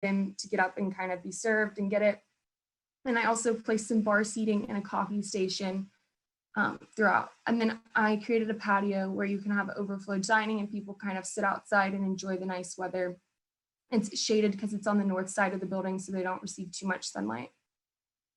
them to get up and kind of be served and get it. And I also placed some bar seating and a coffee station throughout. And then I created a patio where you can have overflow dining and people kind of sit outside and enjoy the nice weather. It's shaded because it's on the north side of the building, so they don't receive too much sunlight.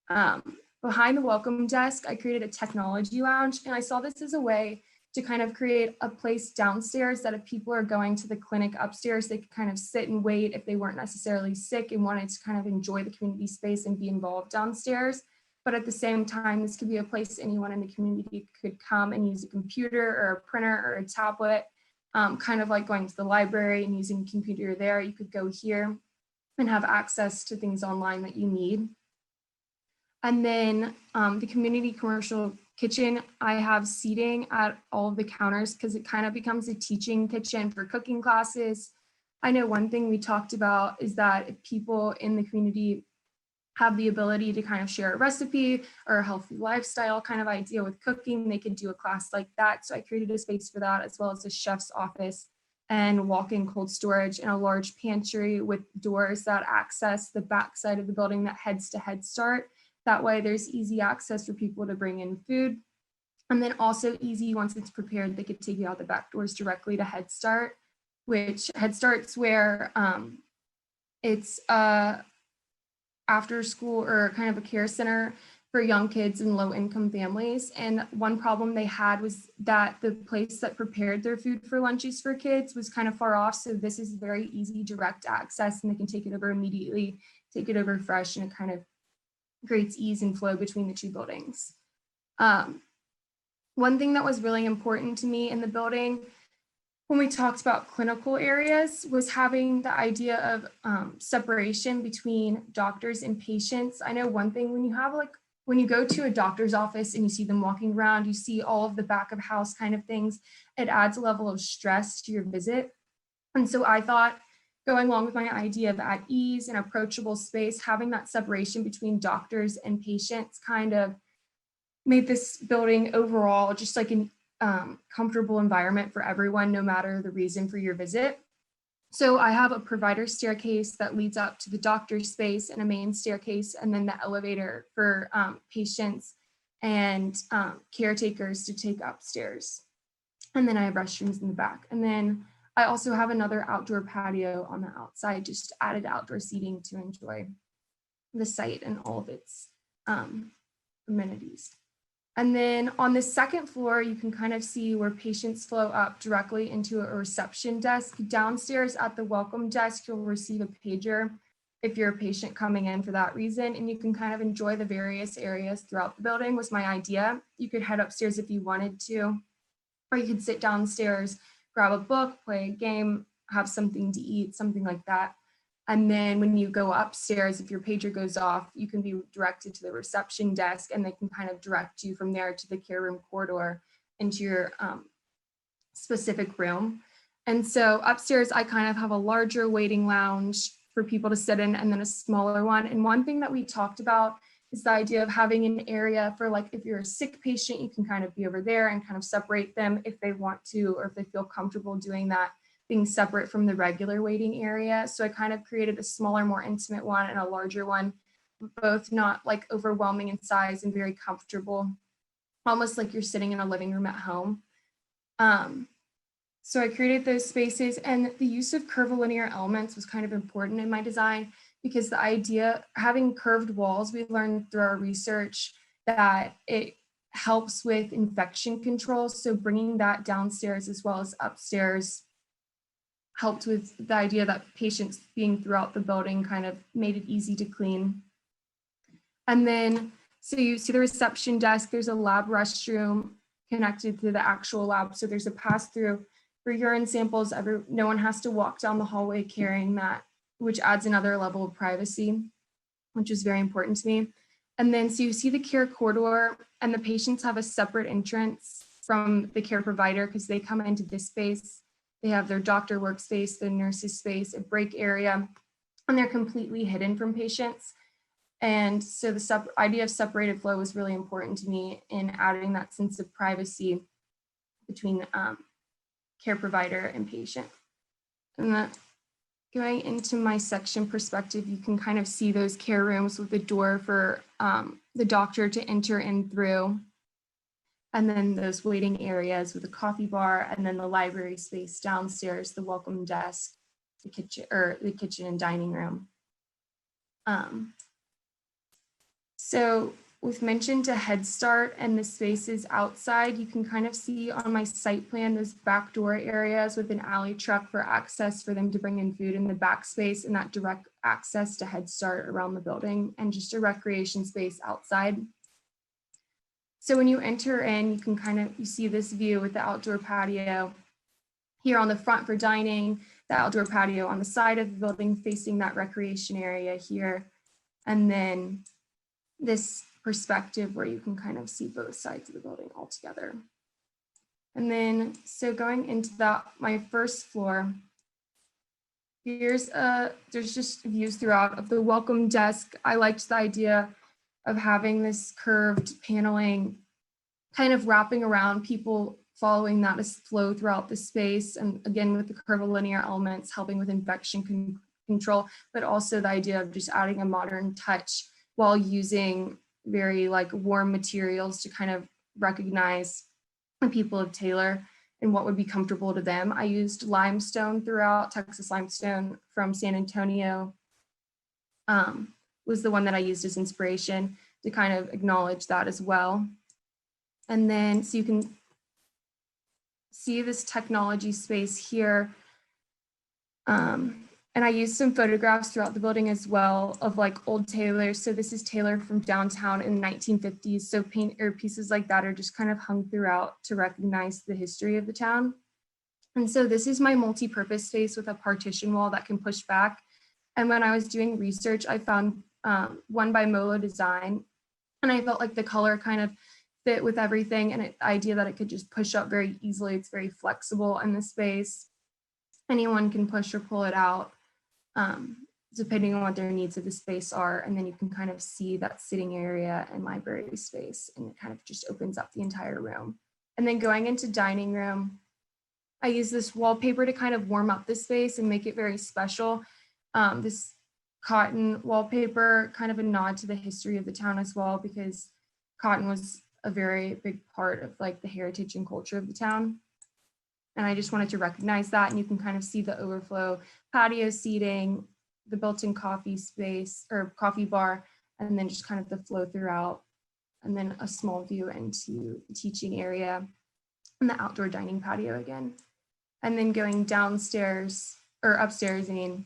Behind the welcome desk, I created a technology lounge, and I saw this as a way to kind of create a place downstairs that if people are going to the clinic upstairs, they could kind of sit and wait if they weren't necessarily sick and wanted to kind of enjoy the community space and be involved downstairs. But at the same time, this could be a place anyone in the community could come and use a computer or a printer or a tablet, kind of like going to the library and using a computer there. You could go here and have access to things online that you need. And then the community commercial kitchen, I have seating at all of the counters because it kind of becomes a teaching kitchen for cooking classes. I know one thing we talked about is that if people in the community have the ability to kind of share a recipe or a healthy lifestyle kind of idea with cooking, they could do a class like that. So I created a space for that, as well as a chef's office and walk-in cold storage and a large pantry with doors that access the back side of the building that heads to Head Start. That way there's easy access for people to bring in food. And then also easy, once it's prepared, they could take you out the back doors directly to Head Start, which Head Start's where it's after school or kind of a care center for young kids and low income families. And one problem they had was that the place that prepared their food for lunches for kids was kind of far off. So this is very easy direct access, and they can take it over immediately, take it over fresh, and it kind of creates ease and flow between the two buildings. One thing that was really important to me in the building when we talked about clinical areas was having the idea of separation between doctors and patients. I know one thing, when you go to a doctor's office and you see them walking around, you see all of the back of house kind of things, it adds a level of stress to your visit. And so I thought, going along with my idea of at ease and approachable space, having that separation between doctors and patients kind of made this building overall just like an comfortable environment for everyone, no matter the reason for your visit. So I have a provider staircase that leads up to the doctor's space and a main staircase, and then the elevator for patients and caretakers to take upstairs. And then I have restrooms in the back. And then I also have another outdoor patio on the outside, just added outdoor seating to enjoy the site and all of its amenities. And then on the second floor, you can kind of see where patients flow up directly into a reception desk. Downstairs at the welcome desk, you'll receive a pager if you're a patient coming in for that reason, and you can kind of enjoy the various areas throughout the building was my idea. You could head upstairs if you wanted to, or you could sit downstairs, grab a book, play a game, have something to eat, something like that. And then when you go upstairs, if your pager goes off, you can be directed to the reception desk, and they can kind of direct you from there to the care room corridor into your specific room. And so upstairs, I kind of have a larger waiting lounge for people to sit in, and then a smaller one. And one thing that we talked about is the idea of having an area for, like, if you're a sick patient, you can kind of be over there and kind of separate them if they want to, or if they feel comfortable doing that, being separate from the regular waiting area. So I kind of created a smaller, more intimate one and a larger one, both not like overwhelming in size and very comfortable, almost like you're sitting in a living room at home. So I created those spaces, and the use of curvilinear elements was kind of important in my design, because the idea, having curved walls, we learned through our research that it helps with infection control. So bringing that downstairs as well as upstairs helped with the idea that patients being throughout the building kind of made it easy to clean. And then, so you see the reception desk, there's a lab restroom connected to the actual lab. So there's a pass through for urine samples. No one has to walk down the hallway carrying that, which adds another level of privacy, which is very important to me. And then, so you see the care corridor, and the patients have a separate entrance from the care provider because they come into this space. They have their doctor workspace, the nurse's space, a break area, and they're completely hidden from patients. And so the idea of separated flow was really important to me in adding that sense of privacy between care provider and patient. And Going into my section perspective, you can kind of see those care rooms with the door for the doctor to enter in through. And then those waiting areas with a coffee bar, and then the library space downstairs, the welcome desk, the kitchen and dining room. So with mention to Head Start and the spaces outside, you can kind of see on my site plan those back door areas with an alley truck for access for them to bring in food in the back space, and that direct access to Head Start around the building, and just a recreation space outside. So when you enter in, you can you see this view with the outdoor patio here on the front for dining, the outdoor patio on the side of the building facing that recreation area here, and then this perspective where you can kind of see both sides of the building all together. And then, so going into my first floor, there's just views throughout of the welcome desk. I liked the idea of having this curved paneling kind of wrapping around people, following that as flow throughout the space. And again, with the curvilinear elements, helping with infection control, but also the idea of just adding a modern touch while using very warm materials to kind of recognize the people of Taylor and what would be comfortable to them. I used limestone throughout, Texas limestone from San Antonio was the one that I used as inspiration to kind of acknowledge that as well. And then, so you can see this technology space here. And I used some photographs throughout the building as well of old Taylor. So this is Taylor from downtown in the 1950s. So pieces like that are just kind of hung throughout to recognize the history of the town. And so this is my multi-purpose space with a partition wall that can push back. And when I was doing research, I found one by Molo Design, and I felt like the color kind of fit with everything, and the idea that it could just push up very easily. It's very flexible in the space. Anyone can push or pull it out, depending on what their needs of the space are. And then you can kind of see that sitting area and library space, and it kind of just opens up the entire room. And then going into dining room, I use this wallpaper to kind of warm up the space and make it very special. This cotton wallpaper, kind of a nod to the history of the town as well, because cotton was a very big part of the heritage and culture of the town. And I just wanted to recognize that. And you can kind of see the overflow patio seating, the built-in coffee space or coffee bar, and then just kind of the flow throughout. And then a small view into the teaching area and the outdoor dining patio again. And then going downstairs or upstairs, you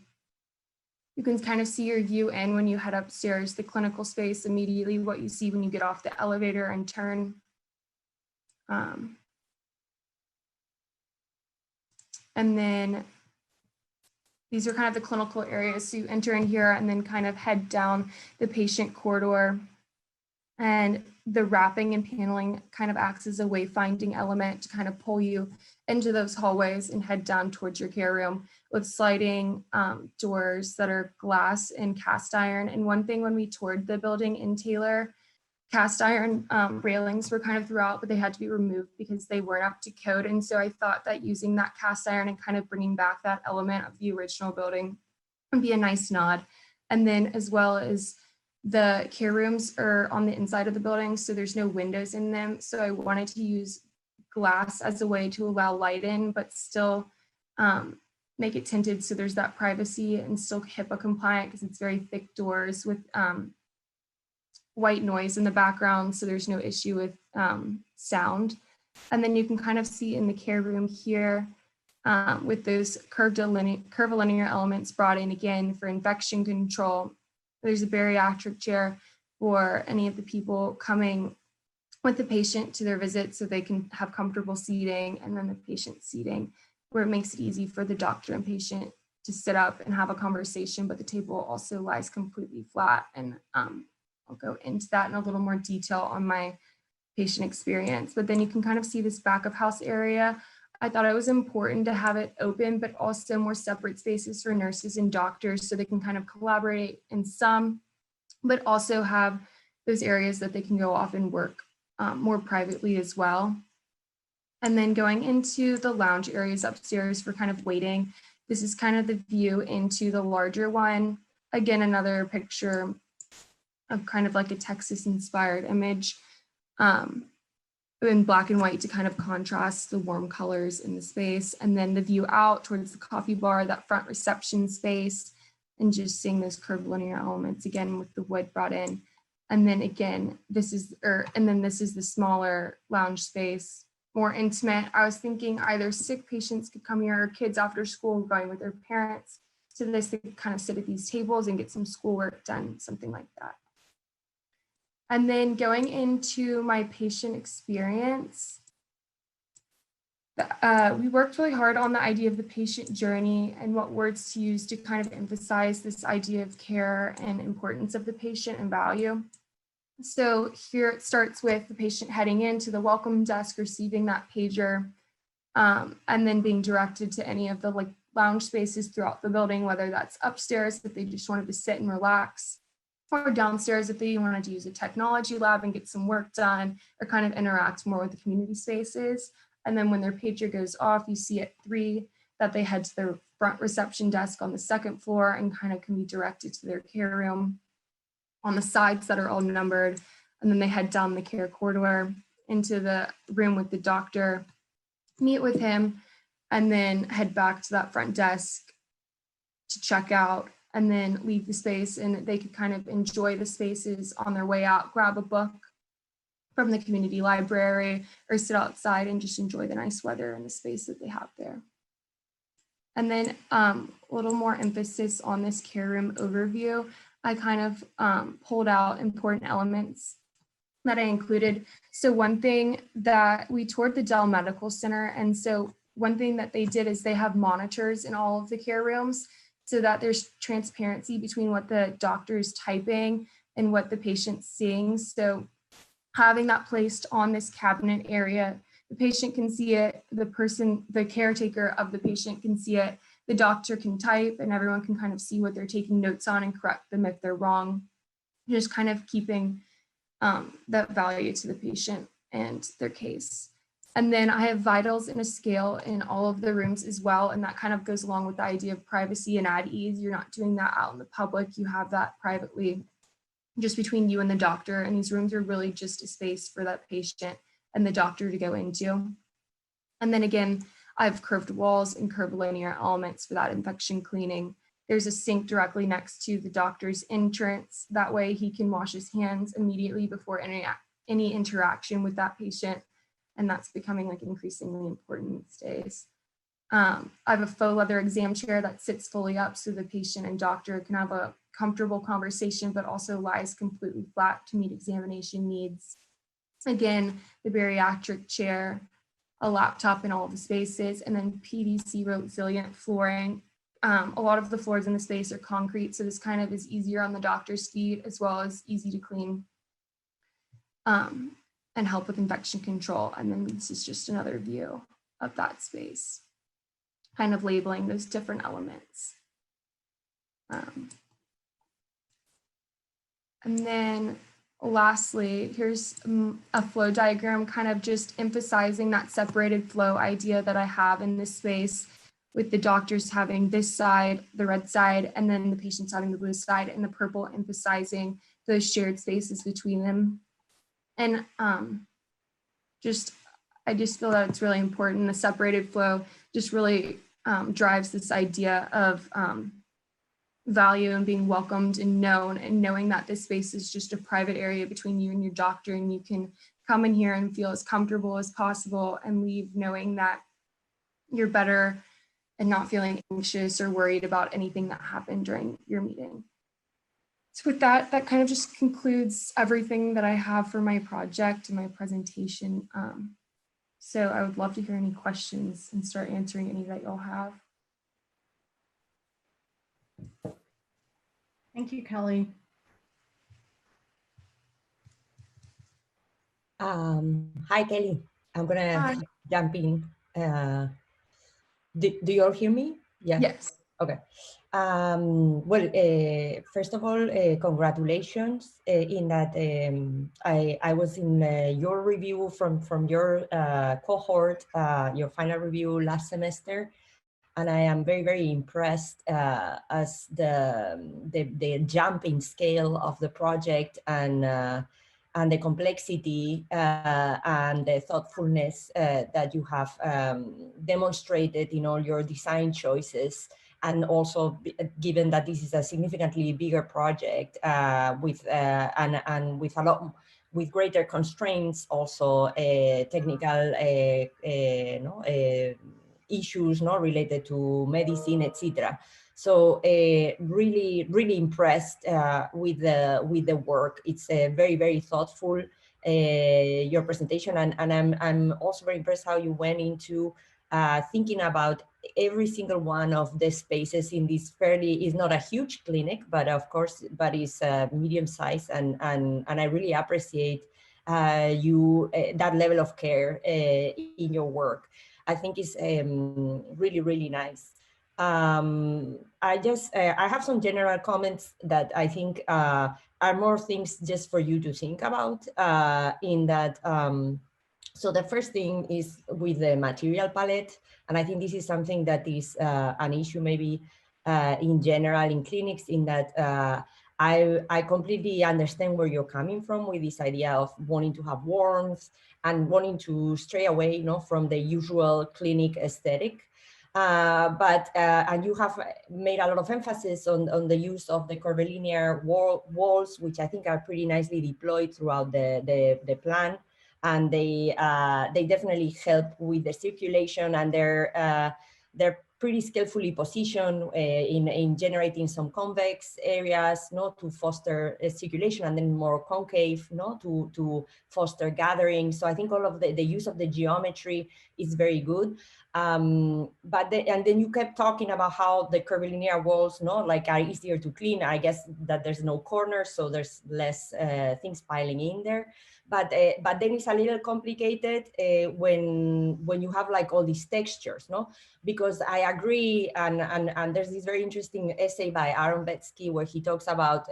can kind of see your view in when you head upstairs, the clinical space, immediately what you see when you get off the elevator and turn. And then these are kind of the clinical areas. So you enter in here and then kind of head down the patient corridor. And the wrapping and paneling kind of acts as a wayfinding element to kind of pull you into those hallways and head down towards your care room with sliding doors that are glass and cast iron. And one thing when we toured the building in Taylor, cast iron railings were kind of throughout, but they had to be removed because they weren't up to code. And so I thought that using that cast iron and kind of bringing back that element of the original building would be a nice nod. And then as well as the care rooms are on the inside of the building, so there's no windows in them. So I wanted to use glass as a way to allow light in, but still make it tinted so there's that privacy and still HIPAA compliant, because it's very thick doors with white noise in the background, so there's no issue with sound. And then you can kind of see in the care room here with those curvilinear elements brought in again for infection control. There's a bariatric chair for any of the people coming with the patient to their visit so they can have comfortable seating, and then the patient seating where it makes it easy for the doctor and patient to sit up and have a conversation, but the table also lies completely flat. And I'll go into that in a little more detail on my patient experience. But then you can kind of see this back of house area. I thought it was important to have it open, but also more separate spaces for nurses and doctors so they can kind of collaborate in some, but also have those areas that they can go off and work more privately as well. And then going into the lounge areas upstairs for kind of waiting. This is kind of the view into the larger one. Again, another picture of kind of like a Texas-inspired image in black and white to kind of contrast the warm colors in the space. And then the view out towards the coffee bar, that front reception space, and just seeing those curved linear elements again with the wood brought in. And then again, this is the smaller lounge space, more intimate. I was thinking either sick patients could come here or kids after school going with their parents. So this, they could kind of sit at these tables and get some schoolwork done, something like that. And then going into my patient experience, we worked really hard on the idea of the patient journey and what words to use to kind of emphasize this idea of care and importance of the patient and value. So here it starts with the patient heading into the welcome desk, receiving that pager, and then being directed to any of the like lounge spaces throughout the building, whether that's upstairs if they just wanted to sit and relax, or downstairs if they wanted to use a technology lab and get some work done or kind of interact more with the community spaces. And then when their pager goes off, you see at 3 that they head to their front reception desk on the 2nd floor and kind of can be directed to their care room on the sides that are all numbered. And then they head down the care corridor into the room with the doctor, meet with him, and then head back to that front desk to check out and then leave the space. And they could kind of enjoy the spaces on their way out, grab a book from the community library or sit outside and just enjoy the nice weather and the space that they have there. And then a little more emphasis on this care room overview. I kind of pulled out important elements that I included. So one thing that we toured the Dell Medical Center. And so one thing that they did is they have monitors in all of the care rooms so that there's transparency between what the doctor is typing and what the patient's seeing. So having that placed on this cabinet area, the patient can see it, the caretaker of the patient can see it, the doctor can type, and everyone can kind of see what they're taking notes on and correct them if they're wrong. Just kind of keeping that value to the patient and their case. And then I have vitals and a scale in all of the rooms as well. And that kind of goes along with the idea of privacy and at ease. You're not doing that out in the public. You have that privately just between you and the doctor. And these rooms are really just a space for that patient and the doctor to go into. And then again, I have curved walls and curved linear elements for that infection cleaning. There's a sink directly next to the doctor's entrance. That way he can wash his hands immediately before any interaction with that patient. And that's becoming like increasingly important these days. I have a faux leather exam chair that sits fully up so the patient and doctor can have a comfortable conversation, but also lies completely flat to meet examination needs. Again, the bariatric chair, a laptop in all of the spaces, and then PVC resilient flooring. A lot of the floors in the space are concrete, so this kind of is easier on the doctor's feet as well as easy to clean and help with infection control. And then this is just another view of that space, kind of labeling those different elements. And then lastly, here's a flow diagram, kind of just emphasizing that separated flow idea that I have in this space, with the doctors having this side, the red side, and then the patients having the blue side, and the purple emphasizing those shared spaces between them. And I just feel that it's really important. The separated flow just really drives this idea of value and being welcomed and known, and knowing that this space is just a private area between you and your doctor, and you can come in here and feel as comfortable as possible and leave knowing that you're better and not feeling anxious or worried about anything that happened during your meeting. So with that, that kind of just concludes everything that I have for my project and my presentation. So I would love to hear any questions and start answering any that y'all have. Thank you, Kelly. Hi, Kelly. I'm gonna jump in. Do you all hear me? Yeah. Yes. Okay. Well, first of all, congratulations in that I was in your review from your cohort, your final review last semester. and I am very, very impressed as the jump in scale of the project and the complexity and the thoughtfulness that you have demonstrated in all your design choices. And also, given that this is a significantly bigger project with and with a lot with greater constraints, also technical issues not related to medicine, etc. So really, really impressed with the work. It's very, very thoughtful, your presentation, and I'm also very impressed how you went into thinking about every single one of the spaces in this is not a huge clinic, but of course, but it's medium size, and I really appreciate that level of care in your work. I think is really, really nice. I have some general comments that I think are more things just for you to think about in that. So the first thing is with the material palette. And I think this is something that is an issue maybe in general in clinics, in that I completely understand where you're coming from with this idea of wanting to have warmth and wanting to stray away, from the usual clinic aesthetic. And you have made a lot of emphasis on the use of the curvilinear walls, which I think are pretty nicely deployed throughout the plan. And they definitely help with the circulation, and they're pretty skillfully positioned in generating some convex areas, to foster circulation, and then more concave, to foster gathering. So I think all of the use of the geometry is very good. And then you kept talking about how the curvilinear walls, are easier to clean. I guess that there's no corners, so there's less things piling in there. But then it's a little complicated when you have like all these textures, because I agree, and there's this very interesting essay by Aaron Betsky where he talks about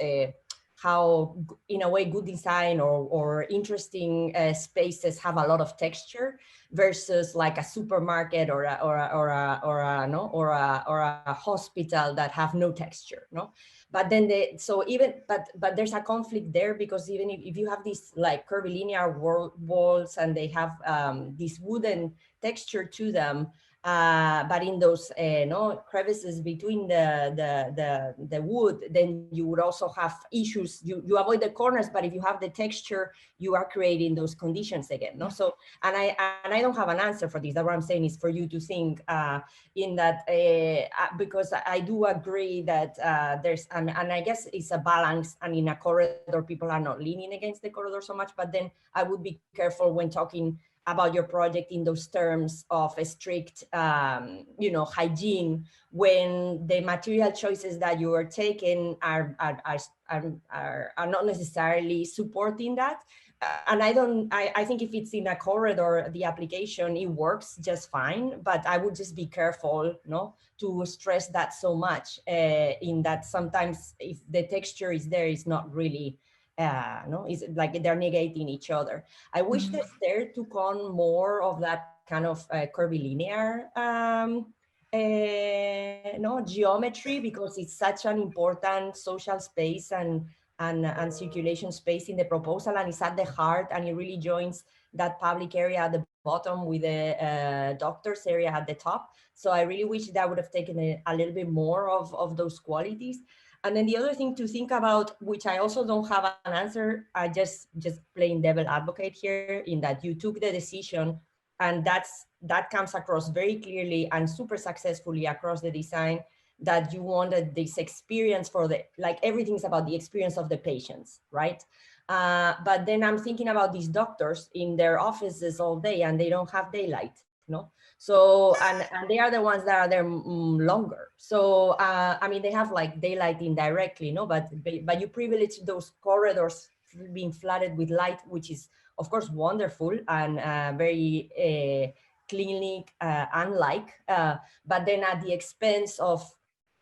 how, in a way, good design or interesting spaces have a lot of texture versus like a supermarket or a hospital that have no texture, But then but there's a conflict there, because even if you have these like curvilinear walls and they have this wooden texture to them, but in those crevices between the wood, then you would also have issues. You avoid the corners, but if you have the texture, you are creating those conditions again. So, and I don't have an answer for this. That's what I'm saying is for you to think in that, because I do agree that there's, and I guess it's a balance, and in a corridor, people are not leaning against the corridor so much, but then I would be careful when talking about your project in those terms of a strict, hygiene, when the material choices that you are taking are not necessarily supporting that. And I think if it's in a corridor, the application, it works just fine, but I would just be careful, to stress that so much, in that sometimes if the texture is there, it's not really, it's like they're negating each other. I wish the stair took on more of that kind of curvilinear geometry, because it's such an important social space and circulation space in the proposal, and it's at the heart, and it really joins that public area at the bottom with the doctor's area at the top. So I really wish that would have taken a little bit more of those qualities. And then the other thing to think about, which I also don't have an answer, I just playing devil advocate here, in that you took the decision, and that comes across very clearly and super successfully across the design, that you wanted this experience for everything's about the experience of the patients, right? But then I'm thinking about these doctors in their offices all day, and they don't have daylight, So, and they are the ones that are there longer. So, I mean, they have like daylight indirectly, but you privilege those corridors being flooded with light, which is of course wonderful and very clinic unlike, but then at the expense of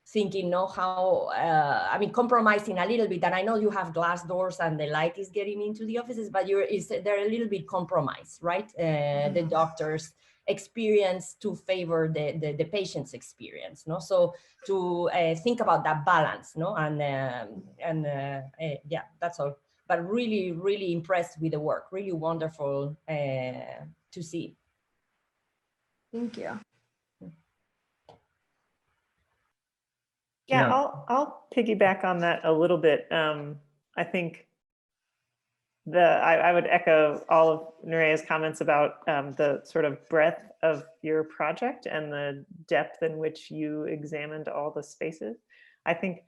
thinking, how, I mean, compromising a little bit. And I know you have glass doors and the light is getting into the offices, but they're a little bit compromised, right? The doctors experience to favor the patient's experience, no? So to think about that balance, no? Yeah, that's all. But really, really impressed with the work. Really wonderful to see. Thank you. Yeah, I'll piggyback on that a little bit. I think I would echo all of Nureya's comments about the sort of breadth of your project and the depth in which you examined all the spaces. I think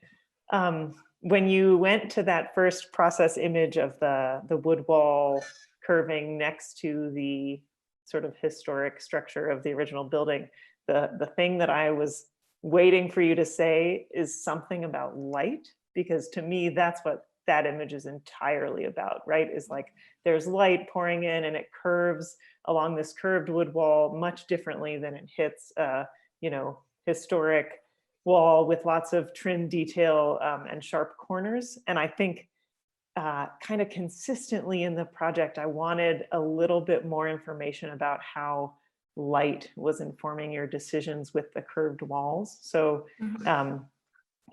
when you went to that first process image of the wood wall curving next to the sort of historic structure of the original building, the thing that I was waiting for you to say is something about light, because to me, that's what that image is entirely about, right? Is like, there's light pouring in and it curves along this curved wood wall much differently than it hits you know, historic wall with lots of trim detail and sharp corners. And I think kind of consistently in the project, I wanted a little bit more information about how light was informing your decisions with the curved walls. So,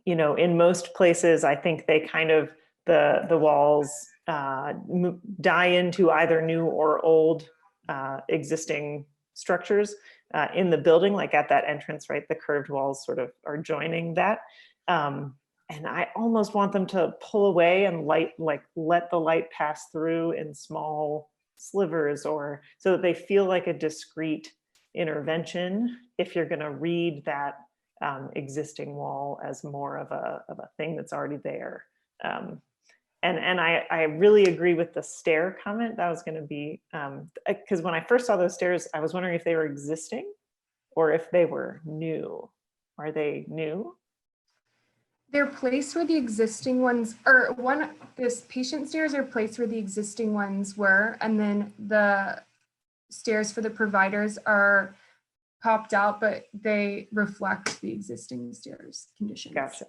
you know, in most places, I think they kind of, the walls die into either new or old existing structures in the building, like at that entrance, right? The curved walls sort of are joining that. And I almost want them to pull away and let the light pass through in small slivers, or so that they feel like a discrete intervention if you're going to read that existing wall as more of a thing that's already there. And I really agree with the stair comment. That was going to be, because when I first saw those stairs, I was wondering if they were existing or if they were new. Are they new? They're placed where the existing ones, or this patient stairs are placed where the existing ones were, and then the stairs for the providers are popped out, but they reflect the existing stairs conditions. Gotcha.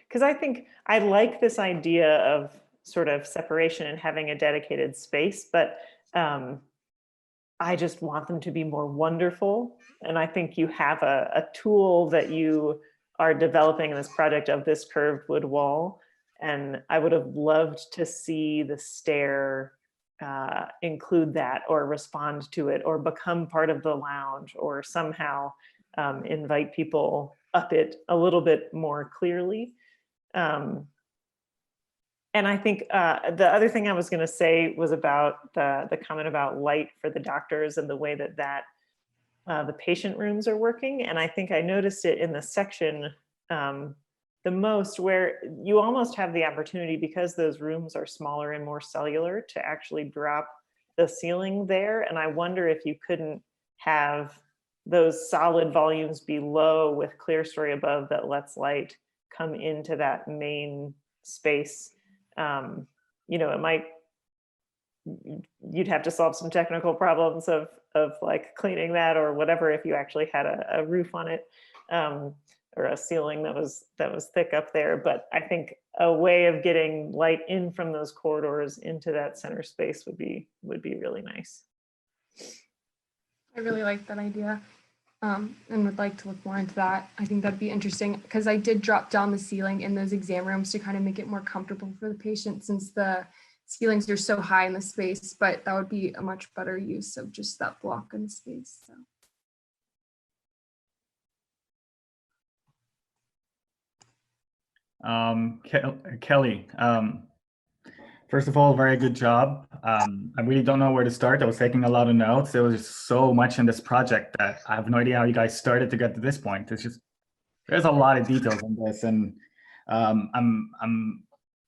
Because I think I like this idea of sort of separation and having a dedicated space, but I just want them to be more wonderful. And I think you have a tool that you are developing in this project of this curved wood wall. And I would have loved to see the stair include that or respond to it or become part of the lounge or somehow invite people up it a little bit more clearly. And I think the other thing I was going to say was about the comment about light for the doctors and the way that the patient rooms are working. And I think I noticed it in the section the most, where you almost have the opportunity, because those rooms are smaller and more cellular, to actually drop the ceiling there. And I wonder if you couldn't have those solid volumes below with clearstory above that lets light come into that main space. You know, it might, you'd have to solve some technical problems of like cleaning that or whatever if you actually had a roof on it, or a ceiling that was thick up there. But I think a way of getting light in from those corridors into that center space would be really nice. I really like that idea, and would like to look more into that. I think that'd be interesting, because I did drop down the ceiling in those exam rooms to kind of make it more comfortable for the patient, since the ceilings are so high in the space, but that would be a much better use of just that block in the space. So. Kelly, first of all, very good job. I really don't know where to start. I was taking a lot of notes. There was just so much in this project that I have no idea how you guys started to get to this point. It's just, there's a lot of details in this, and I'm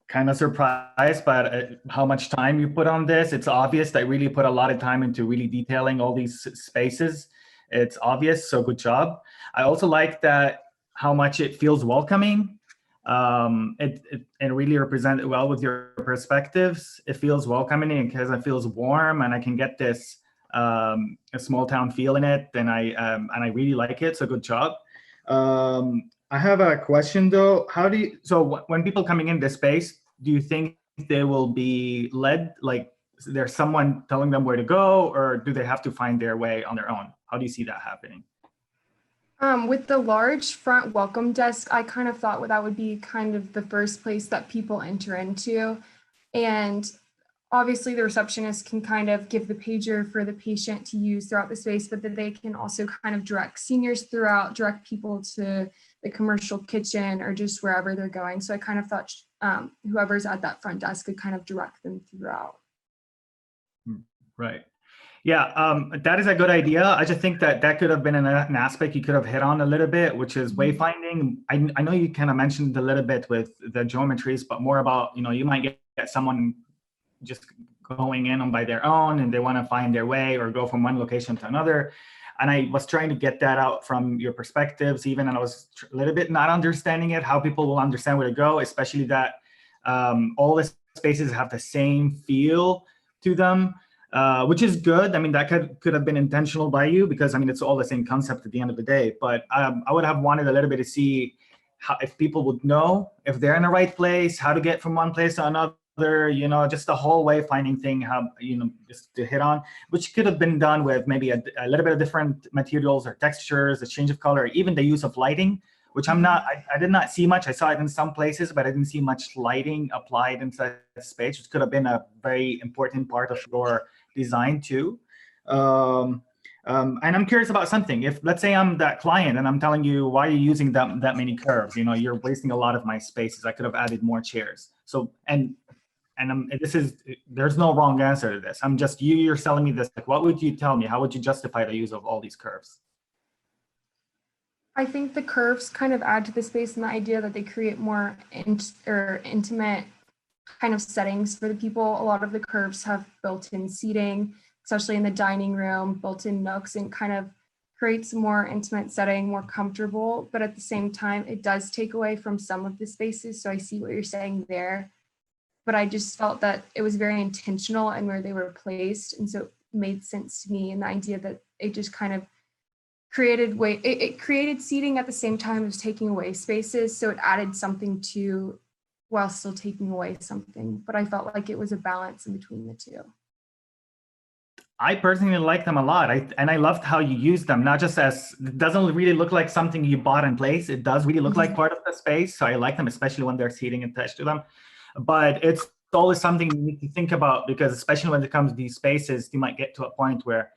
kind of surprised by how much time you put on this. It's obvious that you really put a lot of time into really detailing all these spaces. It's obvious, so good job. I also like that how much it feels welcoming. It really represented well with your perspectives. It feels welcoming because it feels warm, and I can get this a small town feel in it, and I really like it. So good job. I have a question though. How do you, so when people coming in this space, do you think they will be led, like is there someone telling them where to go, or do they have to find their way on their own? How do you see that happening? With the large front welcome desk, I kind of thought that would be kind of the first place that people enter into. And obviously the receptionist can kind of give the pager for the patient to use throughout the space, but that they can also kind of direct seniors throughout, direct people to the commercial kitchen or just wherever they're going. So I kind of thought whoever's at that front desk could kind of direct them throughout. Right. Yeah, that is a good idea. I just think that that could have been an aspect you could have hit on a little bit, which is wayfinding. I know you kind of mentioned a little bit with the geometries, but more about, you might get someone just going in on by their own and they want to find their way or go from one location to another. And I was trying to get that out from your perspectives, even, and I was a little bit not understanding it, how people will understand where to go, especially that all the spaces have the same feel to them. Which is good. I mean, that could have been intentional by you, because I mean, it's all the same concept at the end of the day. But I would have wanted a little bit to see how, if people would know if they're in the right place, how to get from one place to another, just the whole way finding thing, how, just to hit on, which could have been done with maybe a little bit of different materials or textures, a change of color, even the use of lighting, which I did not see much. I saw it in some places, but I didn't see much lighting applied inside the space, which could have been a very important part of your design too. And I'm curious about something. If, let's say I'm that client and I'm telling you, why are you using that many curves? You're wasting a lot of my spaces. I could have added more chairs. So, there's no wrong answer to this. I'm just, you're selling me this. Like, what would you tell me? How would you justify the use of all these curves? I think the curves kind of add to the space, and the idea that they create more intimate kind of settings for the people. A lot of the curves have built-in seating, especially in the dining room, built-in nooks, and kind of creates a more intimate setting, more comfortable. But at the same time, it does take away from some of the spaces. So I see what you're saying there. But I just felt that it was very intentional and where they were placed. And so it made sense to me, and the idea that it just kind of created it created seating at the same time as taking away spaces. So it added something to while still taking away something. But I felt like it was a balance in between the two. I personally like them a lot. And I loved how you used them, not just as, it doesn't really look like something you bought in place. It does really look like part of the space. So I like them, especially when there's seating attached to them. But it's always something you need to think about, because especially when it comes to these spaces, you might get to a point where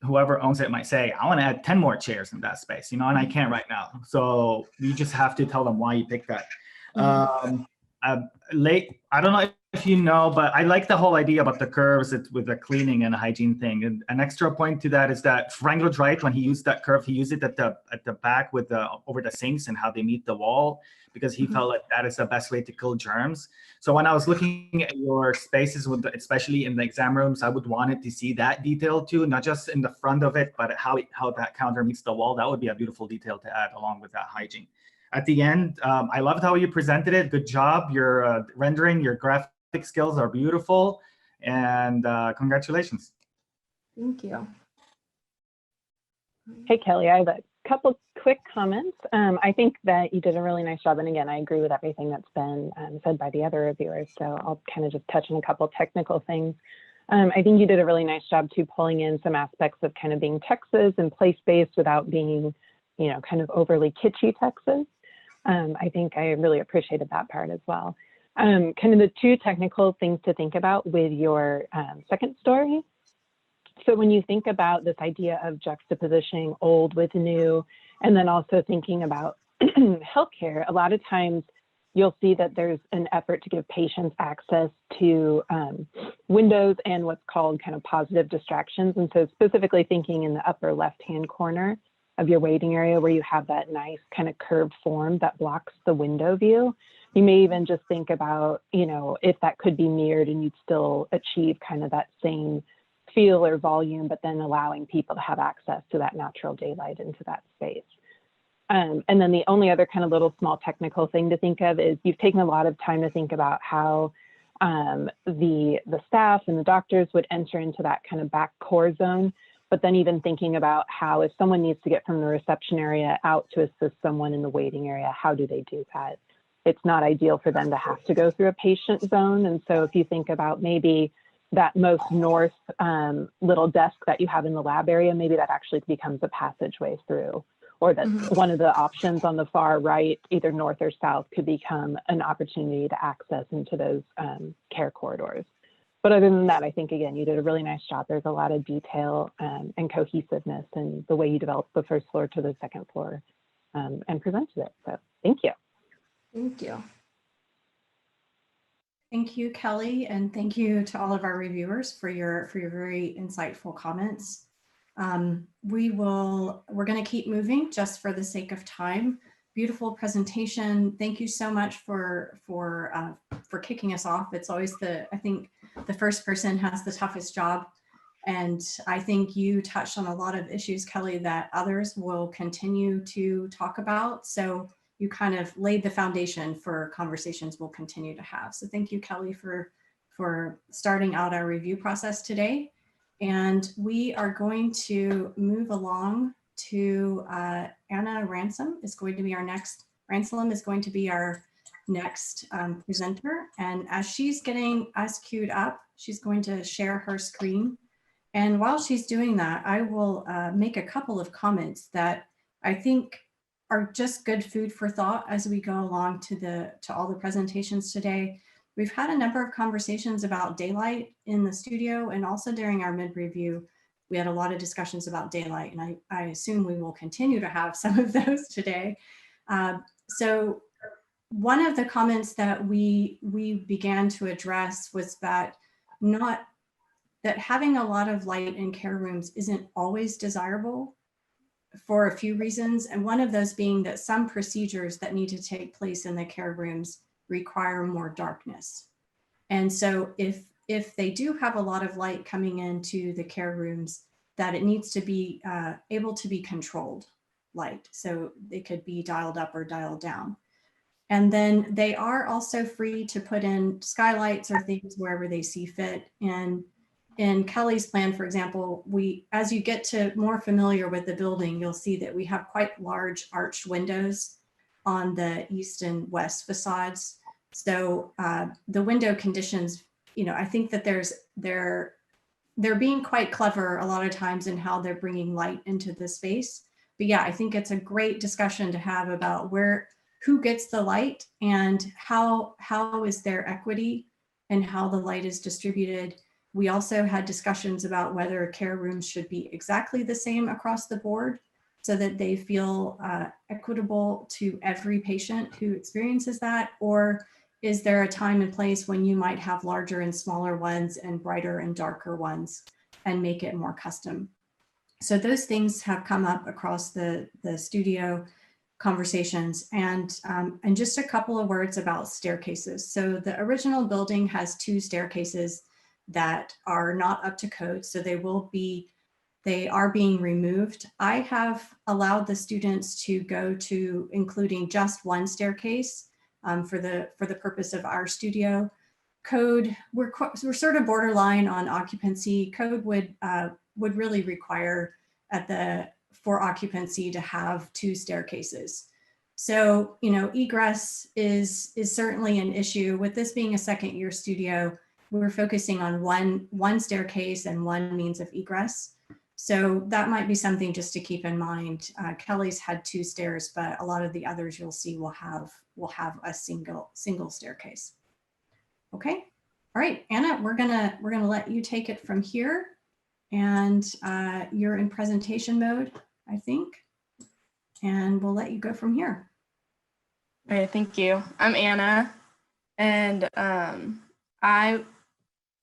whoever owns it might say, I want to add 10 more chairs in that space, and I can't right now. So you just have to tell them why you picked that. I don't know if you know, but I like the whole idea about the curves with the cleaning and hygiene thing. And an extra point to that is that Frank right, when he used that curve, he used it at the back with over the sinks and how they meet the wall, because he felt like that is the best way to kill germs. So when I was looking at your spaces, especially in the exam rooms, I would want to see that detail too, not just in the front of it, but how that counter meets the wall. That would be a beautiful detail to add along with that hygiene. At the end, I loved how you presented it. Good job. Your rendering, your graphic skills are beautiful, and congratulations. Thank you. Hey, Kelly, I have a couple quick comments. I think that you did a really nice job. And again, I agree with everything that's been said by the other reviewers. So I'll kind of just touch on a couple technical things. I think you did a really nice job too, pulling in some aspects of kind of being Texas and place-based without being, kind of overly kitschy Texas. I think I really appreciated that part as well. Kind of the two technical things to think about with your second story. So when you think about this idea of juxtapositioning old with new, and then also thinking about healthcare, a lot of times you'll see that there's an effort to give patients access to windows and what's called kind of positive distractions. And so specifically thinking in the upper left-hand corner of your waiting area where you have that nice kind of curved form that blocks the window view. You may even just think about, if that could be mirrored and you'd still achieve kind of that same feel or volume, but then allowing people to have access to that natural daylight into that space. And then the only other kind of little small technical thing to think of is you've taken a lot of time to think about how the staff and the doctors would enter into that kind of back core zone. But then even thinking about how if someone needs to get from the reception area out to assist someone in the waiting area, how do they do that? It's not ideal for them to have to go through a patient zone. And so if you think about maybe that most north little desk that you have in the lab area, maybe that actually becomes a passageway through, or that one of the options on the far right, either north or south, could become an opportunity to access into those care corridors. But other than that, I think, again, you did a really nice job. There's a lot of detail and cohesiveness in the way you developed the first floor to the second floor and presented it. So thank you. Thank you. Thank you, Kelly, and thank you to all of our reviewers for your very insightful comments. We're going to keep moving just for the sake of time. Beautiful presentation. Thank you so much for kicking us off. It's always I think the first person has the toughest job, and I think you touched on a lot of issues, Kelly, that others will continue to talk about. So you kind of laid the foundation for conversations we'll continue to have. So thank you, Kelly, for starting out our review process today. And we are going to move along to Anna Ransom is going to be our next presenter. And as she's getting us queued up, she's going to share her screen. And while she's doing that, I will make a couple of comments that I think are just good food for thought as we go along to all the presentations today. We've had a number of conversations about daylight in the studio, and also during our mid-review, we had a lot of discussions about daylight, and I assume we will continue to have some of those today. So one of the comments that we began to address was that having a lot of light in care rooms isn't always desirable for a few reasons. And one of those being that some procedures that need to take place in the care rooms require more darkness. And so if they do have a lot of light coming into the care rooms, that it needs to be able to be controlled light. So it could be dialed up or dialed down. And then they are also free to put in skylights or things wherever they see fit. And in Kelly's plan, for example, as you get to more familiar with the building, you'll see that we have quite large arched windows on the east and west facades. So the window conditions, I think that they're being quite clever a lot of times in how they're bringing light into the space. But yeah, I think it's a great discussion to have about who gets the light and how is there equity and how the light is distributed. We also had discussions about whether care rooms should be exactly the same across the board so that they feel equitable to every patient who experiences that, or is there a time and place when you might have larger and smaller ones and brighter and darker ones and make it more custom? So those things have come up across the studio conversations, and just a couple of words about staircases. So the original building has 2 staircases that are not up to code, so they are being removed. I have allowed the students to go to including just 1 staircase for the purpose of our studio. Code, we're sort of borderline on occupancy. Code would really require for occupancy to have 2 staircases. So, egress is certainly an issue. With this being a second-year studio, we're focusing on one staircase and 1 means of egress. So that might be something just to keep in mind. Kelly's had 2 stairs, but a lot of the others you'll see will have a single staircase. Okay, all right, Anna, we're gonna let you take it from here, and you're in presentation mode, I think, and we'll let you go from here. Okay, thank you. I'm Anna, and I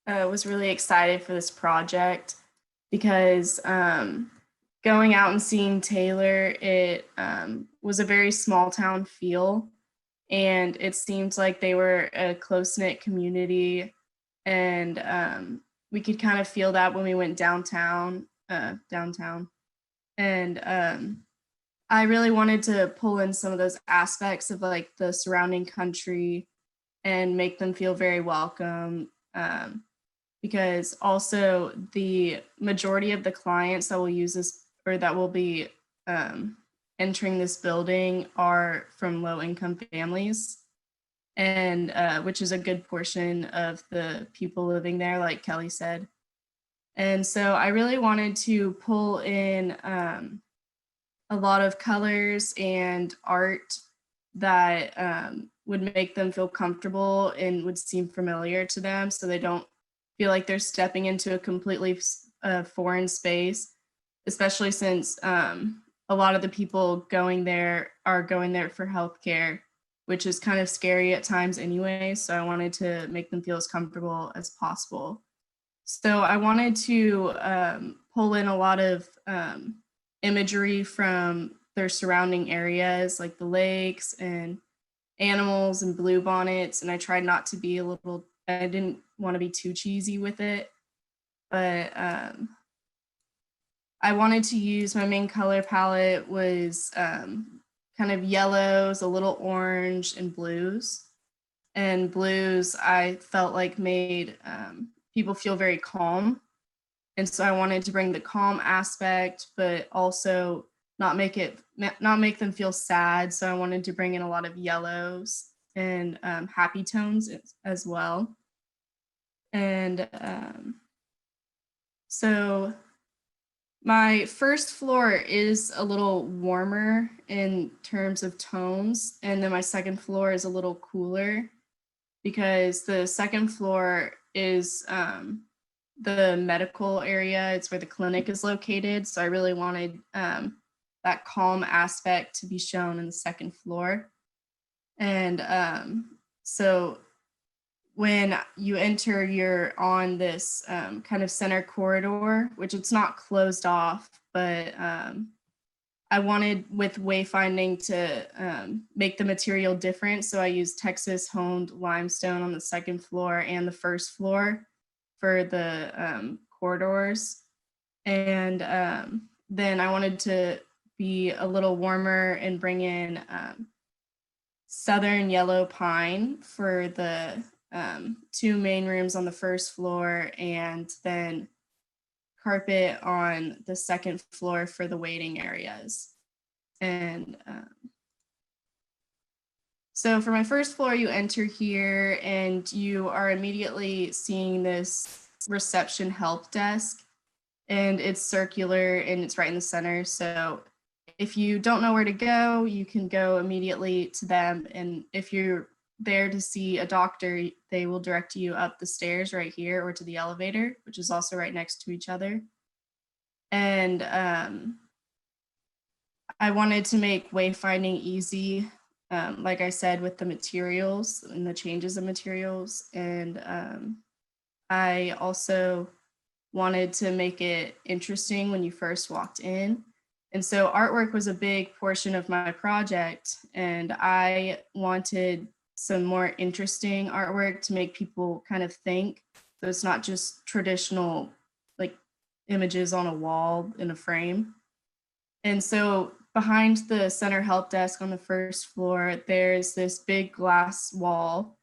was really excited for this project because going out and seeing Taylor, it was a very small town feel, and it seemed like they were a close-knit community, and we could kind of feel that when we went downtown. And I really wanted to pull in some of those aspects of like the surrounding country and make them feel very welcome. Because also the majority of the clients that will use this or that will be entering this building are from low-income families. and which is a good portion of the people living there, like Kelly said. And so I really wanted to pull in a lot of colors and art that would make them feel comfortable and would seem familiar to them, so they don't feel like they're stepping into a completely foreign space, especially since a lot of the people going there are going there for healthcare, which is kind of scary at times anyway. So I wanted to make them feel as comfortable as possible. So I wanted to pull in a lot of imagery from their surrounding areas, like the lakes and animals and bluebonnets. And I tried not to be I didn't want to be too cheesy with it, but I wanted to use, my main color palette was kind of yellows, a little orange, and blues. And blues I felt like made people feel very calm. And so I wanted to bring the calm aspect, but also not make them feel sad. So I wanted to bring in a lot of yellows and happy tones as well. And so my first floor is a little warmer in terms of tones, and then my second floor is a little cooler because the second floor is the medical area. It's where the clinic is located. So I really wanted that calm aspect to be shown in the second floor. And so when you enter, you're on this kind of center corridor, which it's not closed off, but I wanted with wayfinding to make the material different. So I used Texas honed limestone on the second floor and the first floor for the corridors. And then I wanted to be a little warmer and bring in southern yellow pine for the two main rooms on the first floor, and then carpet on the second floor for the waiting areas. And so for my first floor, you enter here and you are immediately seeing this reception help desk, and it's circular and it's right in the center. So if you don't know where to go, you can go immediately to them. And if you're there to see a doctor, they will direct you up the stairs right here or to the elevator, which is also right next to each other. And I wanted to make wayfinding easy, like I said, with the materials and the changes of materials. And I also wanted to make it interesting when you first walked in. And so artwork was a big portion of my project, and I wanted some more interesting artwork to make people kind of think. So it's not just traditional like images on a wall in a frame. And so behind the center help desk on the first floor, there's this big glass wall,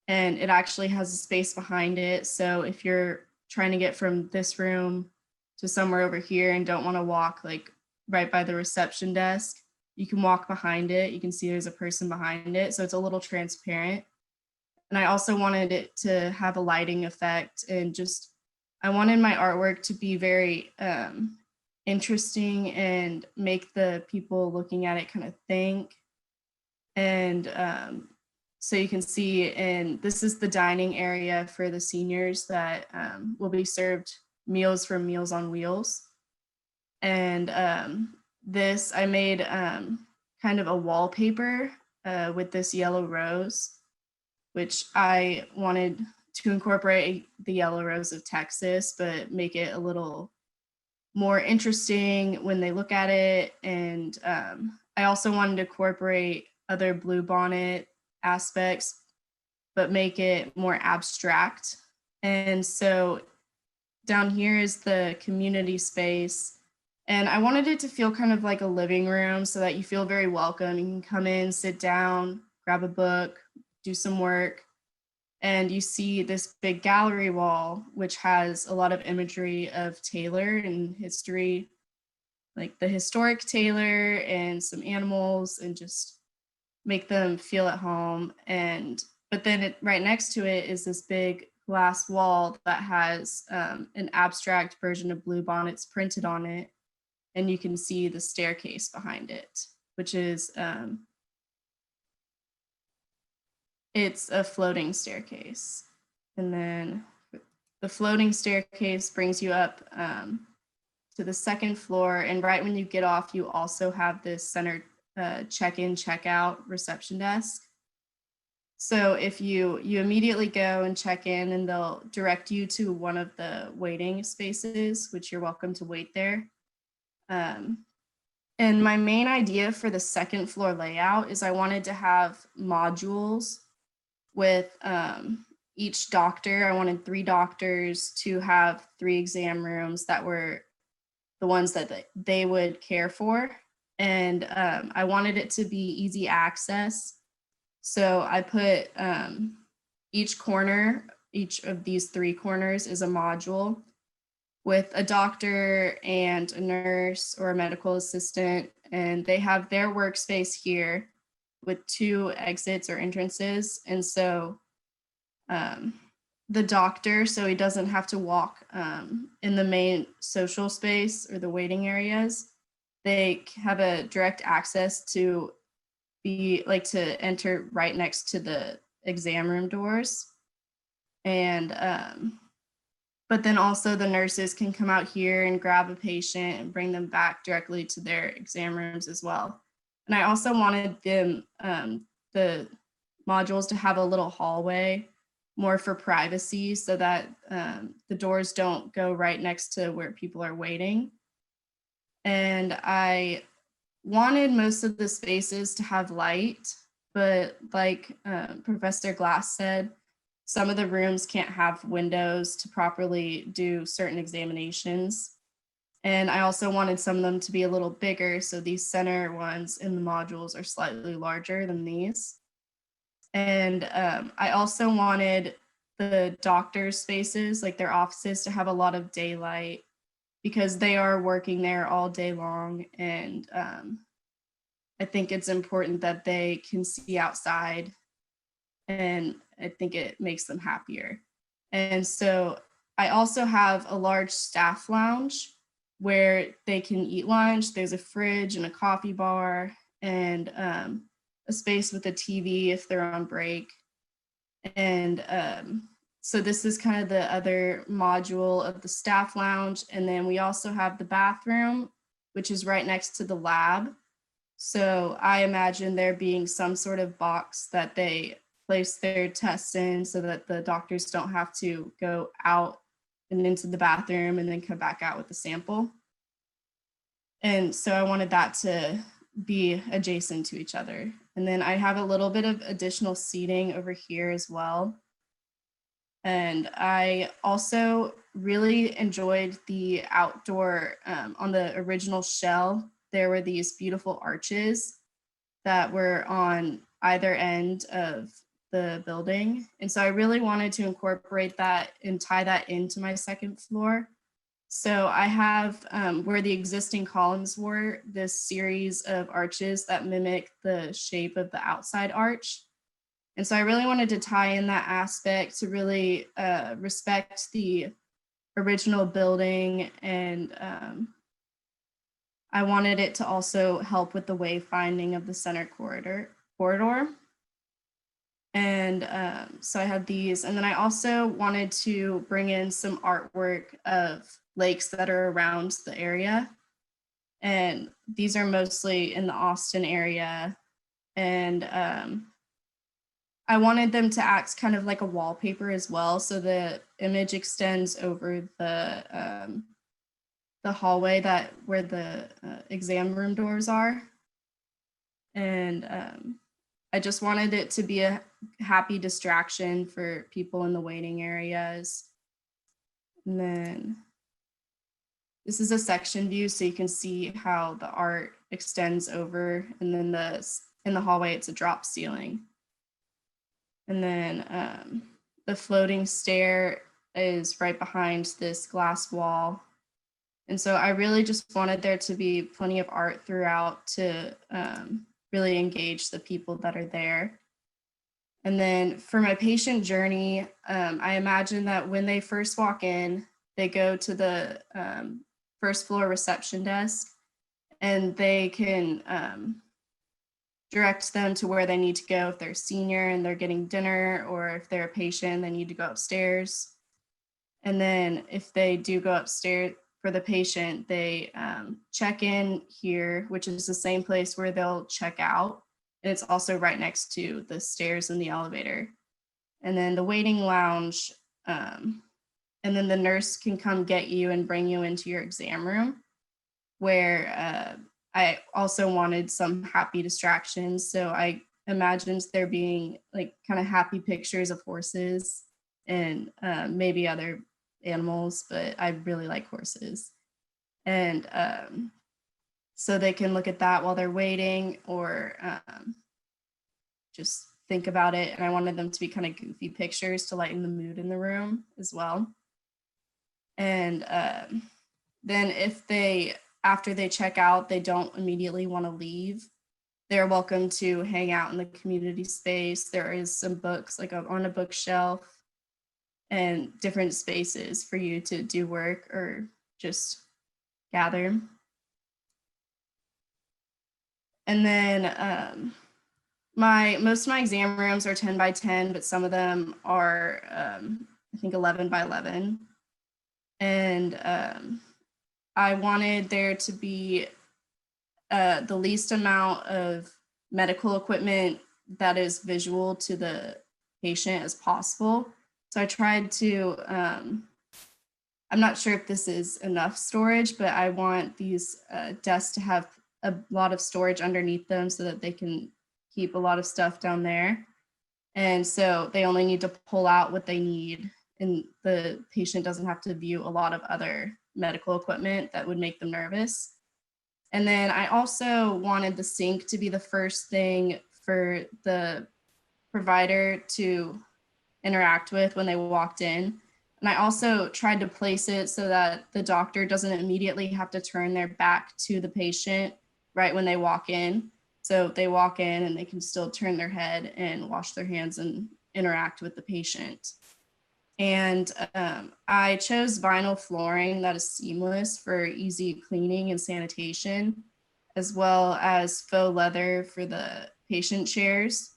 and it actually has a space behind it. So if you're trying to get from this room to somewhere over here and don't want to walk like right by the reception desk, you can walk behind it. You can see there's a person behind it. So it's a little transparent. And I also wanted it to have a lighting effect, and just, I wanted my artwork to be very interesting and make the people looking at it kind of think. And so you can see, and this is the dining area for the seniors that will be served meals from Meals on Wheels. And this, I made kind of a wallpaper with this yellow rose, which I wanted to incorporate the yellow rose of Texas, but make it a little more interesting when they look at it. And I also wanted to incorporate other bluebonnet aspects, but make it more abstract. And so down here is the community space. And I wanted it to feel kind of like a living room so that you feel very welcome. You can come in, sit down, grab a book, do some work. And you see this big gallery wall, which has a lot of imagery of Taylor and history, like the historic Taylor and some animals, and just make them feel at home. And but then right next to it is this big glass wall that has an abstract version of Bluebonnets printed on it. And you can see the staircase behind it, which is, it's a floating staircase. And then the floating staircase brings you up to the second floor. And right when you get off, you also have this center check-in, check-out reception desk. So if you immediately go and check in, and they'll direct you to one of the waiting spaces, which you're welcome to wait there. And my main idea for the second floor layout is I wanted to have modules with each doctor. I wanted 3 doctors to have 3 exam rooms that were the ones that they would care for. And I wanted it to be easy access. So I put each of these 3 corners is a module with a doctor and a nurse or a medical assistant, and they have their workspace here with 2 exits or entrances. And so the doctor, so he doesn't have to walk in the main social space or the waiting areas, they have a direct access to to enter right next to the exam room doors. And but then also the nurses can come out here and grab a patient and bring them back directly to their exam rooms as well. And I also wanted them, the modules to have a little hallway more for privacy, so that the doors don't go right next to where people are waiting. And I wanted most of the spaces to have light, but like Professor Glass said, some of the rooms can't have windows to properly do certain examinations. And I also wanted some of them to be a little bigger, so these center ones in the modules are slightly larger than these. And I also wanted the doctor's spaces, like their offices, to have a lot of daylight, because they are working there all day long. And I think it's important that they can see outside, and I think it makes them happier. And so I also have a large staff lounge where they can eat lunch. There's a fridge and a coffee bar, and a space with a TV if they're on break. And so this is kind of the other module of the staff lounge. And then we also have the bathroom, which is right next to the lab. So I imagine there being some sort of box that they place their tests in, so that the doctors don't have to go out and into the bathroom and then come back out with the sample. And so I wanted that to be adjacent to each other. And then I have a little bit of additional seating over here as well. And I also really enjoyed the outdoor, on the original shell, there were these beautiful arches that were on either end of the building. And so I really wanted to incorporate that and tie that into my second floor. So I have where the existing columns were, this series of arches that mimic the shape of the outside arch. And so I really wanted to tie in that aspect to really respect the original building. And I wanted it to also help with the wayfinding of the center corridor. And so I have these. And then I also wanted to bring in some artwork of lakes that are around the area. And these are mostly in the Austin area. And I wanted them to act kind of like a wallpaper as well. So the image extends over the hallway where the exam room doors are. And I just wanted it to be a happy distraction for people in the waiting areas. And then this is a section view, so you can see how the art extends over. And then in the hallway, it's a drop ceiling. And then the floating stair is right behind this glass wall. And so I really just wanted there to be plenty of art throughout to really engage the people that are there. And then for my patient journey, I imagine that when they first walk in, they go to the first floor reception desk, and they can direct them to where they need to go if they're a senior and they're getting dinner, or if they're a patient, they need to go upstairs. And then if they do go upstairs for the patient, they check in here, which is the same place where they'll check out. And it's also right next to the stairs and the elevator. And then the waiting lounge, and then the nurse can come get you and bring you into your exam room, where I also wanted some happy distractions. So I imagined there being like kind of happy pictures of horses and maybe other animals, but I really like horses. And so they can look at that while they're waiting, or just think about it. And I wanted them to be kind of goofy pictures to lighten the mood in the room as well. And then if they, after they check out, they don't immediately want to leave, they're welcome to hang out in the community space. There is some books like on a bookshelf and different spaces for you to do work or just gather. And then most of my exam rooms are 10 by 10, but some of them are, I think 11 by 11. And I wanted there to be the least amount of medical equipment that is visual to the patient as possible. So I tried to, I'm not sure if this is enough storage, but I want these desks to have a lot of storage underneath them so that they can keep a lot of stuff down there. And so they only need to pull out what they need, and the patient doesn't have to view a lot of other medical equipment that would make them nervous. And then I also wanted the sink to be the first thing for the provider to interact with when they walked in. And I also tried to place it so that the doctor doesn't immediately have to turn their back to the patient right when they walk in. So they walk in and they can still turn their head and wash their hands and interact with the patient. And I chose vinyl flooring that is seamless for easy cleaning and sanitation, as well as faux leather for the patient chairs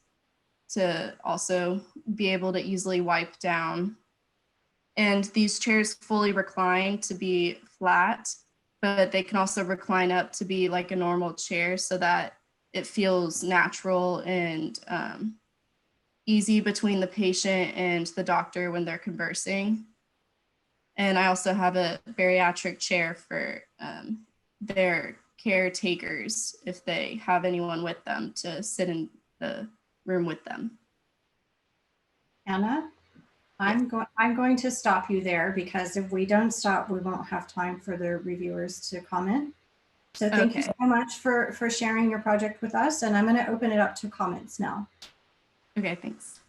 to also be able to easily wipe down. And these chairs fully recline to be flat, but they can also recline up to be like a normal chair so that it feels natural and easy between the patient and the doctor when they're conversing. And I also have a bariatric chair for their caretakers if they have anyone with them to sit in the room with them. Anna, I'm going to stop you there, because if we don't stop, we won't have time for the reviewers to comment. So thank you so much for sharing your project with us. And I'm going to open it up to comments now. Okay, thanks.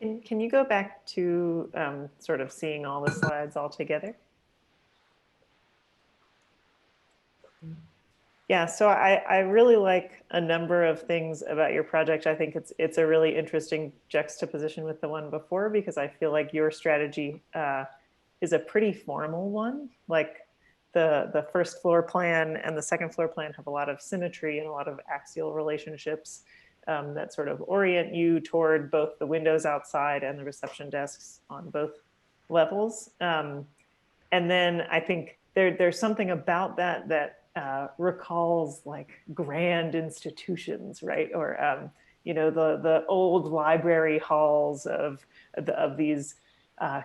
Can you go back to sort of seeing all the slides all together? Yeah, so I really like a number of things about your project. I think it's a really interesting juxtaposition with the one before, because I feel like your strategy is a pretty formal one. Like the first floor plan and the second floor plan have a lot of symmetry and a lot of axial relationships that sort of orient you toward both the windows outside and the reception desks on both levels. And then I think there's something about that recalls like grand institutions, right? Or you know, the old library halls of these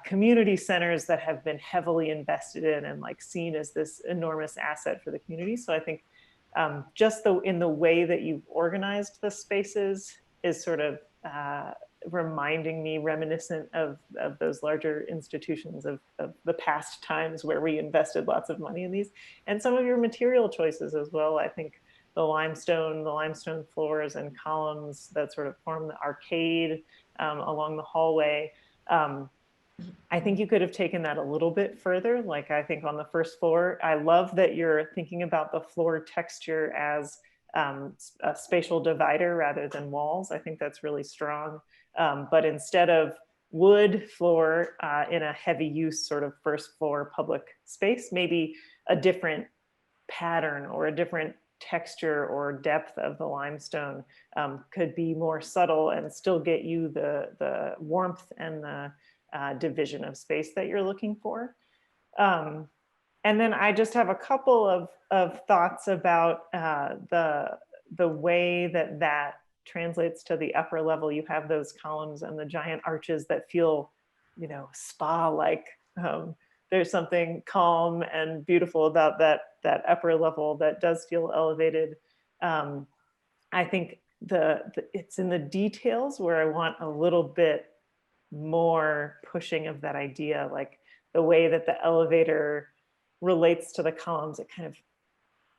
community centers that have been heavily invested in and like seen as this enormous asset for the community. So I think just in the way that you've organized the spaces is sort of reminding me, reminiscent of those larger institutions of the past times where we invested lots of money in these, and some of your material choices as well. I think the limestone floors and columns that sort of form the arcade along the hallway I think you could have taken that a little bit further. Like I think on the first floor, I love that you're thinking about the floor texture as a spatial divider rather than walls. I think that's really strong. But instead of wood floor in a heavy use sort of first floor public space, maybe a different pattern or a different texture or depth of the limestone could be more subtle and still get you the warmth and the division of space that you're looking for. And then I just have a couple of thoughts about the way that translates to the upper level. You have those columns and the giant arches that feel, you know, spa-like. There's something calm and beautiful about that upper level that does feel elevated. I think it's in the details where I want a little bit more pushing of that idea, like the way that the elevator relates to the columns. It kind of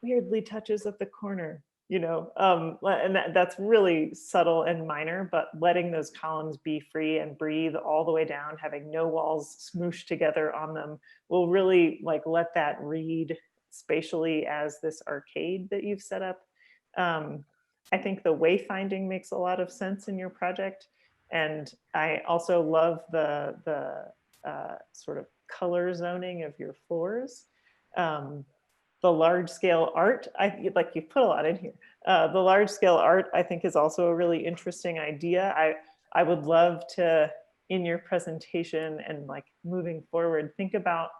weirdly touches at the corner, you know, and that's really subtle and minor, but letting those columns be free and breathe all the way down, having no walls smooshed together on them, will really like let that read spatially as this arcade that you've set up. I think the wayfinding makes a lot of sense in your project. And I also love the sort of color zoning of your floors. The large scale art, like you put a lot in here. The large scale art, I think, is also a really interesting idea. I would love to, in your presentation and like moving forward, think about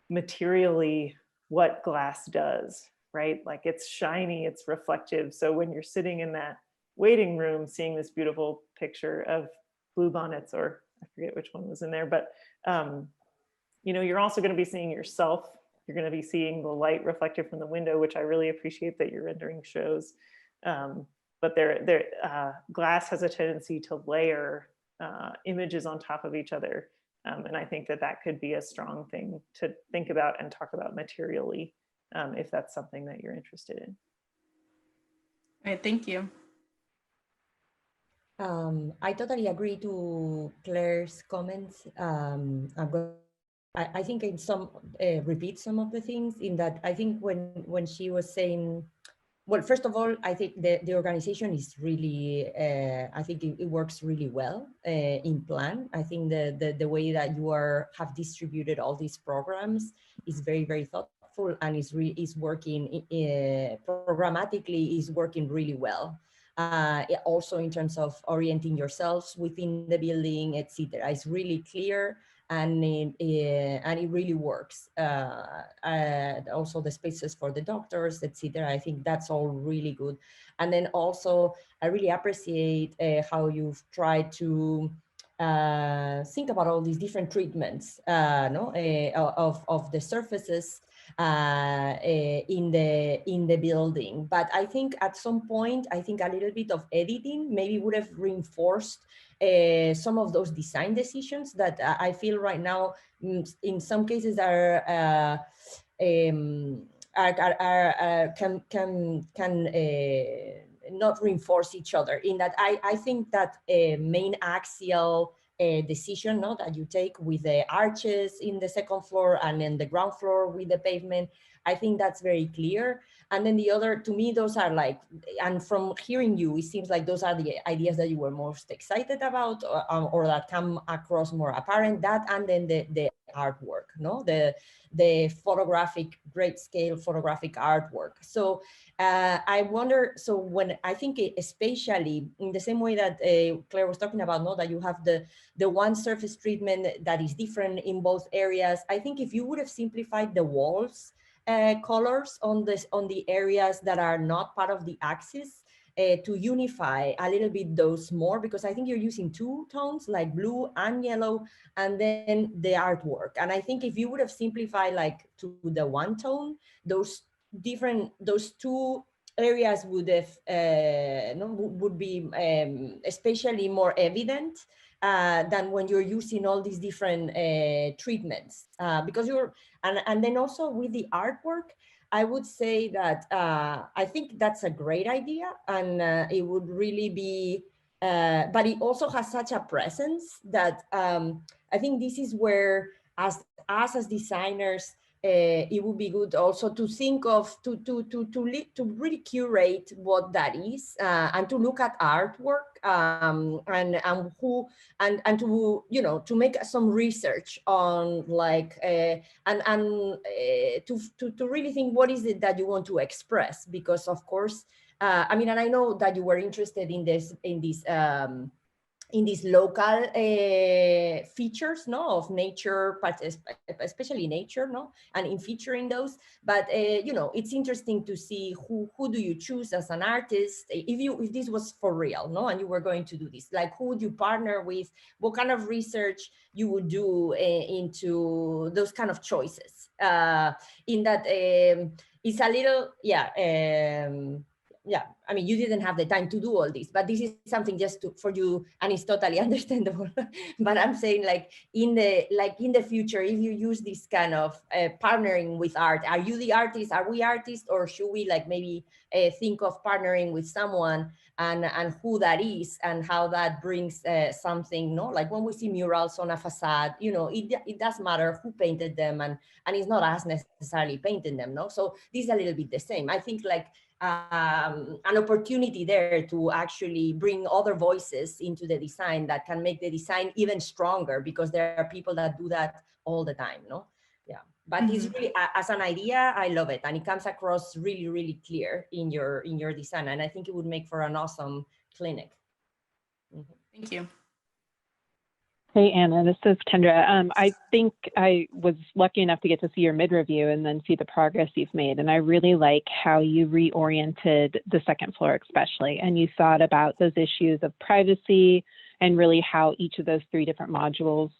materially what glass does, right? Like it's shiny, it's reflective. So when you're sitting in that waiting room, seeing this beautiful picture of bluebonnets, or I forget which one was in there, but you know, you're also going to be seeing yourself. You're going to be seeing the light reflected from the window, which I really appreciate that your rendering shows. But glass has a tendency to layer images on top of each other. And I think that could be a strong thing to think about and talk about materially, if that's something that you're interested in. All right, thank you. I totally agree to Claire's comments. I think in some repeat some of the things in that I think when she was saying, well, first of all, I think the organization is really, I think it works really well in plan. I think the way that you have distributed all these programs is very, very thoughtful and is working programmatically, is working really well. Also in terms of orienting yourselves within the building, etc. It's really clear. And it really works. Also the spaces for the doctors, etc. I think that's all really good. And then also, I really appreciate how you've tried to think about all these different treatments of the surfaces in the building. But I think at some point, I think a little bit of editing maybe would have reinforced some of those design decisions that I feel right now in some cases can not reinforce each other. In that I think that main axial decision that you take with the arches in the second floor and then the ground floor with the pavement, I think that's very clear. And then the other, to me, those are like, and from hearing you, it seems like those are the ideas that you were most excited about or that come across more apparent, that and then the artwork, the photographic, great scale photographic artwork. So I wonder, so when I think especially in the same way that Claire was talking about, that you have the one surface treatment that is different in both areas, I think if you would have simplified the walls, colors on the areas that are not part of the axis to unify a little bit those more, because I think you're using two tones like blue and yellow, and then the artwork. And I think if you would have simplified like to the one tone, those two areas would have would be especially more evident than when you're using all these different treatments, because you're, and then also with the artwork, I would say that I think that's a great idea, and it would really be, but it also has such a presence that I think this is where, as us as designers, it would be good also to think of to really curate what that is, and to look at artwork, and to, you know, to make some research on, like, to really think what is it that you want to express, because of course, I mean, and I know that you were interested in these local features, no, of nature, but especially nature, no, and in featuring those. But you know, it's interesting to see who do you choose as an artist, if this was for real, no, and you were going to do this, like, who would you partner with, what kind of research you would do into those kind of choices. In that, it's a little, yeah, I mean, you didn't have the time to do all this, but this is something just for you, and it's totally understandable. But I'm saying, like, in the future, if you use this kind of partnering with art, are you the artist? Are we artists? Or should we, like, maybe think of partnering with someone, and who that is, and how that brings something, no? Like, when we see murals on a facade, you know, it does matter who painted them, and it's not us necessarily painting them, no? So this is a little bit the same. I think, like, an opportunity there to actually bring other voices into the design that can make the design even stronger, because there are people that do that all the time, no? Yeah, but it's really, as an idea, I love it, and it comes across really, really clear in your design, and I think it would make for an awesome clinic. Thank you. Hey, Anna, this is Kendra. I think I was lucky enough to get to see your mid-review and then see the progress you've made. And I really like how you reoriented the second floor especially, and you thought about those issues of privacy and really how each of those 3 different modules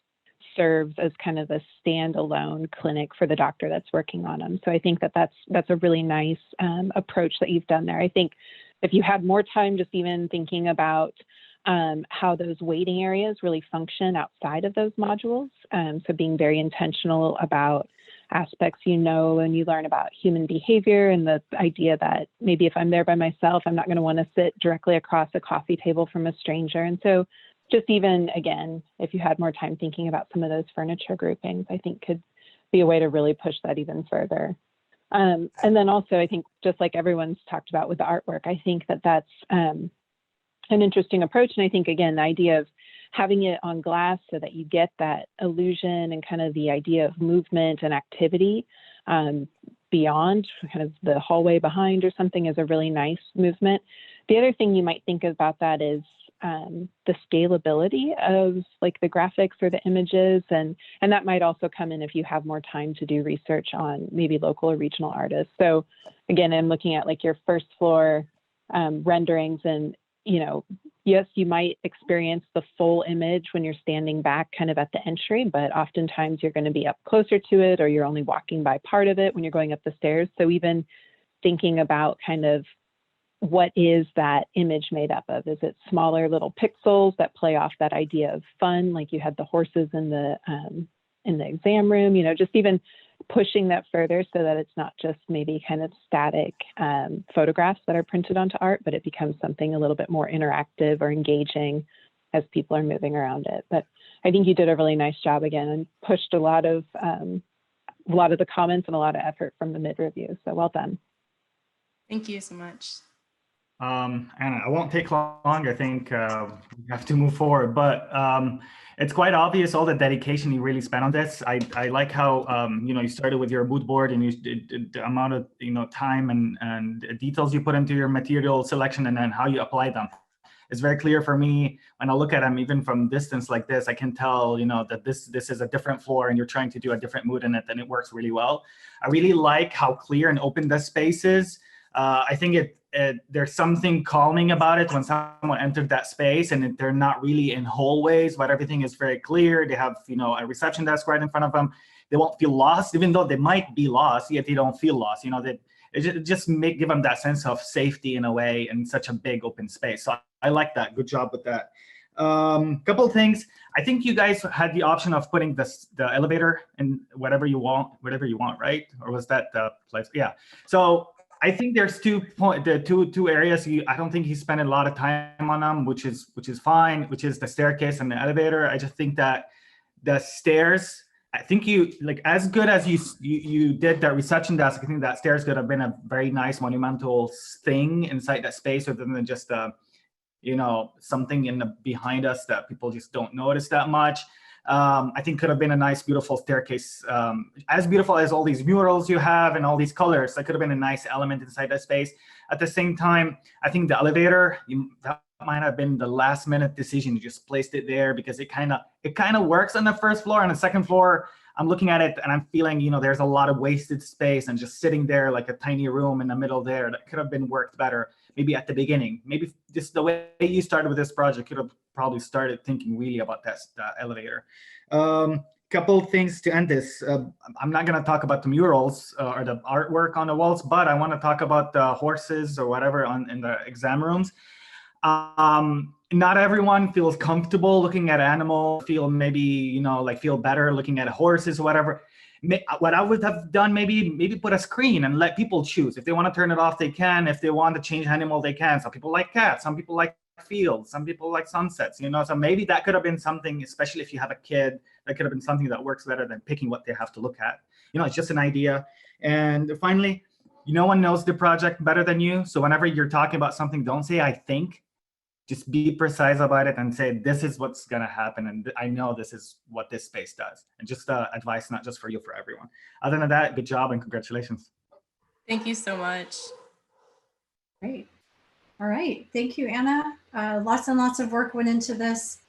serves as kind of a standalone clinic for the doctor that's working on them. So I think that that's a really nice approach that you've done there. I think if you had more time just even thinking about how those waiting areas really function outside of those modules. So being very intentional about aspects, you know, and you learn about human behavior, and the idea that maybe if I'm there by myself, I'm not going to want to sit directly across a coffee table from a stranger. And so just even, again, if you had more time thinking about some of those furniture groupings, I think could be a way to really push that even further. And then also, I think, just like everyone's talked about with the artwork, I think that that's an interesting approach. And I think, again, the idea of having it on glass so that you get that illusion and kind of the idea of movement and activity beyond kind of the hallway behind or something is a really nice movement. The other thing you might think about that is the scalability of, like, the graphics or the images, and that might also come in if you have more time to do research on maybe local or regional artists. So again, I'm looking at, like, your first floor renderings, and you know, yes, you might experience the full image when you're standing back kind of at the entry, but oftentimes you're going to be up closer to it, or you're only walking by part of it when you're going up the stairs. So even thinking about kind of what is that image made up of? Is it smaller little pixels that play off that idea of fun, like you had the horses in the exam room, you know, just even pushing that further so that it's not just maybe kind of static photographs that are printed onto art, but it becomes something a little bit more interactive or engaging as people are moving around it. But I think you did a really nice job again, and pushed a lot of the comments and a lot of effort from the mid-review. So well done. Thank you so much. Anna, I won't take long. I think we have to move forward, but it's quite obvious all the dedication you really spent on this. I like how you know, you started with your mood board, and the amount of, you know, time and details you put into your material selection, and then how you apply them. It's very clear for me when I look at them, even from distance like this. I can tell, you know, that this is a different floor, and you're trying to do a different mood in it, and it works really well. I really like how clear and open the space is. I think there's something calming about it when someone enters that space, and they're not really in hallways, but everything is very clear. They have, you know, a reception desk right in front of them. They won't feel lost, even though they might be lost, yet they don't feel lost. You know, that it just give them that sense of safety in a way in such a big open space. So I like that. Good job with that. Couple of things. I think you guys had the option of putting the elevator in whatever you want, right? Or was that the place? Yeah. So I think there's two areas. I don't think he spent a lot of time on them, which is fine, which is the staircase and the elevator. I just think that the stairs, I think you, like, as good as you did that reception desk, I think that stairs could have been a very nice monumental thing inside that space, rather than just you know, something in the behind us that people just don't notice that much. I think could have been a nice, beautiful staircase, as beautiful as all these murals you have and all these colors. That could have been a nice element inside that space. At the same time, I think the elevator, that might have been the last minute decision. You just placed it there because it kind of works on the first floor. On the second floor, I'm looking at it and I'm feeling, you know, there's a lot of wasted space and just sitting there like a tiny room in the middle there that could have been worked better. Maybe at the beginning, maybe just the way you started with this project, could have probably started thinking really about that elevator. Couple things to end this. I'm not going to talk about the murals or the artwork on the walls, but I want to talk about the horses or whatever in the exam rooms. Not everyone feels comfortable looking at animals, feel maybe, you know, like feel better looking at horses or whatever. What I would have done, maybe put a screen and let people choose. If they want to turn it off, they can. If they want to change animal, they can. Some people like cats, some people like fields, some people like sunsets, you know, so maybe that could have been something, especially if you have a kid, that could have been something that works better than picking what they have to look at. You know, it's just an idea. And finally, no one knows the project better than you. So whenever you're talking about something, don't say, I think. Just be precise about it and say, this is what's going to happen. And I know this is what this space does. And just advice, not just for you, for everyone. Other than that, good job and congratulations. Thank you so much. Great. All right. Thank you, Anna. Lots and lots of work went into this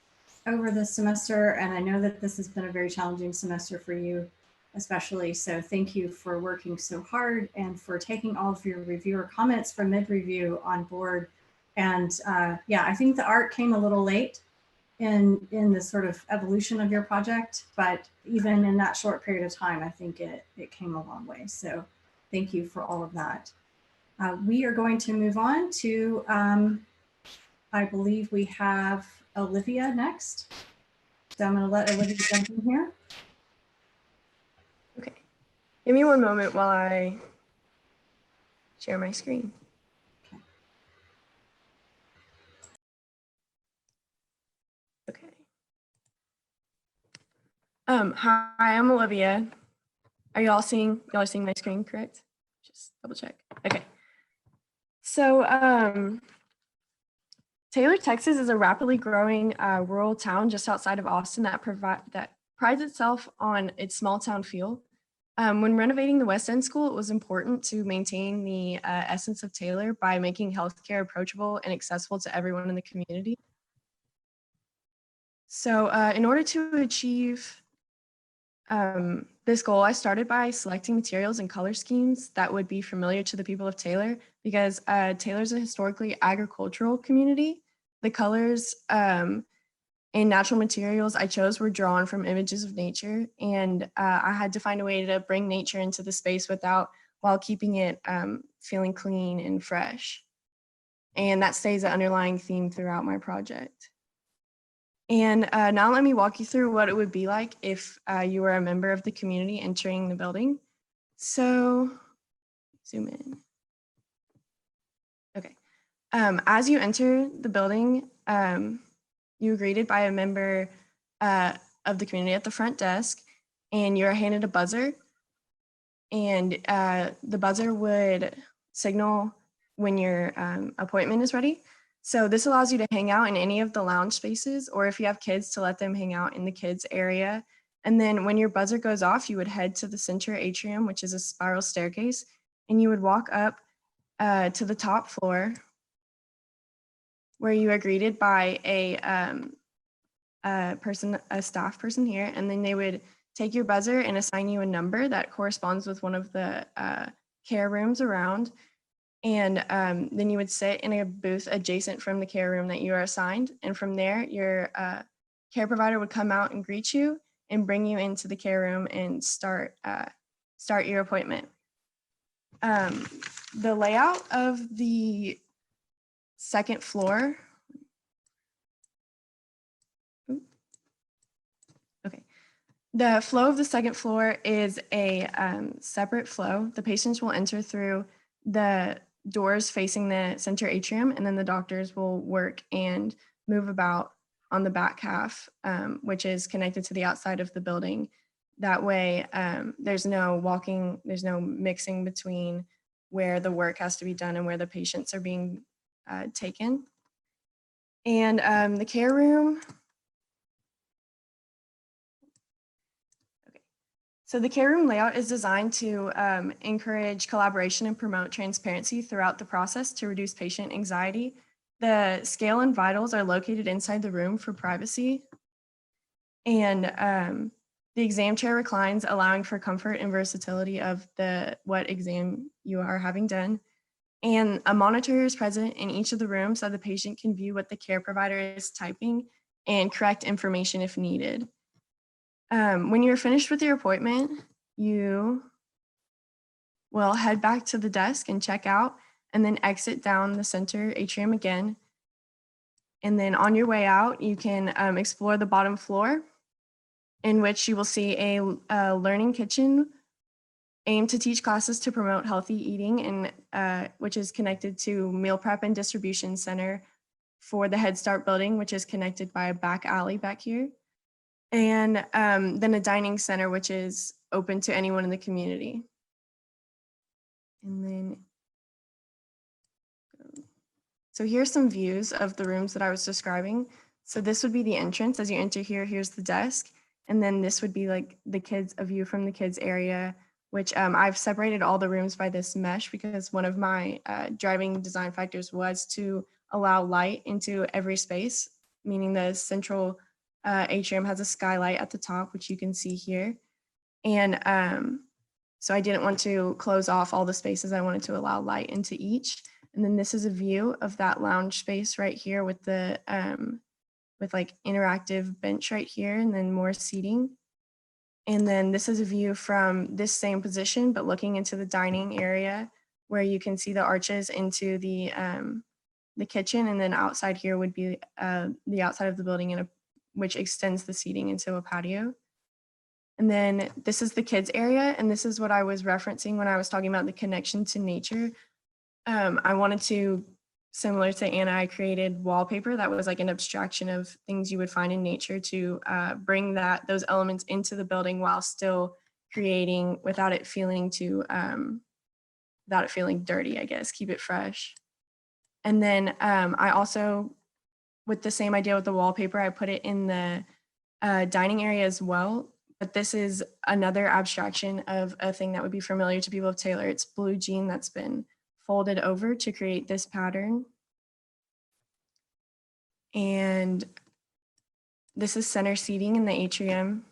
over the semester. And I know that this has been a very challenging semester for you, especially. So thank you for working so hard and for taking all of your reviewer comments from mid-review on board. And yeah, I think the art came a little late in the sort of evolution of your project, but even in that short period of time, I think it came a long way. So thank you for all of that. We are going to move on to, I believe we have Olivia next. So I'm going to let Olivia jump in here. Okay, give me one moment while I share my screen. Okay. Hi, I'm Olivia. Are y'all seeing my screen, correct? Just double check. Okay. So Taylor, Texas is a rapidly growing rural town just outside of Austin that prides itself on its small town feel. When renovating the West End School, it was important to maintain the essence of Taylor by making healthcare approachable and accessible to everyone in the community. So in order to achieve this goal, I started by selecting materials and color schemes that would be familiar to the people of Taylor, because Taylor's a historically agricultural community. The colors and natural materials I chose were drawn from images of nature, and I had to find a way to bring nature into the space while keeping it feeling clean and fresh. And that stays an underlying theme throughout my project. And now let me walk you through what it would be like if you were a member of the community entering the building. So zoom in. Okay. As you enter the building, you are greeted by a member of the community at the front desk, and you're handed a buzzer. And the buzzer would signal when your appointment is ready. So this allows you to hang out in any of the lounge spaces, or if you have kids, to let them hang out in the kids area. And then when your buzzer goes off, you would head to the center atrium, which is a spiral staircase, and you would walk up to the top floor, where you are greeted by a staff person here, and then they would take your buzzer and assign you a number that corresponds with one of the care rooms around. And then you would sit in a booth adjacent from the care room that you are assigned. And from there, your care provider would come out and greet you and bring you into the care room and start your appointment. The layout of the second floor. Okay. The flow of the second floor is a separate flow. The patients will enter through the doors facing the center atrium, and then the doctors will work and move about on the back half, which is connected to the outside of the building. That way, there's no walking, there's no mixing between where the work has to be done and where the patients are being taken. And the care room. Okay. So the care room layout is designed to encourage collaboration and promote transparency throughout the process to reduce patient anxiety. The scale and vitals are located inside the room for privacy. And the exam chair reclines, allowing for comfort and versatility of what exam you are having done. And a monitor is present in each of the rooms so the patient can view what the care provider is typing and correct information if needed. When you're finished with your appointment, you will head back to the desk and check out, and then exit down the center atrium again. And then on your way out, you can explore the bottom floor, in which you will see a learning kitchen aimed to teach classes to promote healthy eating, and which is connected to meal prep and distribution center for the Head Start building, which is connected by a back alley back here. And then a dining center, which is open to anyone in the community. And then, so here's some views of the rooms that I was describing. So this would be the entrance. As you enter here, here's the desk. And then this would be like a view from the kids area, which I've separated all the rooms by this mesh because one of my driving design factors was to allow light into every space, meaning the central atrium has a skylight at the top, which you can see here. And so I didn't want to close off all the spaces. I wanted to allow light into each. And then this is a view of that lounge space right here with the with like interactive bench right here, and then more seating. And then this is a view from this same position, but looking into the dining area where you can see the arches into the kitchen. And then outside here would be the outside of the building, which extends the seating into a patio. And then this is the kids area. And this is what I was referencing when I was talking about the connection to nature. I wanted to, similar to Anna, I created wallpaper that was like an abstraction of things you would find in nature to bring those elements into the building while still creating without it feeling dirty, I guess, keep it fresh. And then I also, with the same idea with the wallpaper, I put it in the dining area as well. But this is another abstraction of a thing that would be familiar to people of Taylor. It's blue jean that's been folded over to create this pattern. And this is center seating in the atrium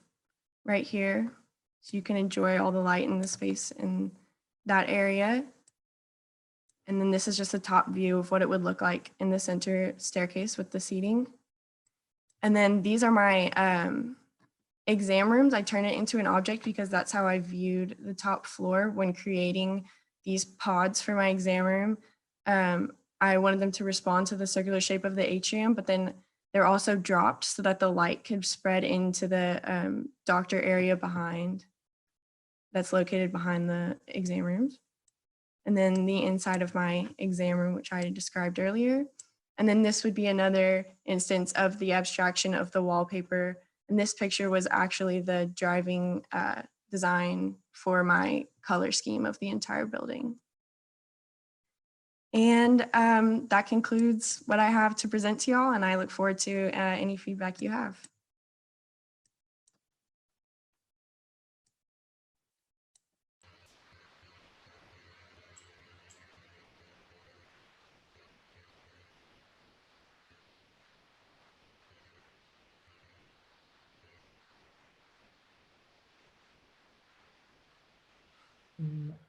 right here. So you can enjoy all the light in the space in that area. And then this is just a top view of what it would look like in the center staircase with the seating. And then these are my exam rooms. I turn it into an object because that's how I viewed the top floor when creating these pods for my exam room. I wanted them to respond to the circular shape of the atrium, but then they're also dropped so that the light could spread into the doctor area behind, that's located behind the exam rooms. And then the inside of my exam room, which I described earlier. And then this would be another instance of the abstraction of the wallpaper. And this picture was actually the driving design for my color scheme of the entire building. And that concludes what I have to present to y'all, and I look forward to any feedback you have.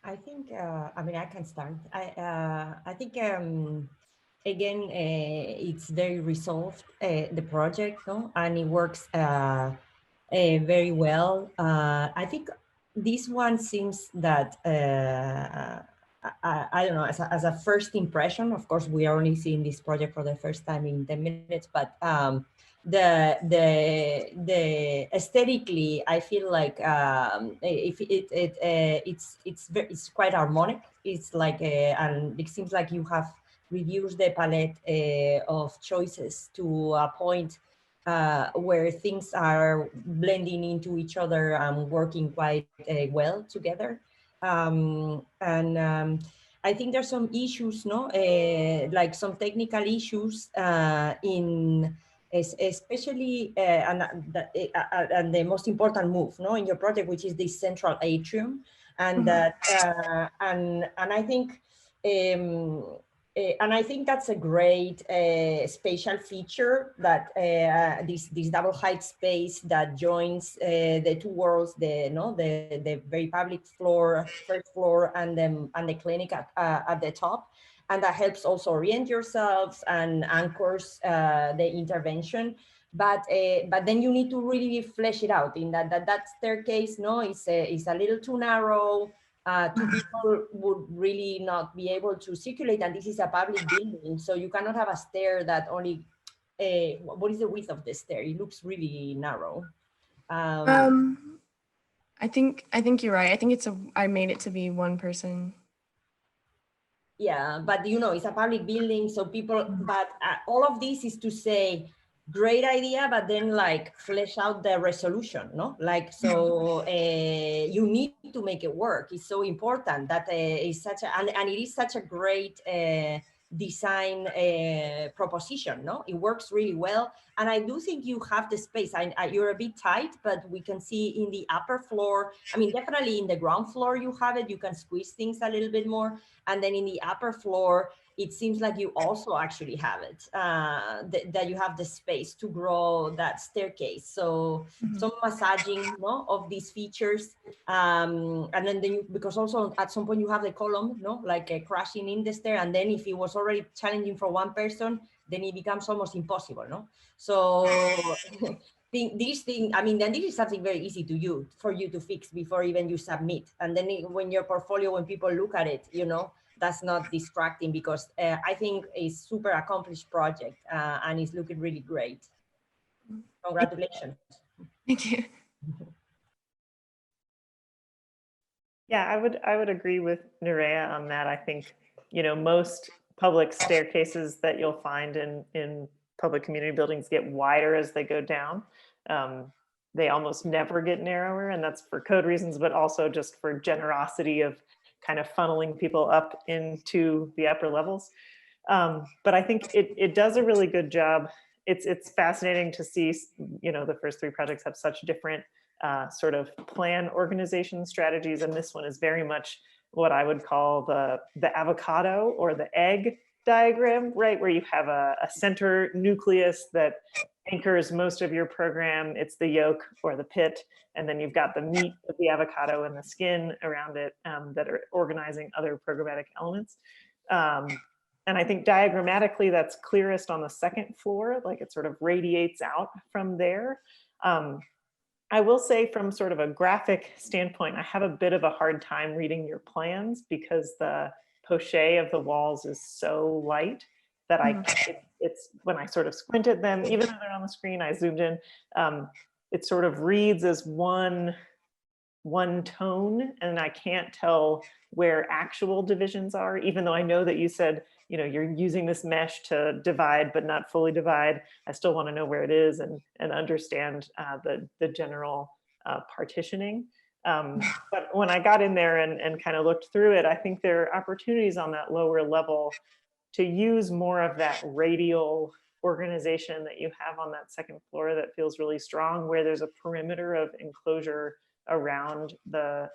I think, I mean, I can start. I think, again, it's very resolved, the project, no? And it works very well. I think this one seems that, I don't know, as a first impression, of course, we are only seeing this project for the first time in 10 minutes, but the aesthetically, I feel like if it's quite harmonic. It's like and it seems like you have reduced the palette of choices to a point where things are blending into each other and working quite well together. I think there's some issues, no, like some technical issues especially and the most important move, no, in your project, which is this central atrium, and that and I think. And I think that's a great spatial feature, that this double height space that joins the two worlds, the very public floor, first floor, and the clinic at the top, and that helps also orient yourselves and anchors the intervention. But then you need to really flesh it out in that staircase, no, is a little too narrow. Two people would really not be able to circulate, and this is a public building, so you cannot have a stair that only, what is the width of the stair? It looks really narrow. I think you're right. I think I made it to be one person. Yeah, but it's a public building, so people, but all of this is to say, great idea, but then like flesh out the resolution, no? Like, so you need to make it work. It's so important that it's such a, and it is such a great design proposition, no? It works really well. And I do think you have the space. You're a bit tight, but we can see in the upper floor, I mean, definitely in the ground floor you have it, you can squeeze things a little bit more. And then in the upper floor, it seems like you also actually have it, that you have the space to grow that staircase. So some massaging, no, of these features. And then because also at some point you have the column, no, like crashing in the stair. And then if it was already challenging for one person, then it becomes almost impossible, no? So this thing, I mean, then this is something very easy for you to fix before even you submit. And then when your portfolio, when people look at it, that's not distracting, because I think it's super accomplished project and it's looking really great. Congratulations. Thank you. Yeah, I would agree with Nerea on that. I think, most public staircases that you'll find in public community buildings get wider as they go down. They almost never get narrower, and that's for code reasons, but also just for generosity of kind of funneling people up into the upper levels. But I think it does a really good job. It's fascinating to see, the first three projects have such different sort of plan organization strategies, and this one is very much what I would call the avocado or the egg diagram, right? Where you have a center nucleus that anchors most of your program. It's the yolk or the pit, and then you've got the meat of the avocado and the skin around it that are organizing other programmatic elements. And I think diagrammatically that's clearest on the second floor, like it sort of radiates out from there. I will say from sort of a graphic standpoint, I have a bit of a hard time reading your plans because the poche of the walls is so light that it's when I sort of squint at them, even though they're on the screen, I zoomed in, it sort of reads as one tone, and I can't tell where actual divisions are, even though I know that you said, you're using this mesh to divide, but not fully divide. I still want to know where it is and understand the general partitioning. But when I got in there and kind of looked through it, I think there are opportunities on that lower level to use more of that radial organization that you have on that second floor that feels really strong, where there's a perimeter of enclosure around the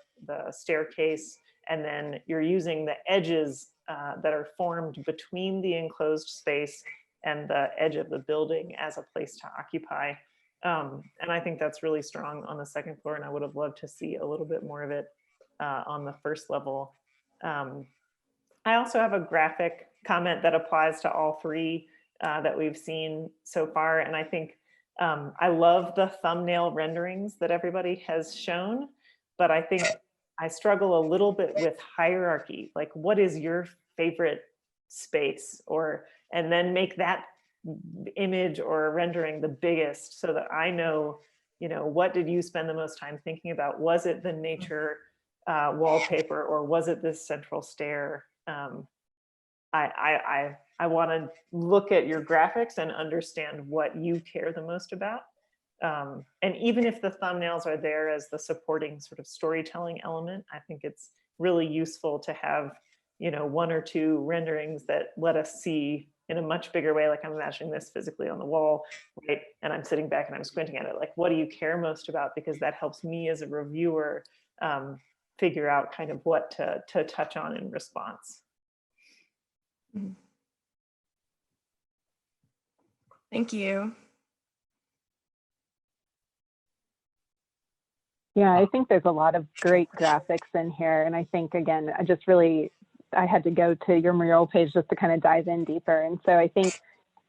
staircase, and then you're using the edges that are formed between the enclosed space and the edge of the building as a place to occupy. And I think that's really strong on the second floor, and I would have loved to see a little bit more of it on the first level. I also have a graphic comment that applies to all three that we've seen so far, and I think I love the thumbnail renderings that everybody has shown, but I think I struggle a little bit with hierarchy. Like, what is your favorite space? And then make that image or rendering the biggest so that I know, what did you spend the most time thinking about? Was it the nature wallpaper, or was it this central stair? I I want to look at your graphics and understand what you care the most about. And even if the thumbnails are there as the supporting sort of storytelling element, I think it's really useful to have, you know, 1 or 2 renderings that let us see in a much bigger way. Like I'm imagining this physically on the wall, right? And I'm sitting back and I'm squinting at it. Like, what do you care most about? Because that helps me as a reviewer figure out kind of what to touch on in response. Thank you. Yeah, I think there's a lot of great graphics in here. And I think, again, I had to go to your mural page just to kind of dive in deeper. And so I think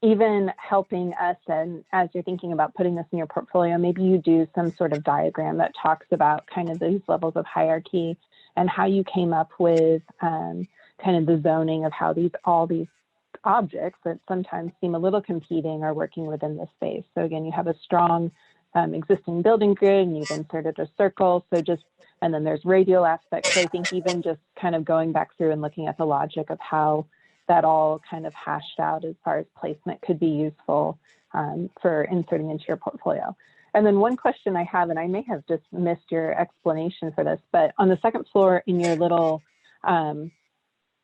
even helping us, and as you're thinking about putting this in your portfolio, maybe you do some sort of diagram that talks about kind of these levels of hierarchy and how you came up with kind of the zoning of how all these objects that sometimes seem a little competing are working within this space. So again, you have a strong existing building grid, and you've inserted a circle. So and then there's radial aspects. So I think even just kind of going back through and looking at the logic of how that all kind of hashed out as far as placement could be useful for inserting into your portfolio. And then one question I have, and I may have just missed your explanation for this, but on the second floor in your little, in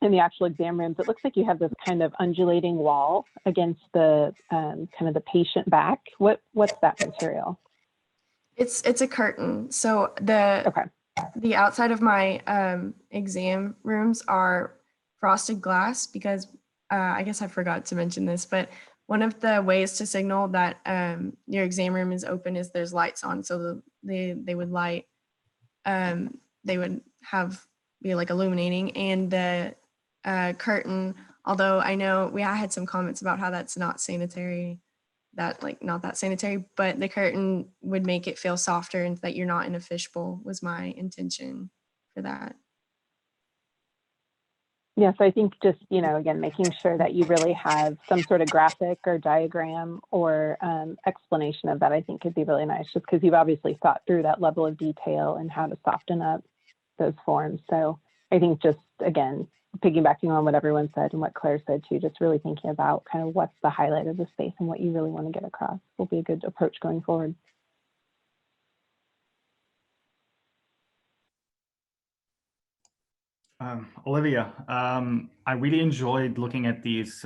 the actual exam rooms, it looks like you have this kind of undulating wall against the kind of the patient back. What's that material? It's a curtain. So the outside of my exam rooms are frosted glass because I guess I forgot to mention this, but one of the ways to signal that your exam room is open is there's lights on. So they would light, they would be like illuminating, and the curtain, although I know I had some comments about how that's not sanitary, not that sanitary, but the curtain would make it feel softer and that you're not in a fishbowl was my intention for that. Yes, I think just, again, making sure that you really have some sort of graphic or diagram or explanation of that, I think could be really nice, just because you've obviously thought through that level of detail and how to soften up those forms. So I think just, again, piggybacking on what everyone said and what Claire said too, just really thinking about kind of what's the highlight of the space and what you really want to get across will be a good approach going forward. Olivia, I really enjoyed looking at these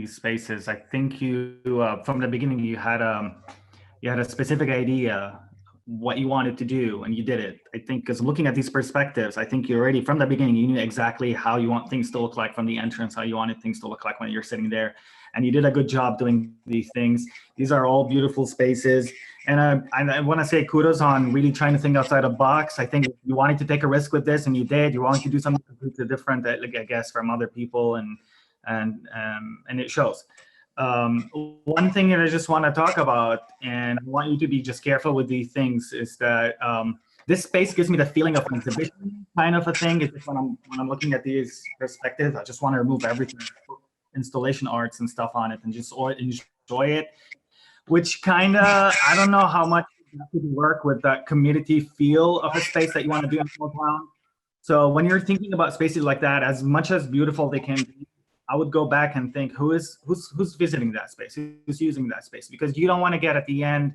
spaces. I think you from the beginning you had a specific idea what you wanted to do, and you did it. I think because looking at these perspectives, I think you already from the beginning you knew exactly how you want things to look like from the entrance, how you wanted things to look like when you're sitting there, and you did a good job doing these things. These are all beautiful spaces, and I want to say kudos on really trying to think outside the box. I think you wanted to take a risk with this, and you did. You wanted to do something completely different, I guess, from other people, and it shows. One thing that I just want to talk about, and I want you to be just careful with these things, is that this space gives me the feeling of an exhibition kind of a thing. It's just when I'm looking at these perspectives, I just want to remove everything, installation arts and stuff on it, and just enjoy it. Which kind of, I don't know how much that could work with that community feel of a space that you want to do in small town. So when you're thinking about spaces like that, as much as beautiful they can be, I would go back and think who's visiting that space, who's using that space, because you don't want to get at the end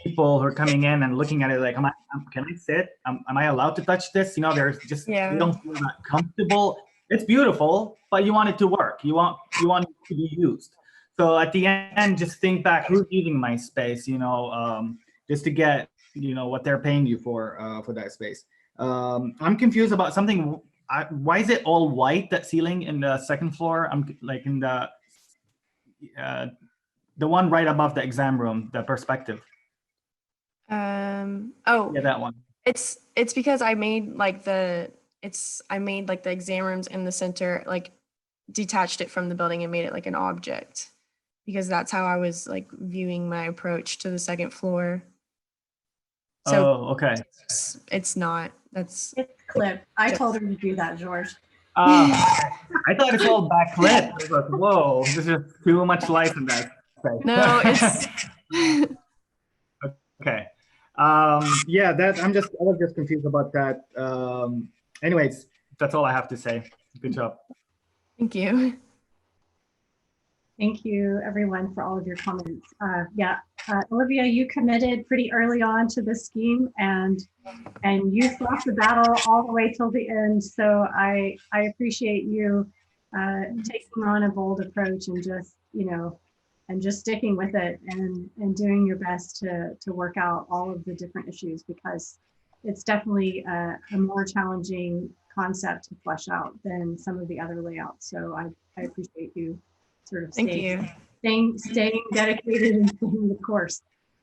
people who are coming in and looking at it like, can I sit? Am I allowed to touch this? They're just they don't feel that comfortable. It's beautiful, but you want it to work. You want it to be used. So at the end, just think back, who's using my space? Just to get what they're paying you for that space. I'm confused about something. Why is it all white, that ceiling in the second floor? I'm like in the one right above the exam room, the perspective. Yeah, that one. It's because I made like the exam rooms in the center, like detached it from the building and made it like an object, because that's how I was like viewing my approach to the second floor. So okay. It's not. It's clip. I told her to do that, George. I thought it's all backlit. I was like, whoa, this is too much light in that space. No, it's okay. Yeah, I was just confused about that. Anyways, that's all I have to say. Good job. Thank you. Thank you, everyone, for all of your comments. Olivia, you committed pretty early on to this scheme, and you fought the battle all the way till the end. So I appreciate you taking on a bold approach and just, and just sticking with it and doing your best to work out all of the different issues, because it's definitely a more challenging concept to flesh out than some of the other layouts. So I appreciate you sort of staying dedicated and staying the course.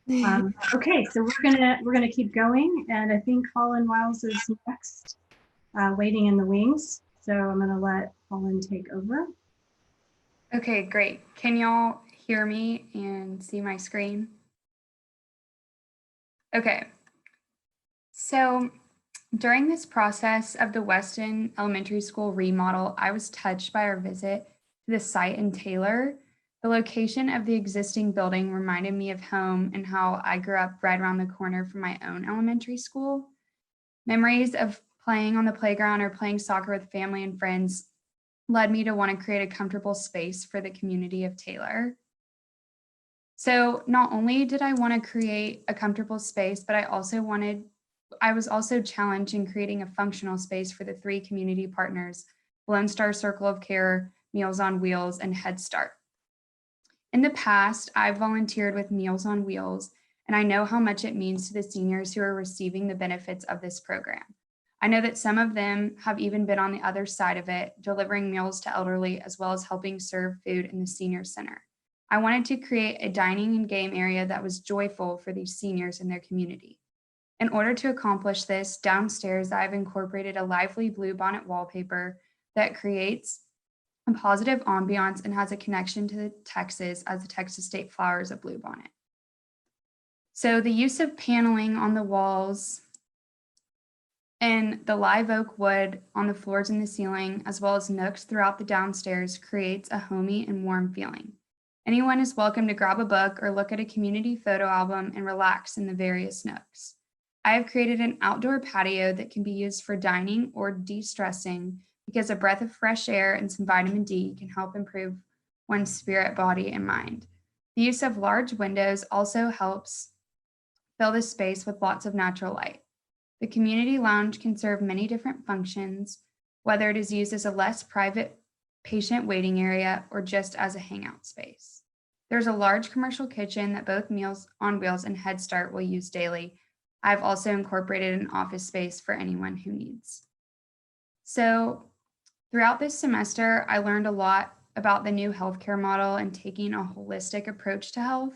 Okay, so we're gonna keep going, and I think Colin Wiles is next, waiting in the wings. So I'm gonna let Colin take over. Okay, great. Can y'all hear me and see my screen? Okay. So during this process of the Weston Elementary School remodel, I was touched by our visit to the site in Taylor. The location of the existing building reminded me of home and how I grew up right around the corner from my own elementary school. Memories of playing on the playground or playing soccer with family and friends led me to want to create a comfortable space for the community of Taylor. So not only did I want to create a comfortable space, but I was also challenged in creating a functional space for the 3 community partners, Lone Star Circle of Care, Meals on Wheels, and Head Start. In the past, I've volunteered with Meals on Wheels, and I know how much it means to the seniors who are receiving the benefits of this program. I know that some of them have even been on the other side of it, delivering meals to elderly as well as helping serve food in the senior center. I wanted to create a dining and game area that was joyful for these seniors in their community. In order to accomplish this, downstairs, I've incorporated a lively bluebonnet wallpaper that creates a positive ambiance and has a connection to the Texas, as the Texas state flower is a bluebonnet. So the use of paneling on the walls and the live oak wood on the floors and the ceiling, as well as nooks throughout the downstairs, creates a homey and warm feeling. Anyone is welcome to grab a book or look at a community photo album and relax in the various nooks. I have created an outdoor patio that can be used for dining or de-stressing, because a breath of fresh air and some vitamin D can help improve one's spirit, body, and mind. The use of large windows also helps fill the space with lots of natural light. The community lounge can serve many different functions, whether it is used as a less private patient waiting area or just as a hangout space. There's a large commercial kitchen that both Meals on Wheels and Head Start will use daily. I've also incorporated an office space for anyone who needs. So throughout this semester, I learned a lot about the new healthcare model and taking a holistic approach to health.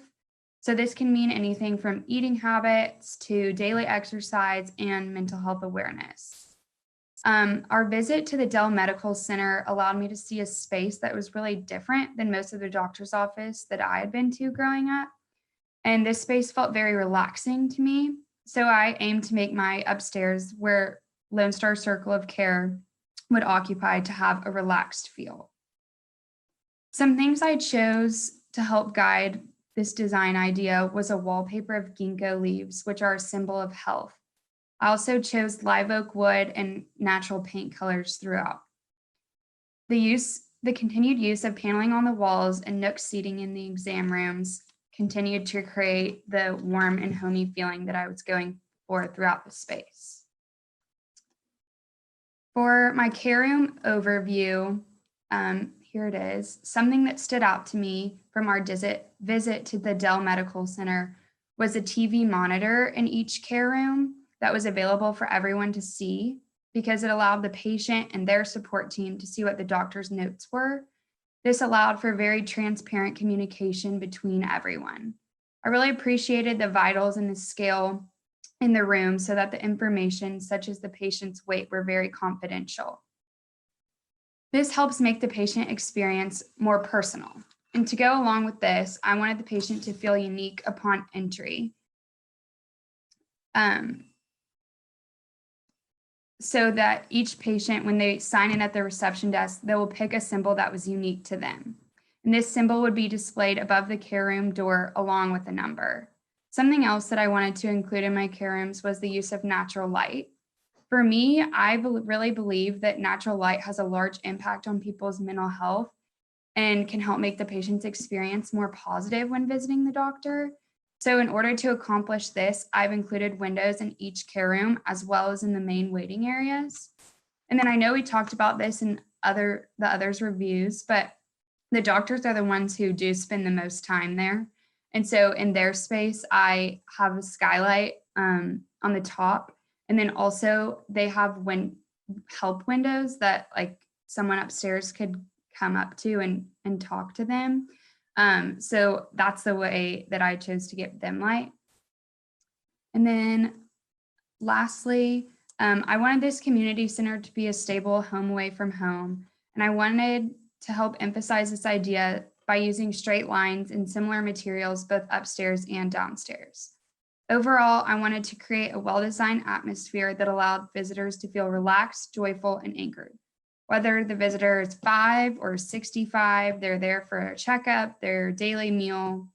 So this can mean anything from eating habits to daily exercise and mental health awareness. Our visit to the Dell Medical Center allowed me to see a space that was really different than most of the doctor's office that I had been to growing up. And this space felt very relaxing to me. So I aimed to make my upstairs, where Lone Star Circle of Care would occupy, to have a relaxed feel. Some things I chose to help guide this design idea was a wallpaper of ginkgo leaves, which are a symbol of health. I also chose live oak wood and natural paint colors throughout. The continued use of paneling on the walls and nook seating in the exam rooms continued to create the warm and homey feeling that I was going for throughout the space. For my care room overview, here it is. Something that stood out to me from our visit to the Dell Medical Center was a TV monitor in each care room that was available for everyone to see, because it allowed the patient and their support team to see what the doctor's notes were. This allowed for very transparent communication between everyone. I really appreciated the vitals and the scale in the room, so that the information, such as the patient's weight, were very confidential. This helps make the patient experience more personal. And to go along with this, I wanted the patient to feel unique upon entry. So that each patient, when they sign in at the reception desk, they will pick a symbol that was unique to them. And this symbol would be displayed above the care room door along with a number. Something else that I wanted to include in my care rooms was the use of natural light. For me, I really believe that natural light has a large impact on people's mental health. and can help make the patient's experience more positive when visiting the doctor. So in order to accomplish this, I've included windows in each care room as well as in the main waiting areas. And then I know we talked about this in the others reviews, but the doctors are the ones who do spend the most time there. And so in their space, I have a skylight on the top. And then also they have help windows that like someone upstairs could come up to and talk to them. So that's the way that I chose to give them light. And then lastly, I wanted this community center to be a stable home away from home. And I wanted to help emphasize this idea by using straight lines and similar materials both upstairs and downstairs. Overall, I wanted to create a well-designed atmosphere that allowed visitors to feel relaxed, joyful, and anchored. Whether the visitor is 5 or 65, they're there for a checkup, their daily meal,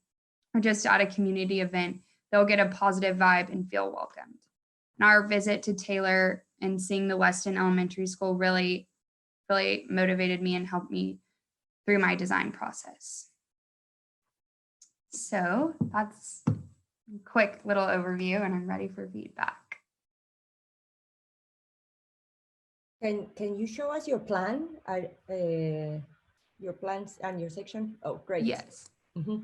or just at a community event, they'll get a positive vibe and feel welcomed. And our visit to Taylor and seeing the Weston Elementary School really motivated me and helped me through my design process. So that's a quick little overview, and I'm ready for feedback. Can you show us your plan, your plans and your section? Oh, great. Yes. Mm-hmm.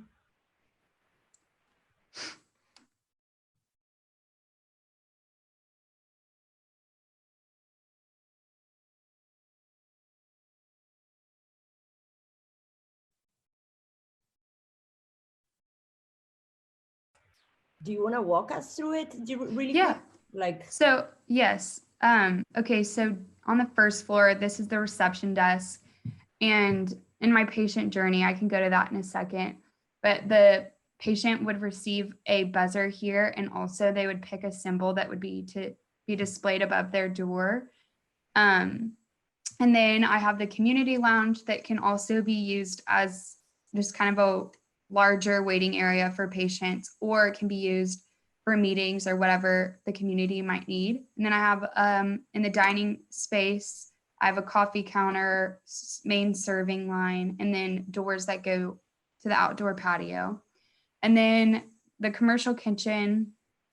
Do you want to walk us through it really quick? Like, so yes. Okay, so on the first floor, this is the reception desk. And in my patient journey, I can go to that in a second, but the patient would receive a buzzer here, and also they would pick a symbol that would be displayed above their door. And then I have the community lounge that can also be used as just kind of a larger waiting area for patients, or it can be used for meetings or whatever the community might need. And then I have in the dining space, I have a coffee counter, main serving line, and then doors that go to the outdoor patio. And then the commercial kitchen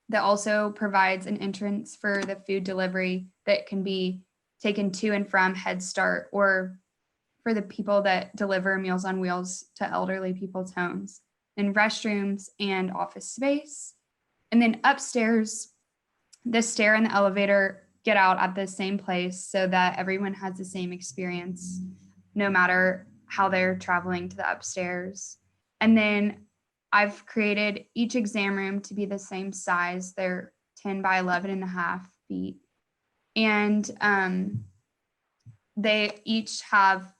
that also provides an entrance for the food delivery that can be taken to and from Head Start, or for the people that deliver Meals on Wheels to elderly people's homes. And restrooms and office space. And then upstairs, the stair and the elevator get out at the same place so that everyone has the same experience, no matter how they're traveling to the upstairs. And then I've created each exam room to be the same size. They're 10 by 11.5 feet. And they each have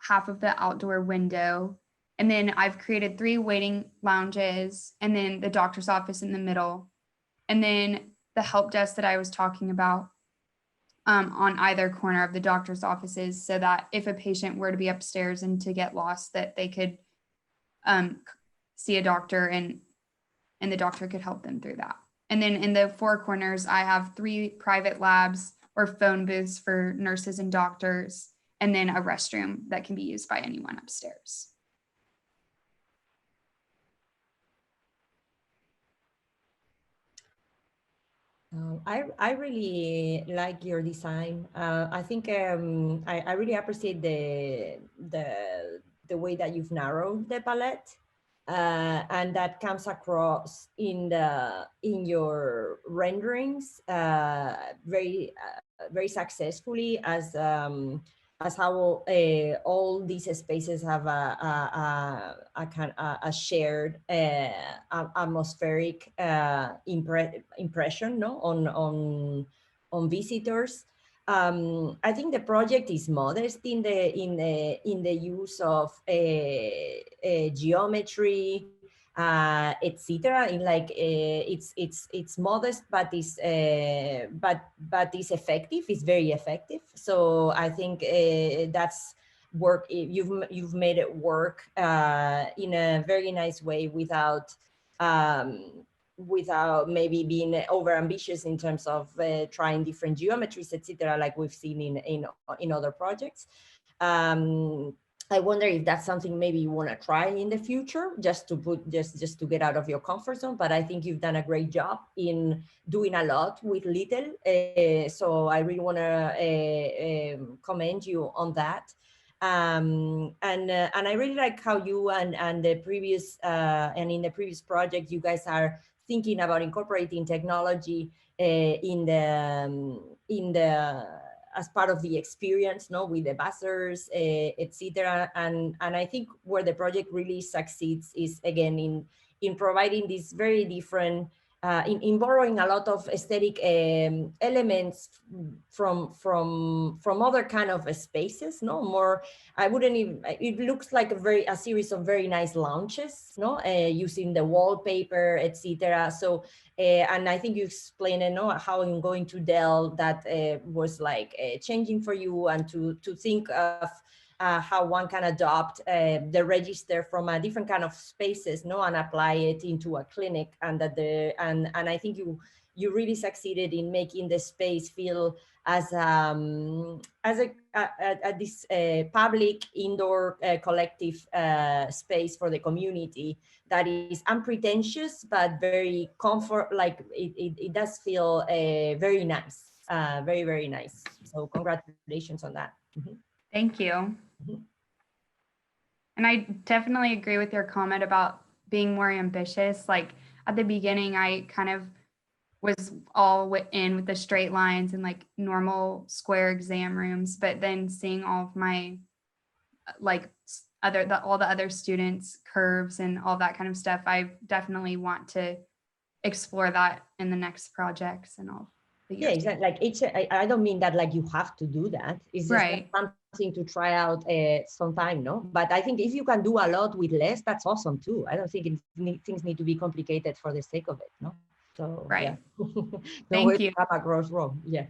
half of the outdoor window. And then I've created 3 waiting lounges, and then the doctor's office in the middle. And then the help desk that I was talking about on either corner of the doctor's offices, so that if a patient were to be upstairs and to get lost, that they could see a doctor and the doctor could help them through that. And then in the 4 corners, I have 3 private labs or phone booths for nurses and doctors, and then a restroom that can be used by anyone upstairs. I really like your design. I think I really appreciate the way that you've narrowed the palette, and that comes across in your renderings very successfully, as how all these spaces have a shared atmospheric impression, no, on visitors. I think the project is modest in the use of geometry, etc. In like it's modest, but is effective. It's very effective. So I think that's work. You've made it work in a very nice way without maybe being over ambitious in terms of trying different geometries, etc., like we've seen in other projects. I wonder if that's something maybe you want to try in the future, just to get out of your comfort zone. But I think you've done a great job in doing a lot with little. So I really want to commend you on that. And I really like how you and the previous and in the previous project, you guys are thinking about incorporating technology in the as part of the experience, no, with the buzzers, etc. And I think where the project really succeeds is again in providing these very different, in borrowing a lot of aesthetic elements from other kind of spaces, no more. I wouldn't even. It looks like a series of very nice lounges, no, using the wallpaper, etc. So. And I think you explained, how in going to Dell that was like changing for you, and to think of how one can adopt the register from a different kind of spaces, no, and apply it into a clinic, and that and I think you really succeeded in making the space feel as this public indoor collective space for the community that is unpretentious but very comfort. Like it does feel very nice, very, very nice. So congratulations on that. Mm-hmm. Thank you. Mm-hmm. And I definitely agree with your comment about being more ambitious. Like at the beginning, I kind of was all in with the straight lines and like normal square exam rooms, but then seeing all of my like all the other students' curves and all that kind of stuff, I definitely want to explore that in the next projects and all. Yeah, exactly. Like I don't mean that like you have to do that. It's just right. something to try out sometime, no? But I think if you can do a lot with less, that's awesome too. I don't think things need to be complicated for the sake of it, no? So right. Yeah. Thank you. Come across wrong. Yeah.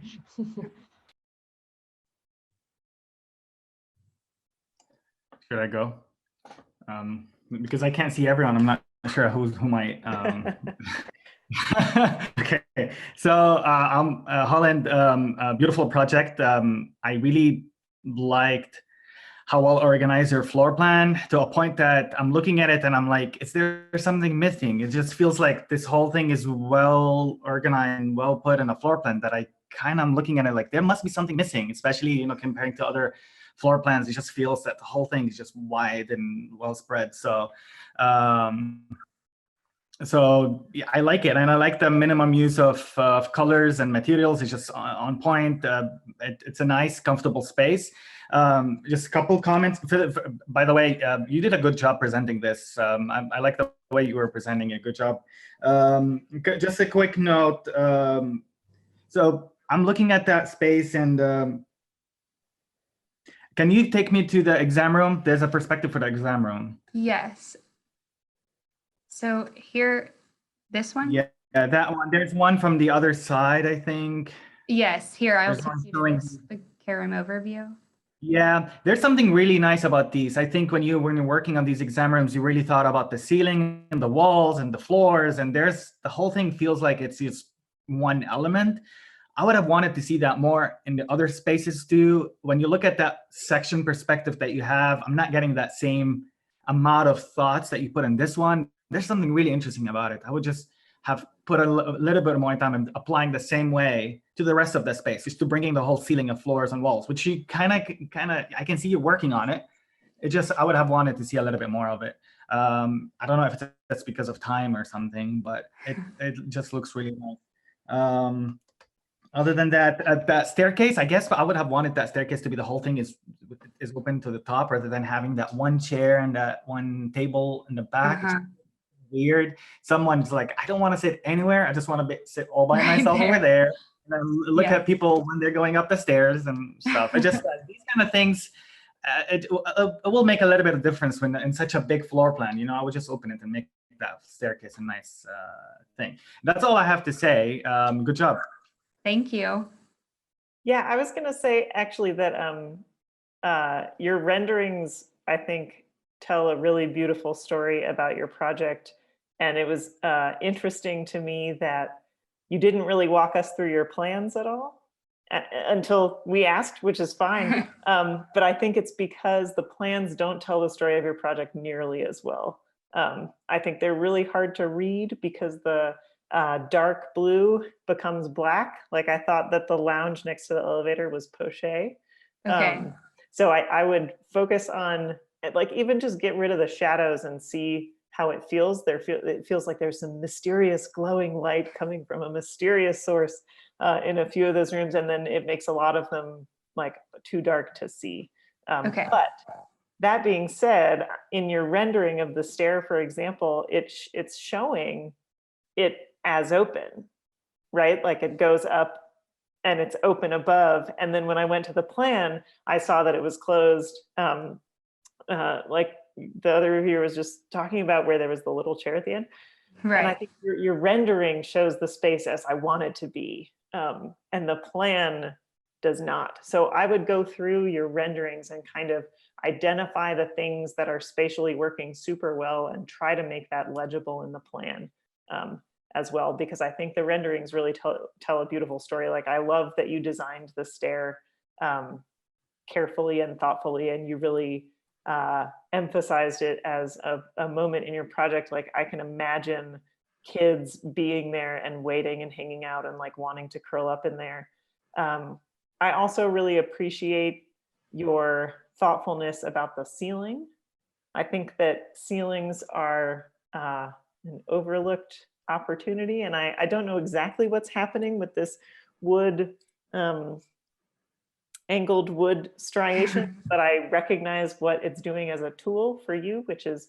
Should I go? Because I can't see everyone. I'm not sure who might. Okay, so I'm Holland. A beautiful project. I really liked how well organized your floor plan, to a point that I'm looking at it and I'm like, is there something missing? It just feels like this whole thing is well organized and well put in a floor plan that I kind of am looking at it like there must be something missing, especially comparing to other floor plans. It just feels that the whole thing is just wide and well spread. So yeah, I like it, and I like the minimum use of colors and materials. It's just on point. It's a nice, comfortable space. Just a couple comments. By the way, you did a good job presenting this. I like the way you were presenting it. Good job. Just a quick note. So I'm looking at that space, and can you take me to the exam room? There's a perspective for the exam room. Yes. So here, this one? Yeah, that one. There's one from the other side, I think. Yes, here, I'll There's take one you to showing- this, the care room overview. Yeah, there's something really nice about these. I think when you're working on these exam rooms, you really thought about the ceiling and the walls and the floors, and the whole thing feels like it's just one element. I would have wanted to see that more in the other spaces too. When you look at that section perspective that you have, I'm not getting that same amount of thoughts that you put in this one. There's something really interesting about it. I would just have put a little bit more time in applying the same way to the rest of the space, just to bringing the whole ceiling of floors and walls, which you kind of, I can see you working on it. It just, I would have wanted to see a little bit more of it. I don't know if that's because of time or something, but it just looks really nice. Other than that, that staircase, I guess I would have wanted that staircase to be the whole thing is open to the top, rather than having that one chair and that one table in the back. It's weird. Someone's like, I don't want to sit anywhere. I just want to sit all by myself over there. And then look at people when they're going up the stairs and stuff. It just these kind of things. It will make a little bit of difference when in such a big floor plan. I would just open it and make that staircase a nice thing. That's all I have to say. Good job. Thank you. Yeah, I was going to say actually that your renderings, I think, tell a really beautiful story about your project. And it was interesting to me that you didn't really walk us through your plans at all. until we asked, which is fine. But I think it's because the plans don't tell the story of your project nearly as well. I think they're really hard to read because the dark blue becomes black. Like I thought that the lounge next to the elevator was poché. Okay. So I would focus on, like, even just get rid of the shadows and see how it feels. It feels like there's some mysterious glowing light coming from a mysterious source in a few of those rooms, and then it makes a lot of them like too dark to see. Okay. But that being said, in your rendering of the stair, for example, it's showing it as open, right? Like it goes up and it's open above. And then when I went to the plan, I saw that it was closed. Like the other reviewer was just talking about, where there was the little chair at the end. Right. And I think your rendering shows the space as I want it to be. And the plan does not. So I would go through your renderings and kind of identify the things that are spatially working super well and try to make that legible in the plan as well, because I think the renderings really tell a beautiful story. Like I love that you designed the stair carefully and thoughtfully, and you really emphasized it as a moment in your project. Like I can imagine kids being there and waiting and hanging out and like wanting to curl up in there. I also really appreciate your thoughtfulness about the ceiling. I think that ceilings are an overlooked opportunity, and I don't know exactly what's happening with this wood, angled wood striation, but I recognize what it's doing as a tool for you, which is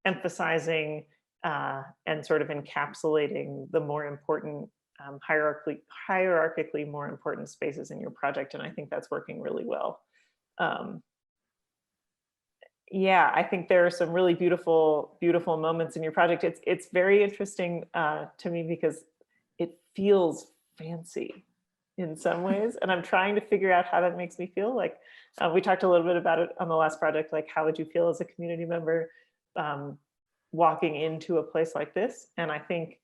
emphasizing and sort of encapsulating the more important hierarchically more important spaces in your project. And I think that's working really well. Yeah, I think there are some really beautiful, beautiful moments in your project. It's very interesting to me because it feels fancy in some ways. And I'm trying to figure out how that makes me feel. Like we talked a little bit about it on the last project, like how would you feel as a community member walking into a place like this? And I think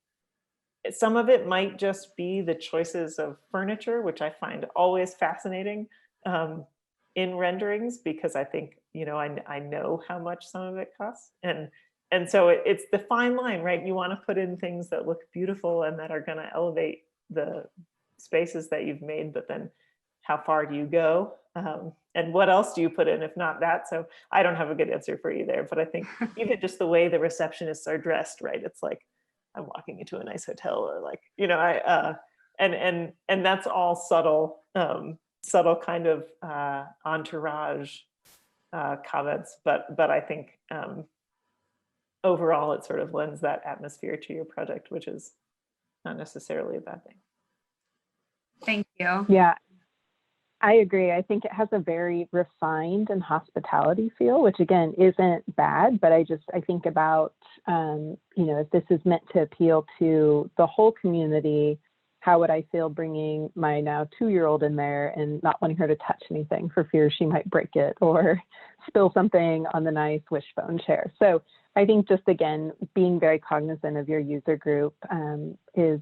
some of it might just be the choices of furniture, which I find always fascinating in renderings, because I think, you know, I know how much some of it costs. And so it's the fine line, right? You want to put in things that look beautiful and that are going to elevate the spaces that you've made, but then how far do you go? And what else do you put in if not that? So I don't have a good answer for you there, but I think even just the way the receptionists are dressed, right? It's like, I'm walking into a nice hotel, or like, you know, and that's all subtle, subtle kind of entourage comments, but I think overall it sort of lends that atmosphere to your project, which is not necessarily a bad thing. Thank you. Yeah, I agree. I think it has a very refined and hospitality feel, which again isn't bad, but I think about, you know, if this is meant to appeal to the whole community, how would I feel bringing my now 2-year-old in there and not wanting her to touch anything for fear she might break it or spill something on the nice wishbone chair. So I think just, again, being very cognizant of your user group is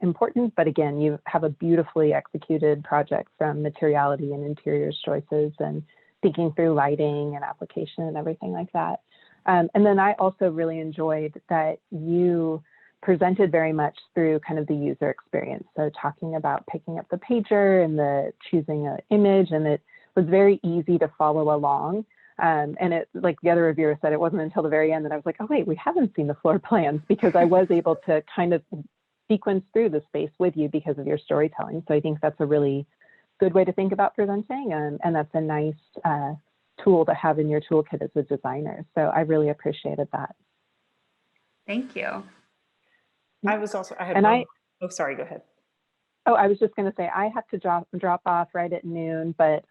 important, but again, you have a beautifully executed project from materiality and interiors choices and thinking through lighting and application and everything like that. And then I also really enjoyed that you presented very much through kind of the user experience. So talking about picking up the pager and the choosing an image, and it was very easy to follow along. And it, like the other reviewer said, it wasn't until the very end that I was like, oh wait, we haven't seen the floor plans, because I was able to kind of sequence through the space with you because of your storytelling. So I think that's a really good way to think about presenting, and that's a nice tool to have in your toolkit as a designer. So I really appreciated that. Thank you. Oh, sorry, go ahead. Oh, I was just going to say, I have to drop off right at noon, but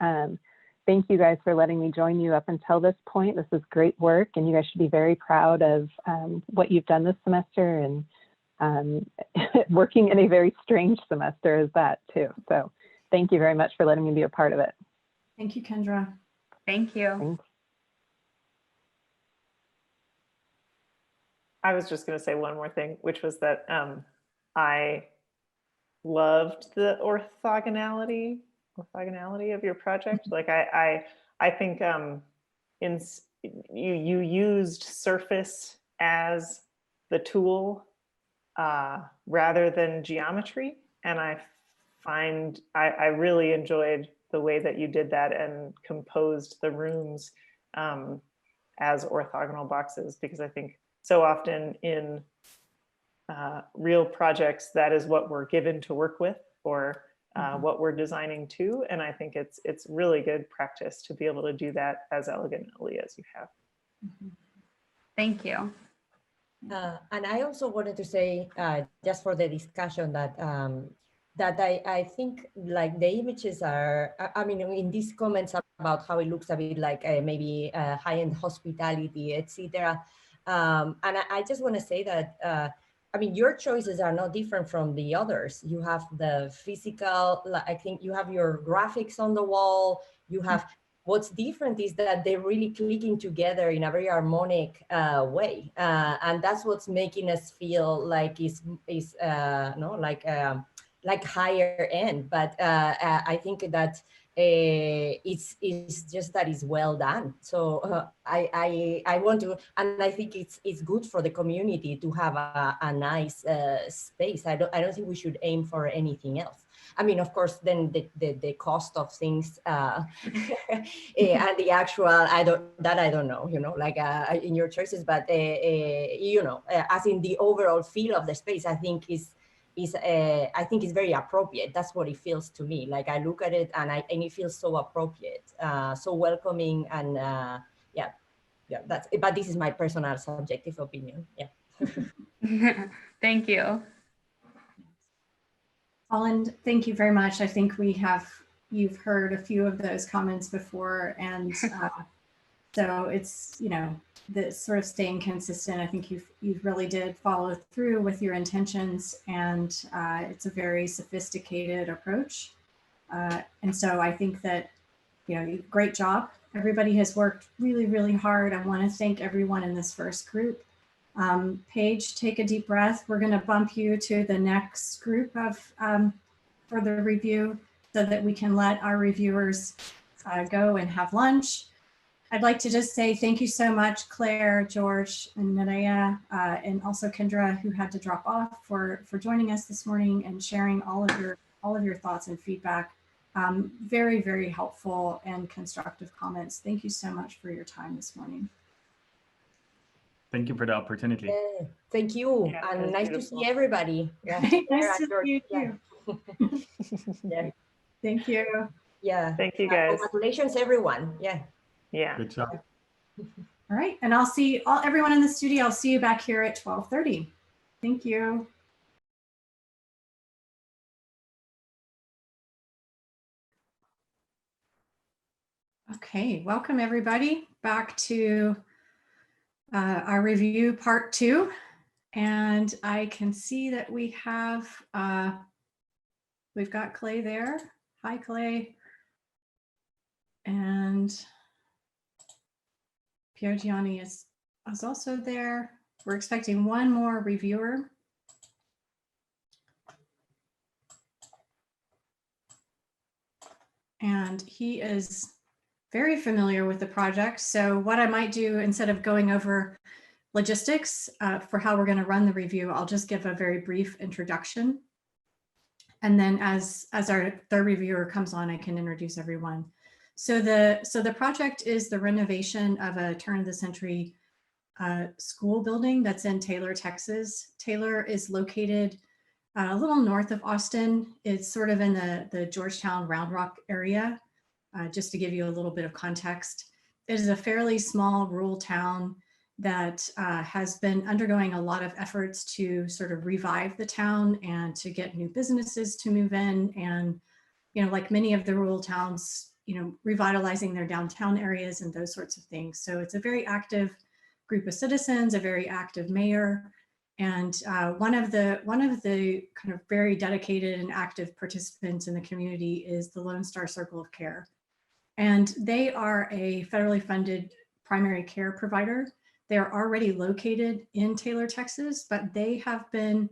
thank you guys for letting me join you up until this point. This is great work, and you guys should be very proud of what you've done this semester, and working in a very strange semester as that too. So thank you very much for letting me be a part of it. Thank you, Kendra. Thank you. Thanks. I was just going to say one more thing, which was that I loved the orthogonality of your project. Like I think you used surface as the tool rather than geometry, and I really enjoyed the way that you did that and composed the rooms as orthogonal boxes, because I think so often in real projects, that is what we're given to work with, or what we're designing to. And I think it's really good practice to be able to do that as elegantly as you have. Thank you. And I also wanted to say, just for the discussion, that that I think like the images are, I mean, in these comments about how it looks a bit like maybe high-end hospitality, etc. And I just want to say that, I mean, your choices are not different from the others. You have the physical, I think you have your graphics on the wall, you have, what's different is that they're really clicking together in a very harmonic way. And that's what's making us feel like no, like higher end. But I think that it's just that it's well done. So I want to, and I think it's good for the community to have a nice space. I don't think we should aim for anything else. I mean, of course, then the cost of things and the actual, I don't know, you know, like in your choices, but you know, as in the overall feel of the space, I think is very appropriate. That's what it feels to me. Like I look at it and it feels so appropriate, so welcoming, and yeah, that's. But this is my personal subjective opinion. Yeah. Thank you. Holland, thank you very much. I think you've heard a few of those comments before, and so it's, you know, the sort of staying consistent. I think you really did follow through with your intentions, and it's a very sophisticated approach. And so I think that, you know, great job. Everybody has worked really, really hard. I want to thank everyone in this first group. Paige, take a deep breath. We're going to bump you to the next group of for the review so that we can let our reviewers go and have lunch. I'd like to just say thank you so much, Claire, George, and Nerea, and also Kendra, who had to drop off, for joining us this morning and sharing all of your thoughts and feedback. Very, very helpful and constructive comments. Thank you so much for your time this morning. Thank you for the opportunity. Yeah, thank you, Yeah, and nice beautiful. to see everybody. Yeah. Nice to see you too. Yeah. Thank you. Yeah. Thank you, guys. Congratulations, everyone. Yeah. Yeah. Good job. All right, and I'll see everyone in the studio. I'll see you back here at 12:30. Thank you. Okay, welcome everybody back to our review part 2. And I can see that we have, we've got Clay there. Hi, Clay. And Pierre Gianni is also there. We're expecting one more reviewer. And he is very familiar with the project. So what I might do, instead of going over logistics for how we're going to run the review, I'll just give a very brief introduction. And then as our third reviewer comes on, I can introduce everyone. So the project is the renovation of a turn of the century school building that's in Taylor, Texas. Taylor is located a little north of Austin. It's sort of in the Georgetown, Round Rock area. Just to give you a little bit of context, it is a fairly small rural town that has been undergoing a lot of efforts to sort of revive the town and to get new businesses to move in. And, you know, like many of the rural towns, you know, revitalizing their downtown areas and those sorts of things. So it's a very active group of citizens, a very active mayor. And one of the kind of very dedicated and active participants in the community is the Lone Star Circle of Care. And they are a federally funded primary care provider. They're already located in Taylor, Texas, but they have been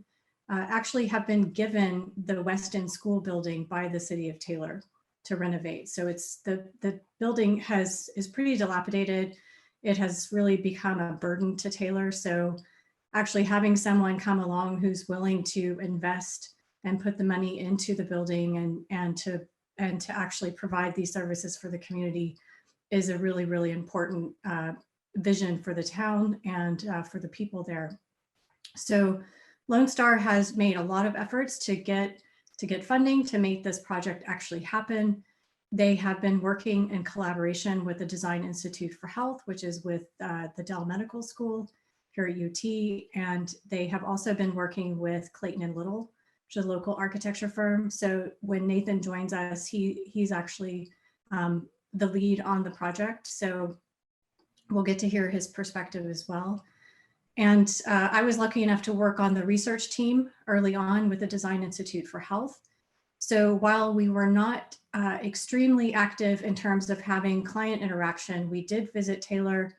actually have been given the West End School building by the city of Taylor to renovate. So it's the building is pretty dilapidated. It has really become a burden to Taylor. So actually having someone come along who's willing to invest and put the money into the building and to actually provide these services for the community is a really, really important vision for the town and for the people there. So Lone Star has made a lot of efforts to get funding to make this project actually happen. They have been working in collaboration with the Design Institute for Health, which is with the Dell Medical School here at UT. And they have also been working with Clayton and Little, which is a local architecture firm. So when Nathan joins us, he's actually the lead on the project. So we'll get to hear his perspective as well. And I was lucky enough to work on the research team early on with the Design Institute for Health. So while we were not extremely active in terms of having client interaction, we did visit Taylor,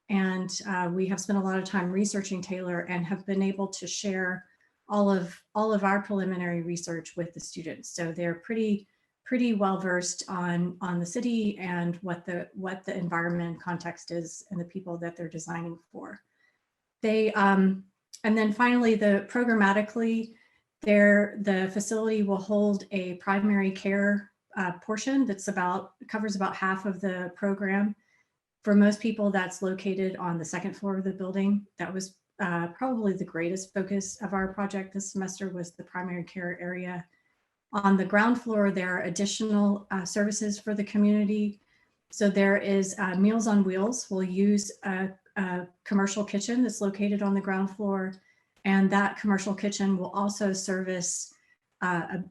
and we have spent a lot of time researching Taylor and have been able to share all of our preliminary research with the students. So they're pretty well versed on the city and what the environment context is and the people that they're designing for. They and then finally, programmatically, the facility will hold a primary care portion that's covers about half of the program. For most people, that's located on the second floor of the building. That was probably the greatest focus of our project this semester, was the primary care area. On the ground floor, there are additional services for the community. So there is Meals on Wheels. We'll use a commercial kitchen that's located on the ground floor. And that commercial kitchen will also service a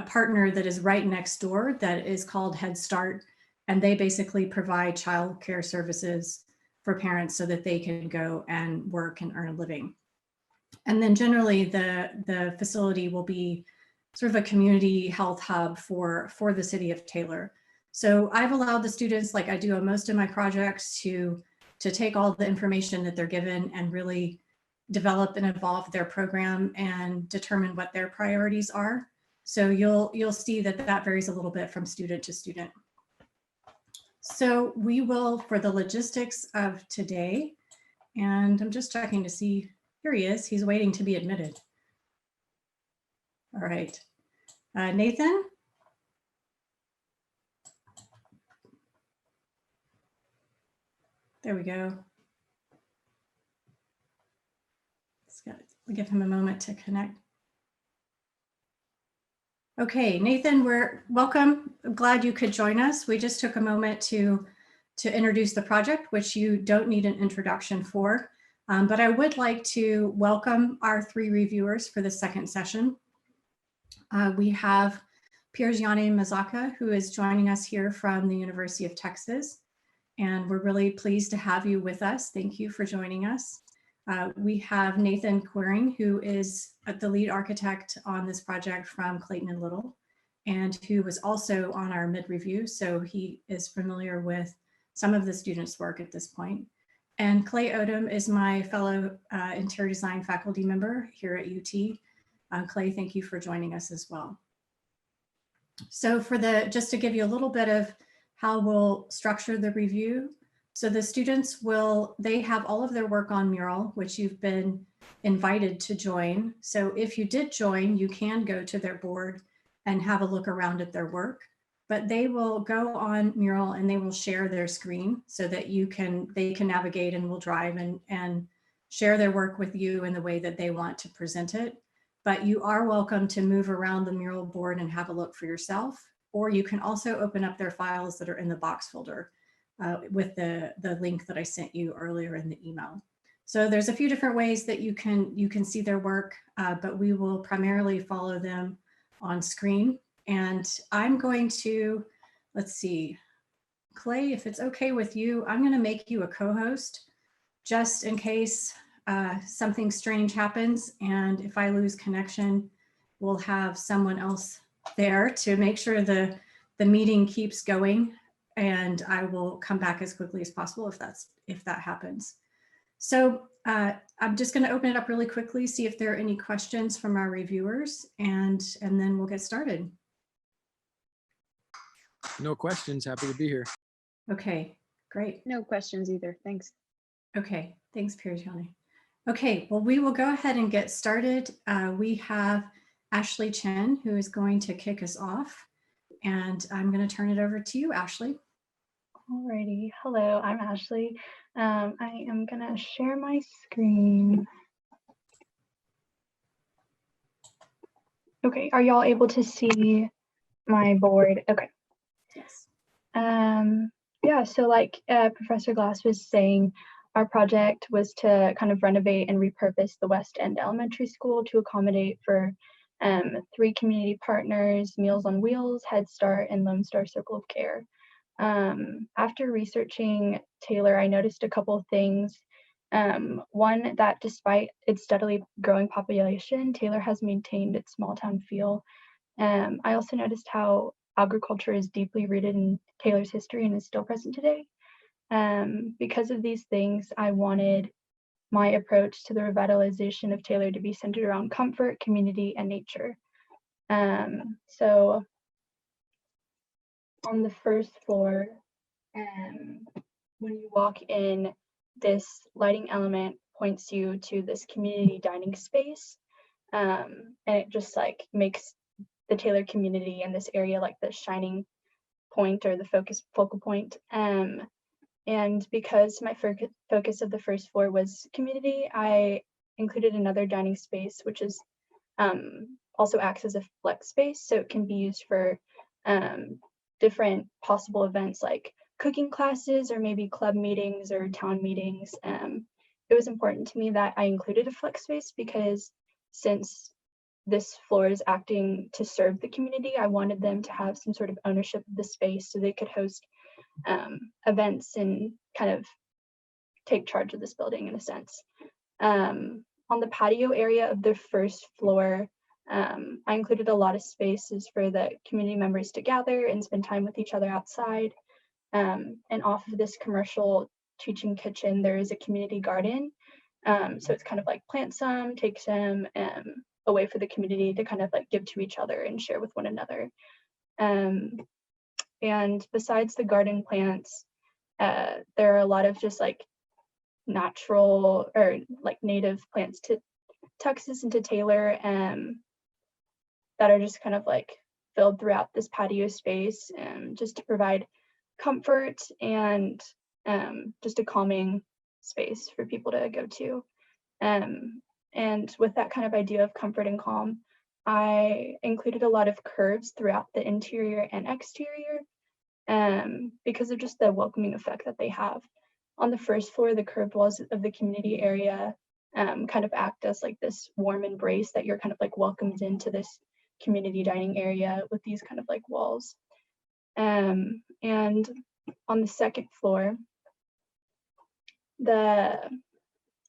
partner that is right next door that is called Head Start. And they basically provide childcare services for parents so that they can go and work and earn a living. And then generally the facility will be sort of a community health hub for the city of Taylor. So I've allowed the students, like I do on most of my projects, to take all the information that they're given and really develop and evolve their program and determine what their priorities are. So you'll see that varies a little bit from student to student. So we will, for the logistics of today, and I'm just checking to see, here he is, he's waiting to be admitted. All right, Nathan? There we go. We'll give him a moment to connect. Okay, Nathan, welcome. I'm glad you could join us. We just took a moment to introduce the project, which you don't need an introduction for, but I would like to welcome our 3 reviewers for the second session. We have Piergiane Mazaka, who is joining us here from the University of Texas, and we're really pleased to have you with us. Thank you for joining us. We have Nathan Quiring, who is the lead architect on this project from Clayton and Little, and who was also on our mid-review, so he is familiar with some of the students' work at this point. And Clay Odom is my fellow interior design faculty member here at UT. Clay, thank you for joining us as well. So just to give you a little bit of how we'll structure the review. So the students they have all of their work on mural, which you've been invited to join. So if you did join, you can go to their board and have a look around at their work, but they will go on mural and they will share their screen so that they can navigate and will drive and share their work with you in the way that they want to present it. But you are welcome to move around the mural board and have a look for yourself, or you can also open up their files that are in the box folder with the link that I sent you earlier in the email. So there's a few different ways that you can see their work, but we will primarily follow them on screen. And I'm going to, let's see, Clay, if it's okay with you, I'm going to make you a co-host just in case something strange happens. And if I lose connection, we'll have someone else there to make sure the meeting keeps going. And I will come back as quickly as possible if that happens. So I'm just going to open it up really quickly, see if there are any questions from our reviewers, and then we'll get started. No questions. Happy to be here. Okay, great. No questions either. Thanks. Okay, thanks, Piergiani. Okay, well, we will go ahead and get started. We have Ashley Chen, who is going to kick us off, and I'm going to turn it over to you, Ashley. Alrighty, hello, I'm Ashley. I am gonna share my screen. Okay, are y'all able to see my board? Okay. Yes. Yeah, so like Professor Glass was saying, our project was to kind of renovate and repurpose the West End Elementary School to accommodate for 3 community partners, Meals on Wheels, Head Start, and Lone Star Circle of Care. After researching Taylor, I noticed a couple of things. One, that despite its steadily growing population, Taylor has maintained its small town feel. I also noticed how agriculture is deeply rooted in Taylor's history and is still present today. Because of these things, I wanted my approach to the revitalization of Taylor to be centered around comfort, community, and nature. So on the first floor, when you walk in, this lighting element points you to this community dining space. And it just like makes the Taylor community in this area like the shining point or the focal point. And because my focus of the first floor was community, I included another dining space, which is also acts as a flex space. So it can be used for different possible events like cooking classes or maybe club meetings or town meetings. It was important to me that I included a flex space because since this floor is acting to serve the community, I wanted them to have some sort of ownership of the space so they could host events and kind of take charge of this building in a sense. On the patio area of the first floor, I included a lot of spaces for the community members to gather and spend time with each other outside. And off of this commercial teaching kitchen, there is a community garden. So it's kind of like plant some, take some, a way for the community to kind of like give to each other and share with one another. And besides the garden plants, there are a lot of just like natural or like native plants to Texas and to Taylor that are just kind of like filled throughout this patio space just to provide comfort and just a calming space for people to go to. And with that kind of idea of comfort and calm, I included a lot of curves throughout the interior and exterior because of just the welcoming effect that they have. On the first floor, the curved walls of the community area kind of act as like this warm embrace that you're kind of like welcomed into this community dining area with these kind of like walls. And on the second floor, the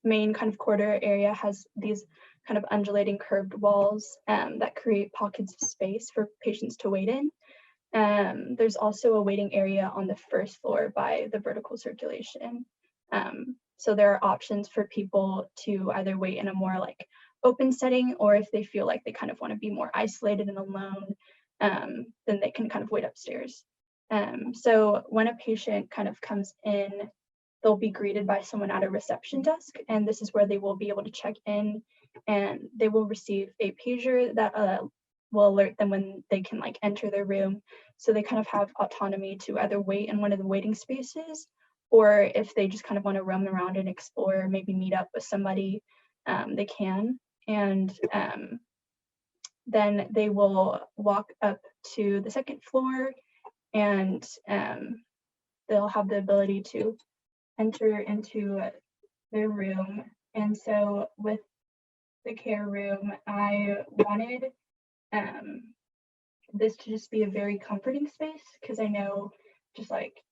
main kind of corridor area has these kind of undulating curved walls that create pockets of space for patients to wait in. There's also a waiting area on the first floor by the vertical circulation. So there are options for people to either wait in a more like open setting, or if they feel like they kind of want to be more isolated and alone, then they can kind of wait upstairs. So when a patient kind of comes in, they'll be greeted by someone at a reception desk, and this is where they will be able to check in, and they will receive a pager that will alert them when they can like enter their room. So they kind of have autonomy to either wait in one of the waiting spaces, or if they just kind of want to roam around and explore, maybe meet up with somebody, they can. And then they will walk up to the second floor, and they'll have the ability to enter into their room. And so with the care room, I wanted this to just be a very comforting space, because I know just like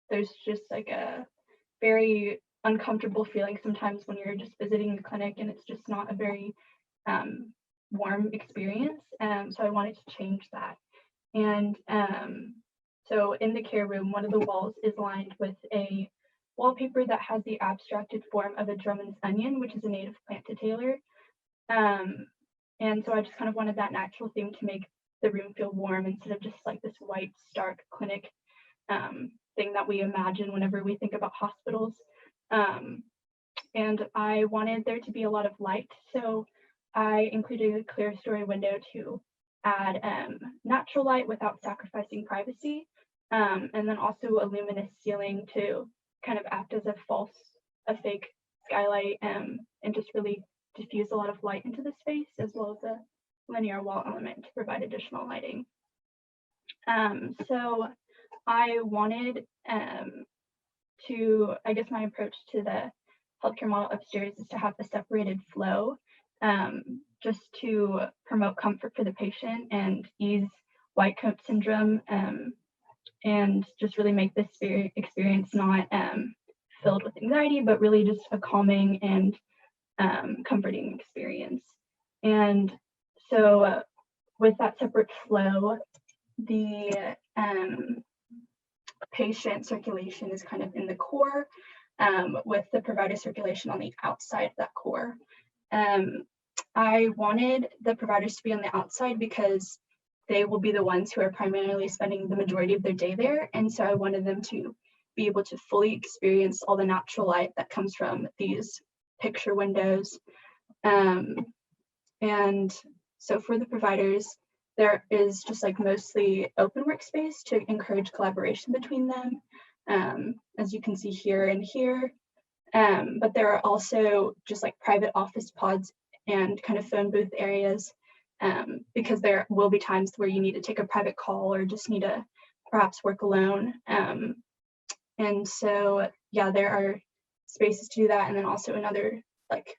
there's just like a very uncomfortable feeling sometimes when you're just visiting a clinic and it's just not a very warm experience. So I wanted to change that. And so in the care room, one of the walls is lined with a wallpaper that has the abstracted form of a Drummond's onion, which is a native plant to Taylor. And so I just kind of wanted that natural theme to make the room feel warm instead of just like this white, stark clinic thing that we imagine whenever we think about hospitals. And I wanted there to be a lot of light, so I included a clear story window to add natural light without sacrificing privacy, and then also a luminous ceiling to kind of act as a fake skylight, and just really diffuse a lot of light into the space, as well as a linear wall element to provide additional lighting. So I wanted I guess my approach to the healthcare model upstairs is to have a separated flow, just to promote comfort for the patient and ease white coat syndrome, and just really make this experience not filled with anxiety, but really just a calming and comforting experience. And so with that separate flow, the patient circulation is kind of in the core, with the provider circulation on the outside of that core. I wanted the providers to be on the outside because they will be the ones who are primarily spending the majority of their day there. And so I wanted them to be able to fully experience all the natural light that comes from these picture windows. And so for the providers, there is just like mostly open workspace to encourage collaboration between them, as you can see here and here. But there are also just like private office pods and kind of phone booth areas, because there will be times where you need to take a private call or just need to perhaps work alone. And so, yeah, there are spaces to do that. And then also another like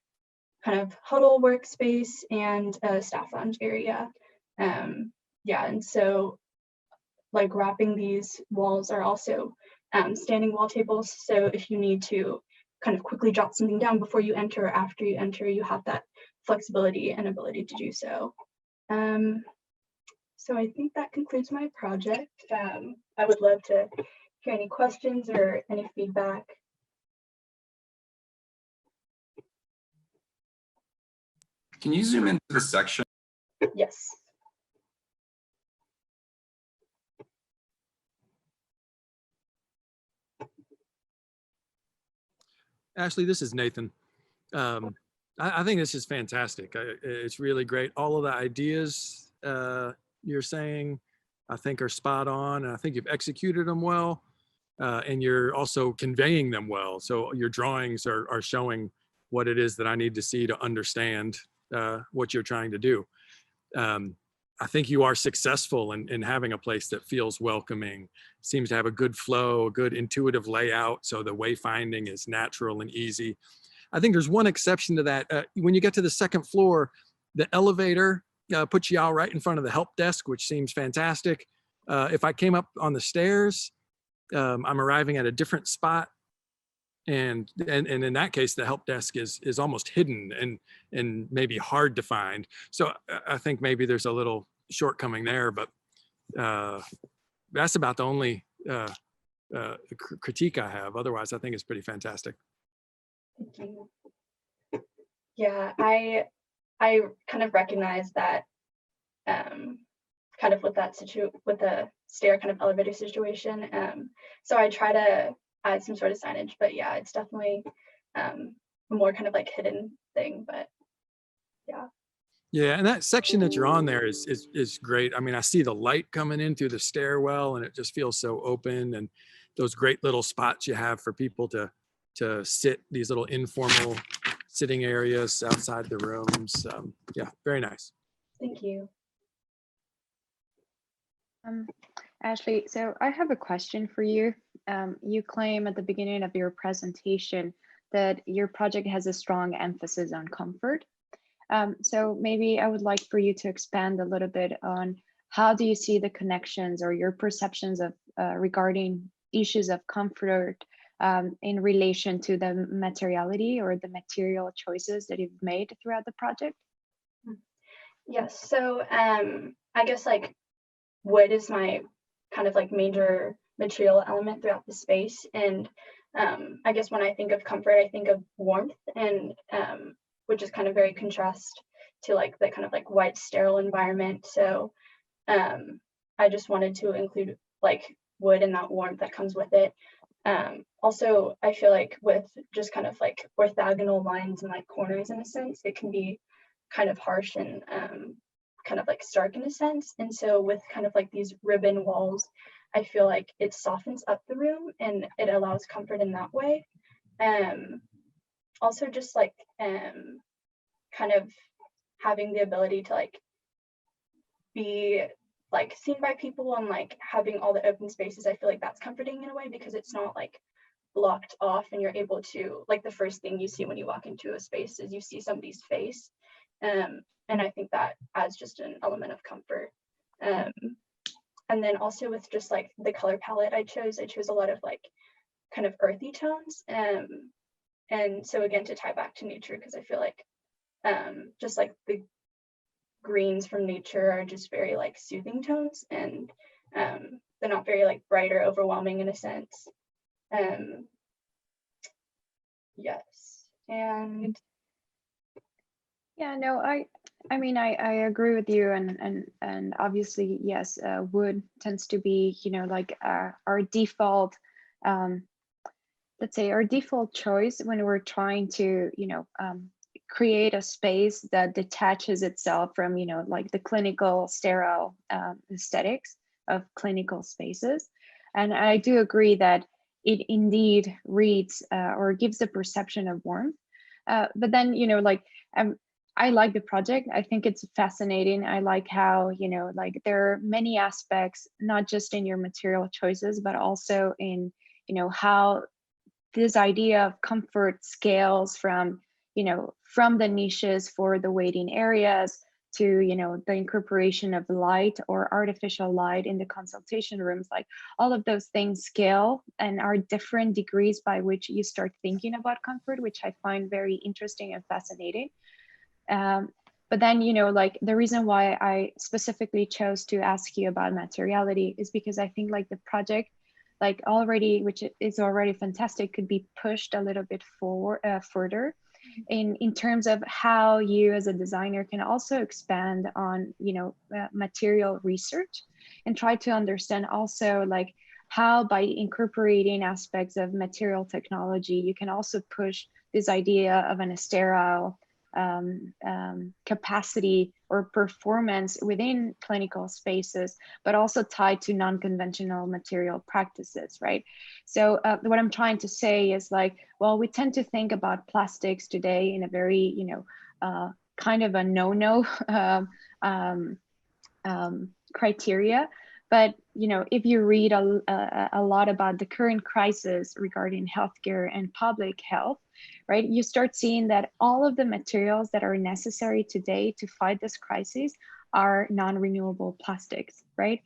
kind of huddle workspace and a staff lounge area. Yeah, and so like wrapping these walls are also standing wall tables. So if you need to kind of quickly jot something down before you enter or after you enter, you have that flexibility and ability to do so. So I think that concludes my project. I would love to hear any questions or any feedback. Can you zoom into the section? Yes. Ashley, this is Nathan. I think this is fantastic. It's really great. All of the ideas you're saying, I think are spot on. And I think you've executed them well, and you're also conveying them well. So your drawings are showing what it is that I need to see to understand what you're trying to do. I think you are successful in having a place that feels welcoming, seems to have a good flow, a good intuitive layout, so the wayfinding is natural and easy. I think there's one exception to that. When you get to the second floor, the elevator puts you out right in front of the help desk, which seems fantastic. If I came up on the stairs, I'm arriving at a different spot. And in that case, the help desk is almost hidden and maybe hard to find. So I think maybe there's a little shortcoming there, but that's about the only critique I have. Otherwise, I think it's pretty fantastic. Thank you. Yeah, I kind of recognize that kind of with that with the stair kind of elevator situation. So I try to add some sort of signage, but yeah, it's definitely a more kind of like hidden thing, but yeah. Yeah, and that section that you're on there is great. I mean, I see the light coming in through the stairwell and it just feels so open, and those great little spots you have for people to sit, these little informal sitting areas outside the rooms. Yeah, very nice. Thank you. Ashley, so I have a question for you. You claim at the beginning of your presentation that your project has a strong emphasis on comfort. So maybe I would like for you to expand a little bit on how do you see the connections or your perceptions of regarding issues of comfort in relation to the materiality or the material choices that you've made throughout the project? Yes, so I guess like wood is my kind of like major material element throughout the space, and I guess when I think of comfort, I think of warmth, and which is kind of very contrast to like the kind of like white sterile environment. So I just wanted to include like wood and that warmth that comes with it. Also, I feel like with just kind of like orthogonal lines and like corners in a sense, it can be kind of harsh and kind of like stark in a sense. And so with kind of like these ribbon walls, I feel like it softens up the room and it allows comfort in that way. Also just like kind of having the ability to like be like seen by people and like having all the open spaces, I feel like that's comforting in a way because it's not like blocked off and you're able to, like the first thing you see when you walk into a space is you see somebody's face. And I think that adds just an element of comfort. And then also with just like the color palette I chose a lot of like kind of earthy tones. And so again, to tie back to nature, because I feel like just like the greens from nature are just very like soothing tones, and they're not very like bright or overwhelming in a sense. Yes, and yeah, no, I mean, I agree with you, and obviously, yes, wood tends to be, you know, like our default, let's say our default choice when we're trying to, you know, create a space that detaches itself from, you know, like the clinical sterile aesthetics of clinical spaces. And I do agree that it indeed reads or gives the perception of warmth. But then, you know, like I like the project. I think it's fascinating. I like how, you know, like there are many aspects, not just in your material choices, but also in, you know, how this idea of comfort scales from, you know, from the niches for the waiting areas to, you know, the incorporation of light or artificial light in the consultation rooms. Like all of those things scale and are different degrees by which you start thinking about comfort, which I find very interesting and fascinating. But then, you know, like the reason why I specifically chose to ask you about materiality is because I think like the project, like already, which is already fantastic, could be pushed a little bit further in terms of how you as a designer can also expand on, you know, material research and try to understand also like how by incorporating aspects of material technology, you can also push this idea of an sterile capacity or performance within clinical spaces, but also tied to non-conventional material practices, right? So what I'm trying to say is like, well, we tend to think about plastics today in a very, you know, kind of a no-no criteria. But, you know, if you read a lot about the current crisis regarding healthcare and public health, right, you start seeing that all of the materials that are necessary today to fight this crisis are non-renewable plastics, right?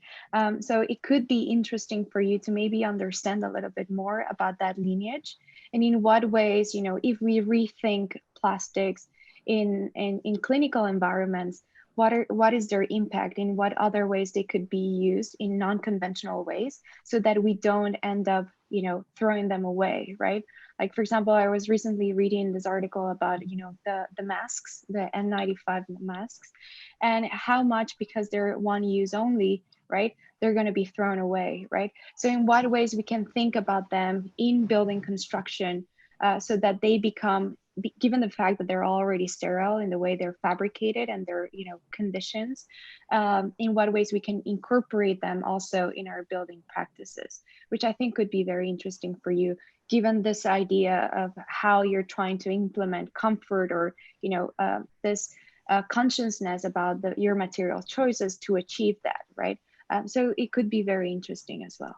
So it could be interesting for you to maybe understand a little bit more about that lineage and in what ways, you know, if we rethink plastics in clinical environments, what is their impact, in what other ways they could be used in non-conventional ways so that we don't end up, you know, throwing them away, right? Like, for example, I was recently reading this article about, you know, the masks, the N95 masks, and how much, because they're one use only, right, they're going to be thrown away, right? So in what ways we can think about them in building construction so that they become, given the fact that they're already sterile in the way they're fabricated and their, you know, conditions, in what ways we can incorporate them also in our building practices, which I think could be very interesting for you, given this idea of how you're trying to implement comfort or, you know, this consciousness about your material choices to achieve that, right? So it could be very interesting as well.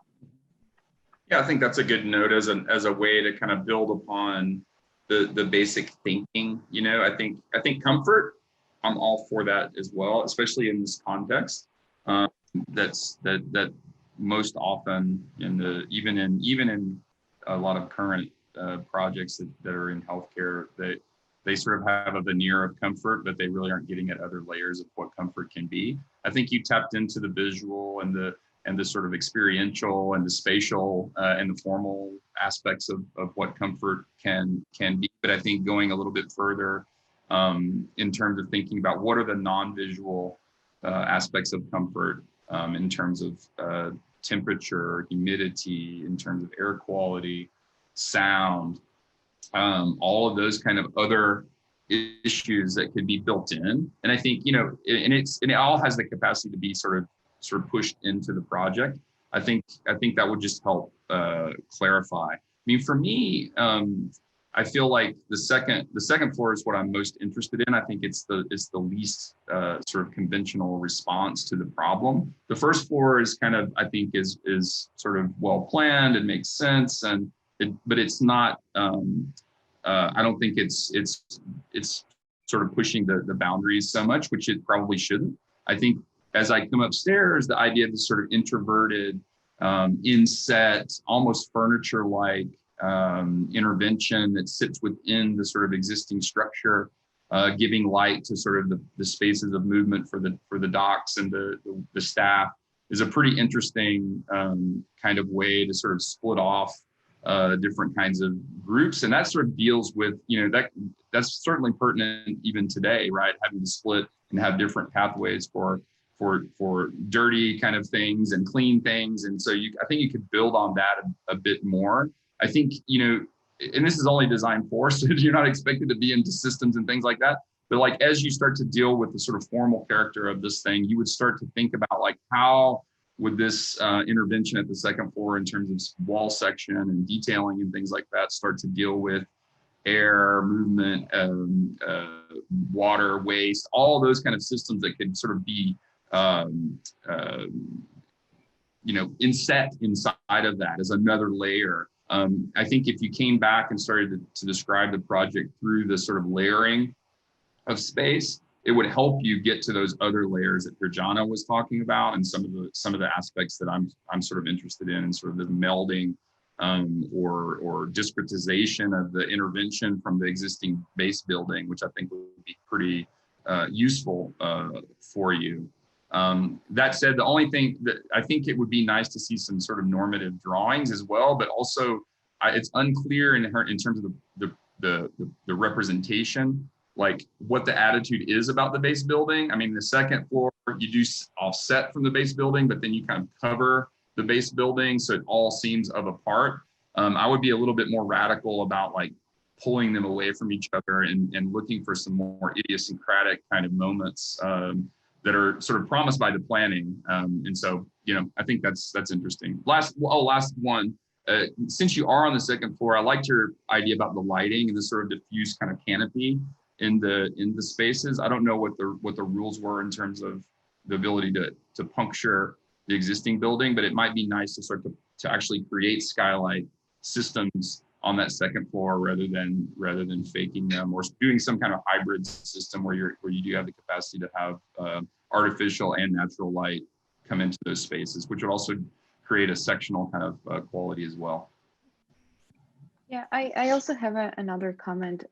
Yeah, I think that's a good note as a way to kind of build upon the basic thinking. You know, I think comfort, I'm all for that as well, especially in this context. That most often even in a lot of current projects that are in healthcare, they sort of have a veneer of comfort, but they really aren't getting at other layers of what comfort can be. I think you tapped into the visual and the and the sort of experiential and the spatial and the formal aspects of what comfort can be. But I think going a little bit further in terms of thinking about what are the non-visual aspects of comfort in terms of temperature, humidity, in terms of air quality, sound, all of those kind of other issues that could be built in. And I think, you know, and it all has the capacity to be sort of pushed into the project. I think that would just help clarify. I mean, for me, I feel like the second floor is what I'm most interested in. I think it's the least sort of conventional response to the problem. The first floor is kind of, I think, is sort of well planned and makes sense, but it's not. I don't think it's sort of pushing the boundaries so much, which it probably shouldn't. I think as I come upstairs, the idea of this sort of introverted, inset, almost furniture-like intervention that sits within the sort of existing structure, giving light to sort of the spaces of movement for the docs and the staff, is a pretty interesting kind of way to sort of split off different kinds of groups. And that sort of deals with, you know, that's certainly pertinent even today, right? Having to split and have different pathways for dirty kind of things and clean things. And so I think you could build on that a bit more. I think, you know, and this is only designed for, so you're not expected to be into systems and things like that. But like, as you start to deal with the sort of formal character of this thing, you would start to think about like, how would this intervention at the second floor in terms of wall section and detailing and things like that start to deal with air, movement, water, waste, all those kind of systems that could sort of be, you know, inset inside of that as another layer. I think if you came back and started to describe the project through the sort of layering of space, it would help you get to those other layers that Virjana was talking about, and some of the aspects that I'm sort of interested in, and sort of the melding or discretization of the intervention from the existing base building, which I think would be pretty useful for you. That said, the only thing that I think it would be nice to see some sort of normative drawings as well, but also it's unclear in terms of the representation, like what the attitude is about the base building. I mean, the second floor, you do offset from the base building, but then you kind of cover the base building, so it all seems of a part. I would be a little bit more radical about like pulling them away from each other and looking for some more idiosyncratic kind of moments that are sort of promised by the planning. And so, you know, I think that's interesting. Last one, since you are on the second floor, I liked your idea about the lighting and the sort of diffuse kind of canopy in the spaces. I don't know what the rules were in terms of the ability to puncture the existing building, but it might be nice to start to actually create skylight systems on that second floor rather than faking them, or doing some kind of hybrid system where you do have the capacity to have artificial and natural light come into those spaces, which would also create a sectional kind of quality as well. Yeah, I also have another comment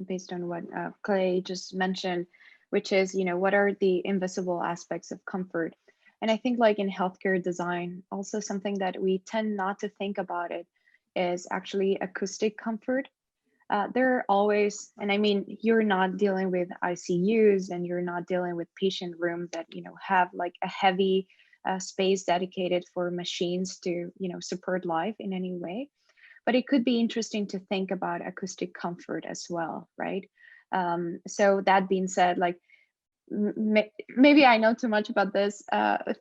based on what Clay just mentioned, which is, you know, what are the invisible aspects of comfort? And I think like in healthcare design, also something that we tend not to think about it is actually acoustic comfort. There are always, and I mean, you're not dealing with ICUs and you're not dealing with patient rooms that, you know, have like a heavy space dedicated for machines to, you know, support life in any way. But it could be interesting to think about acoustic comfort as well, right? So that being said, like maybe I know too much about this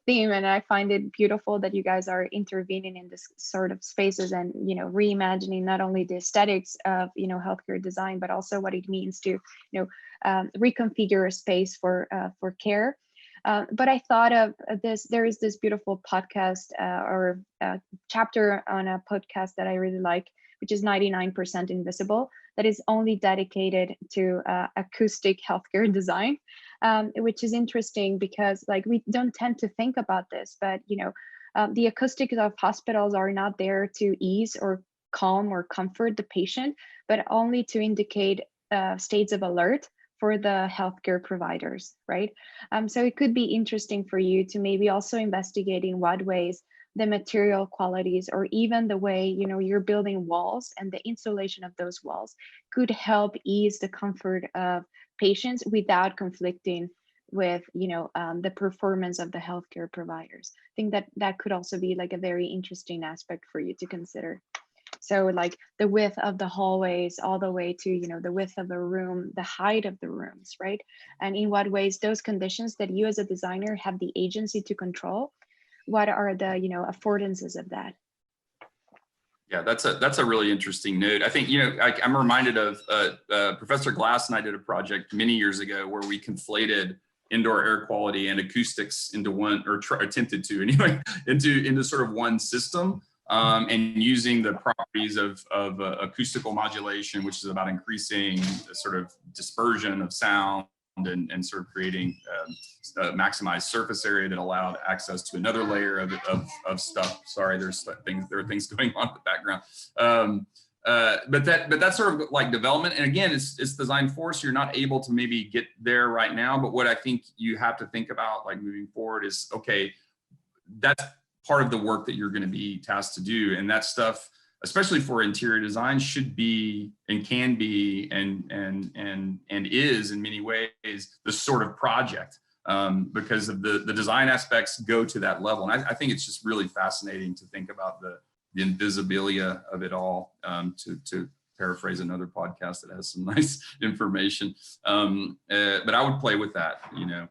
theme, and I find it beautiful that you guys are intervening in this sort of spaces and, you know, reimagining not only the aesthetics of, you know, healthcare design, but also what it means to, you know, reconfigure a space for care. But I thought of this, there is this beautiful podcast or chapter on a podcast that I really like, which is 99% Invisible, that is only dedicated to acoustic healthcare design, which is interesting because like we don't tend to think about this, but you know, the acoustics of hospitals are not there to ease or calm or comfort the patient, but only to indicate states of alert for the healthcare providers, right? So it could be interesting for you to maybe also investigate in what ways the material qualities, or even the way, you know, you're building walls and the insulation of those walls could help ease the comfort of patients without conflicting with, you know, the performance of the healthcare providers. I think that that could also be like a very interesting aspect for you to consider. So like the width of the hallways all the way to, you know, the width of a room, the height of the rooms, right? And in what ways those conditions that you as a designer have the agency to control, what are the, you know, affordances of that? Yeah, that's a really interesting note. I think, you know, I'm reminded of Professor Glass and I did a project many years ago where we conflated indoor air quality and acoustics into one, or attempted to anyway, into sort of one system. And using the properties of acoustical modulation, which is about increasing the sort of dispersion of sound and sort of creating a maximized surface area that allowed access to another layer of stuff. Sorry, there are things going on in the background. But that's sort of like development. And again, it's designed for, so you're not able to maybe get there right now. But what I think you have to think about like moving forward is, okay, that's part of the work that you're going to be tasked to do. And that stuff, especially for interior design, should be and can be and is in many ways the sort of project, because of the design aspects go to that level. And I think it's just really fascinating to think about the invisibilia of it all, to paraphrase another podcast that has some nice information. But I would play with that, you know.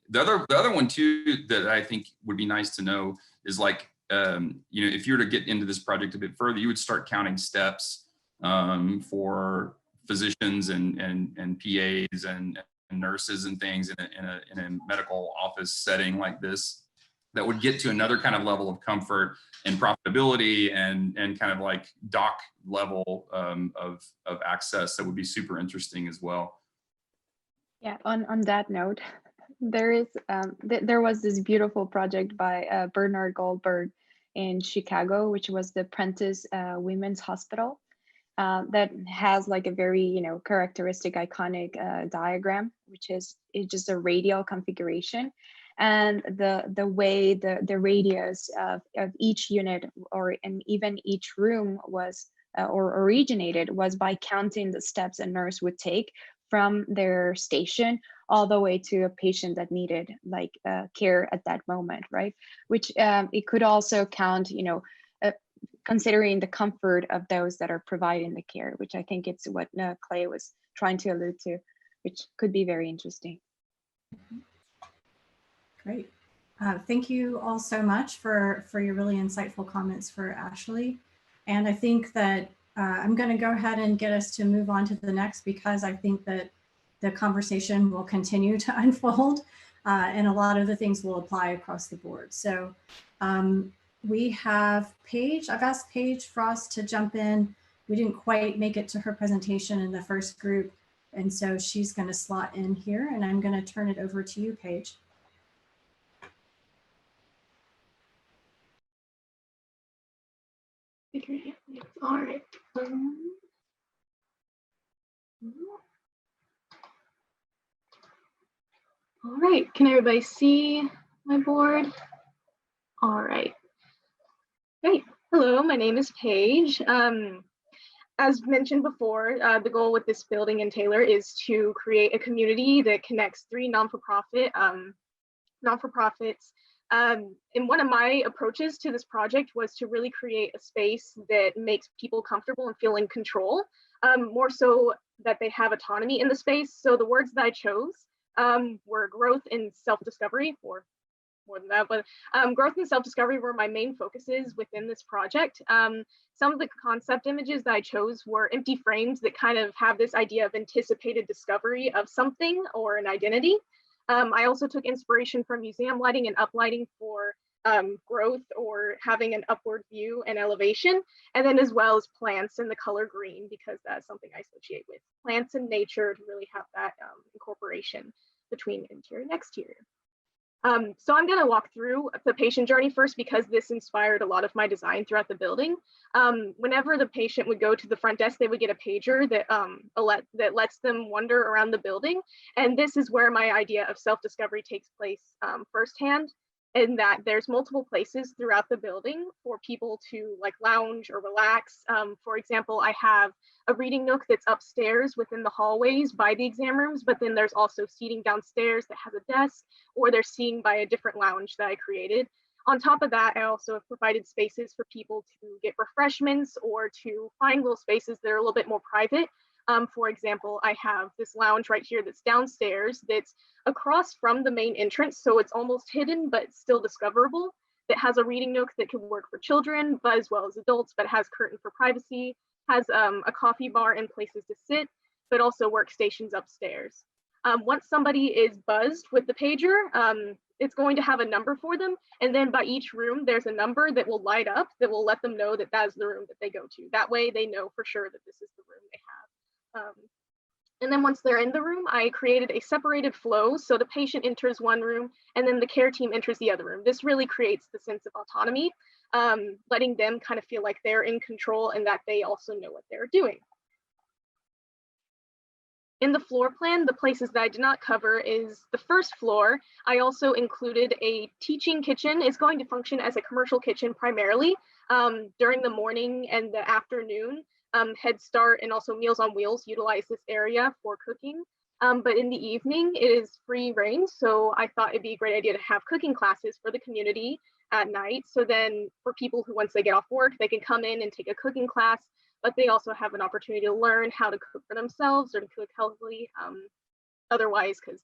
The other one too that I think would be nice to know is like, you know, if you were to get into this project a bit further, you would start counting steps for physicians and PAs and nurses and things in a medical office setting like this, that would get to another kind of level of comfort and profitability and kind of like doc level of access that would be super interesting as well. Yeah, on that note, there is there was this beautiful project by Bernard Goldberg in Chicago, which was the Prentice Women's Hospital, that has like a very, you know, characteristic iconic diagram, which is just a radial configuration, and the way the radius of each unit and even each room was or originated was by counting the steps a nurse would take from their station all the way to a patient that needed like care at that moment, right? Which it could also count, you know, considering the comfort of those that are providing the care, which I think it's what Clay was trying to allude to, which could be very interesting. Great. Thank you all so much for your really insightful comments for Ashley. And I think that I'm going to go ahead and get us to move on to the next, because I think that the conversation will continue to unfold and a lot of the things will apply across the board. So we have Paige. I've asked Paige Frost to jump in. We didn't quite make it to her presentation in the first group, and so she's going to slot in here, and I'm going to turn it over to you, Paige. All right. All right, can everybody see my board? All right. Great. Hello, my name is Paige. As mentioned before, the goal with this building in Taylor is to create a community that connects 3 non-for-profits. And one of my approaches to this project was to really create a space that makes people comfortable and feel in control, more so that they have autonomy in the space. So the words that I chose were growth and self-discovery, or more than that, but growth and self-discovery were my main focuses within this project. Some of the concept images that I chose were empty frames that kind of have this idea of anticipated discovery of something or an identity. I also took inspiration from museum lighting and uplighting for growth or having an upward view and elevation, and then as well as plants and the color green, because that's something I associate with plants and nature to really have that incorporation between interior and exterior. So I'm going to walk through the patient journey first because this inspired a lot of my design throughout the building. Whenever the patient would go to the front desk, they would get a pager that lets them wander around the building. And this is where my idea of self-discovery takes place firsthand, in that there's multiple places throughout the building for people to like lounge or relax. For example, I have a reading nook that's upstairs within the hallways by the exam rooms, but then there's also seating downstairs that has a desk, or they're seating by a different lounge that I created. On top of that, I also have provided spaces for people to get refreshments or to find little spaces that are a little bit more private. For example, I have this lounge right here that's downstairs that's across from the main entrance, so it's almost hidden, but still discoverable. That has a reading nook that can work for children, but as well as adults, but has curtain for privacy, has a coffee bar and places to sit, but also workstations upstairs. Once somebody is buzzed with the pager, it's going to have a number for them. And then by each room, there's a number that will light up that will let them know that that's the room that they go to. That way they know for sure that this is the room they have. And then once they're in the room, I created a separated flow. So the patient enters one room and then the care team enters the other room. This really creates the sense of autonomy, letting them kind of feel like they're in control and that they also know what they're doing. In the floor plan, the places that I did not cover is the first floor. I also included a teaching kitchen. It's going to function as a commercial kitchen primarily. During the morning and the afternoon, Head Start and also Meals on Wheels utilize this area for cooking. But in the evening, it is free reign. So I thought it'd be a great idea to have cooking classes for the community at night. So then for people who, once they get off work, they can come in and take a cooking class, but they also have an opportunity to learn how to cook for themselves or to cook healthily otherwise, because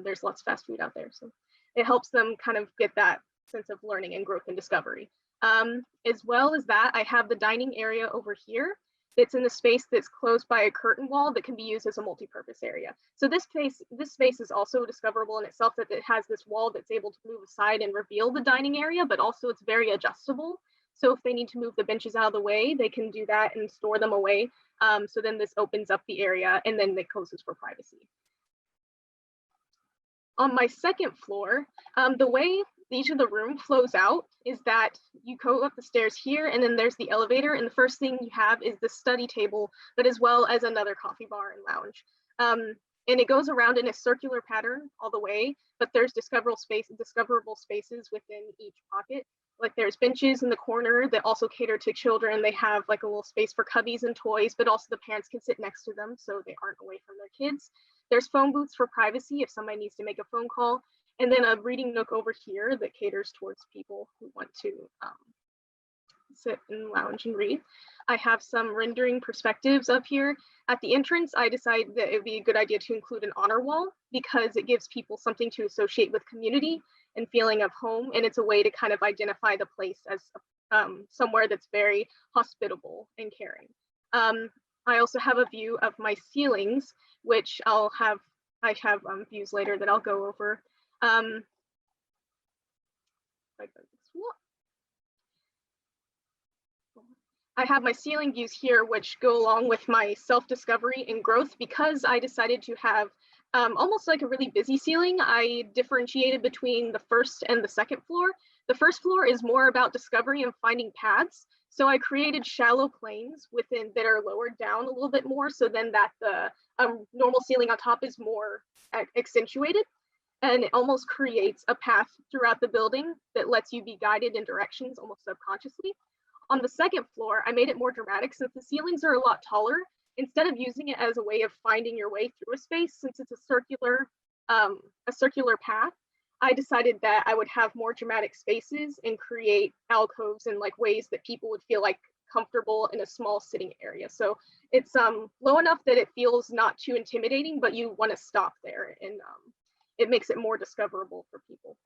there's lots of fast food out there. So it helps them kind of get that sense of learning and growth and discovery. As well as that, I have the dining area over here. It's in the space that's closed by a curtain wall that can be used as a multi-purpose area. So this space is also discoverable in itself, that it has this wall that's able to move aside and reveal the dining area, but also it's very adjustable. So if they need to move the benches out of the way, they can do that and store them away. So then this opens up the area and then it closes for privacy. On my second floor, the way each of the room flows out is that you go up the stairs here and then there's the elevator, and the first thing you have is the study table, but as well as another coffee bar and lounge. And it goes around in a circular pattern all the way, but there's discoverable spaces within each pocket. Like there's benches in the corner that also cater to children. They have like a little space for cubbies and toys, but also the parents can sit next to them so they aren't away from their kids. There's phone booths for privacy if somebody needs to make a phone call. And then a reading nook over here that caters towards people who want to sit and lounge and read. I have some rendering perspectives up here. At the entrance, I decided that it would be a good idea to include an honor wall because it gives people something to associate with community and feeling of home. And it's a way to kind of identify the place as somewhere that's very hospitable and caring. I also have a view of my ceilings, which I have views later that I'll go over. I have my ceiling views here, which go along with my self-discovery and growth because I decided to have almost like a really busy ceiling. I differentiated between the first and the second floor. The first floor is more about discovery and finding paths. So I created shallow planes within that are lowered down a little bit more so then that the normal ceiling on top is more accentuated. And it almost creates a path throughout the building that lets you be guided in directions almost subconsciously. On the second floor, I made it more dramatic since the ceilings are a lot taller. Instead of using it as a way of finding your way through a space, since it's a circular path, I decided that I would have more dramatic spaces and create alcoves and like ways that people would feel like comfortable in a small sitting area. So it's low enough that it feels not too intimidating, but you want to stop there, and it makes it more discoverable for people.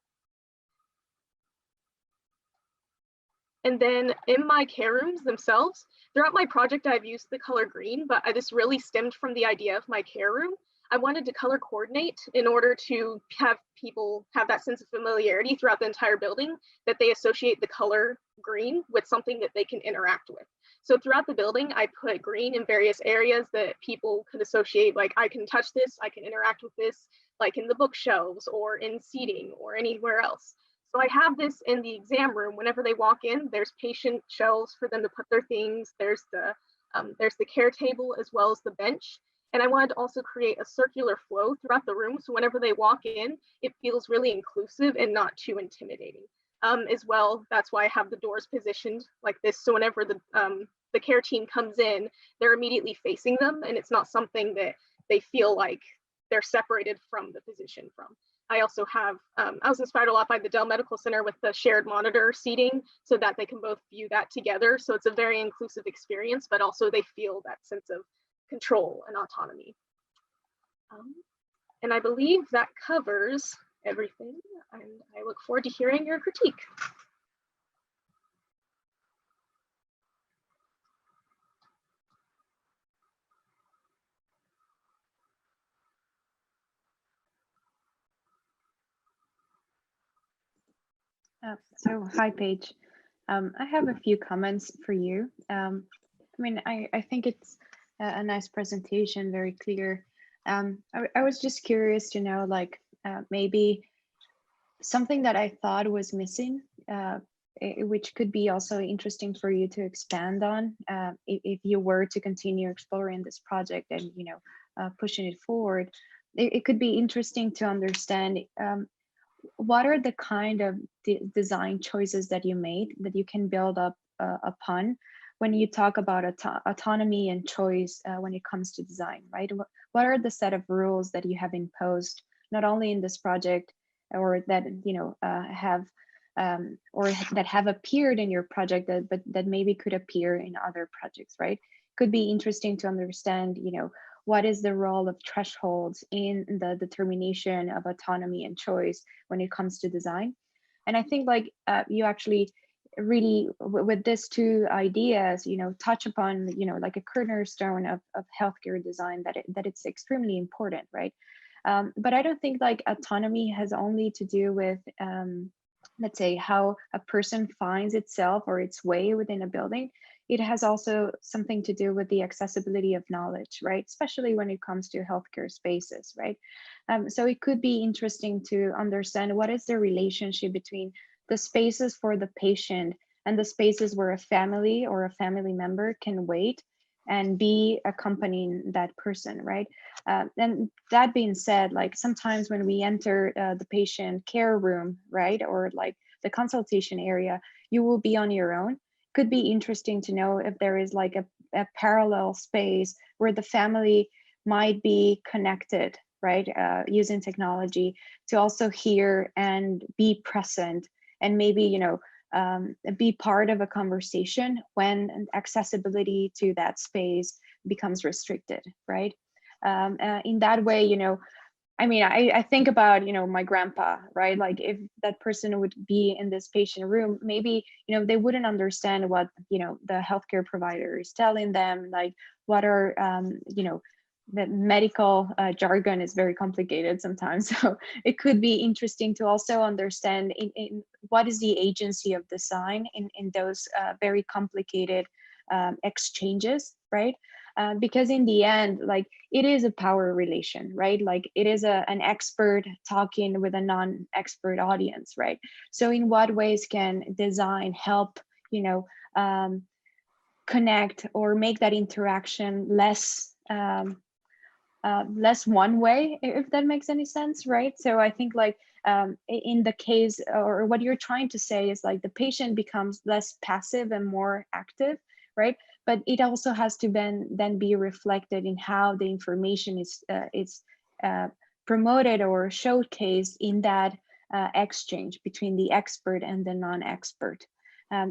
And then in my care rooms themselves, throughout my project, I've used the color green, but this really stemmed from the idea of my care room. I wanted to color coordinate in order to have people have that sense of familiarity throughout the entire building, that they associate the color green with something that they can interact with. So throughout the building, I put green in various areas that people could associate, like I can touch this, I can interact with this. like in the bookshelves or in seating or anywhere else. So I have this in the exam room. Whenever they walk in, there's patient shelves for them to put their things. There's the care table as well as the bench. And I wanted to also create a circular flow throughout the room. So whenever they walk in, it feels really inclusive and not too intimidating. As well, that's why I have the doors positioned like this. So whenever the care team comes in, they're immediately facing them, and it's not something that they feel like they're separated from the physician from. I also have, I was inspired a lot by the Dell Medical Center with the shared monitor seating so that they can both view that together. So it's a very inclusive experience, but also they feel that sense of control and autonomy. And I believe that covers everything, and I look forward to hearing your critique. So hi, Paige. I have a few comments for you. I mean, I think it's a nice presentation, very clear. I was just curious to know, like, maybe something that I thought was missing, which could be also interesting for you to expand on if you were to continue exploring this project and, you know, pushing it forward. It could be interesting to understand what are the kind of design choices that you made that you can build up upon when you talk about autonomy and choice when it comes to design, right? What are the set of rules that you have imposed, not only in this project, or that, you know, have or that have appeared in your project, but that maybe could appear in other projects, right? Could be interesting to understand, you know, what is the role of thresholds in the determination of autonomy and choice when it comes to design. And I think, like, you actually really, with these two ideas, you know, touch upon, you know, like a cornerstone of healthcare design, that it's extremely important, right? But I don't think like autonomy has only to do with, let's say, how a person finds itself or its way within a building. It has also something to do with the accessibility of knowledge, right? Especially when it comes to healthcare spaces, right? So it could be interesting to understand what is the relationship between the spaces for the patient and the spaces where a family or a family member can wait and be accompanying that person, right? And that being said, like sometimes when we enter the patient care room, right, or like the consultation area, you will be on your own. Could be interesting to know if there is like a parallel space where the family might be connected, right, using technology to also hear and be present, and maybe, you know, be part of a conversation when accessibility to that space becomes restricted, right? In that way, you know, I mean, I think about, you know, my grandpa, right? Like if that person would be in this patient room, maybe, you know, they wouldn't understand what, you know, the healthcare provider is telling them, like what are, you know, the medical jargon is very complicated sometimes. So it could be interesting to also understand in what is the agency of design in those very complicated exchanges, right? Because in the end, like it is a power relation, right? Like it is an expert talking with a non-expert audience, right? So in what ways can design help, you know, connect or make that interaction less less one way, if that makes any sense, right? So I think like in the case, or what you're trying to say is like the patient becomes less passive and more active, right? But it also has to then be reflected in how the information is promoted or showcased in that exchange between the expert and the non-expert,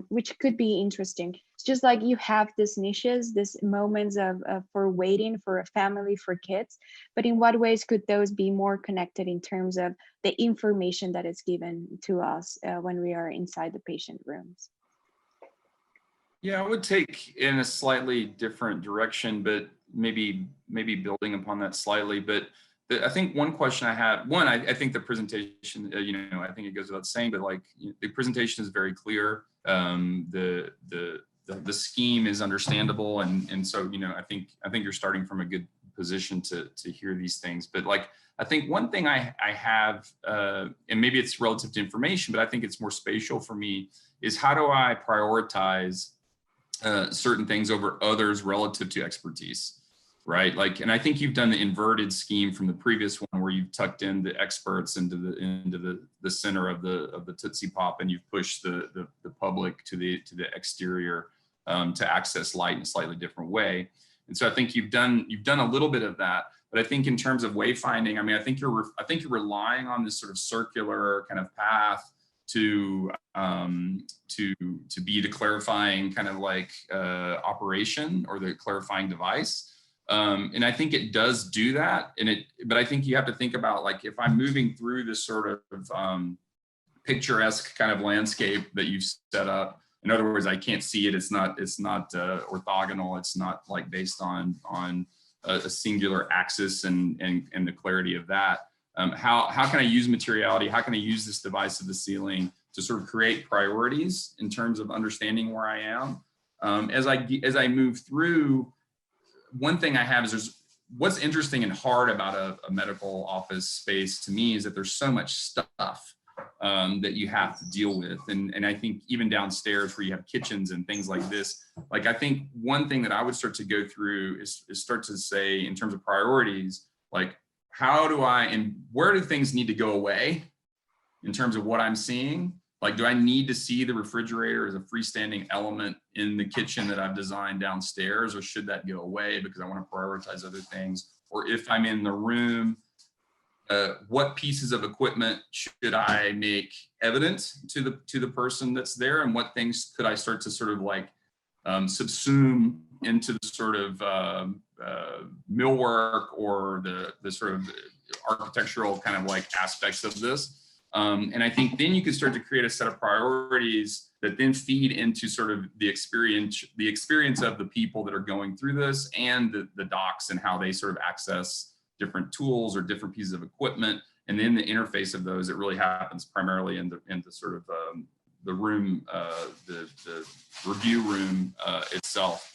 which could be interesting. It's just like you have these niches, these moments of for waiting for a family, for kids, but in what ways could those be more connected in terms of the information that is given to us when we are inside the patient rooms? Yeah, I would take in a slightly different direction, but maybe building upon that slightly. But I think one question I had, I think the presentation, you know, I think it goes without saying, but like the presentation is very clear. The scheme is understandable, and so, you know, I think you're starting from a good position to hear these things. But like, I think one thing I have, and maybe it's relative to information, but I think it's more spatial for me, is how do I prioritize certain things over others relative to expertise, right? Like, and I think you've done the inverted scheme from the previous one where you've tucked in the experts into the center of the Tootsie Pop, and you've pushed the public to the exterior to access light in a slightly different way. And so I think you've done a little bit of that. But I think in terms of wayfinding, I mean, I think you're relying on this sort of circular kind of path to be the clarifying kind of like operation or the clarifying device. And I think it does do that. But I think you have to think about, like, if I'm moving through this sort of picturesque kind of landscape that you've set up. In other words, I can't see it. It's not orthogonal. It's not like based on a singular axis and the clarity of that. How can I use materiality? How can I use this device of the ceiling to sort of create priorities in terms of understanding where I am? As I move through, one thing I have is what's interesting and hard about a medical office space to me is that there's so much stuff that you have to deal with. And I think even downstairs where you have kitchens and things like this, like, I think one thing that I would start to go through is start to say, in terms of priorities, like, how do and where do things need to go away in terms of what I'm seeing? Like, do I need to see the refrigerator as a freestanding element in the kitchen that I've designed downstairs, or should that go away because I want to prioritize other things? Or if I'm in the room, what pieces of equipment should I make evident to the person that's there, and what things could I start to sort of like subsume into the sort of millwork or the sort of architectural kind of like aspects of this. And I think then you can start to create a set of priorities that then feed into sort of the experience of the people that are going through this, and the docs and how they sort of access different tools or different pieces of equipment. And then the interface of those, it really happens primarily in the sort of the room, the review room itself.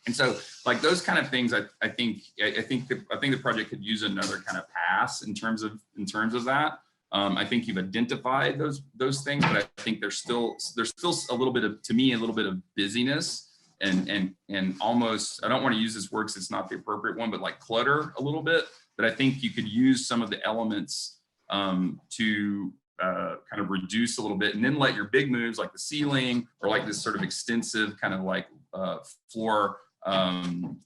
And so, like, those kind of things, I think the project could use another kind of pass in terms of that. I think you've identified those things, but I think there's still a little bit of, to me, a little bit of busyness and almost, I don't want to use this word because it's not the appropriate one, but like clutter a little bit. But I think you could use some of the elements to kind of reduce a little bit, and then let your big moves like the ceiling or like this sort of extensive kind of like floor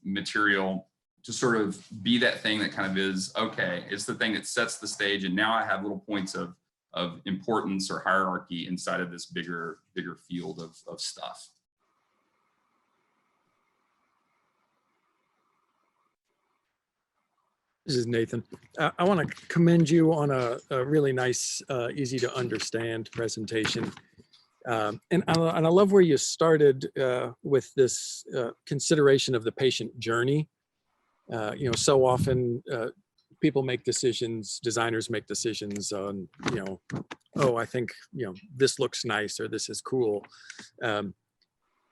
material to sort of be that thing that kind of is, okay, it's the thing that sets the stage, and now I have little points of importance or hierarchy inside of this bigger field of stuff. This is Nathan. I want to commend you on a really nice, easy to understand presentation. And I love where you started with this consideration of the patient journey. You know, so often people make decisions, designers make decisions on, you know, oh, I think, you know, this looks nice or this is cool. And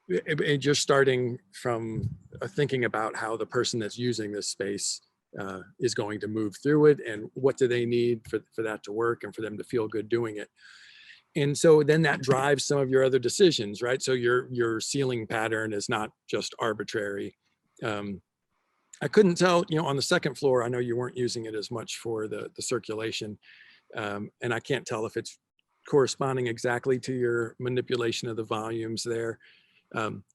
you're starting from thinking about how the person that's using this space is going to move through it, and what do they need for that to work and for them to feel good doing it. And so then that drives some of your other decisions, right? So your ceiling pattern is not just arbitrary. I couldn't tell, you know, on the second floor, I know you weren't using it as much for the circulation. And I can't tell if it's corresponding exactly to your manipulation of the volumes there,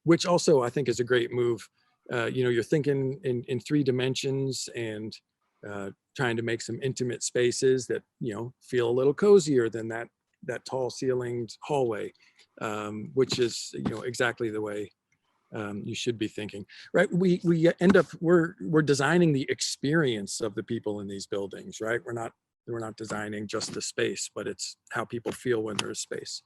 which also I think is a great move. You know, you're thinking in 3 dimensions and trying to make some intimate spaces that, you know, feel a little cozier than that tall ceilinged hallway, which is, you know, exactly the way you should be thinking, right? We end up, we're designing the experience of the people in these buildings, right? We're not designing just the space, but it's how people feel when there's space.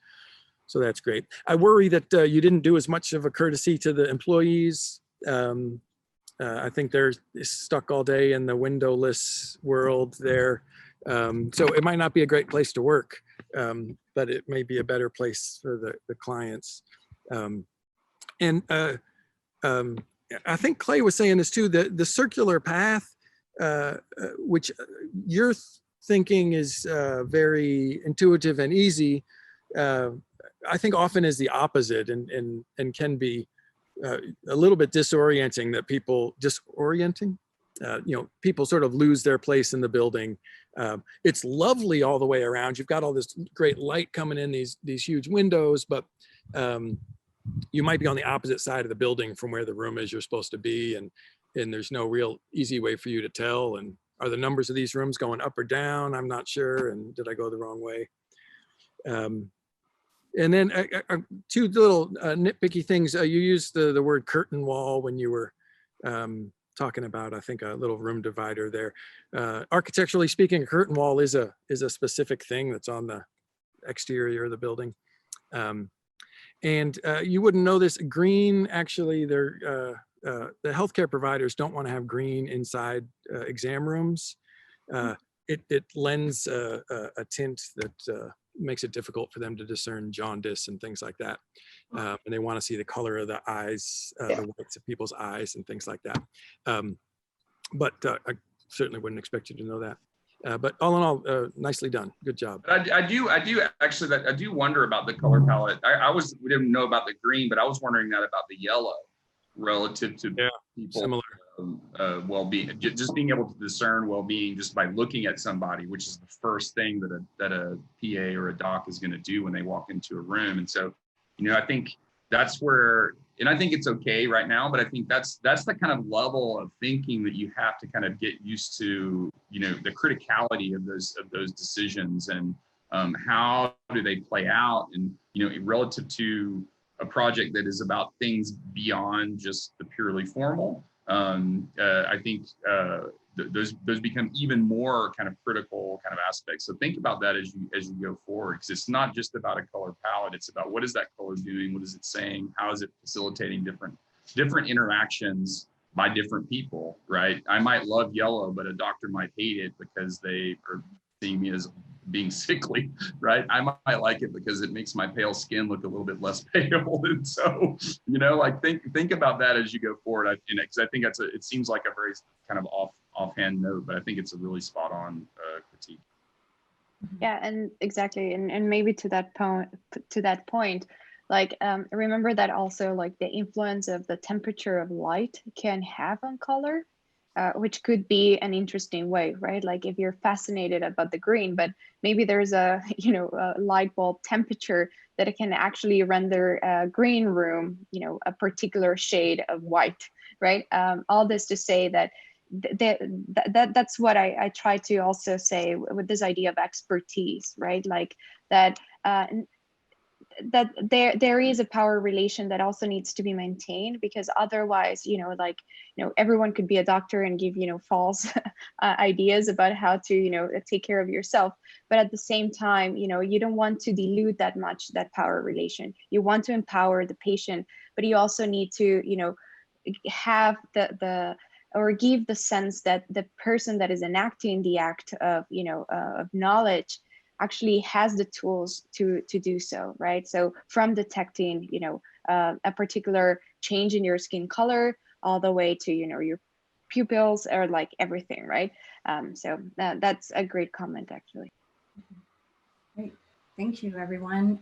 So that's great. I worry that you didn't do as much of a courtesy to the employees. I think they're stuck all day in the windowless world there. So it might not be a great place to work, but it may be a better place for the clients. And I think Clay was saying this too, the circular path which you're thinking is very intuitive and easy, I think often is the opposite and can be a little bit disorienting, that people people sort of lose their place in the building. It's lovely all the way around. You've got all this great light coming in these huge windows, but you might be on the opposite side of the building from where the room is you're supposed to be, and there's no real easy way for you to tell. And are the numbers of these rooms going up or down? I'm not sure. And did I go the wrong way? And then two little nitpicky things. You used the word curtain wall when you were talking about, I think, a little room divider there. Architecturally speaking, a curtain wall is a specific thing that's on the exterior of the building. And you wouldn't know this, green, actually, the healthcare providers don't want to have green inside exam rooms. It lends a tint that makes it difficult for them to discern jaundice and things like that. And they want to see the color of the eyes, the whites of people's eyes and things like that. But I certainly wouldn't expect you to know that. But all in all, nicely done. Good job. I do wonder about the color palette. We didn't know about the green, but I was wondering that about the yellow relative to people. Similar. Well-being, just being able to discern well-being just by looking at somebody, which is the first thing that a PA or a doc is going to do when they walk into a room. And so, I think that's where, and I think it's okay right now, but I think that's the kind of level of thinking that you have to kind of get used to, the criticality of those decisions, and how do they play out, and relative to a project that is about things beyond just the purely formal. I think those become even more kind of critical kind of aspects. So think about that as you go forward, because it's not just about a color palette. It's about, what is that color doing? What is it saying? How is it facilitating different interactions by different people, right? I might love yellow, but a doctor might hate it because they are seeing me as being sickly, right? I might like it because it makes my pale skin look a little bit less pale. And so, think about that as you go forward. Because I think it seems like a very kind of offhand note, but I think it's a really spot on critique. Yeah, and exactly, and maybe to that point, like remember that also, like, the influence of the temperature of light can have on color. Which could be an interesting way, right? Like, if you're fascinated about the green, but maybe there's a light bulb temperature that it can actually render a green room, a particular shade of white, right? All this to say that that's what I try to also say with this idea of expertise, right? Like that there is a power relation that also needs to be maintained, because otherwise, everyone could be a doctor and give, false ideas about how to, take care of yourself. But at the same time, you don't want to dilute that power relation. You want to empower the patient, but you also need to, have or give the sense that the person that is enacting the act of, of knowledge actually has the tools to do so, right? So from detecting, a particular change in your skin color all the way to, your pupils, or like everything, right? So that's a great comment, actually. Great, thank you, everyone.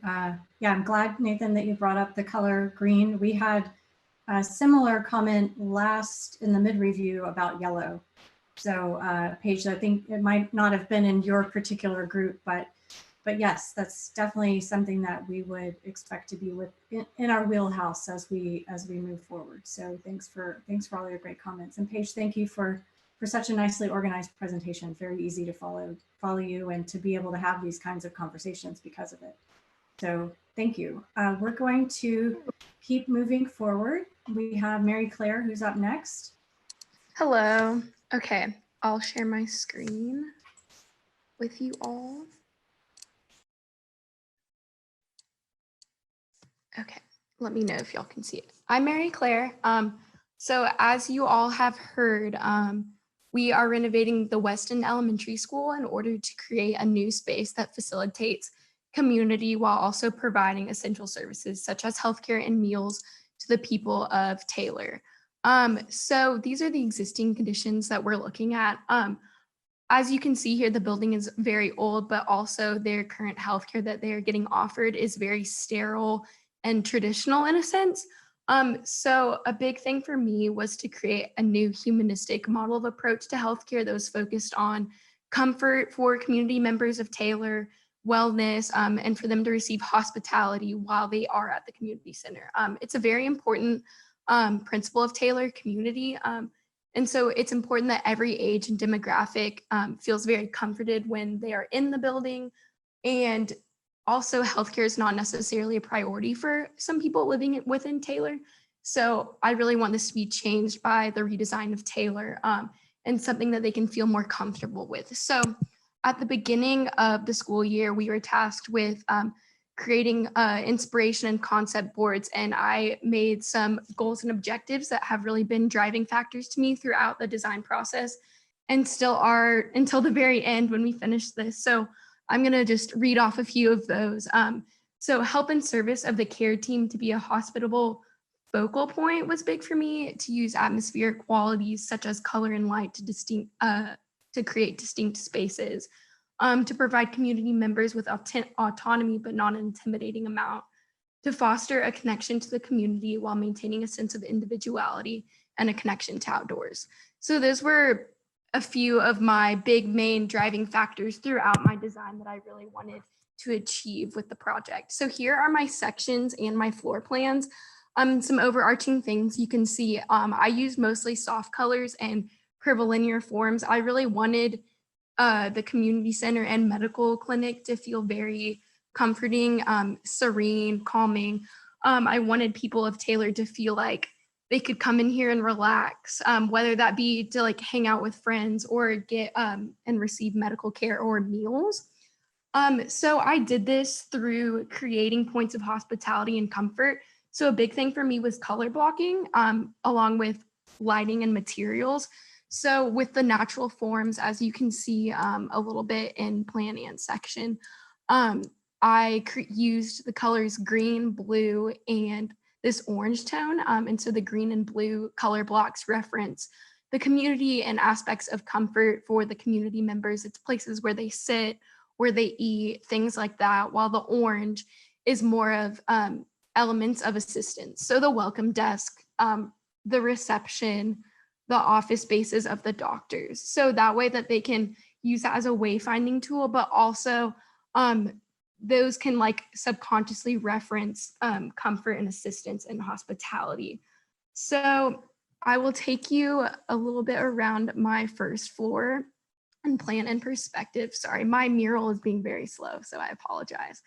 Yeah, I'm glad, Nathan, that you brought up the color green. We had a similar comment in the mid-review about yellow. So Paige, I think it might not have been in your particular group, but yes, that's definitely something that we would expect to be in our wheelhouse as we move forward. So thanks for all your great comments. And Paige, thank you for such a nicely organized presentation. Very easy to follow you and to be able to have these kinds of conversations because of it. So thank you. We're going to keep moving forward. We have Mary Claire, who's up next. Hello. Okay, I'll share my screen with you all. Okay, let me know if y'all can see it. I'm Mary Claire. So as you all have heard, we are renovating the Weston Elementary School in order to create a new space that facilitates community while also providing essential services such as healthcare and meals to the people of Taylor. So these are the existing conditions that we're looking at. As you can see here, the building is very old, but also their current healthcare that they are getting offered is very sterile and traditional in a sense. So a big thing for me was to create a new humanistic model of approach to healthcare that was focused on comfort for community members of Taylor, wellness, and for them to receive hospitality while they are at the community center. It's a very important principle of Taylor community. And so it's important that every age and demographic feels very comforted when they are in the building. And also healthcare is not necessarily a priority for some people living within Taylor. So I really want this to be changed by the redesign of Taylor and something that they can feel more comfortable with. So at the beginning of the school year, we were tasked with creating inspiration and concept boards. And I made some goals and objectives that have really been driving factors to me throughout the design process and still are until the very end when we finish this. So I'm gonna just read off a few of those. So help and service of the care team to be a hospitable focal point was big for me, to use atmospheric qualities such as color and light to create distinct spaces. To provide community members with autonomy, but not an intimidating amount, to foster a connection to the community while maintaining a sense of individuality and a connection to outdoors. So those were a few of my big main driving factors throughout my design that I really wanted to achieve with the project. So here are my sections and my floor plans. Some overarching things you can see. I used mostly soft colors and curvilinear forms. I really wanted the community center and medical clinic to feel very comforting, serene, calming. I wanted people of Taylor to feel like they could come in here and relax, whether that be to like hang out with friends or get and receive medical care or meals. So I did this through creating points of hospitality and comfort. So a big thing for me was color blocking, along with lighting and materials. So with the natural forms, as you can see a little bit in plan and section, I used the colors green, blue, and this orange tone. And so the green and blue color blocks reference the community and aspects of comfort for the community members. It's places where they sit, where they eat, things like that, while the orange is more of elements of assistance. So the welcome desk, the reception, the office spaces of the doctors. So that way that they can use that as a wayfinding tool, but also those can like subconsciously reference comfort and assistance and hospitality. So I will take you a little bit around my first floor and plan and perspective. Sorry, my mural is being very slow, so I apologize.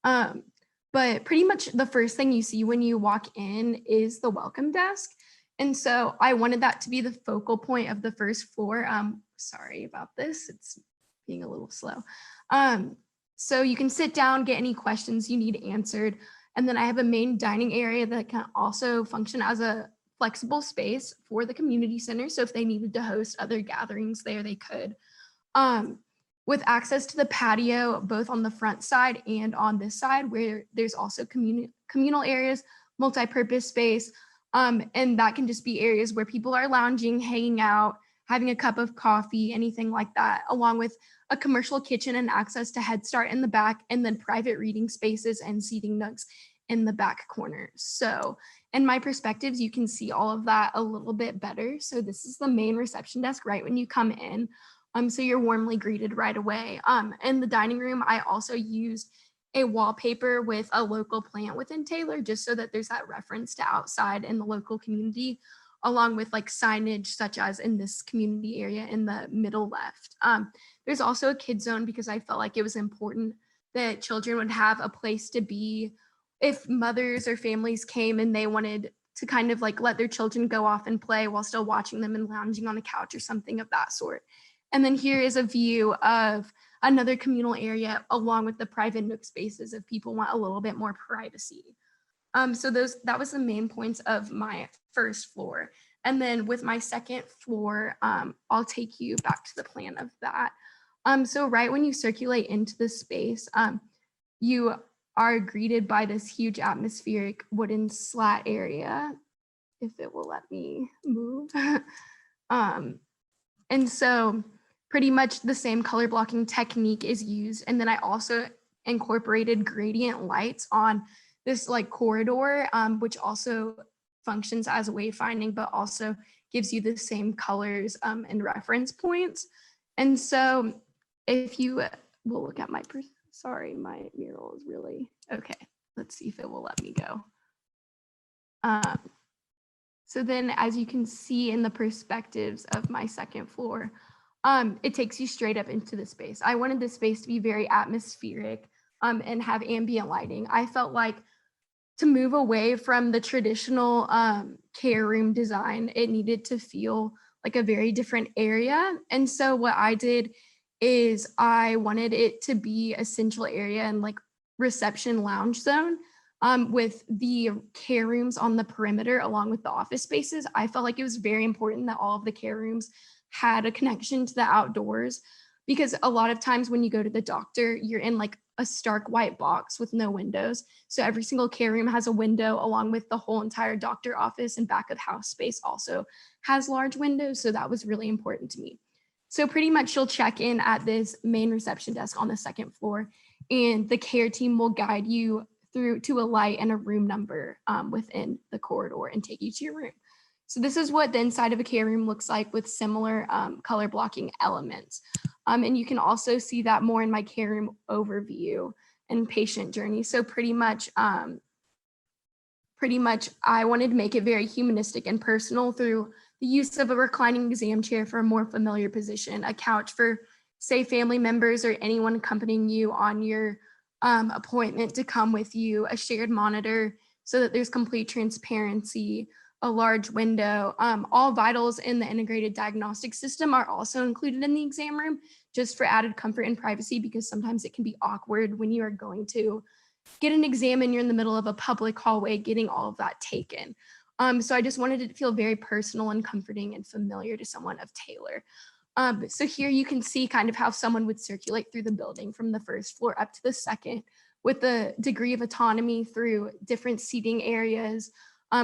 But pretty much the first thing you see when you walk in is the welcome desk. And so I wanted that to be the focal point of the first floor. Sorry about this, it's being a little slow. So you can sit down, get any questions you need answered. And then I have a main dining area that can also function as a flexible space for the community center. So if they needed to host other gatherings there, they could. With access to the patio, both on the front side and on this side, where there's also communal areas, multi-purpose space. And that can just be areas where people are lounging, hanging out, having a cup of coffee, anything like that, along with a commercial kitchen and access to Head Start in the back, and then private reading spaces and seating nooks in the back corner. So in my perspectives, you can see all of that a little bit better. So this is the main reception desk right when you come in. So you're warmly greeted right away. In the dining room, I also used a wallpaper with a local plant within Taylor, just so that there's that reference to outside in the local community, along with like signage such as in this community area in the middle left. There's also a kid zone because I felt like it was important that children would have a place to be if mothers or families came and they wanted to kind of like let their children go off and play while still watching them and lounging on a couch or something of that sort. And then here is a view of another communal area along with the private nook spaces if people want a little bit more privacy. So that was the main points of my first floor. And then with my second floor, I'll take you back to the plan of that. So right when you circulate into the space, you are greeted by this huge atmospheric wooden slat area. if it will let me move. And so pretty much the same color blocking technique is used. And then I also incorporated gradient lights on this like corridor, which also functions as wayfinding, but also gives you the same colors and reference points. And so if you will look at my, sorry, my mural is really, okay, let's see if it will let me go. So then as you can see in the perspectives of my second floor, it takes you straight up into the space. I wanted the space to be very atmospheric and have ambient lighting. I felt like to move away from the traditional care room design, it needed to feel like a very different area. And so what I did is I wanted it to be a central area and like reception lounge zone with the care rooms on the perimeter along with the office spaces. I felt like it was very important that all of the care rooms had a connection to the outdoors, because a lot of times when you go to the doctor, you're in like a stark white box with no windows. So every single care room has a window, along with the whole entire doctor office and back of house space also has large windows. So that was really important to me. So pretty much you'll check in at this main reception desk on the second floor, and the care team will guide you through to a light and a room number within the corridor and take you to your room. So this is what the inside of a care room looks like with similar color blocking elements. And you can also see that more in my care room overview and patient journey. So pretty much I wanted to make it very humanistic and personal through the use of a reclining exam chair for a more familiar position, a couch for, say, family members or anyone accompanying you on your appointment to come with you, a shared monitor so that there's complete transparency, a large window. All vitals in the integrated diagnostic system are also included in the exam room, just for added comfort and privacy, because sometimes it can be awkward when you are going to get an exam and you're in the middle of a public hallway getting all of that taken. So I just wanted it to feel very personal and comforting and familiar to someone of Taylor. So here you can see kind of how someone would circulate through the building from the first floor up to the second, with the degree of autonomy through different seating areas,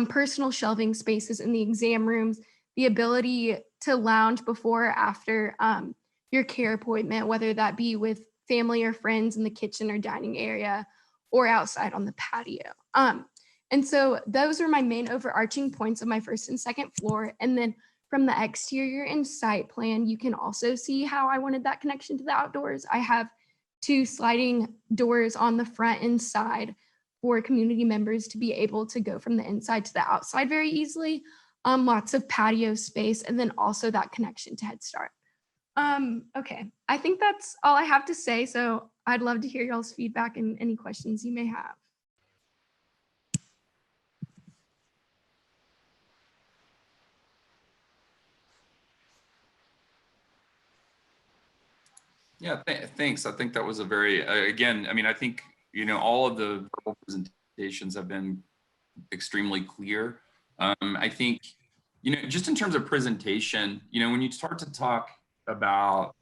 personal shelving spaces in the exam rooms, the ability to lounge before or after your care appointment, whether that be with family or friends in the kitchen or dining area or outside on the patio. And so those are my main overarching points of my first and second floor. And then from the exterior and site plan, you can also see how I wanted that connection to the outdoors. I have 2 sliding doors on the front and side for community members to be able to go from the inside to the outside very easily. Lots of patio space, and then also that connection to Head Start. Okay, I think that's all I have to say. So I'd love to hear y'all's feedback and any questions you may have. Yeah, thanks. I think that was a very, again, I mean, I think, you know, all of the verbal presentations have been extremely clear. I think, you know, just in terms of presentation, you know, when you start to talk about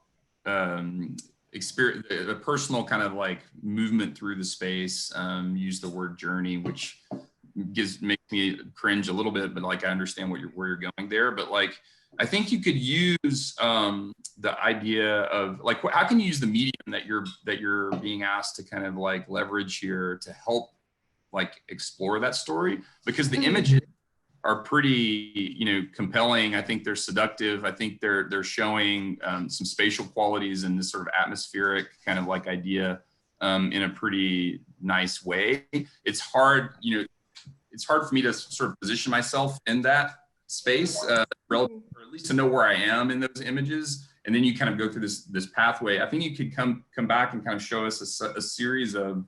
experience, the personal kind of like movement through the space, use the word journey, which makes me cringe a little bit, but like I understand where you're going there. But like, I think you could use the idea of like, how can you use the medium that you're being asked to kind of like leverage here to help like explore that story, because the images are pretty, you know, compelling. I think they're seductive. I think they're showing some spatial qualities and this sort of atmospheric kind of like idea in a pretty nice way. It's hard, you know, it's hard for me to sort of position myself in that space, or at least to know where I am in those images. And then you kind of go through this pathway. I think you could come back and kind of show us a series of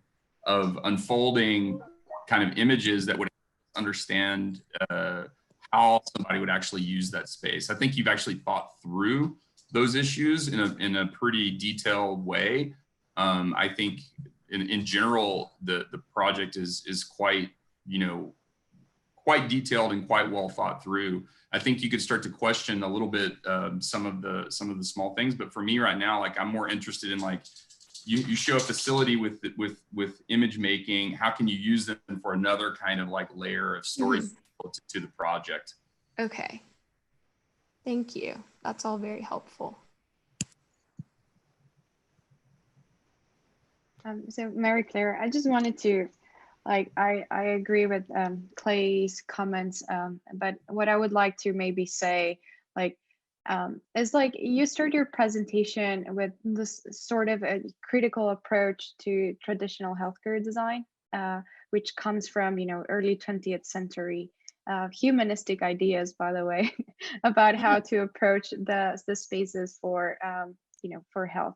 unfolding kind of images that would understand how somebody would actually use that space. I think you've actually thought through those issues in a pretty detailed way. I think in general, the project is quite, you know, quite detailed and quite well thought through. I think you could start to question a little bit some of the small things, but for me right now, like I'm more interested in like, you show a facility with image making, how can you use them for another kind of like layer of story to the project. Okay. Thank you. That's all very helpful. So Mary Claire, I just wanted to, like, I agree with Clay's comments, but what I would like to maybe say, like, is like you start your presentation with this sort of a critical approach to traditional healthcare design, which comes from, you know, early 20th century humanistic ideas, by the way, about how to approach the spaces for, you know, for health.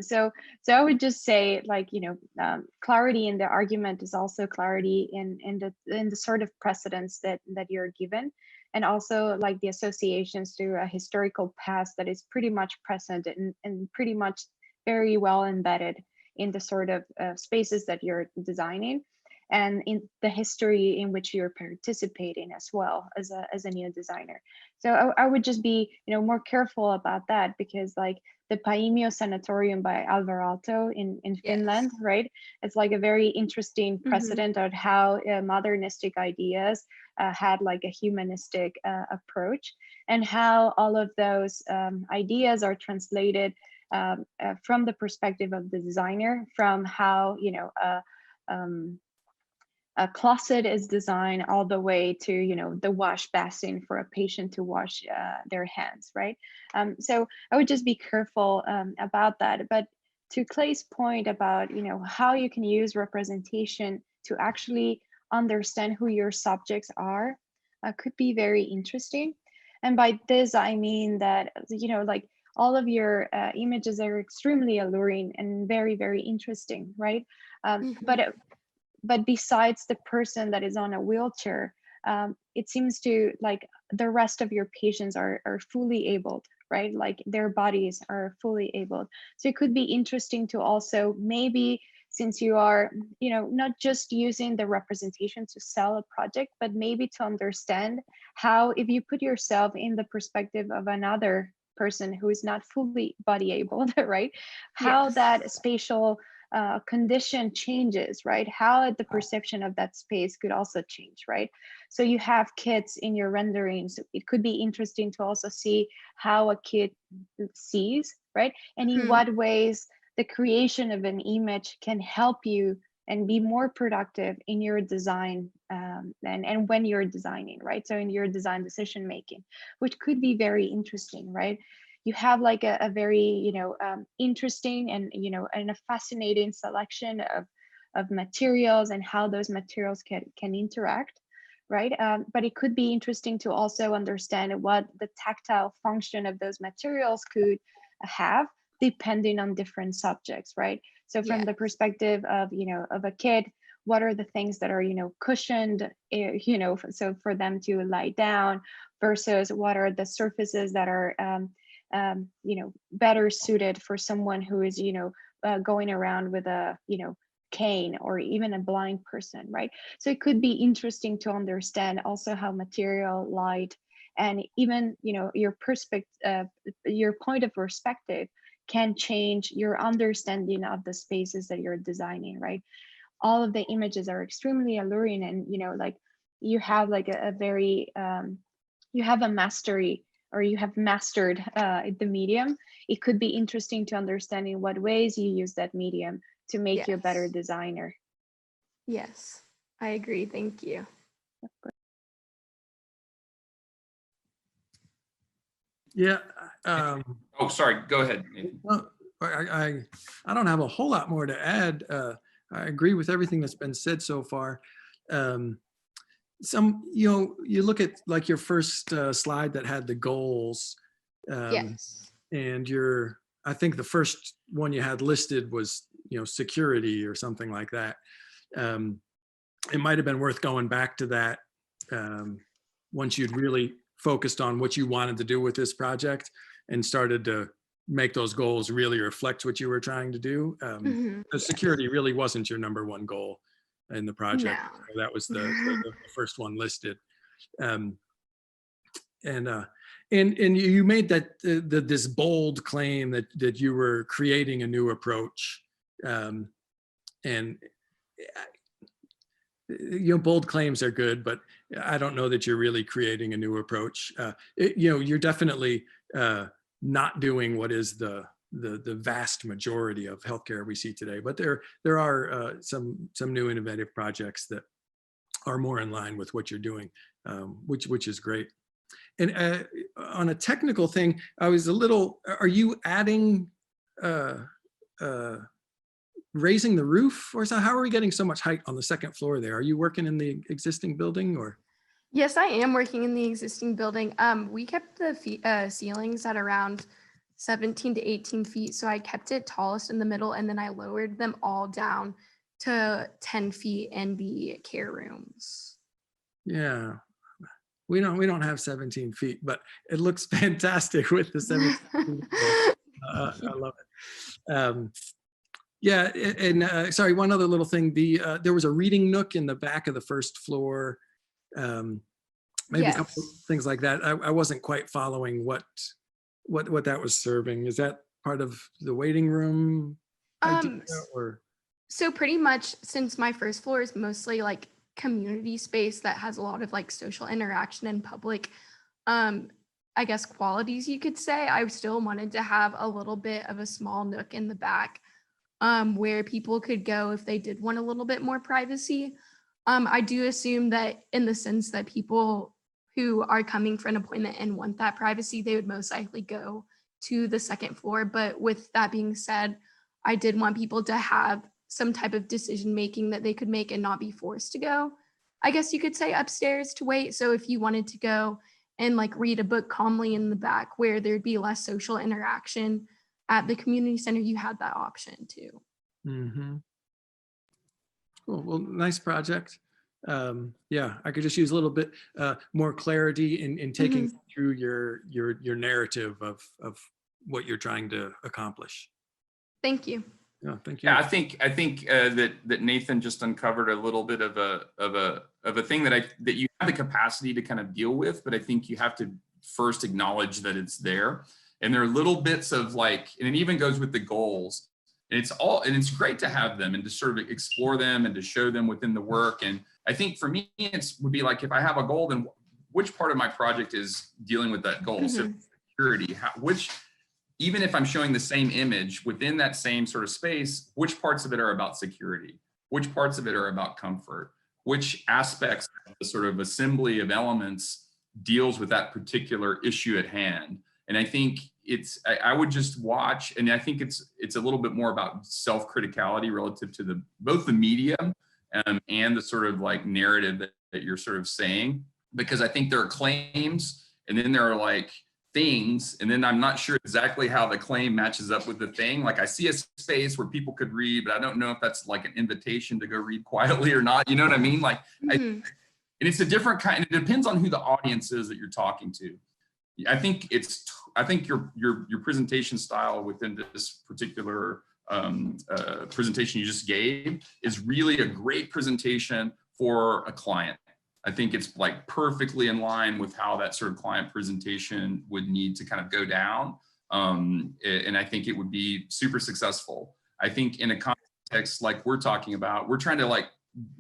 So I would just say, like, you know, clarity in the argument is also clarity in the sort of precedents that you're given, and also like the associations to a historical past that is pretty much present and pretty much very well embedded in the sort of spaces that you're designing, and in the history in which you're participating as well as a new designer. So I would just be, you know, more careful about that, because like the Paimio Sanatorium by Alvarado in Finland, right? It's like a very interesting precedent of how modernistic ideas had like a humanistic approach, and how all of those ideas are translated from the perspective of the designer, from how, you know, a closet is designed all the way to, you know, the wash basin for a patient to wash their hands, right? So I would just be careful about that. But to Clay's point about, you know, how you can use representation to actually understand who your subjects are could be very interesting. And by this, I mean that, you know, like all of your images are extremely alluring and very, very interesting, right? But besides the person that is on a wheelchair, it seems to like the rest of your patients are fully abled, right? Like their bodies are fully abled. So it could be interesting to also maybe, since you are, you know, not just using the representation to sell a project, but maybe to understand how, if you put yourself in the perspective of another person who is not fully body able, right? How that spatial condition changes, right? How the perception of that space could also change, right? So you have kids in your renderings. It could be interesting to also see how a kid sees, right? And in what ways the creation of an image can help you and be more productive in your design and when you're designing, right? So in your design decision making, which could be very interesting, right? You have like a very, you know, interesting and, you know, and a fascinating selection of materials and how those materials can interact, right? But it could be interesting to also understand what the tactile function of those materials could have depending on different subjects, right? So from the perspective of, you know, of a kid, what are the things that are, you know, cushioned, you know, so for them to lie down, versus what are the surfaces that are, you know, better suited for someone who is, you know, going around with a, you know, cane, or even a blind person, right? So it could be interesting to understand also how material, light, and even, you know, your perspective, your point of perspective can change your understanding of the spaces that you're designing, right? All of the images are extremely alluring, and, you know, like you have like a very, you have a mastery, or you have mastered the medium. It could be interesting to understand in what ways you use that medium to make you a better designer. Yes, I agree. Thank you. Yeah. Oh, sorry. Go ahead, Nathan. Well, I don't have a whole lot more to add. I agree with everything that's been said so far. Some, you know, you look at like your first slide that had the goals. And I think the first one you had listed was, you know, security or something like that. It might have been worth going back to that once you'd really focused on what you wanted to do with this project and started to make those goals really reflect what you were trying to do. The security really wasn't your number one goal in the project. No. So that was the first one listed. And you made that this bold claim that you were creating a new approach. And bold claims are good, but I don't know that you're really creating a new approach. You're definitely not doing what is the vast majority of healthcare we see today, but there are some new innovative projects that are more in line with what you're doing, which is great. And on a technical thing, I was a little, are you adding, raising the roof or so? How are we getting so much height on the second floor there? Are you working in the existing building or? Yes, I am working in the existing building. We kept the ceilings at around 17 to 18 feet. So I kept it tallest in the middle, and then I lowered them all down to 10 feet in the care rooms. Yeah, we don't have 17 feet, but it looks fantastic with the 17 feet. I love it. Yeah, and sorry, one other little thing. There was a reading nook in the back of the first floor. Maybe Yes. a couple of things like that. I wasn't quite following what that was serving. Is that part of the waiting room idea, or? So pretty much, since my first floor is mostly like community space that has a lot of like social interaction and public, I guess, qualities, you could say, I still wanted to have a little bit of a small nook in the back where people could go if they did want a little bit more privacy. I do assume that in the sense that people who are coming for an appointment and want that privacy, they would most likely go to the second floor. But with that being said, I did want people to have some type of decision making that they could make and not be forced to go, I guess you could say, upstairs to wait. So if you wanted to go and like read a book calmly in the back where there'd be less social interaction at the community center, you had that option too. Mm-hmm. Cool. Well, nice project. Yeah, I could just use a little bit more clarity in taking through your narrative of what you're trying to accomplish. Thank you. Yeah, thank you. Yeah, I think that Nathan just uncovered a little bit of a thing that you have the capacity to kind of deal with, but I think you have to first acknowledge that it's there. And there are little bits of like, and it even goes with the goals. And it's great to have them and to sort of explore them and to show them within the work. And I think for me, would be like, if I have a goal, then which part of my project is dealing with that goal? So security, even if I'm showing the same image within that same sort of space, which parts of it are about security? Which parts of it are about comfort? Which aspects of the sort of assembly of elements deals with that particular issue at hand? And I think I would just watch, and I think it's a little bit more about self-criticality relative to both the medium and the sort of like narrative that you're sort of saying, because I think there are claims and then there are like things, and then I'm not sure exactly how the claim matches up with the thing. Like I see a space where people could read, but I don't know if that's like an invitation to go read quietly or not. You know what I mean? Like, and it's a different kind. It depends on who the audience is that you're talking to. I think your presentation style within this particular presentation you just gave is really a great presentation for a client. I think it's like perfectly in line with how that sort of client presentation would need to kind of go down. And I think it would be super successful. I think in a context like we're talking about, we're trying to like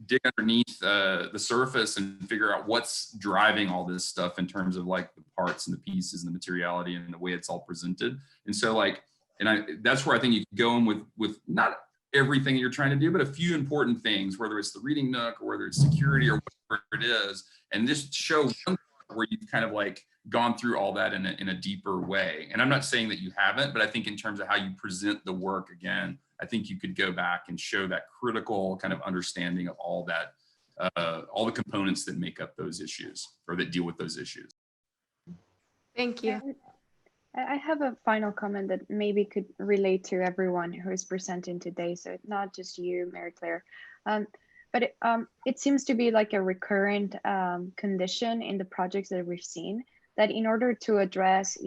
dig underneath the surface and figure out what's driving all this stuff in terms of like the parts and the pieces and the materiality and the way it's all presented. And so like, that's where I think you can go in with not everything you're trying to do, but a few important things, whether it's the reading nook or whether it's security or whatever it is, and just show one where you've kind of like gone through all that in a deeper way. And I'm not saying that you haven't, but I think in terms of how you present the work, again, I think you could go back and show that critical kind of understanding of all that, all the components that make up those issues or that deal with those issues. Thank you. I have a final comment that maybe could relate to everyone who is presenting today. So not just you, Mary Claire, but it seems to be like a recurrent condition in the projects that we've seen, that in order to address,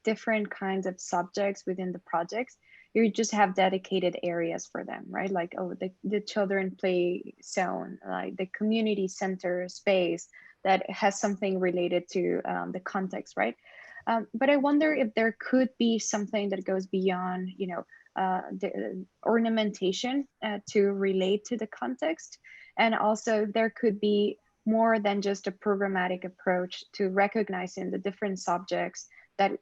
different kinds of subjects within the projects, you just have dedicated areas for them, right? Like, oh, the children play zone, like the community center space that has something related to the context, right? But I wonder if there could be something that goes beyond, the ornamentation to relate to the context. And also there could be more than just a programmatic approach to recognizing the different subjects that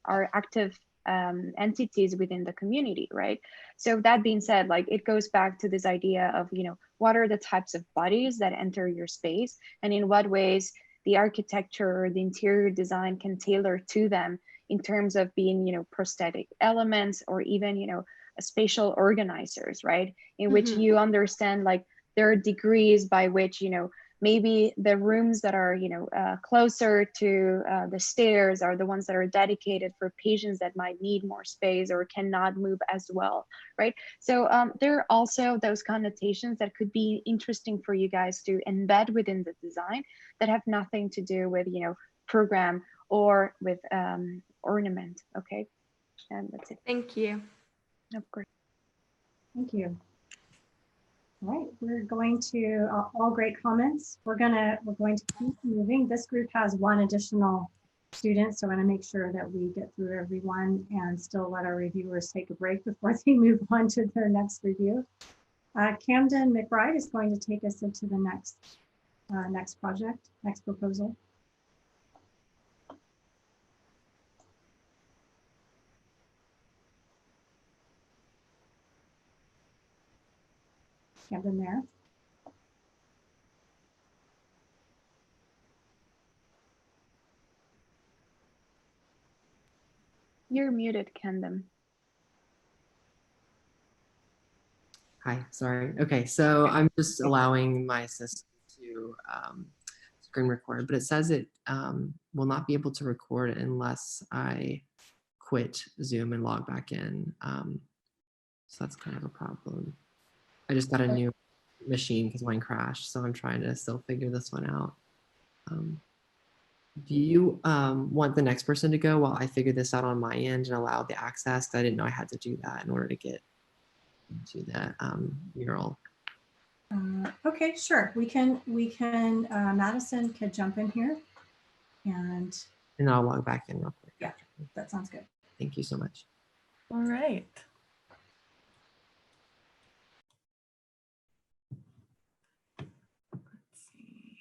are active entities within the community, right? So that being said, like it goes back to this idea of, you know, what are the types of bodies that enter your space, and in what ways the architecture or the interior design can tailor to them in terms of being, you know, prosthetic elements, or even, you know, spatial organizers, right? In which you understand like there are degrees by which, you know, maybe the rooms that are, you know, closer to the stairs are the ones that are dedicated for patients that might need more space or cannot move as well, right? So there are also those connotations that could be interesting for you guys to embed within the design that have nothing to do with, you know, program or with ornament. Okay, and that's it. Thank you. Of course. Thank you. All right, we're going to all great comments. We're going to keep moving. This group has one additional student, so I want to make sure that we get through everyone and still let our reviewers take a break before they move on to their next review. Camden McBride is going to take us into the next project, next proposal. Camden there. You're muted, Camden. Hi, sorry. Okay, so I'm just allowing my assistant to screen record, but it says it will not be able to record unless I quit Zoom and log back in. So that's kind of a problem. I just got a new machine because mine crashed, so I'm trying to still figure this one out. Do you want the next person to go while I figure this out on my end and allow the access? Because I didn't know I had to do that in order to get to that mural. Okay, sure. We can. Madison could jump in here, and I'll log back in real quick. Yeah, that sounds good. Thank you so much. All right. Let's see.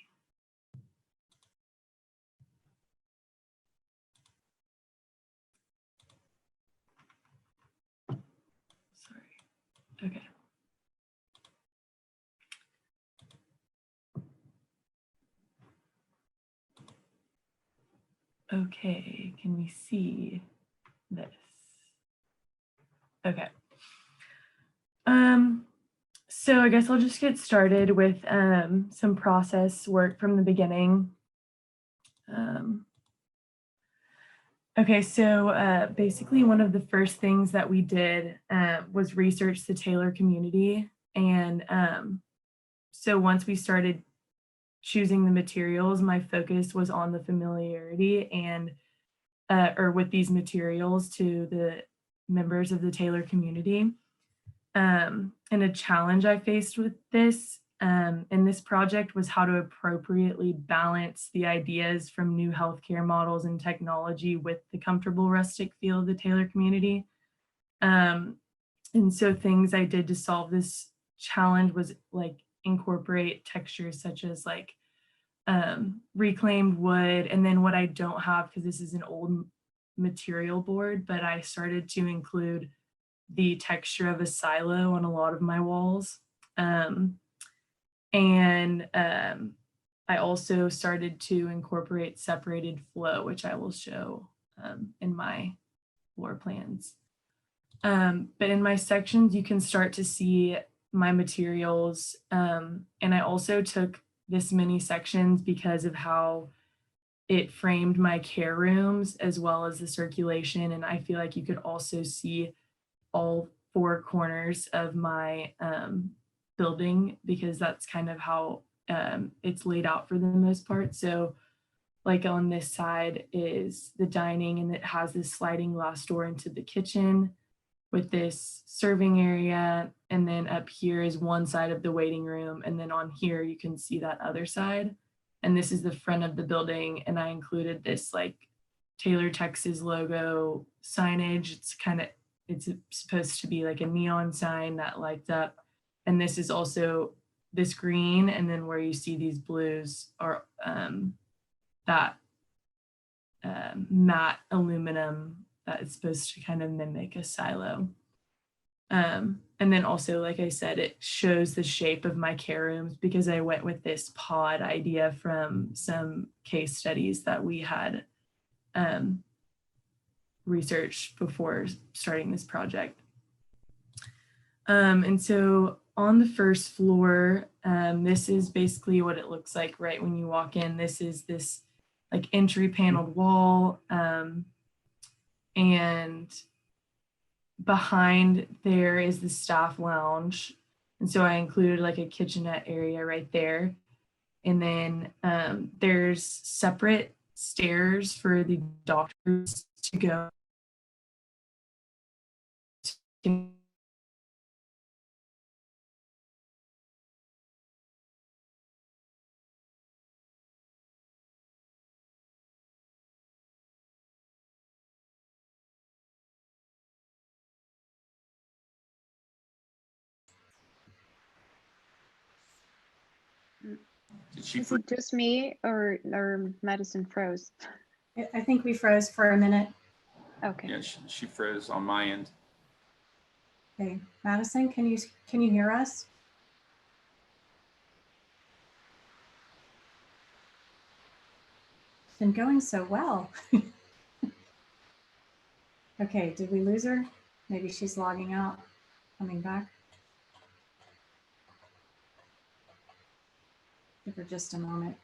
Sorry. Okay. Okay, can we see this? Okay. So I guess I'll just get started with some process work from the beginning. Okay, so basically one of the first things that we did was research the Taylor community. And so once we started choosing the materials, my focus was on the familiarity and or with these materials to the members of the Taylor community. And a challenge I faced with this in this project was how to appropriately balance the ideas from new healthcare models and technology with the comfortable rustic feel of the Taylor community. And so things I did to solve this challenge was like incorporate textures such as like reclaimed wood. And then what I don't have, because this is an old material board, but I started to include the texture of a silo on a lot of my walls. I also started to incorporate separated flow, which I will show in my floor plans. But in my sections, you can start to see my materials. And I also took this mini sections because of how it framed my care rooms as well as the circulation. And I feel like you could also see all four corners of my building, because that's kind of how it's laid out for the most part. So like on this side is the dining, and it has this sliding glass door into the kitchen with this serving area. And then up here is one side of the waiting room. And then on here, you can see that other side. And this is the front of the building. And I included this like Taylor, Texas logo signage. It's supposed to be like a neon sign that lights up. And this is also this green, and then where you see these blues are that matte aluminum that is supposed to kind of mimic a silo. And then also, like I said, it shows the shape of my care rooms because I went with this pod idea from some case studies that we had researched before starting this project. And so on the first floor, this is basically what it looks like right when you walk in. This is this like entry paneled wall, and behind there is the staff lounge. And so I included like a kitchenette area right there. And then there's separate stairs for the doctors to go. Is it just me or Madison froze? I think we froze for a minute. Okay. Yeah, she froze on my end. Okay, Madison, can you hear us? It's been going so well. Okay, did we lose her? Maybe she's logging out, coming back. Give her just a moment.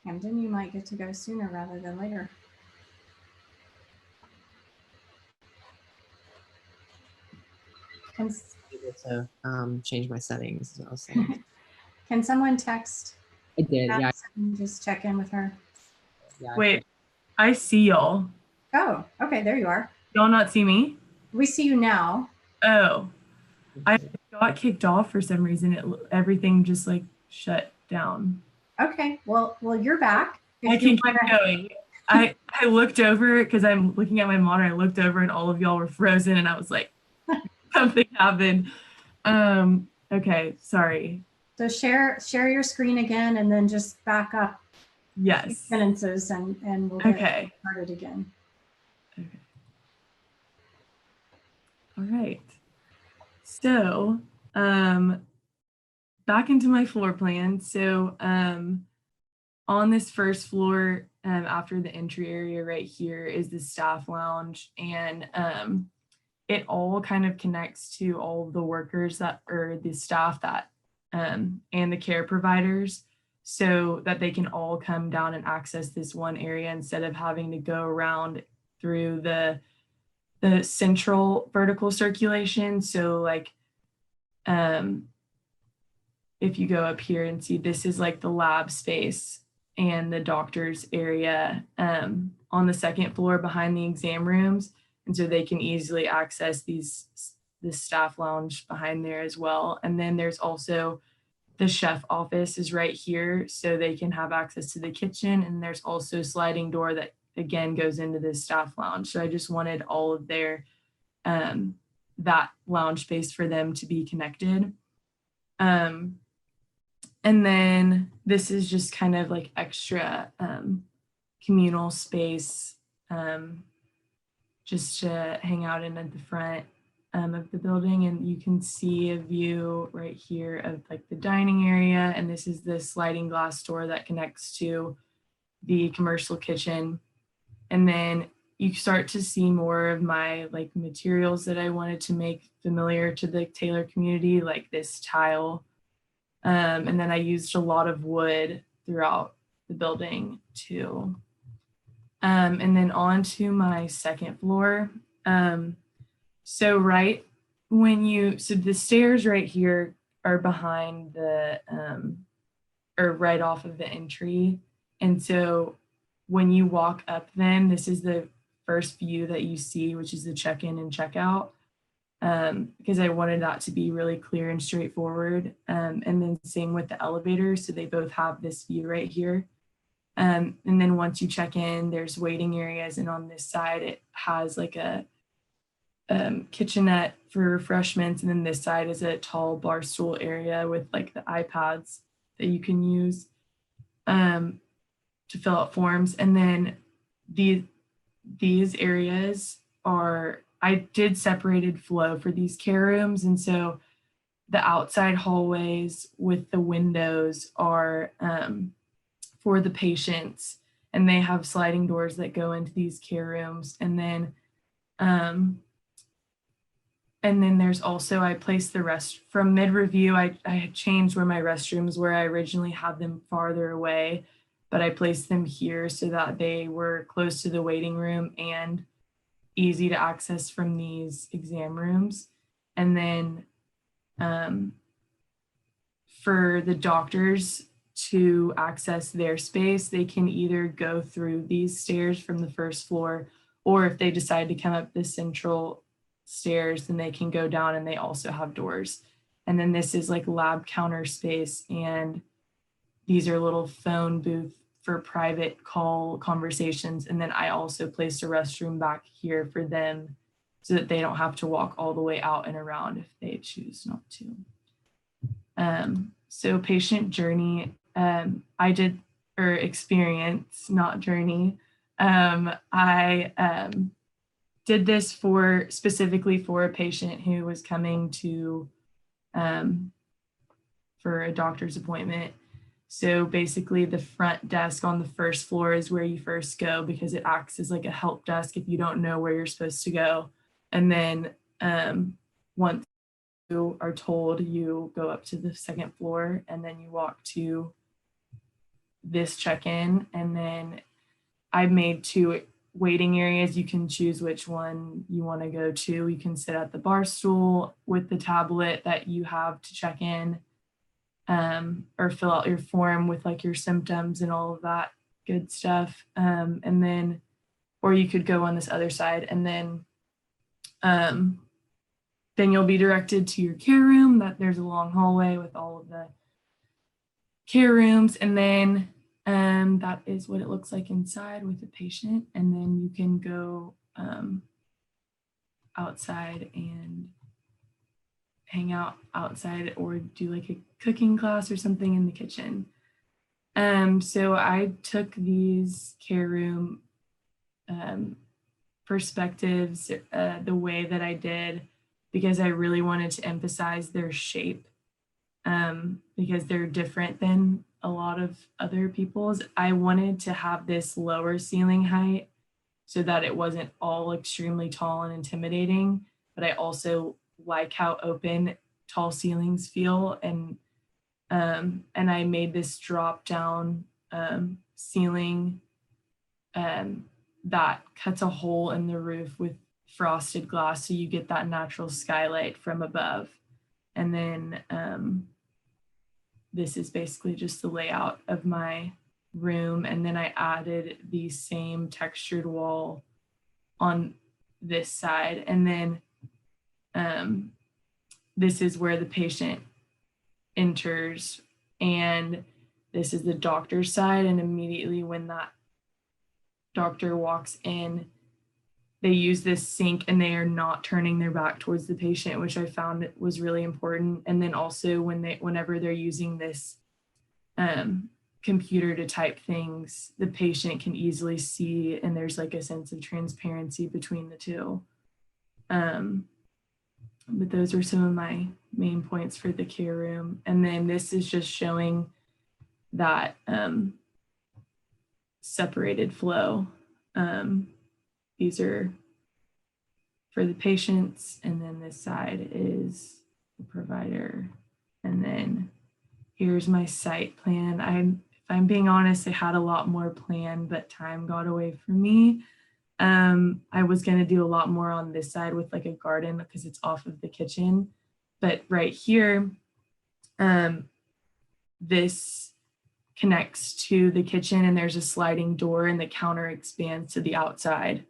Camden, you might get to go sooner rather than later. Able to change my settings, as I was saying. Can someone text? I did, yeah. And just check in with her. Yeah, Wait, I see y'all. Oh, okay, there you are. Y'all not see me? We see you now. Oh, I got kicked off for some reason. Everything just like shut down. Okay, well, you're back. I can keep going. I looked over because I'm looking at my monitor. I looked over and all of y'all were frozen, and I was like, something happened. Okay, sorry. So share your screen again, and then just back up. Yes. Sentences, and we'll get started again. Okay. All right. So, back into my floor plan. So, on this first floor, after the entry area right here is the staff lounge, and it all kind of connects to all of the workers that are the staff that and the care providers, so that they can all come down and access this one area instead of having to go around through the central vertical circulation. So like if you go up here and see, this is like the lab space and the doctor's area on the second floor behind the exam rooms. And so they can easily access this staff lounge behind there as well. And then there's also the chef office is right here, so they can have access to the kitchen. And there's also a sliding door that again goes into the staff lounge. So I just wanted all of their that lounge space for them to be connected. And then this is just kind of like extra communal space just to hang out in at the front of the building. And you can see a view right here of like the dining area. And this is the sliding glass door that connects to the commercial kitchen. And then you start to see more of my like materials that I wanted to make familiar to the Taylor community, like this tile. And then I used a lot of wood throughout the building too. And then on to my second floor. So right when so the stairs right here are behind the, or right off of the entry. And so when you walk up them, this is the first view that you see, which is the check-in and check-out, because I wanted that to be really clear and straightforward. And then same with the elevator. So they both have this view right here. And then once you check in, there's waiting areas. And on this side, it has like a kitchenette for refreshments. And then this side is a tall bar stool area with like the iPads that you can use to fill out forms. And then these areas are, I did separated flow for these care rooms. And so the outside hallways with the windows are for the patients, and they have sliding doors that go into these care rooms. And then there's also, I placed the rest from mid-review, I had changed where my restrooms were. I originally had them farther away, but I placed them here so that they were close to the waiting room and easy to access from these exam rooms. And then for the doctors to access their space, they can either go through these stairs from the first floor, or if they decide to come up the central stairs, then they can go down, and they also have doors. And then this is like lab counter space, and these are little phone booth for private call conversations. And then I also placed a restroom back here for them so that they don't have to walk all the way out and around if they choose not to. So patient journey, I did, or experience, not journey. I did this specifically for a patient who was coming to for a doctor's appointment. So basically the front desk on the first floor is where you first go, because it acts as like a help desk if you don't know where you're supposed to go. And then once you are told, you go up to the second floor, and then you walk to this check-in. And then I made 2 waiting areas. You can choose which one you want to go to. You can sit at the bar stool with the tablet that you have to check in, or fill out your form with like your symptoms and all of that good stuff. And then, or you could go on this other side, and then you'll be directed to your care room. That there's a long hallway with all of the care rooms. And then that is what it looks like inside with the patient. And then you can go outside and hang out outside, or do like a cooking class or something in the kitchen. So I took these care room perspectives the way that I did, because I really wanted to emphasize their shape, because they're different than a lot of other people's. I wanted to have this lower ceiling height so that it wasn't all extremely tall and intimidating, but I also like how open tall ceilings feel. And I made this drop down ceiling that cuts a hole in the roof with frosted glass, so you get that natural skylight from above. And then this is basically just the layout of my room. And then I added the same textured wall on this side. And then this is where the patient enters, and this is the doctor's side. And immediately when that doctor walks in, they use this sink, and they are not turning their back towards the patient, which I found was really important. And then also whenever they're using this computer to type things, the patient can easily see, and there's like a sense of transparency between the two. But those are some of my main points for the care room. And then this is just showing that separated flow. These are for the patients, and then this side is the provider. And then here's my site plan. If I'm being honest, I had a lot more planned, but time got away from me. I was going to do a lot more on this side with like a garden, because it's off of the kitchen. But right here, this connects to the kitchen, and there's a sliding door, and the counter expands to the outside.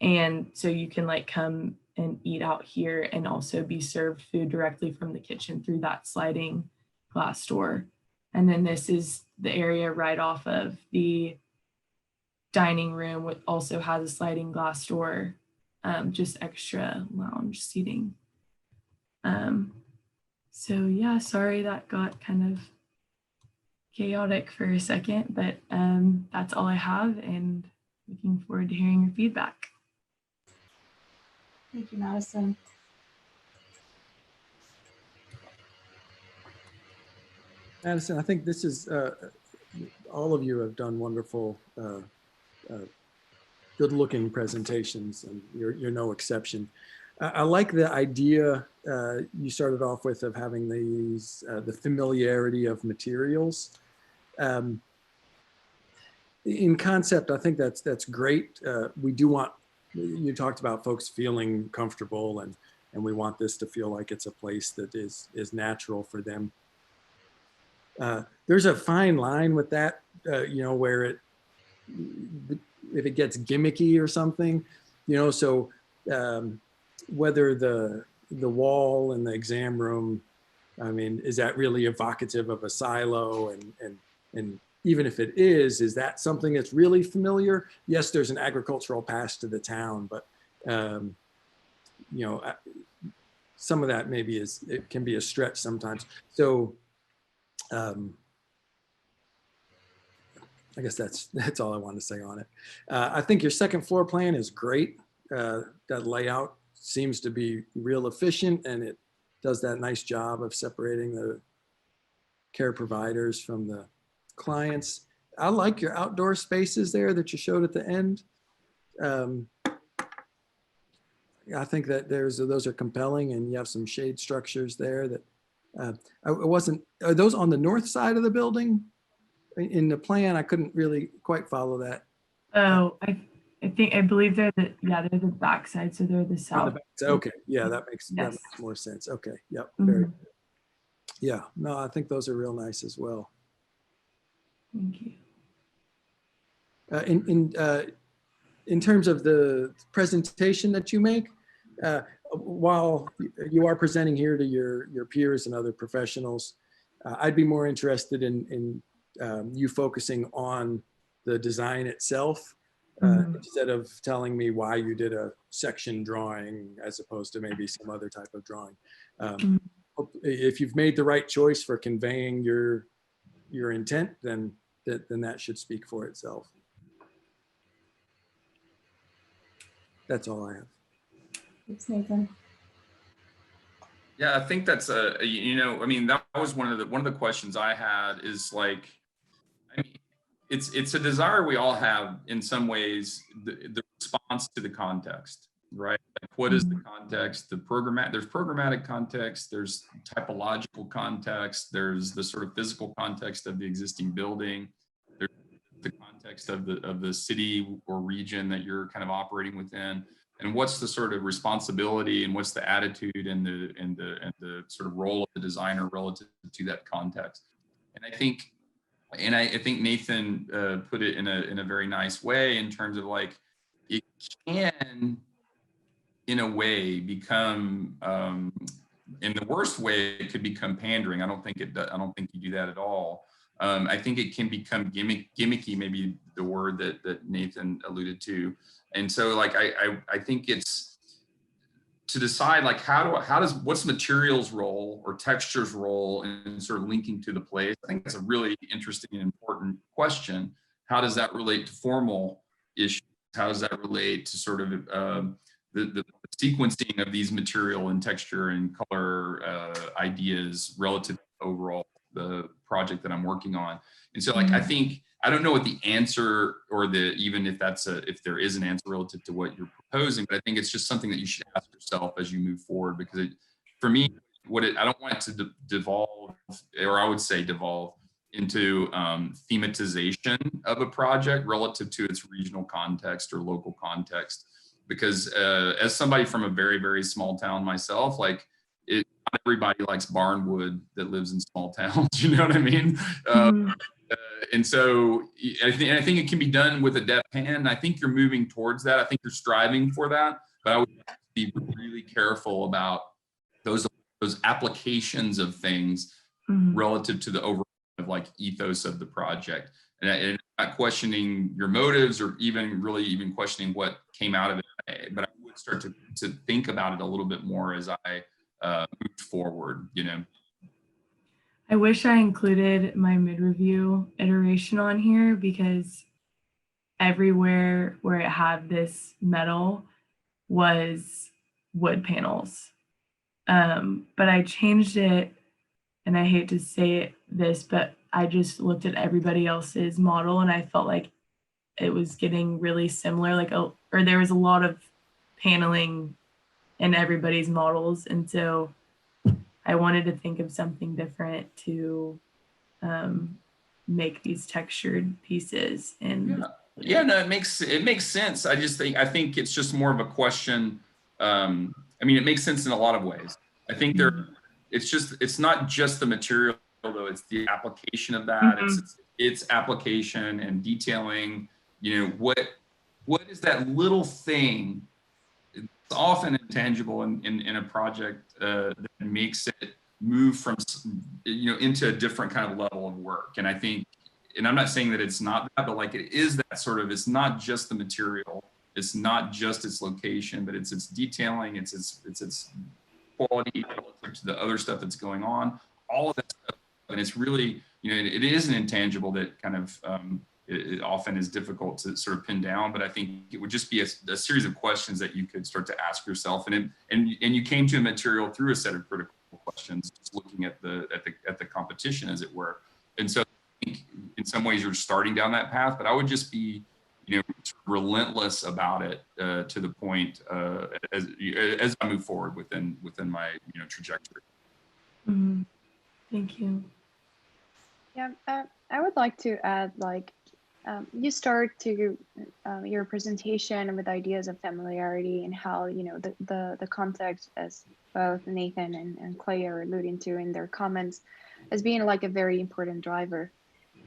And so you can like come and eat out here and also be served food directly from the kitchen through that sliding glass door. And then this is the area right off of the dining room, which also has a sliding glass door, just extra lounge seating. So yeah, sorry that got kind of chaotic for a second, but that's all I have, and looking forward to hearing your feedback. Thank you, Madison. Madison, I think this is, all of you have done wonderful, good looking presentations, and you're no exception. I like the idea you started off with of having these, the familiarity of materials. In concept, I think that's great. We do want, you talked about folks feeling comfortable, and we want this to feel like it's a place that is natural for them. There's a fine line with that, you know, where if it gets gimmicky or something, you know, so whether the wall in the exam room, I mean, is that really evocative of a silo? And even if it is that something that's really familiar? Yes, there's an agricultural past to the town, but you know, some of that maybe it can be a stretch sometimes. So I guess that's all I wanted to say on it. I think your second floor plan is great. That layout seems to be real efficient, and it does that nice job of separating the care providers from the clients. I like your outdoor spaces there that you showed at the end. I think that those are compelling, and you have some shade structures there that are those on the north side of the building? In the plan, I couldn't really quite follow that. Oh, I believe they're the back side, so they're the south. Okay, yeah, that makes more sense. Okay, yep, very good. Yeah, no, I think those are real nice as well. Thank you. In terms of the presentation that you make, while you are presenting here to your peers and other professionals, I'd be more interested in you focusing on the design itself, instead of telling me why you did a section drawing as opposed to maybe some other type of drawing. If you've made the right choice for conveying your intent, then that should speak for itself. That's all I have. Thanks, Nathan. Yeah, I think that's you know, I mean, that was one of the questions I had is like, I mean, it's a desire we all have in some ways, the response to the context, right? Like, what is the context? There's programmatic context, there's typological context, there's the sort of physical context of the existing building, there's the context of the city or region that you're kind of operating within. And what's the sort of responsibility, and what's the attitude and the sort of role of the designer relative to that context? And I think Nathan put it in a very nice way in terms of like, it can, in a way, become in the worst way, it could become pandering. I don't think you do that at all. I think it can become gimmicky, maybe the word that Nathan alluded to. And so like, I think it's to decide like, what's materials role or texture's role in sort of linking to the place? I think that's a really interesting and important question. How does that relate to formal issues? How does that relate to sort of the sequencing of these material and texture and color ideas relative to overall the project that I'm working on? And so like, I don't know what the answer or even if there is an answer relative to what you're proposing, but I think it's just something that you should ask yourself as you move forward, because for me, I don't want it to devolve, or I would say devolve into thematization of a project relative to its regional context or local context. Because as somebody from a very, very small town myself, like not everybody likes barnwood that lives in small towns, you know what I mean? And so I think it can be done with a deft hand. I think you're moving towards that. I think you're striving for that, but I would be really careful about those applications of things relative to the overall like ethos of the project. And I'm not questioning your motives or even questioning what came out of it, but I would start to think about it a little bit more as I move forward, you know. I wish I included my mid-review iteration on here, because everywhere where it had this metal was wood panels. But I changed it, and I hate to say this, but I just looked at everybody else's model and I felt like it was getting really similar, or there was a lot of paneling in everybody's models. And so I wanted to think of something different to make these textured pieces. And yeah, no, it makes sense. I think it's just more of a question. I mean, it makes sense in a lot of ways. I think it's not just the material though, it's the application of that. It's application and detailing, you know, what is that little thing? It's often intangible in a project that makes it move from, you know, into a different kind of level of work. And I think, and I'm not saying that it's not that, but like it is that sort of, it's not just the material, it's not just its location, but it's its detailing, it's its quality relative to the other stuff that's going on, all of that stuff. And it's really, you know, it is an intangible that kind of, it often is difficult to sort of pin down, but I think it would just be a series of questions that you could start to ask yourself. And you came to a material through a set of critical questions, just looking at the competition, as it were. And so I think in some ways you're starting down that path, but I would just be, you know, relentless about it to the point as I move forward within my, you know, trajectory. Thank you. Yeah, I would like to add, like, you start to your presentation with ideas of familiarity and how, you know, the context, as both Nathan and Clay are alluding to in their comments, as being like a very important driver.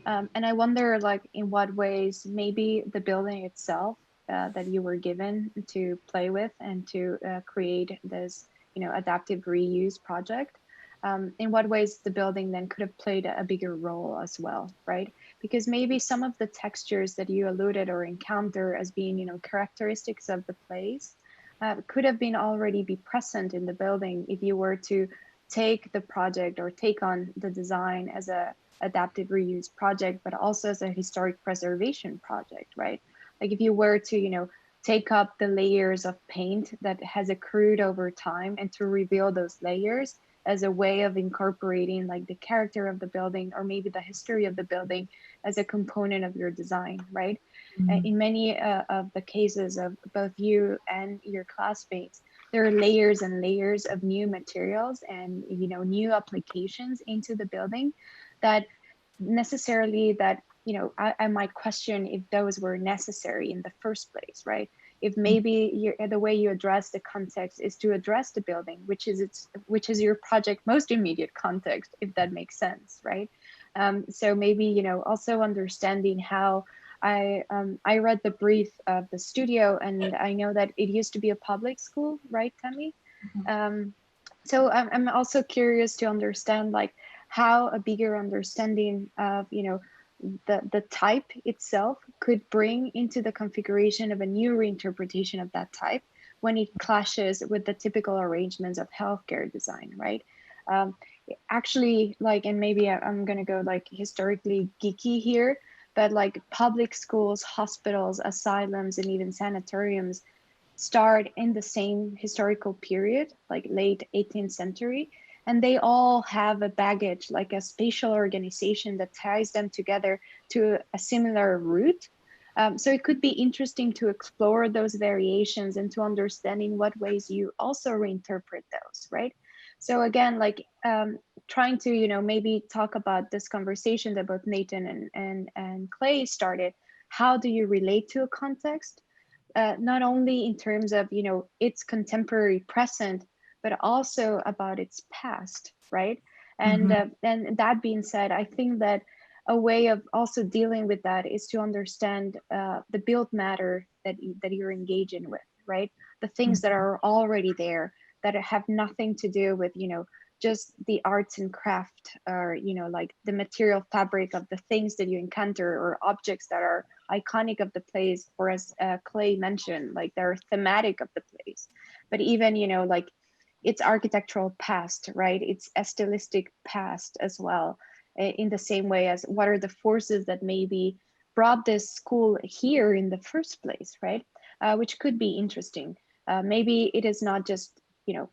And I wonder, like, in what ways maybe the building itself that you were given to play with and to create this, you know, adaptive reuse project, in what ways the building then could have played a bigger role as well, right? Because maybe some of the textures that you alluded or encounter as being, you know, characteristics of the place could have been already be present in the building if you were to take the project or take on the design as a adaptive reuse project, but also as a historic preservation project, right? Like if you were to, you know, take up the layers of paint that has accrued over time and to reveal those layers as a way of incorporating like the character of the building or maybe the history of the building as a component of your design, right? In many of the cases of both you and your classmates, there are layers and layers of new materials and, you know, new applications into the building that necessarily that, you know, I might question if those were necessary in the first place, right? If maybe the way you address the context is to address the building, which is your project most immediate context, if that makes sense, right? So maybe, you know, also understanding how I read the brief of the studio, and I know that it used to be a public school, right, Tamie? So I'm also curious to understand like how a bigger understanding of, you know, the type itself could bring into the configuration of a new reinterpretation of that type when it clashes with the typical arrangements of healthcare design, right? Actually, like, and maybe I'm gonna go like historically geeky here, but like public schools, hospitals, asylums, and even sanatoriums start in the same historical period, like late 18th century. And they all have a baggage, like a spatial organization that ties them together to a similar root. So it could be interesting to explore those variations and to understand in what ways you also reinterpret those, right? So again, like trying to, you know, maybe talk about this conversation that both Nathan and Clay started. How do you relate to a context? Not only in terms of, you know, its contemporary present, but also about its past, right? And then that being said, I think that a way of also dealing with that is to understand the built matter that you're engaging with, right? The things that are already there that have nothing to do with, you know, just the arts and craft, or, you know, like the material fabric of the things that you encounter, or objects that are iconic of the place, or as Clay mentioned, like they're thematic of the place. But even, you know, like its architectural past, right? Its stylistic past as well, in the same way as what are the forces that maybe brought this school here in the first place, right? Which could be interesting. Maybe it is not just, you know,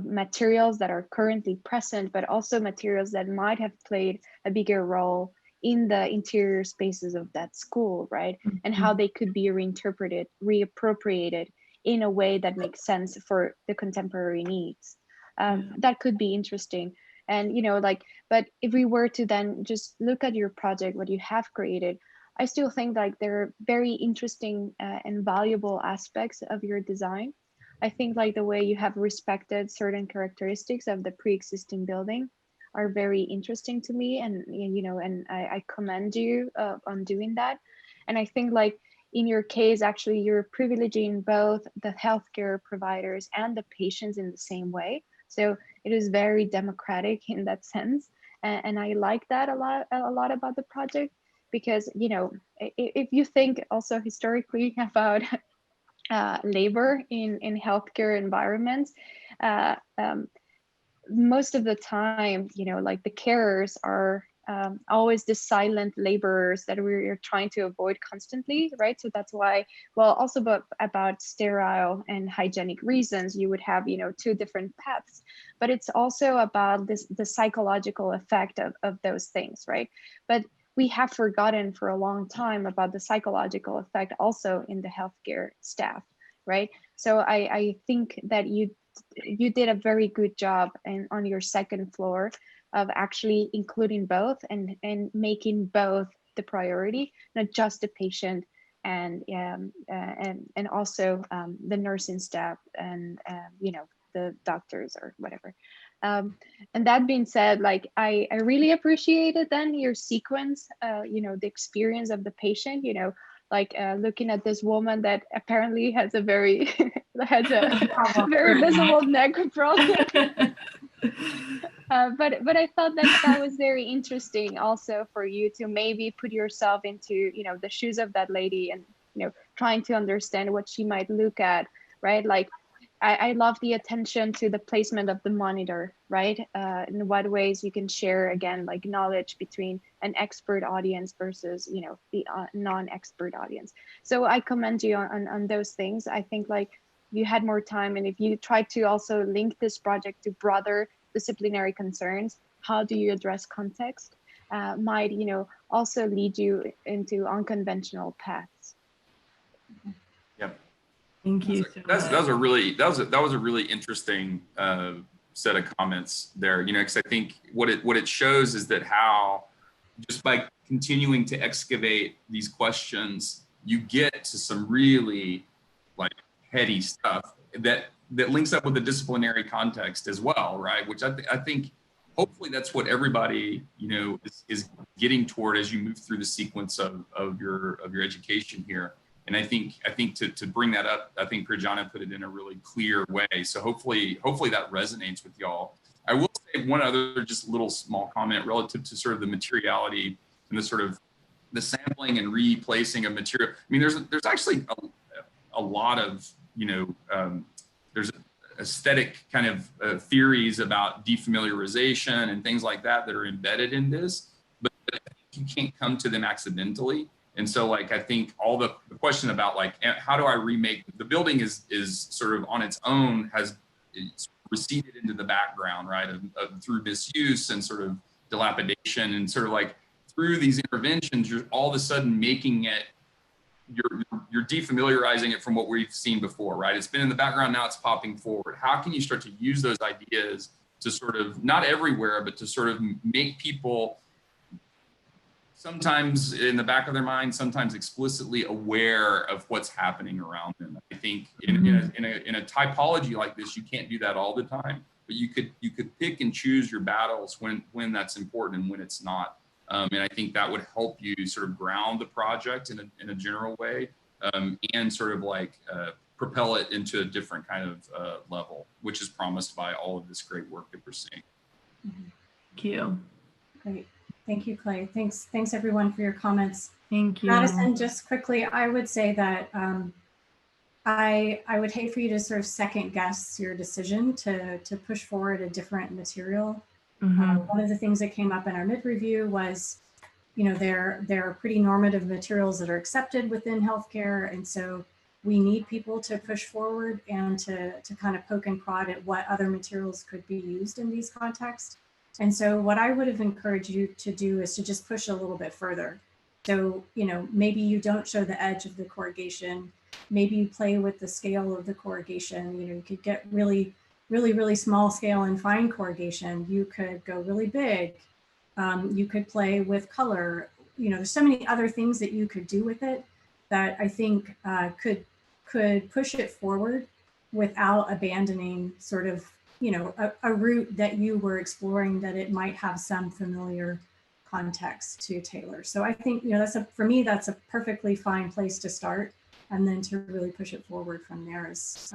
materials that are currently present, but also materials that might have played a bigger role in the interior spaces of that school, right? And how they could be reinterpreted, reappropriated in a way that makes sense for the contemporary needs. That could be interesting. And, you know, like, but if we were to then just look at your project, what you have created, I still think like there are very interesting and valuable aspects of your design. I think like the way you have respected certain characteristics of the pre-existing building are very interesting to me, and you know, and I commend you on doing that. And I think like in your case, actually, you're privileging both the healthcare providers and the patients in the same way. So it is very democratic in that sense, and I like that a lot about the project, because, you know, if you think also historically about labor in healthcare environments, most of the time, you know, like the carers are always the silent laborers that we're trying to avoid constantly, right? So that's why, well, also about sterile and hygienic reasons, you would have, you know, two different paths, but it's also about the psychological effect of those things, right? But we have forgotten for a long time about the psychological effect also in the healthcare staff, right? So I think that you did a very good job on your second floor of actually including both and making both the priority, not just the patient and also the nursing staff and you know, the doctors or whatever. And that being said, like I really appreciated then your sequence, you know, the experience of the patient, you know, like looking at this woman that apparently has a very very visible neck problem. But I thought that was very interesting also for you to maybe put yourself into, you know, the shoes of that lady, and, you know, trying to understand what she might look at, right? Like I love the attention to the placement of the monitor, right? In what ways you can share, again, like knowledge between an expert audience versus, you know, the non-expert audience. So I commend you on those things. I think like you had more time, and if you try to also link this project to broader disciplinary concerns, how do you address context, might, you know, also lead you into unconventional paths. Yep. Thank you. That was a really interesting set of comments there. You know, because I think what it shows is that how just by continuing to excavate these questions, you get to some really like heady stuff that links up with the disciplinary context as well, right? Which I think hopefully that's what everybody, you know, is getting toward as you move through the sequence of your education here. And I think to bring that up, I think Prijana put it in a really clear way. So hopefully that resonates with y'all. I will say one other just little small comment relative to sort of the materiality and the sort of the sampling and replacing of material. I mean, there's actually a lot of, you know, there's aesthetic kind of theories about defamiliarization and things like that are embedded in this, but you can't come to them accidentally. And so like, I think all the question about like, how do I remake the building is sort of on its own has receded into the background, right? Through misuse and sort of dilapidation, and sort of like through these interventions, you're all of a sudden making it, you're defamiliarizing it from what we've seen before, right? It's been in the background, now it's popping forward. How can you start to use those ideas to sort of, not everywhere, but to sort of make people sometimes in the back of their mind, sometimes explicitly aware of what's happening around them. I think in a typology like this, you can't do that all the time, but you could pick and choose your battles when that's important and when it's not. And I think that would help you sort of ground the project in a general way, and sort of like propel it into a different kind of level, which is promised by all of this great work that we're seeing. Thank you. Great. Thank you, Clay. Thanks everyone for your comments. Thank you. Madison, just quickly, I would say that I would hate for you to sort of second guess your decision to push forward a different material. One of the things that came up in our mid-review was, you know, there are pretty normative materials that are accepted within healthcare. And so we need people to push forward and to kind of poke and prod at what other materials could be used in these contexts. And so what I would have encouraged you to do is to just push a little bit further. So, you know, maybe you don't show the edge of the corrugation. Maybe you play with the scale of the corrugation. You know, you could get really small scale and fine corrugation. You could go really big. You could play with color. You know, there's so many other things that you could do with it that I think could push it forward without abandoning sort of, you know, a route that you were exploring that it might have some familiar context to tailor. So I think, you know, for me, that's a perfectly fine place to start, and then to really push it forward from there is,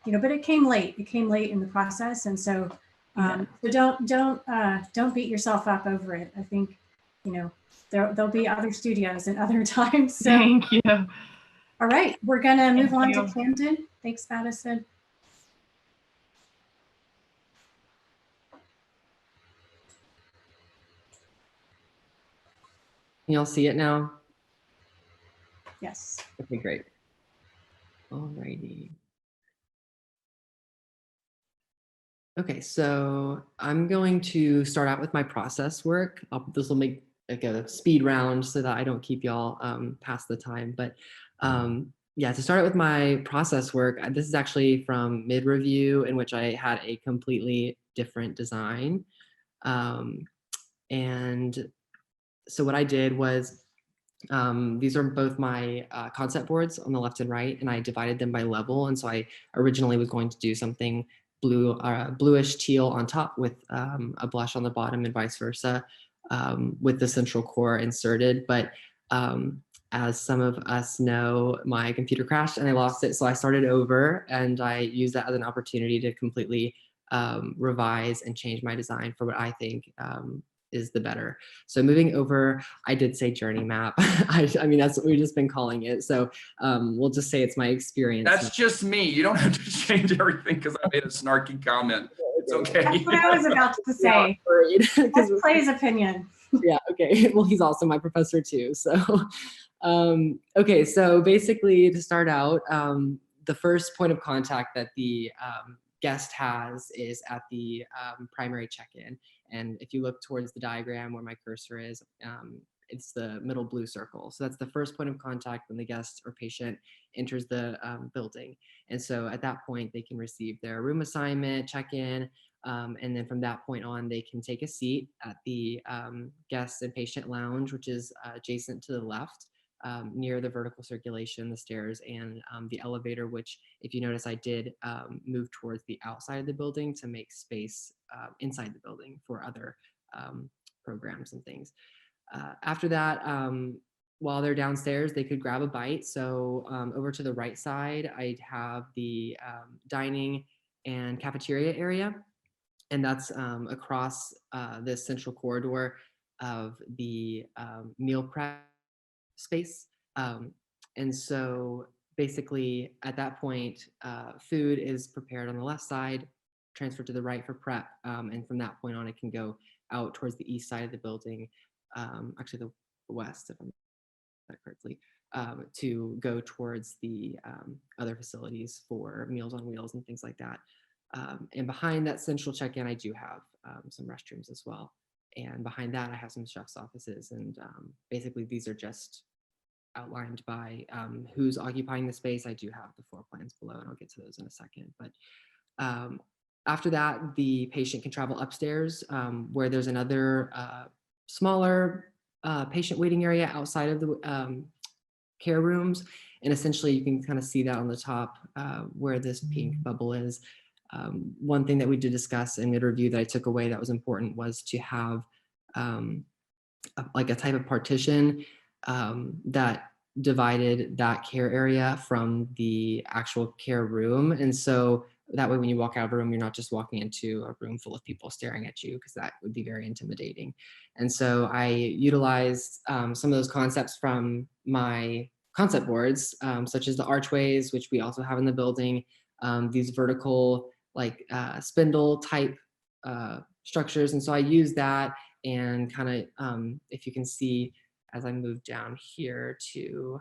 you know, but it came late. It came late in the process, and so so don't beat yourself up over it. I think, you know, there'll be other studios and other times. So. Thank you. All right, we're gonna move on to Camden. Thanks, Madison. Can y'all see it now? Yes. Okay, great. Alrighty. Okay, so I'm going to start out with my process work. This will make like a speed round so that I don't keep y'all past the time. But yeah, to start out with my process work, this is actually from mid-review, in which I had a completely different design. And so what I did was, these are both my concept boards on the left and right, and I divided them by level. And so I originally was going to do something bluish teal on top with a blush on the bottom, and vice versa, with the central core inserted. But as some of us know, my computer crashed and I lost it. So I started over, and I used that as an opportunity to completely revise and change my design for what I think is the better. So moving over, I did say journey map. I mean, that's what we've just been calling it. So we'll just say it's my experience. That's just me. You don't have to change everything because I made a snarky comment. It's okay. That's what I was about to say. That's Clay's opinion. Yeah, okay. Well, he's also my professor too. So, okay. So basically, to start out, the first point of contact that the guest has is at the primary check-in. And if you look towards the diagram where my cursor is, it's the middle blue circle. So that's the first point of contact when the guest or patient enters the building. And so at that point, they can receive their room assignment, check-in, and then from that point on, they can take a seat at the guest and patient lounge, which is adjacent to the left, near the vertical circulation, the stairs, and the elevator, which, if you notice, I did move towards the outside of the building to make space inside the building for other programs and things. After that, while they're downstairs, they could grab a bite. So over to the right side, I'd have the dining and cafeteria area. And that's across this central corridor of the meal prep space. And so basically at that point, food is prepared on the left side, transferred to the right for prep. And from that point on, it can go out towards the east side of the building, actually the west, if I'm that correctly, to go towards the other facilities for Meals on Wheels and things like that. And behind that central check-in, I do have some restrooms as well. And behind that, I have some chef's offices. And basically, these are just outlined by who's occupying the space. I do have the floor plans below, and I'll get to those in a second. But after that, the patient can travel upstairs, where there's another smaller patient waiting area outside of the care rooms. And essentially, you can kind of see that on the top where this pink bubble is. One thing that we did discuss in mid-review that I took away that was important was to have like a type of partition that divided that care area from the actual care room. And so that way, when you walk out of a room, you're not just walking into a room full of people staring at you, because that would be very intimidating. And so I utilized some of those concepts from my concept boards, such as the archways, which we also have in the building, these vertical like spindle type structures. And so I use that and kind of, if you can see, as I move down here to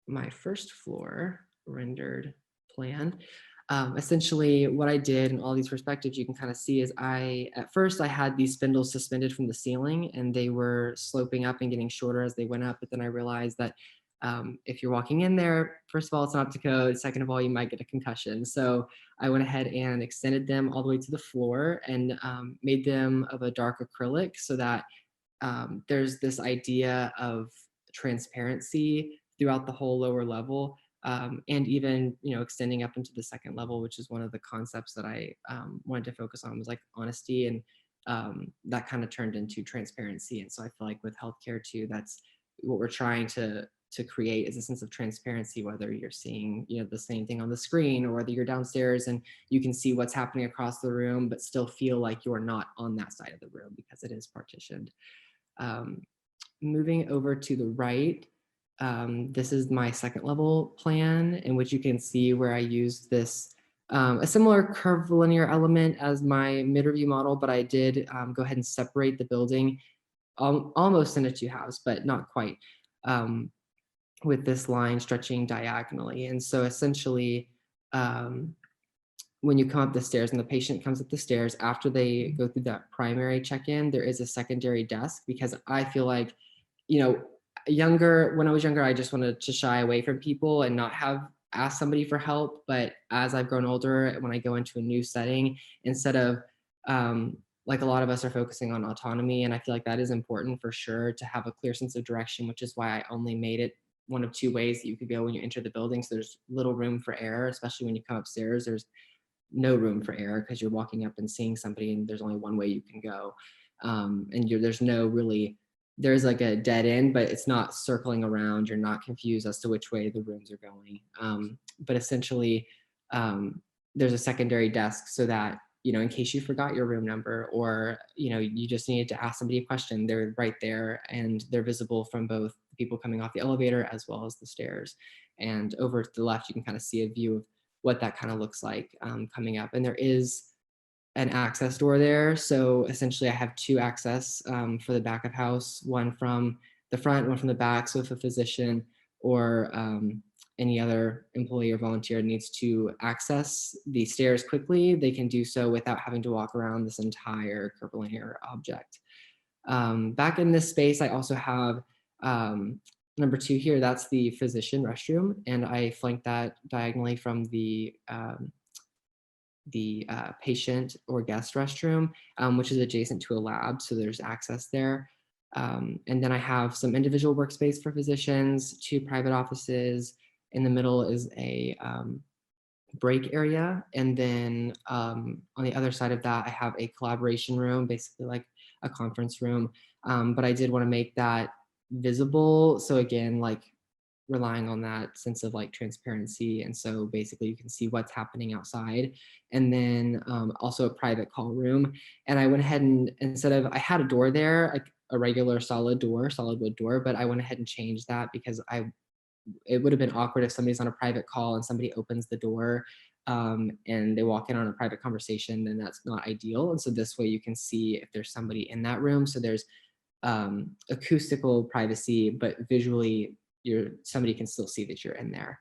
my first floor rendered plan, essentially what I did in all these perspectives, you can kind of see is at first I had these spindles suspended from the ceiling and they were sloping up and getting shorter as they went up. But then I realized that if you're walking in there, first of all, it's not up to code. Second of all, you might get a concussion. So I went ahead and extended them all the way to the floor and made them of a dark acrylic so that there's this idea of transparency throughout the whole lower level. And even, extending up into the second level, which is one of the concepts that I wanted to focus on, was like honesty. And that kind of turned into transparency. And so I feel like with healthcare too, that's what we're trying to create, is a sense of transparency, whether you're seeing, the same thing on the screen, or whether you're downstairs and you can see what's happening across the room, but still feel like you're not on that side of the room because it is partitioned. Moving over to the right, this is my second level plan, in which you can see where I used this, a similar curvilinear element as my mid-review model, but I did go ahead and separate the building almost into two halves, but not quite, with this line stretching diagonally. And so essentially, when you come up the stairs and the patient comes up the stairs, after they go through that primary check-in, there is a secondary desk, because I feel like, when I was younger, I just wanted to shy away from people and not ask somebody for help. But as I've grown older, when I go into a new setting, instead of, like a lot of us are focusing on autonomy, and I feel like that is important for sure, to have a clear sense of direction, which is why I only made it one of two ways that you could go when you enter the building. So there's little room for error, especially when you come upstairs. There's no room for error because you're walking up and seeing somebody and there's only one way you can go. And there's like a dead end, but it's not circling around. You're not confused as to which way the rooms are going. But essentially, there's a secondary desk so that, in case you forgot your room number, or, you just needed to ask somebody a question, they're right there and they're visible from both the people coming off the elevator as well as the stairs. And over to the left, you can kind of see a view of what that kind of looks like coming up. And there is an access door there. So essentially I have two access for the back of house, one from the front, one from the back. So if a physician or any other employee or volunteer needs to access the stairs quickly, they can do so without having to walk around this entire curvilinear object. Back in this space, I also have number 2 here. That's the physician restroom, and I flank that diagonally from the patient or guest restroom, which is adjacent to a lab, so there's access there. And then I have some individual workspace for physicians, 2 private offices. In the middle is a break area. And then on the other side of that, I have a collaboration room, basically like a conference room. But I did want to make that visible. So again, like relying on that sense of like transparency. And so basically you can see what's happening outside. And then also a private call room. And I went ahead and I had a door there, like a regular solid wood door, but I went ahead and changed that because it would have been awkward if somebody's on a private call and somebody opens the door and they walk in on a private conversation, then that's not ideal. And so this way you can see if there's somebody in that room. So there's acoustical privacy, but visually somebody can still see that you're in there.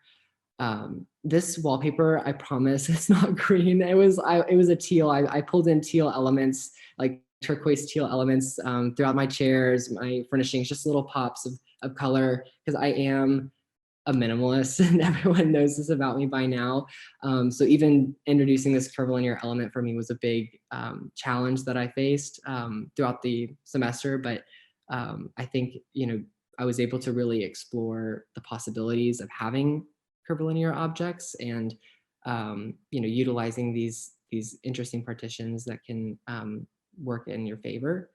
This wallpaper, I promise it's not green. It was a teal. I pulled in teal elements, like turquoise teal elements throughout my chairs, my furnishings, just little pops of color, because I am a minimalist and everyone knows this about me by now. So even introducing this curvilinear element for me was a big challenge that I faced throughout the semester. But I think, I was able to really explore the possibilities of having curvilinear objects and, utilizing these interesting partitions that can work in your favor.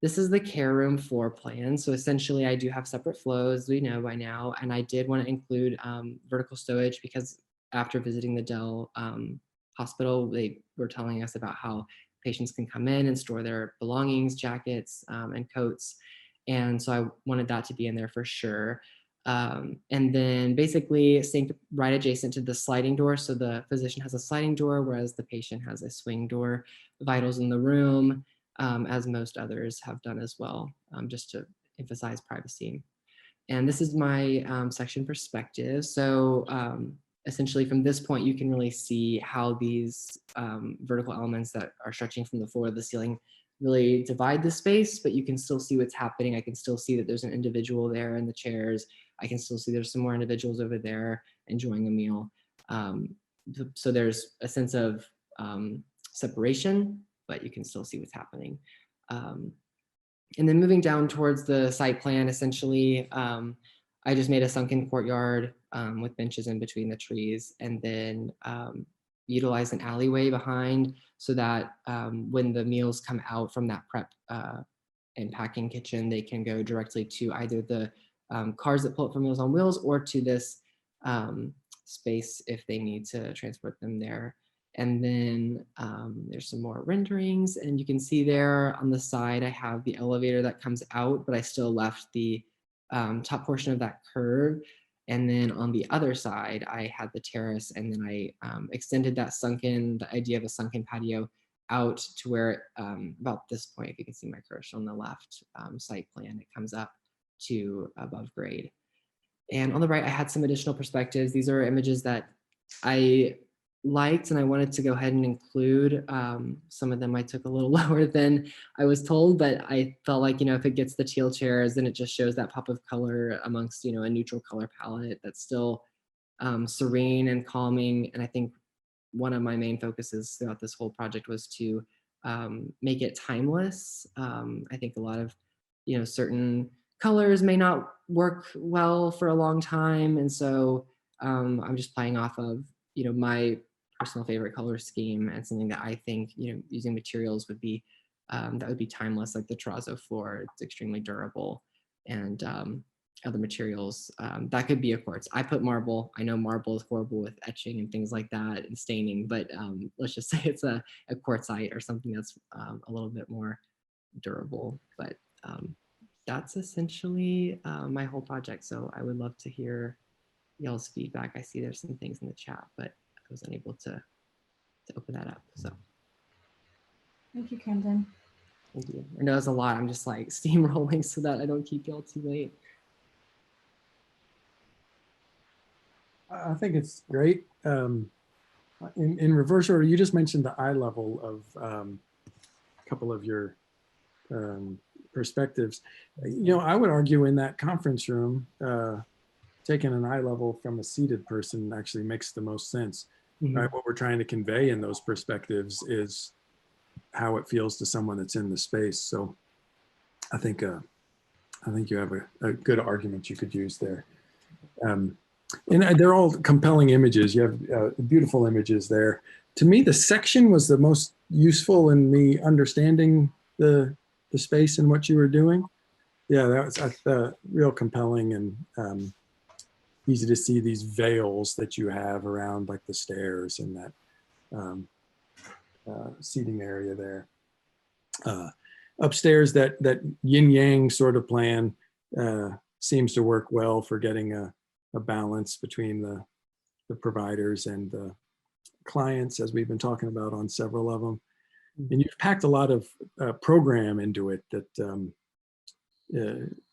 this is the care room floor plan. So essentially I do have separate flows, we know by now, and I did want to include vertical stowage because after visiting the Dell hospital, they were telling us about how patients can come in and store their belongings, jackets, and coats. And so I wanted that to be in there for sure. And then basically sink right adjacent to the sliding door. So the physician has a sliding door, whereas the patient has a swing door. Vitals in the room, as most others have done as well, just to emphasize privacy. And this is my section perspective. So essentially from this point, you can really see how these vertical elements that are stretching from the floor to the ceiling really divide the space, but you can still see what's happening. I can still see that there's an individual there in the chairs. I can still see there's some more individuals over there enjoying a meal. So there's a sense of separation, but you can still see what's happening. And then moving down towards the site plan, essentially, I just made a sunken courtyard with benches in between the trees, and then utilize an alleyway behind so that when the meals come out from that prep and packing kitchen, they can go directly to either the cars that pull up for Meals on Wheels or to this space if they need to transport them there. And then there's some more renderings, and you can see there on the side, I have the elevator that comes out, but I still left the top portion of that curve. And then on the other side, I had the terrace, and then I extended that the idea of a sunken patio out to where about this point, if you can see my cursor on the left site plan, it comes up to above grade. And on the right, I had some additional perspectives. These are images that I liked and I wanted to go ahead and include. Some of them I took a little lower than I was told, but I felt like, if it gets the teal chairs, then it just shows that pop of color amongst, a neutral color palette that's still serene and calming. And I think one of my main focuses throughout this whole project was to make it timeless. I think a lot of, certain colors may not work well for a long time. And so I'm just playing off of, my personal favorite color scheme and something that I think, using materials would be, that would be timeless, like the terrazzo floor. It's extremely durable, and other materials that could be a quartz. I put marble. I know marble is horrible with etching and things like that and staining, but let's just say it's a quartzite or something that's a little bit more durable. But that's essentially my whole project. So I would love to hear y'all's feedback. I see there's some things in the chat, but I was unable to open that up. So Thank you, Camden. thank you. I know it's a lot. I'm just like steamrolling so that I don't keep y'all too late. I think it's great. In reverse order, you just mentioned the eye level of a couple of your perspectives. I would argue in that conference room, taking an eye level from a seated person actually makes the most sense. Right? What we're trying to convey in those perspectives is how it feels to someone that's in the space. So I think you have a good argument you could use there. And they're all compelling images. You have beautiful images there. To me, the section was the most useful in me understanding the space and what you were doing. Yeah, that was real compelling and easy to see these veils that you have around like the stairs and that seating area there. Upstairs, that yin yang sort of plan seems to work well for getting a balance between the providers and the clients, as we've been talking about on several of them. And you've packed a lot of program into it that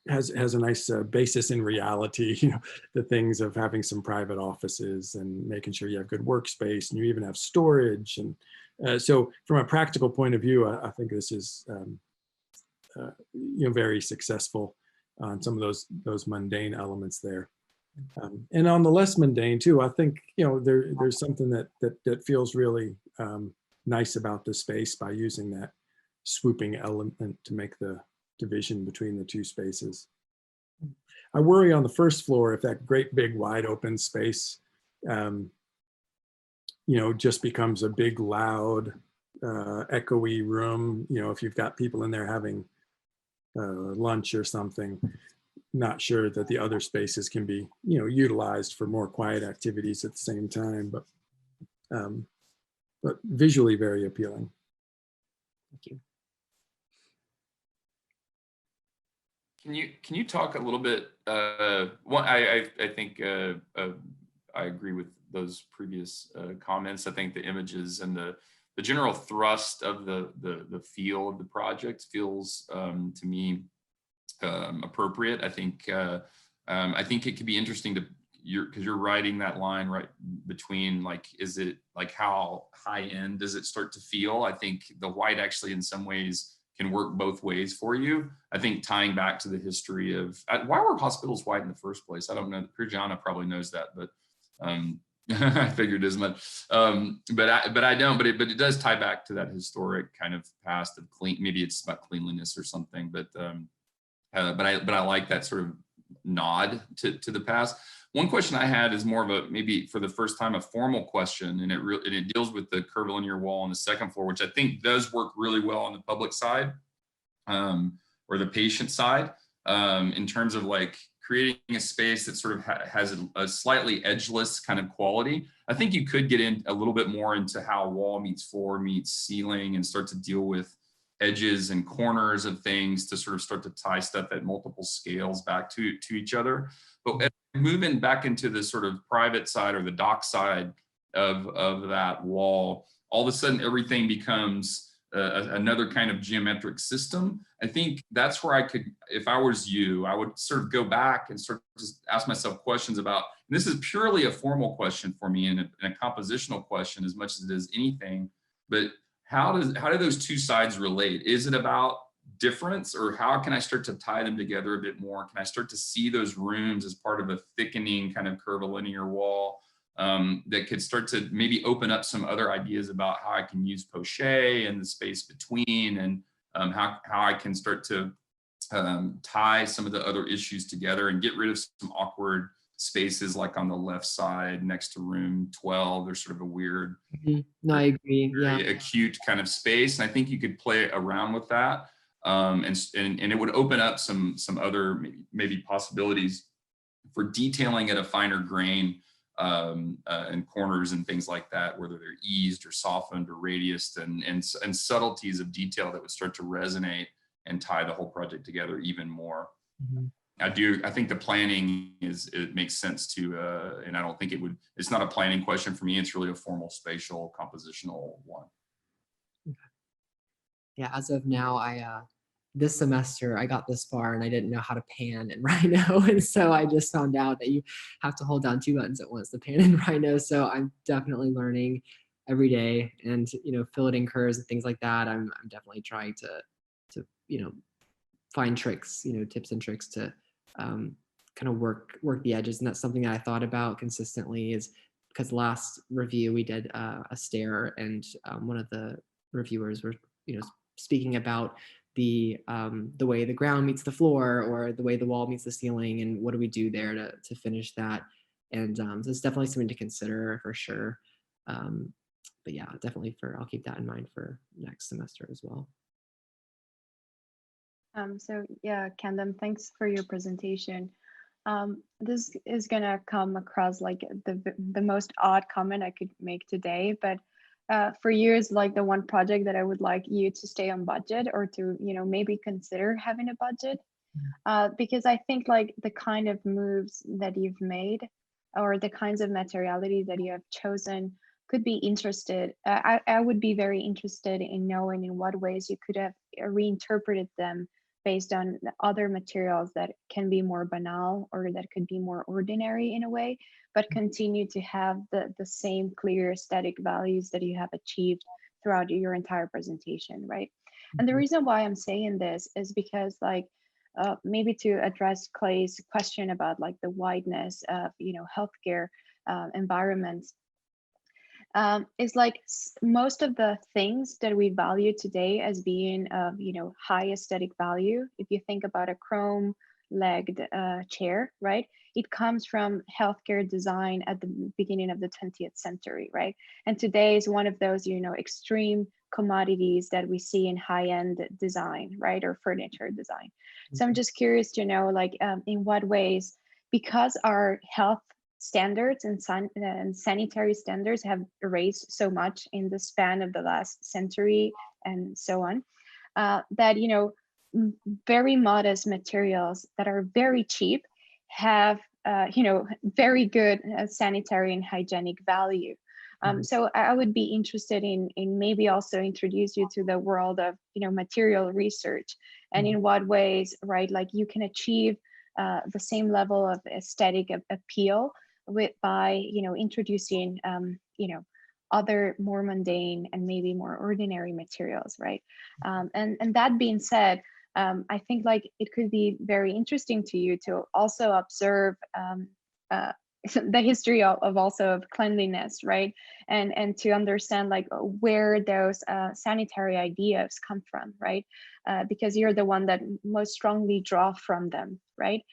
has a nice basis in reality, the things of having some private offices and making sure you have good workspace, and you even have storage. And so from a practical point of view, I think this is very successful on some of those mundane elements there. And on the less mundane too, I think there's something that feels really nice about the space by using that swooping element to make the division between the two spaces. I worry on the first floor if that great big wide open space just becomes a big loud echoey room, if you've got people in there having lunch or something. Not sure that the other spaces can be, utilized for more quiet activities at the same time, but visually very appealing. Thank you. Can you talk a little bit? I think I agree with those previous comments. I think the images and the general thrust of the feel of the project feels to me appropriate. I think it could be interesting to because you're writing that line right between like, is it like how high end does it start to feel? I think the white actually in some ways can work both ways for you. I think tying back to the history of why were hospitals white in the first place? I don't know. Prijana probably knows that, but I figured as much. But I don't. But it does tie back to that historic kind of past of clean. Maybe it's about cleanliness or something. But I like that sort of nod to the past. One question I had is more of a maybe for the first time a formal question, and it deals with the curvilinear wall on the second floor, which I think does work really well on the public side or the patient side in terms of like creating a space that sort of has a slightly edgeless kind of quality. I think you could get in a little bit more into how wall meets floor meets ceiling and start to deal with edges and corners of things to sort of start to tie stuff at multiple scales back to each other. But moving back into the sort of private side or the dock side of that wall, all of a sudden everything becomes another kind of geometric system. I think that's where I could, if I was you, I would sort of go back and sort of just ask myself questions about, and this is purely a formal question for me and a compositional question as much as it is anything, but how do those two sides relate? Is it about difference, or how can I start to tie them together a bit more? Can I start to see those rooms as part of a thickening kind of curvilinear wall that could start to maybe open up some other ideas about how I can use poche and the space between, and how I can start to tie some of the other issues together and get rid of some awkward spaces, like on the left side next to room 12. There's sort of a weird, no, I agree, very acute kind of space, and I think you could play around with that. And it would open up some other maybe possibilities for detailing at a finer grain and corners and things like that, whether they're eased or softened or radiused, and subtleties of detail that would start to resonate and tie the whole project together even more. Mm-hmm. I think the planning it makes sense to, and I don't think it's not a planning question for me. It's really a formal spatial compositional one. Yeah, as of now, this semester I got this far and I didn't know how to pan in Rhino. And so I just found out that you have to hold down 2 buttons at once to pan in Rhino. So I'm definitely learning every day, and, filleting curves and things like that. I'm definitely trying to find tricks, tips and tricks to kind of work the edges. And that's something that I thought about consistently, is because last review we did a stair, and one of the reviewers were, speaking about the way the ground meets the floor, or the way the wall meets the ceiling, and what do we do there to finish that. And so it's definitely something to consider for sure. But yeah, definitely I'll keep that in mind for next semester as well. So yeah, Kendam, thanks for your presentation. This is gonna come across like the most odd comment I could make today, but for years, like the one project that I would like you to stay on budget, or to maybe consider having a budget, because I think like the kind of moves that you've made, or the kinds of materiality that you have chosen, could be interested. I would be very interested in knowing in what ways you could have reinterpreted them based on other materials that can be more banal, or that could be more ordinary in a way, but continue to have the same clear aesthetic values that you have achieved throughout your entire presentation, right? And the reason why I'm saying this is because, like, maybe to address Clay's question about like the wideness of healthcare environments, is like most of the things that we value today as being of high aesthetic value. If you think about a chrome-legged chair, right? It comes from healthcare design at the beginning of the 20th century, right? And today is one of those extreme commodities that we see in high-end design, right, or furniture design. So I'm just curious to know, like, in what ways, because our health standards and sanitary standards have raised so much in the span of the last century and so on, that, you know, very modest materials that are very cheap have, you know, very good sanitary and hygienic value. So I would be interested in maybe also introduce you to the world of, you know, material research, and in what ways, right, like you can achieve the same level of aesthetic appeal by, you know, introducing, you know, other more mundane and maybe more ordinary materials, right? And that being said, I think like it could be very interesting to you to also observe the history of also of cleanliness, right? And to understand like where those sanitary ideas come from, right? Because you're the one that most strongly draw from them, right?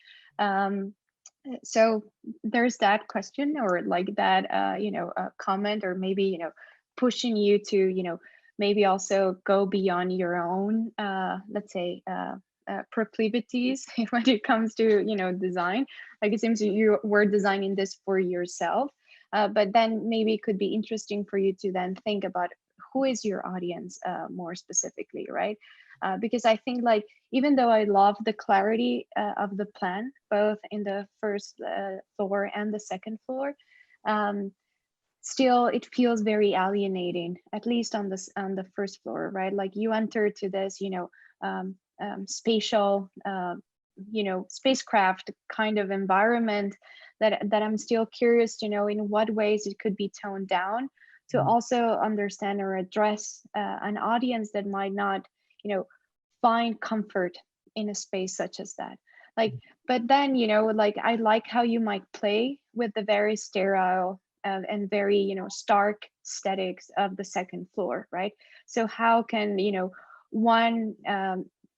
So there's that question, or like that, you know, comment, or maybe, you know, pushing you to, you know, maybe also go beyond your own, let's say, proclivities when it comes to, you know, design. Like it seems you were designing this for yourself, but then maybe it could be interesting for you to then think about who is your audience more specifically, right? Because I think like, even though I love the clarity of the plan, both in the first floor and the second floor, still it feels very alienating, at least on the first floor, right? Like you enter to this, you know, spatial, you know, spacecraft kind of environment that I'm still curious to know in what ways it could be toned down to also understand or address an audience that might not, you know, find comfort in a space such as that. Like, but then, you know, like I like how you might play with the very sterile and very, you know, stark aesthetics of the second floor, right? So how can, you know, one,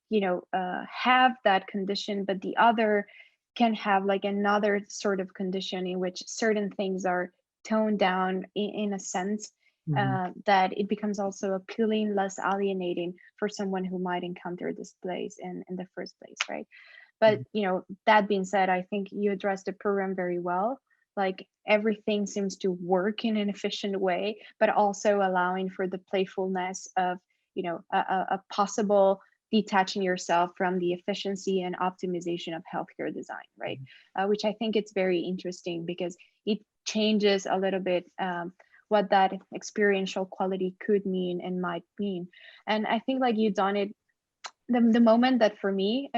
you know, have that condition, but the other can have like another sort of condition in which certain things are toned down in a sense that it becomes also appealing, less alienating for someone who might encounter this place in the first place, right? But, you know, that being said, I think you addressed the program very well. Like everything seems to work in an efficient way, but also allowing for the playfulness of, you know, a possible detaching yourself from the efficiency and optimization of healthcare design, right? Which I think it's very interesting because it changes a little bit what that experiential quality could mean and might mean. And I think like you've done it, the moment that for me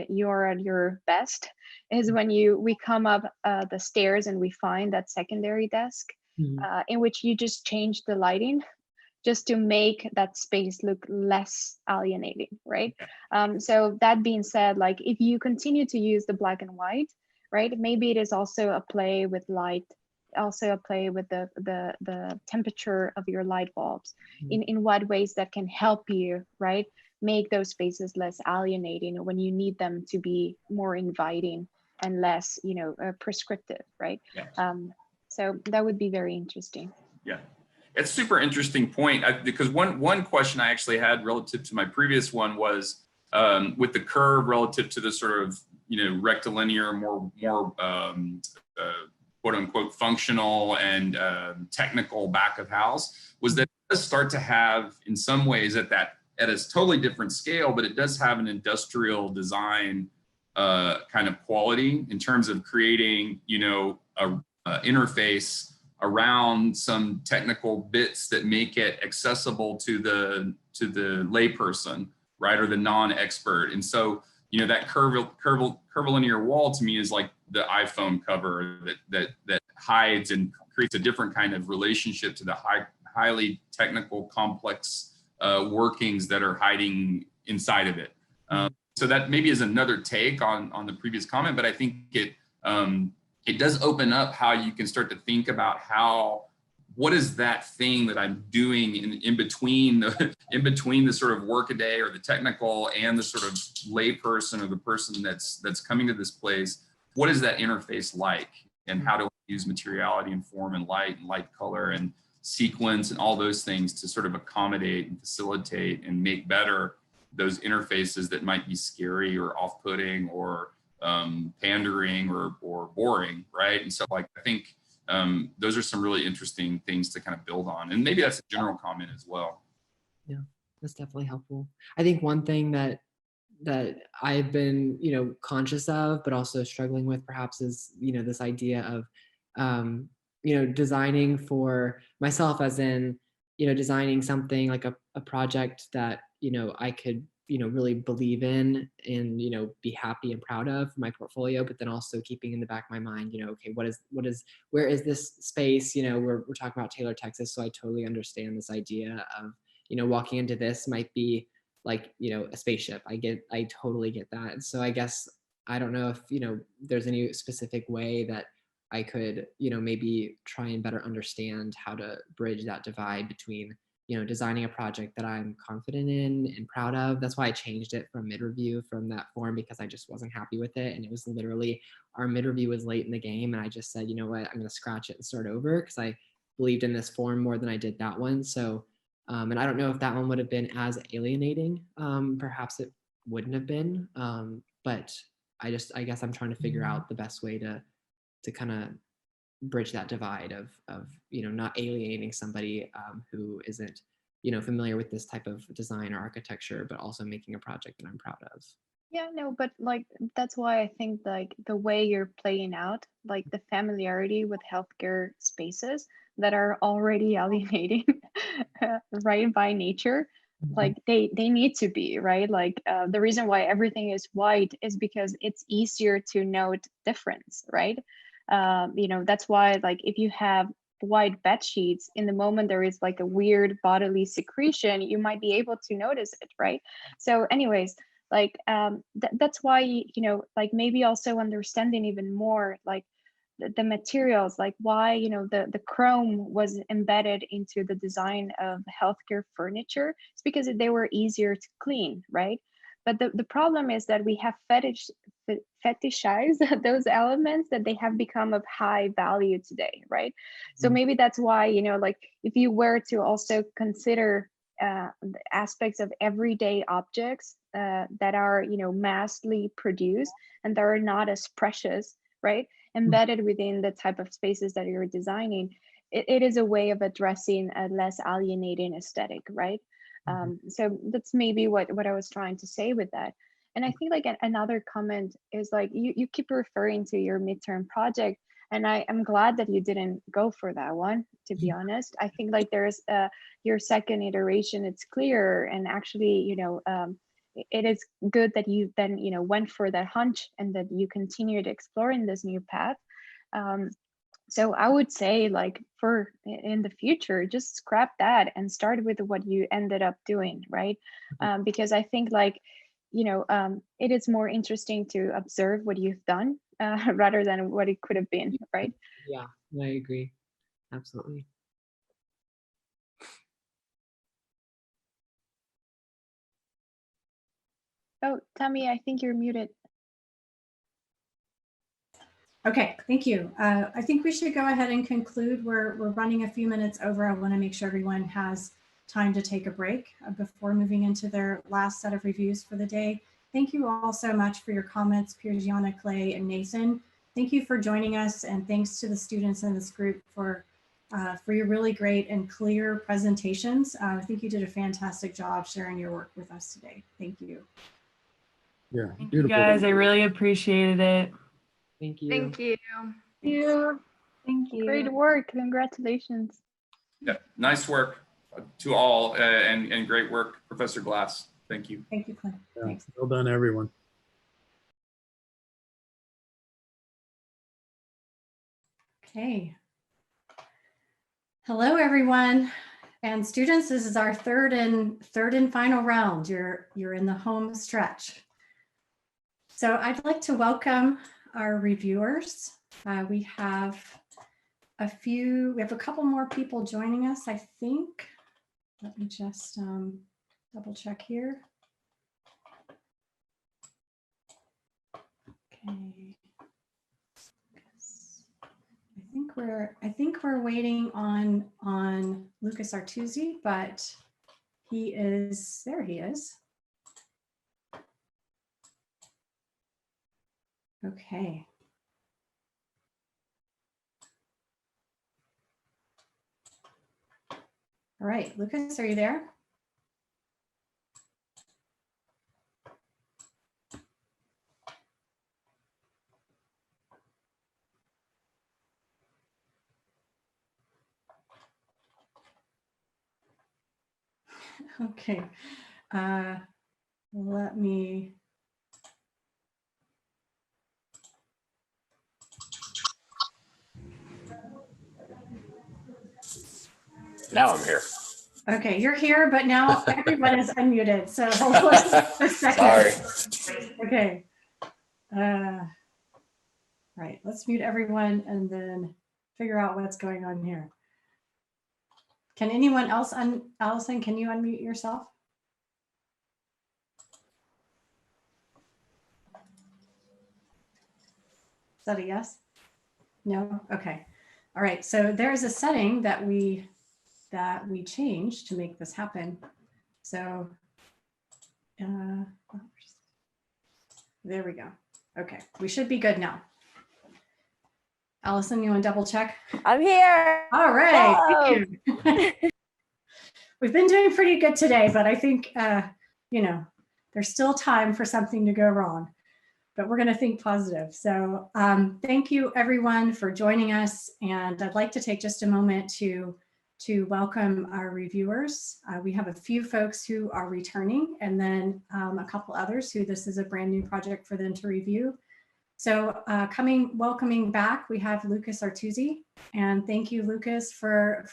you're at your best is when we come up the stairs and we find that secondary desk in which you just change the lighting just to make that space look less alienating, right? So that being said, like if you continue to use the black and white, right, maybe it is also a play with light, also a play with the temperature of your light bulbs, in what ways that can help you, right, make those spaces less alienating when you need them to be more inviting and less, you know, prescriptive, right? Yeah. So that would be very interesting. Yeah. It's a super interesting point because one question I actually had relative to my previous one was with the curve relative to the sort of, you know, rectilinear, more quote unquote functional and technical back of house, was that it does start to have in some ways at a totally different scale, but it does have an industrial design kind of quality in terms of creating, you know, a interface around some technical bits that make it accessible to the layperson, right, or the non-expert. And so, you know, that curvilinear wall to me is like the iPhone cover that hides and creates a different kind of relationship to the highly technical, complex workings that are hiding inside of it. So that maybe is another take on the previous comment, but I think it does open up how you can start to think about what is that thing that I'm doing in between the sort of workaday or the technical and the sort of layperson or the person that's coming to this place. What is that interface like, and how do I use materiality and form and light color and sequence and all those things to sort of accommodate and facilitate and make better those interfaces that might be scary or off-putting or pandering or boring, right? And so like, I think those are some really interesting things to kind of build on. And maybe that's a general comment as well. Yeah, that's definitely helpful. I think one thing that I've been, conscious of, but also struggling with perhaps is, this idea of, designing for myself, as in, designing something like a project that, I could, really believe in and, be happy and proud of for my portfolio, but then also keeping in the back of my mind, okay, where is this space? We're talking about Taylor, Texas. So I totally understand this idea of, walking into this might be like, a spaceship. I totally get that. And so I guess, I don't know if, there's any specific way that I could, maybe try and better understand how to bridge that divide between, designing a project that I'm confident in and proud of. That's why I changed it from mid-review from that form, because I just wasn't happy with it. And it was literally, our mid-review was late in the game. And I just said, you know what, I'm going to scratch it and start over, because I believed in this form more than I did that one. So, and I don't know if that one would have been as alienating. Perhaps it wouldn't have been. But I guess I'm trying to figure out the best way to kind of bridge that divide of not alienating somebody who isn't familiar with this type of design or architecture, but also making a project that I'm proud of. Yeah, no, but like that's why I think like the way you're playing out, like the familiarity with healthcare spaces that are already alienating, right, by nature, like they need to be, right? Like the reason why everything is white is because it's easier to note difference, right? That's why, like, if you have white bed sheets, in the moment there is like a weird bodily secretion, you might be able to notice it, right? So anyways, like that's why, like maybe also understanding even more like the materials, like why, the chrome was embedded into the design of healthcare furniture. It's because they were easier to clean, right? But the problem is that we have fetishized those elements, that they have become of high value today, right? So maybe that's why, like if you were to also consider aspects of everyday objects that are, massively produced and that are not as precious, right? Embedded within the type of spaces that you're designing, it is a way of addressing a less alienating aesthetic, right? So that's maybe what I was trying to say with that. And I think like another comment is like you keep referring to your midterm project, and I am glad that you didn't go for that one, to be honest. I think like there's your second iteration, it's clear, and actually, it is good that you then, went for that hunch and that you continued exploring this new path. So I would say, like, for in the future, just scrap that and start with what you ended up doing, right? Because I think like, it is more interesting to observe what you've done rather than what it could have been, right? Yeah, I agree. Absolutely. Oh, Tamie, I think you're muted. Okay, thank you. I think we should go ahead and conclude. We're running a few minutes over. I want to make sure everyone has time to take a break before moving into their last set of reviews for the day. Thank you all so much for your comments, Piergiana, Clay, and Nathan. Thank you for joining us, and thanks to the students in this group for your really great and clear presentations. I think you did a fantastic job sharing your work with us today. Thank you. Yeah, Thank you guys. I really appreciated it. Thank you. Thank you. Thank you. Great work. Congratulations. Yeah, nice work to all, and great work, Professor Glass. Thank you. Thank you, Clay. Yeah, Thanks. well done, everyone. Okay. Hello, everyone. And students, this is our third and final round. You're in the home stretch. So I'd like to welcome our reviewers. We have a couple more people joining us, I think. Let me just double check here. Okay. I think we're waiting on Lucas Artuzzi, but there he is. Okay. All right, Lucas, are you there? Okay, let me. Now I'm here. Okay, you're here, but now everyone is unmuted. So hold on a second. Sorry. Okay. Right, let's mute everyone and then figure out what's going on here. Can anyone else, Allison, can you unmute yourself? Is that a yes? No? Okay. All right, so there's a setting that we changed to make this happen. So there we go. Okay, we should be good now. Allison, you want to double check? I'm here. All right. We've been doing pretty good today, but I think, you know, there's still time for something to go wrong, but we're going to think positive. So thank you everyone for joining us. And I'd like to take just a moment to welcome our reviewers. We have a few folks who are returning and then a couple others who this is a brand new project for them to review. So welcoming back, we have Lucas Artuzzi, and thank you, Lucas, for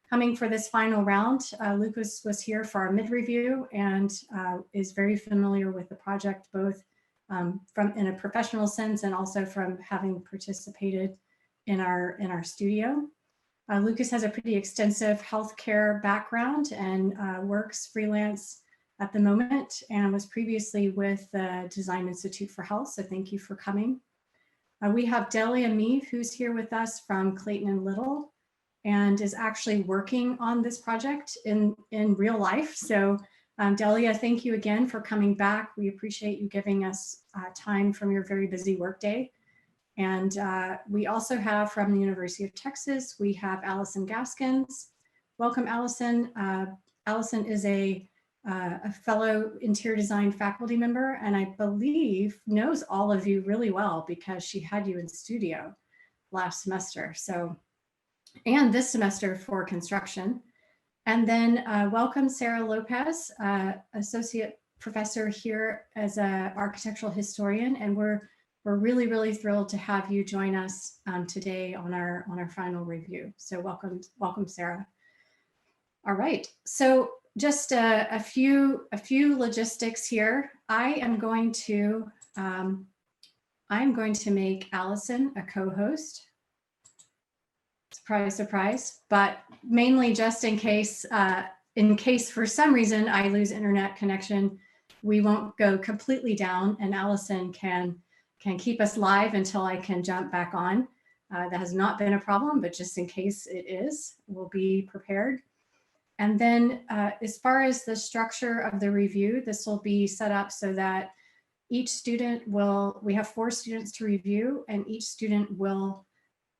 coming for this final round. Lucas was here for our mid-review and is very familiar with the project, both in a professional sense and also from having participated in our studio. Lucas has a pretty extensive healthcare background and works freelance at the moment and was previously with the Design Institute for Health. So thank you for coming. We have Delia Meave, who's here with us from Clayton and Little and is actually working on this project in real life. So Delia, thank you again for coming back. We appreciate you giving us time from your very busy workday. And we also have from the University of Texas, we have Allison Gaskins. Welcome, Allison. Allison is a fellow interior design faculty member, and I believe knows all of you really well because she had you in studio last semester. So, and this semester for construction. And then welcome Sarah Lopez, associate professor here as an architectural historian, and we're really thrilled to have you join us today on our final review. So welcome Sarah. All right, so just a few logistics here. I'm going to make Allison a co-host. Surprise, surprise, but mainly just in case for some reason I lose internet connection, we won't go completely down and Allison can keep us live until I can jump back on. That has not been a problem, but just in case it is, we'll be prepared. And then as far as the structure of the review, this will be set up so that each student we have 4 students to review, and each student will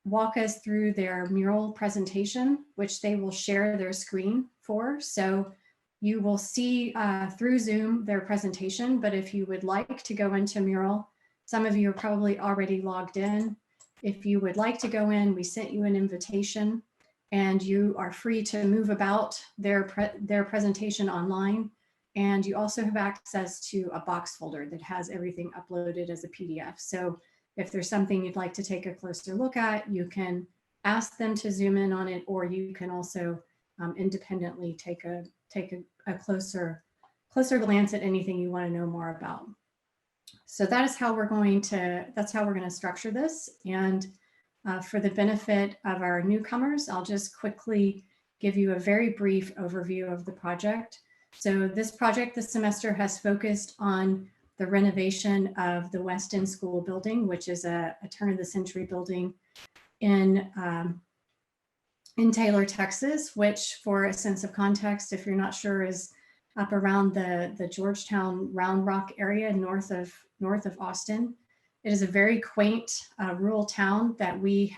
walk us through their mural presentation, which they will share their screen for. So you will see through Zoom their presentation, but if you would like to go into mural, some of you are probably already logged in. If you would like to go in, we sent you an invitation and you are free to move about their presentation online. And you also have access to a box folder that has everything uploaded as a PDF. So if there's something you'd like to take a closer look at, you can ask them to zoom in on it, or you can also independently take a closer glance at anything you want to know more about. So that is how we're going to structure this. And for the benefit of our newcomers, I'll just quickly give you a very brief overview of the project. So this project this semester has focused on the renovation of the West End School building, which is a turn of the century building in Taylor, Texas, which, for a sense of context, if you're not sure, is up around the Georgetown Round Rock area north of Austin. It is a very quaint rural town that we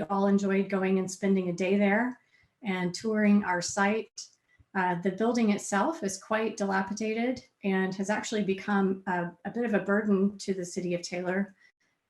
all enjoyed going and spending a day there and touring our site. The building itself is quite dilapidated and has actually become a bit of a burden to the city of Taylor.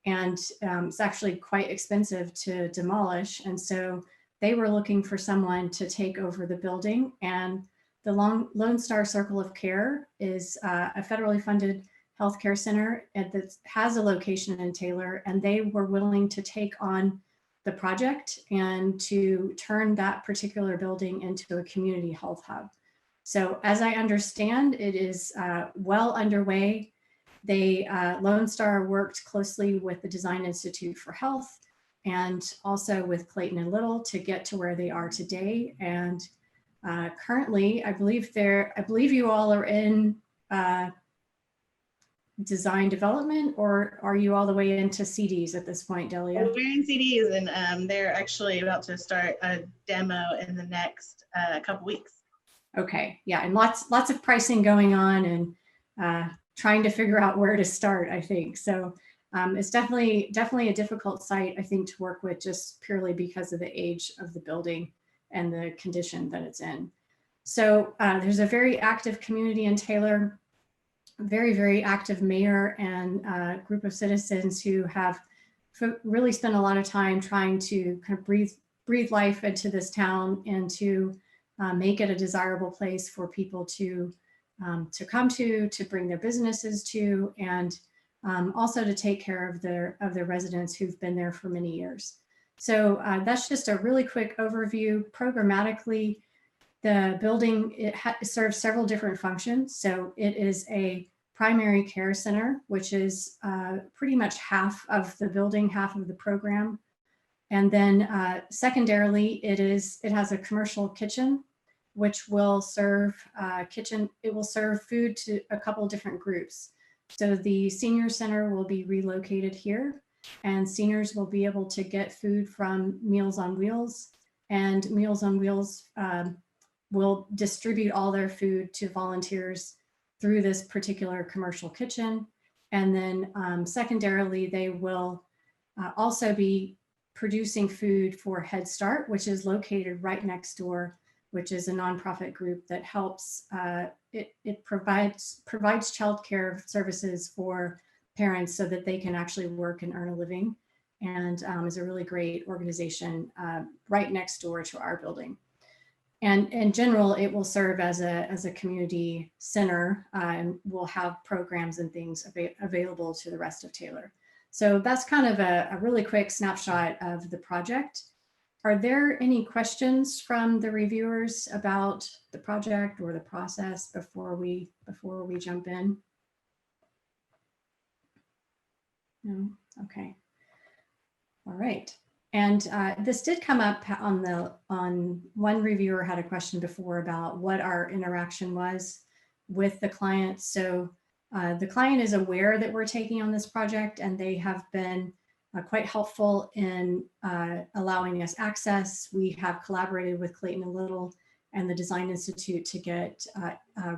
And it's actually quite expensive to demolish. And so they were looking for someone to take over the building. And the Lone Star Circle of Care is a federally funded healthcare center that has a location in Taylor, and they were willing to take on the project and to turn that particular building into a community health hub. So as I understand, it is well underway. Lone Star worked closely with the Design Institute for Health and also with Clayton and Little to get to where they are today. And currently, I believe you all are in design development, or are you all the way into CDs at this point, Delia? We're in CDs, and they're actually about to start a demo in the next couple weeks. Okay, yeah, and lots of pricing going on, and trying to figure out where to start, I think. So it's definitely a difficult site, I think, to work with, just purely because of the age of the building and the condition that it's in. So there's a very active community in Taylor, very, very active mayor and group of citizens who have really spent a lot of time trying to kind of breathe life into this town and to make it a desirable place for people to come to bring their businesses to, and also to take care of their residents who've been there for many years. So that's just a really quick overview. Programmatically, the building, it serves several different functions. So it is a primary care center, which is pretty much half of the building, half of the program. And then secondarily, it has a commercial kitchen, which will serve food to a couple different groups. So the senior center will be relocated here, and seniors will be able to get food from Meals on Wheels, and Meals on Wheels will distribute all their food to volunteers through this particular commercial kitchen. And then secondarily, they will also be producing food for Head Start, which is located right next door, which is a nonprofit group that helps, it provides childcare services for parents so that they can actually work and earn a living, and is a really great organization right next door to our building. And in general, it will serve as a community center and will have programs and things available to the rest of Taylor. So that's kind of a really quick snapshot of the project. Are there any questions from the reviewers about the project or the process before we jump in? No? Okay. All right. And this did come up on one reviewer had a question before about what our interaction was with the client. So the client is aware that we're taking on this project, and they have been quite helpful in allowing us access. We have collaborated with Clayton and Little and the Design Institute to get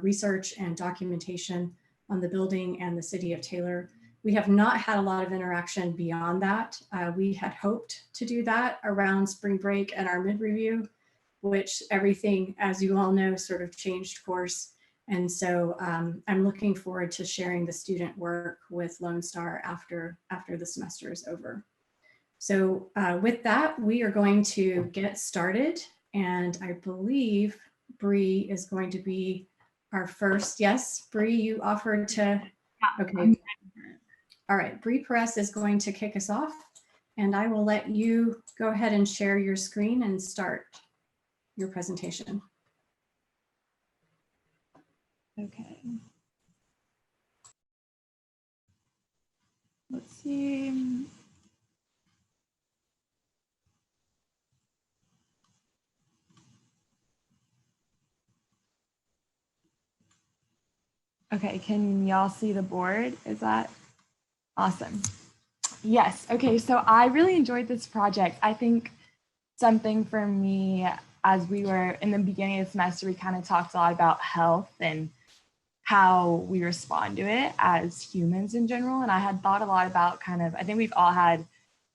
research and documentation on the building and the city of Taylor. We have not had a lot of interaction beyond that. We had hoped to do that around spring break and our mid-review, which everything, as you all know, sort of changed course. And so I'm looking forward to sharing the student work with Lone Star after the semester is over. So with that, we are going to get started. And I believe Bree is going to be our first. Yes, Bree, you offered to, okay. All right, Bree Perez is going to kick us off, and I will let you go ahead and share your screen and start your presentation. Okay. Let's see. Okay, can y'all see the board? Is that awesome? Yes. Okay. So I really enjoyed this project. I think something for me, as we were in the beginning of the semester, we kind of talked a lot about health and how we respond to it as humans in general. And I had thought a lot about I think we've all had,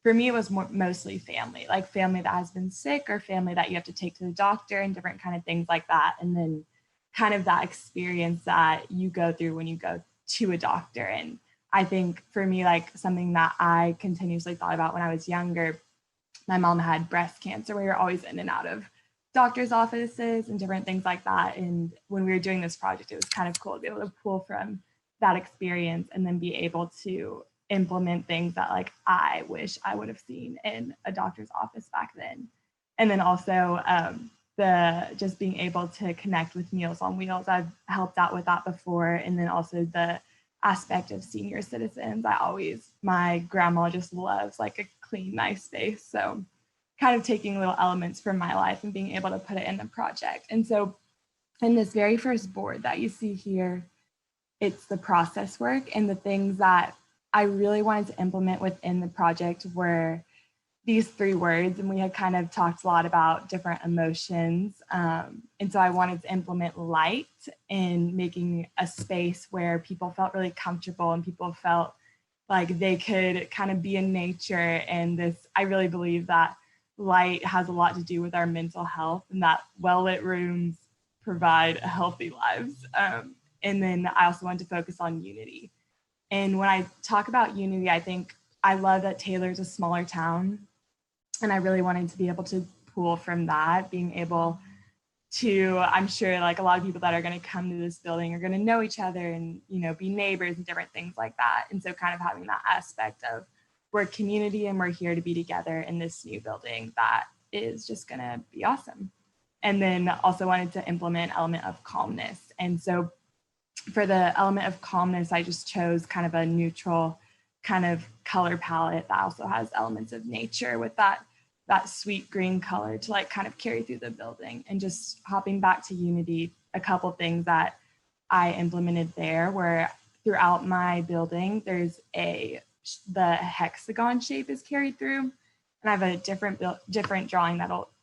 for me, it was mostly family, like family that has been sick or family that you have to take to the doctor and different kind of things like that. And then kind of that experience that you go through when you go to a doctor. And I think for me, like something that I continuously thought about when I was younger, my mom had breast cancer. We were always in and out of doctor's offices and different things like that. And when we were doing this project, it was kind of cool to be able to pull from that experience and then be able to implement things that like I wish I would have seen in a doctor's office back then. And then also the just being able to connect with Meals on Wheels. I've helped out with that before. And then also the aspect of senior citizens. My grandma just loves like a clean, nice space. So kind of taking little elements from my life and being able to put it in the project. And so in this very first board that you see here, it's the process work, and the things that I really wanted to implement within the project were these 3 words. And we had kind of talked a lot about different emotions. And so I wanted to implement light in making a space where people felt really comfortable and people felt like they could kind of be in nature. And I really believe that light has a lot to do with our mental health, and that well-lit rooms provide healthy lives. And then I also wanted to focus on unity. And when I talk about unity, I think I love that Taylor's a smaller town. And I really wanted to be able to pull from that, being able to, I'm sure like a lot of people that are going to come to this building are going to know each other and, be neighbors and different things like that. And so kind of having that aspect of we're a community and we're here to be together in this new building that is just going to be awesome. And then also wanted to implement an element of calmness. And so for the element of calmness, I just chose kind of a neutral kind of color palette that also has elements of nature with that sweet green color to like kind of carry through the building. And just hopping back to unity, a couple things that I implemented there were throughout my building, there's the hexagon shape is carried through. And I have a different drawing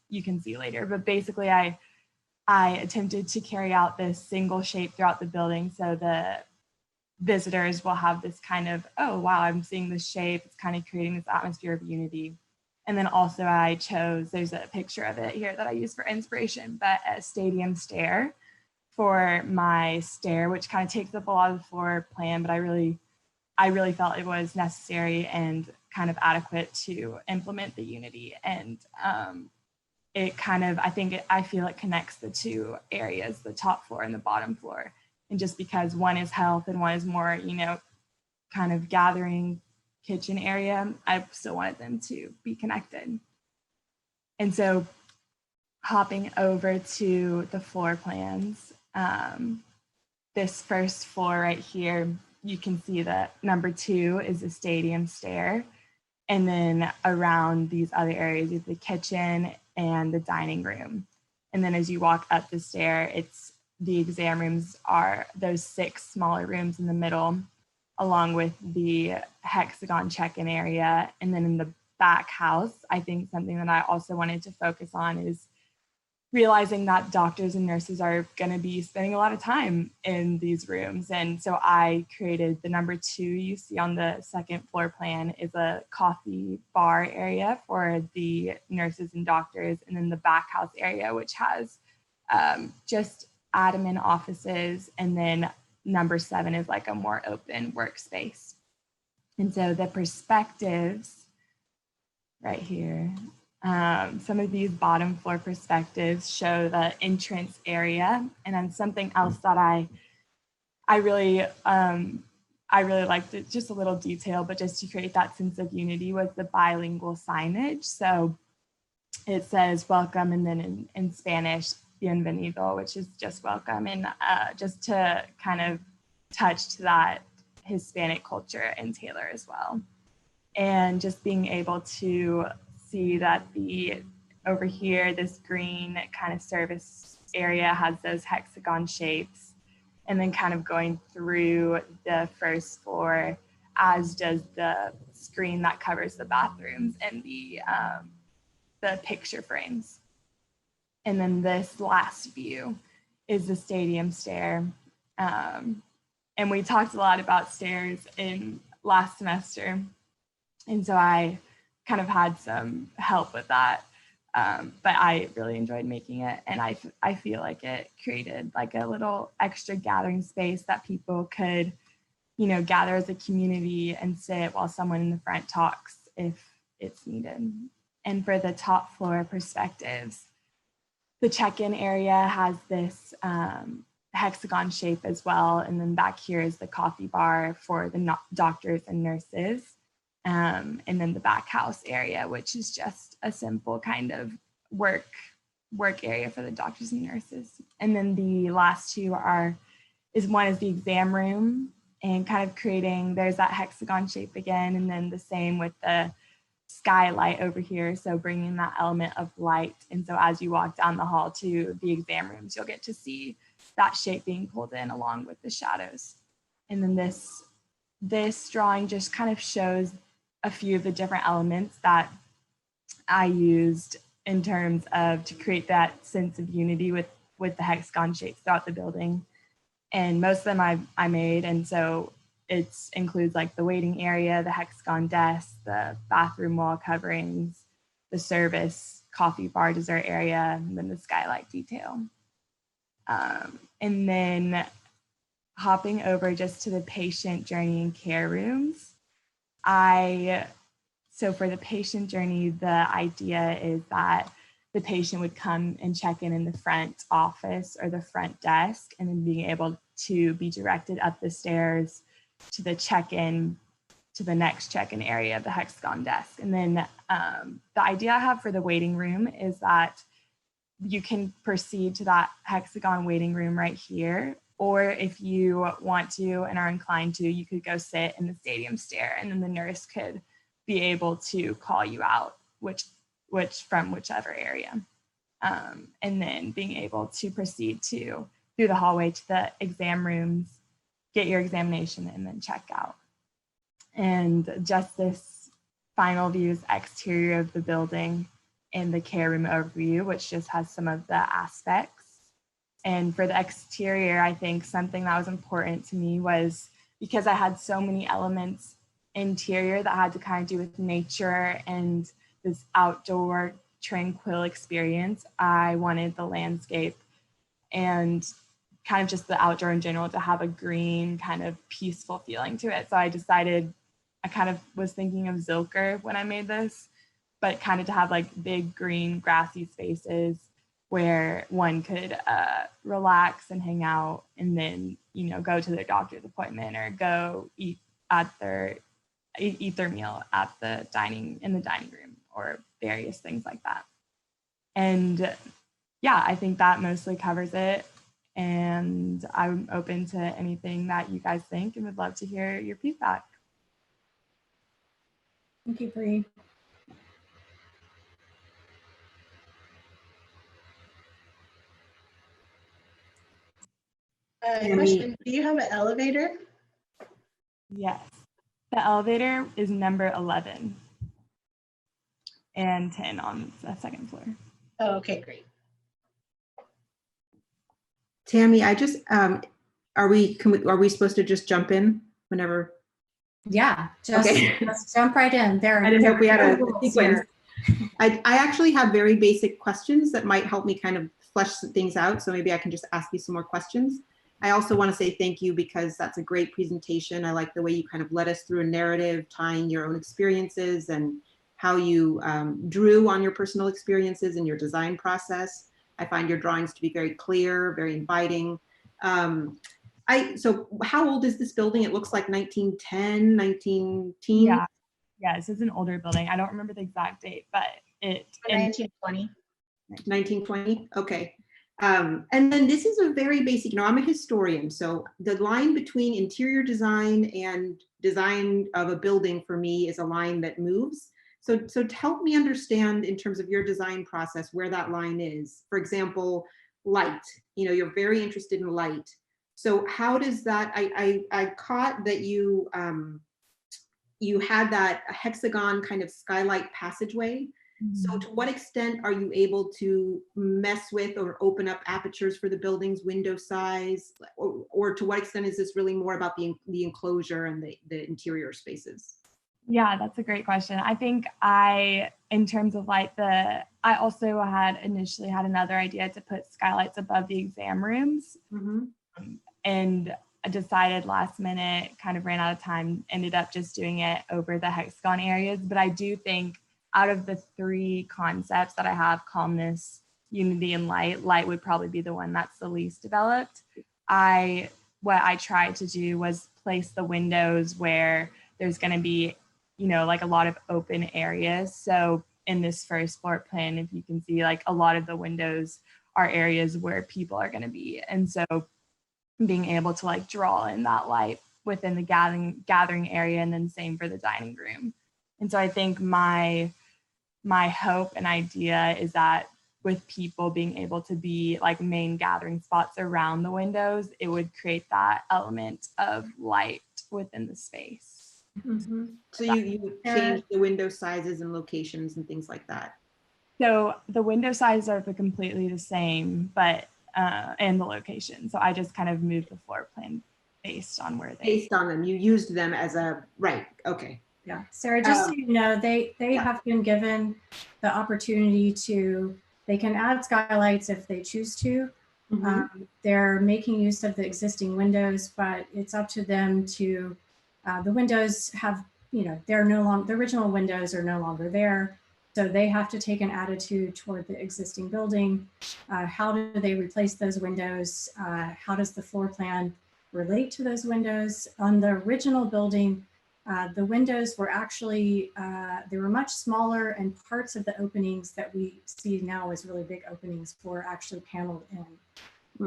you can see later. But basically I attempted to carry out this single shape throughout the building. So the visitors will have this kind of, oh, wow, I'm seeing this shape. It's kind of creating this atmosphere of unity. And then also there's a picture of it here that I use for inspiration, but a stadium stair for my stair, which kind of takes up a lot of the floor plan, but I really felt it was necessary and kind of adequate to implement the unity. And it kind of, I feel it connects the 2 areas, the top floor and the bottom floor. And just because one is health and one is more, kind of gathering kitchen area, I still wanted them to be connected. And so hopping over to the floor plans, this first floor right here, you can see that number 2 is the stadium stair. And then around these other areas is the kitchen and the dining room. And then as you walk up the stair, the exam rooms are those 6 smaller rooms in the middle, along with the hexagon check-in area. And then in the back house, I think something that I also wanted to focus on is realizing that doctors and nurses are going to be spending a lot of time in these rooms. And so I created the number 2 you see on the second floor plan is a coffee bar area for the nurses and doctors. And then the back house area, which has just admin offices. And then number 7 is like a more open workspace. And so the perspectives right here, some of these bottom floor perspectives show the entrance area. And then something else that I really liked, it, just a little detail, but just to create that sense of unity, was the bilingual signage. So it says welcome, and then in Spanish, bienvenido, which is just welcome. And just to kind of touch to that Hispanic culture in Taylor as well. And just being able to see that over here, this green kind of service area has those hexagon shapes. And then kind of going through the first floor, as does the screen that covers the bathrooms and the picture frames. And then this last view is the stadium stair. And we talked a lot about stairs in last semester. And so I kind of had some help with that. But I really enjoyed making it. And I feel like it created like a little extra gathering space that people could, you know, gather as a community and sit while someone in the front talks if it's needed. And for the top floor perspectives, the check-in area has this hexagon shape as well. And then back here is the coffee bar for the doctors and nurses. And then the back house area, which is just a simple kind of work area for the doctors and nurses. And then the last two one is the exam room, and kind of creating, there's that hexagon shape again, and then the same with the skylight over here. So bringing that element of light. And so as you walk down the hall to the exam rooms, you'll get to see that shape being pulled in along with the shadows. And then this drawing just kind of shows a few of the different elements that I used in terms of to create that sense of unity with the hexagon shapes throughout the building. And most of them I made. And so it includes like the waiting area, the hexagon desk, the bathroom wall coverings, the service, coffee bar, dessert area, and then the skylight detail. And then hopping over just to the patient journey and care rooms. So for the patient journey, the idea is that the patient would come and check in the front office or the front desk, and then being able to be directed up the stairs to the check-in, to the next check-in area of the hexagon desk. And then the idea I have for the waiting room is that you can proceed to that hexagon waiting room right here, or if you want to and are inclined to, you could go sit in the stadium stair, and then the nurse could be able to call you out, which from whichever area. And then being able to proceed through the hallway to the exam rooms, get your examination, and then check out. And just this final view is exterior of the building and the care room overview, which just has some of the aspects. And for the exterior, I think something that was important to me was, because I had so many elements interior that had to kind of do with nature and this outdoor tranquil experience, I wanted the landscape and kind of just the outdoor in general to have a green kind of peaceful feeling to it. So I decided, I kind of was thinking of Zilker when I made this, but kind of to have like big green grassy spaces where one could relax and hang out, and then, you know, go to their doctor's appointment or go eat their meal at the dining room, or various things like that. And yeah, I think that mostly covers it. And I'm open to anything that you guys think and would love to hear your feedback. Thank you, Bree. Question, do you have an elevator? Yes, the elevator is number 11 and 10 on the second floor. Oh, okay, great. Tamie, I just, are we supposed to just jump in whenever? Yeah, Okay. just jump right in there. I didn't know if we had a sequence. I actually have very basic questions that might help me kind of flesh some things out. So maybe I can just ask you some more questions. I also want to say thank you, because that's a great presentation. I like the way you kind of led us through a narrative, tying your own experiences and how you drew on your personal experiences in your design process. I find your drawings to be very clear, very inviting. So how old is this building? It looks like 1910, 1910. Yeah, this is an older building. I don't remember the exact date, but 1920. 1920, okay. And then this is a very basic, you know, I'm a historian, so the line between interior design and design of a building for me is a line that moves. So help me understand in terms of your design process where that line is. For example, light, you know, you're very interested in light. So how does that, I caught that you you had that hexagon kind of skylight passageway. So to what extent are you able to mess with or open up apertures for the building's window size? Or to what extent is this really more about the enclosure and the interior spaces? Yeah, that's a great question. I think in terms of like I also had initially had another idea to put skylights above the exam rooms. And I decided last minute, kind of ran out of time, ended up just doing it over the hexagon areas. But I do think out of the three concepts that I have, calmness, unity, and light would probably be the one that's the least developed. What I tried to do was place the windows where there's going to be, like a lot of open areas. So in this first floor plan, if you can see, like a lot of the windows are areas where people are going to be. And so being able to like draw in that light within the gathering area, and then same for the dining room. And so I think my hope and idea is that with people being able to be like main gathering spots around the windows, it would create that element of light within the space. So you change the window sizes and locations and things like that. So the window sizes are completely the same, but and the location. So I just kind of moved the floor plan based on where based on them. You used them as right. Okay. Yeah, Sarah, just so you know, they have been given the opportunity they can add skylights if they choose to. They're making use of the existing windows, but it's up to them to, the windows have, they're no longer, the original windows are no longer there. So they have to take an attitude toward the existing building. How do they replace those windows? How does the floor plan relate to those windows? On the original building, the windows were actually, they were much smaller, and parts of the openings that we see now as really big openings were actually paneled in.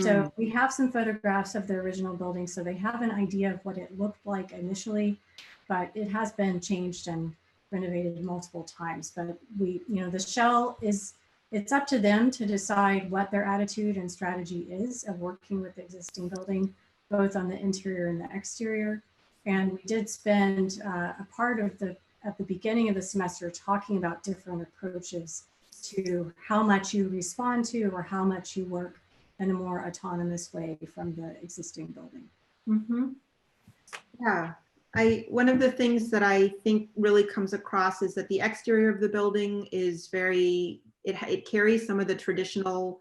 So we have some photographs of the original building, so they have an idea of what it looked like initially, but it has been changed and renovated multiple times. But the shell it's up to them to decide what their attitude and strategy is of working with the existing building, both on the interior and the exterior. And we did spend a part of at the beginning of the semester talking about different approaches to how much you respond to or how much you work in a more autonomous way from the existing building. Yeah. One of the things that I think really comes across is that the exterior of the building is it carries some of the traditional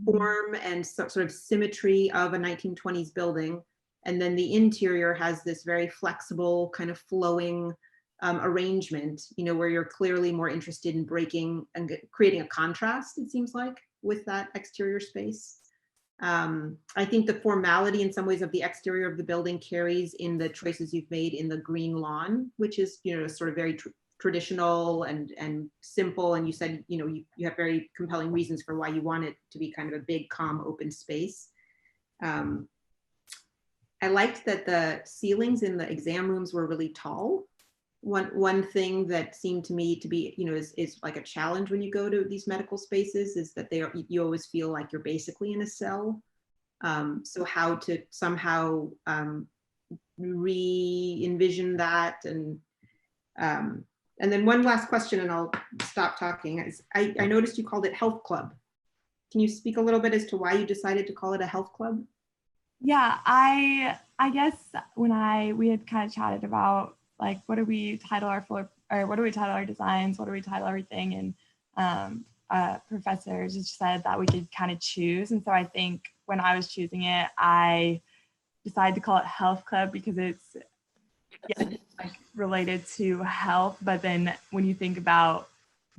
form and sort of symmetry of a 1920s building. And then the interior has this very flexible kind of flowing arrangement, where you're clearly more interested in breaking and creating a contrast, it seems like, with that exterior space. I think the formality in some ways of the exterior of the building carries in the choices you've made in the green lawn, which is, sort of very traditional and simple. And you said, you have very compelling reasons for why you want it to be kind of a big, calm, open space. I liked that the ceilings in the exam rooms were really tall. One thing that seemed to me to be, is like a challenge when you go to these medical spaces is that you always feel like you're basically in a cell. So how to somehow re-envision that, and then one last question, and I'll stop talking. Is I noticed you called it Health Club. Can you speak a little bit as to why you decided to call it a health club? Yeah, I guess we had kind of chatted about like, what do we title our floor, or what do we title our designs? What do we title everything? And professors just said that we could kind of choose. And so I think when I was choosing it, I decided to call it Health Club because it's like related to health. But then when you think about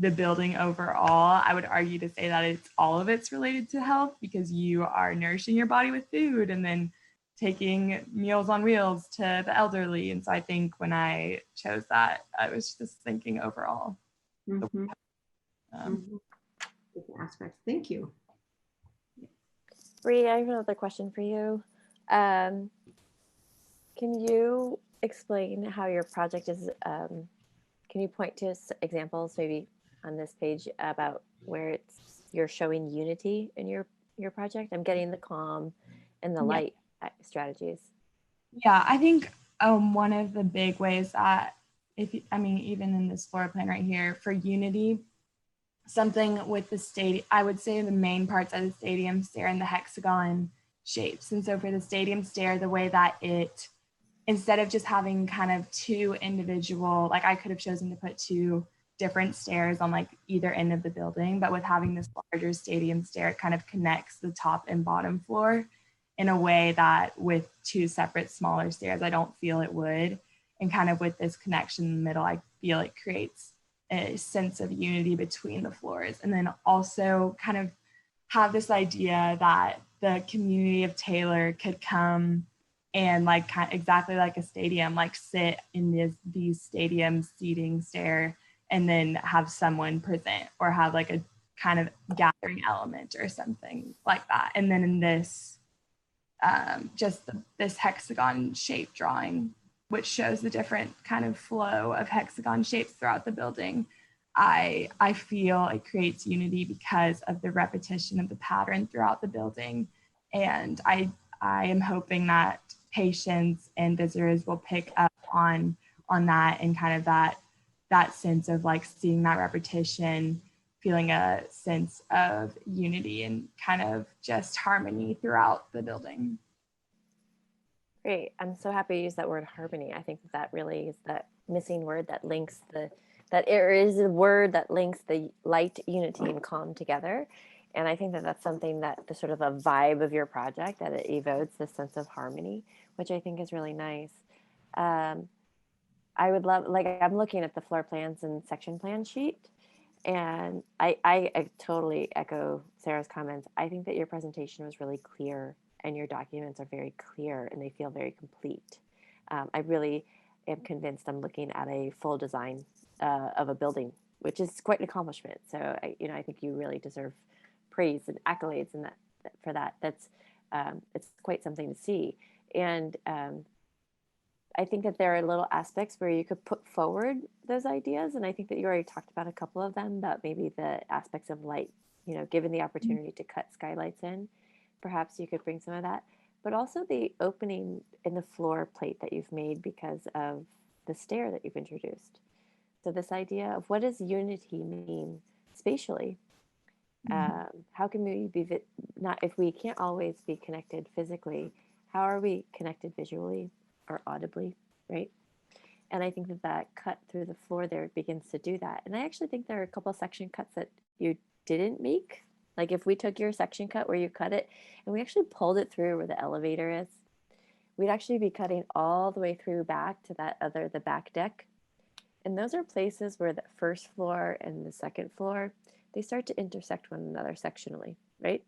the building overall, I would argue to say that all of it's related to health, because you are nourishing your body with food and then taking Meals on Wheels to the elderly. And so I think when I chose that, I was just thinking overall. Different aspects. Thank you. Bree, I have another question for you. Can you explain how your project is, can you point to examples maybe on this page about where you're showing unity in your project? I'm getting the calm and the light strategies. Yeah, I think one of the big ways that I mean, even in this floor plan right here for Unity, something with the stadium, I would say the main parts of the stadium stair and the hexagon shapes. And so for the stadium stair, the way that it, instead of just having kind of two individual, like I could have chosen to put two different stairs on like either end of the building, but with having this larger stadium stair, it kind of connects the top and bottom floor in a way that with two separate smaller stairs, I don't feel it would. And kind of with this connection in the middle, I feel it creates a sense of unity between the floors. And then also kind of have this idea that the community of Taylor could come and like exactly like a stadium, like sit in these stadium seating stair and then have someone present or have like a kind of gathering element or something like that. And then in this, this hexagon shape drawing, which shows the different kind of flow of hexagon shapes throughout the building, I feel it creates unity because of the repetition of the pattern throughout the building. And I am hoping that patients and visitors will pick up on that and kind of that sense of like seeing that repetition, feeling a sense of unity and kind of just harmony throughout the building. Great. I'm so happy you used that word harmony. I think that really is that missing word that links that there is a word that links the light, unity, and calm together. And I think that that's something that the sort of a vibe of your project, that it evokes this sense of harmony, which I think is really nice. I would love, like I'm looking at the floor plans and section plan sheet, and I totally echo Sarah's comments. I think that your presentation was really clear and your documents are very clear and they feel very complete. I really am convinced I'm looking at a full design of a building, which is quite an accomplishment. So I think you really deserve praise and accolades and for that. That's it's quite something to see. And I think that there are little aspects where you could put forward those ideas. And I think that you already talked about a couple of them, about maybe the aspects of light, given the opportunity to cut skylights in, perhaps you could bring some of that, but also the opening in the floor plate that you've made because of the stair that you've introduced. So this idea of what does unity mean spatially? How can we be not, if we can't always be connected physically, how are we connected visually or audibly, right? And I think that cut through the floor there begins to do that. And I actually think there are a couple of section cuts that you didn't make. Like if we took your section cut where you cut it and we actually pulled it through where the elevator is, we'd actually be cutting all the way through back to the back deck. And those are places where the first floor and the second floor, they start to intersect one another sectionally, right?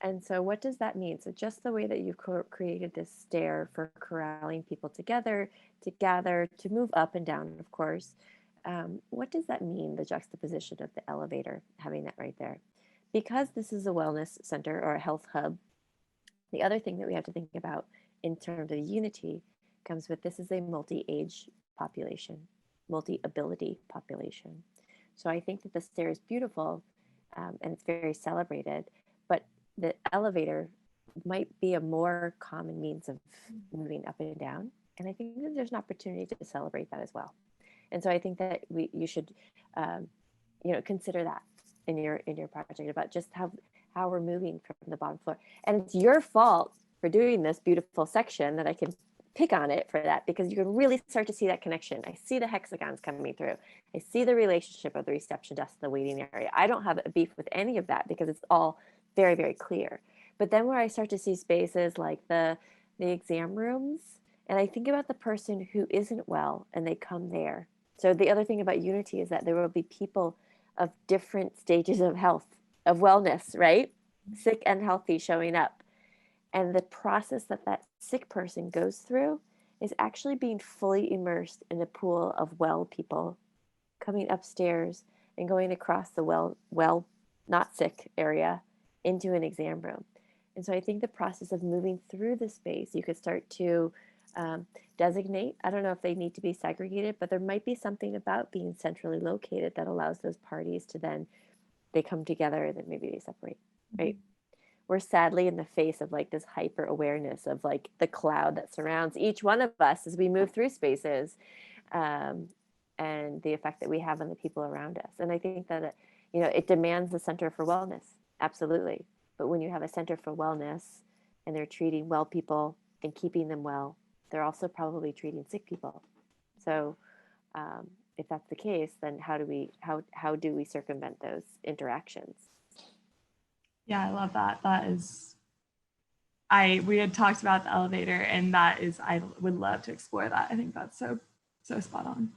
And so what does that mean? So just the way that you created this stair for corralling people together, to gather, to move up and down, of course, what does that mean, the juxtaposition of the elevator, having that right there? Because this is a wellness center or a health hub, the other thing that we have to think about in terms of unity comes with this is a multi-age population, multi-ability population. So I think that the stair is beautiful and it's very celebrated, but the elevator might be a more common means of moving up and down. And I think that there's an opportunity to celebrate that as well. And so I think that you should, consider that in your project about just how we're moving from the bottom floor. And it's your fault for doing this beautiful section that I can pick on it for that, because you can really start to see that connection. I see the hexagons coming through. I see the relationship of the reception desk, the waiting area. I don't have a beef with any of that because it's all very, very clear. But then where I start to see spaces like the exam rooms, and I think about the person who isn't well and they come there. So the other thing about unity is that there will be people of different stages of health, of wellness, right? Sick and healthy showing up. And the process that sick person goes through is actually being fully immersed in a pool of well people coming upstairs and going across the well, not sick area into an exam room. And so I think the process of moving through the space, you could start to designate. I don't know if they need to be segregated, but there might be something about being centrally located that allows those parties to then, they come together and then maybe they separate, right? We're sadly in the face of like this hyper awareness of like the cloud that surrounds each one of us as we move through spaces. and the effect that we have on the people around us. And I think that, you know, it demands the Center for Wellness, absolutely. But when you have a Center for Wellness and they're treating well people and keeping them well, they're also probably treating sick people. So if that's the case, then how do we circumvent those interactions? Yeah, I love that. That is, we had talked about the elevator, and that is, I would love to explore that. I think that's so spot on.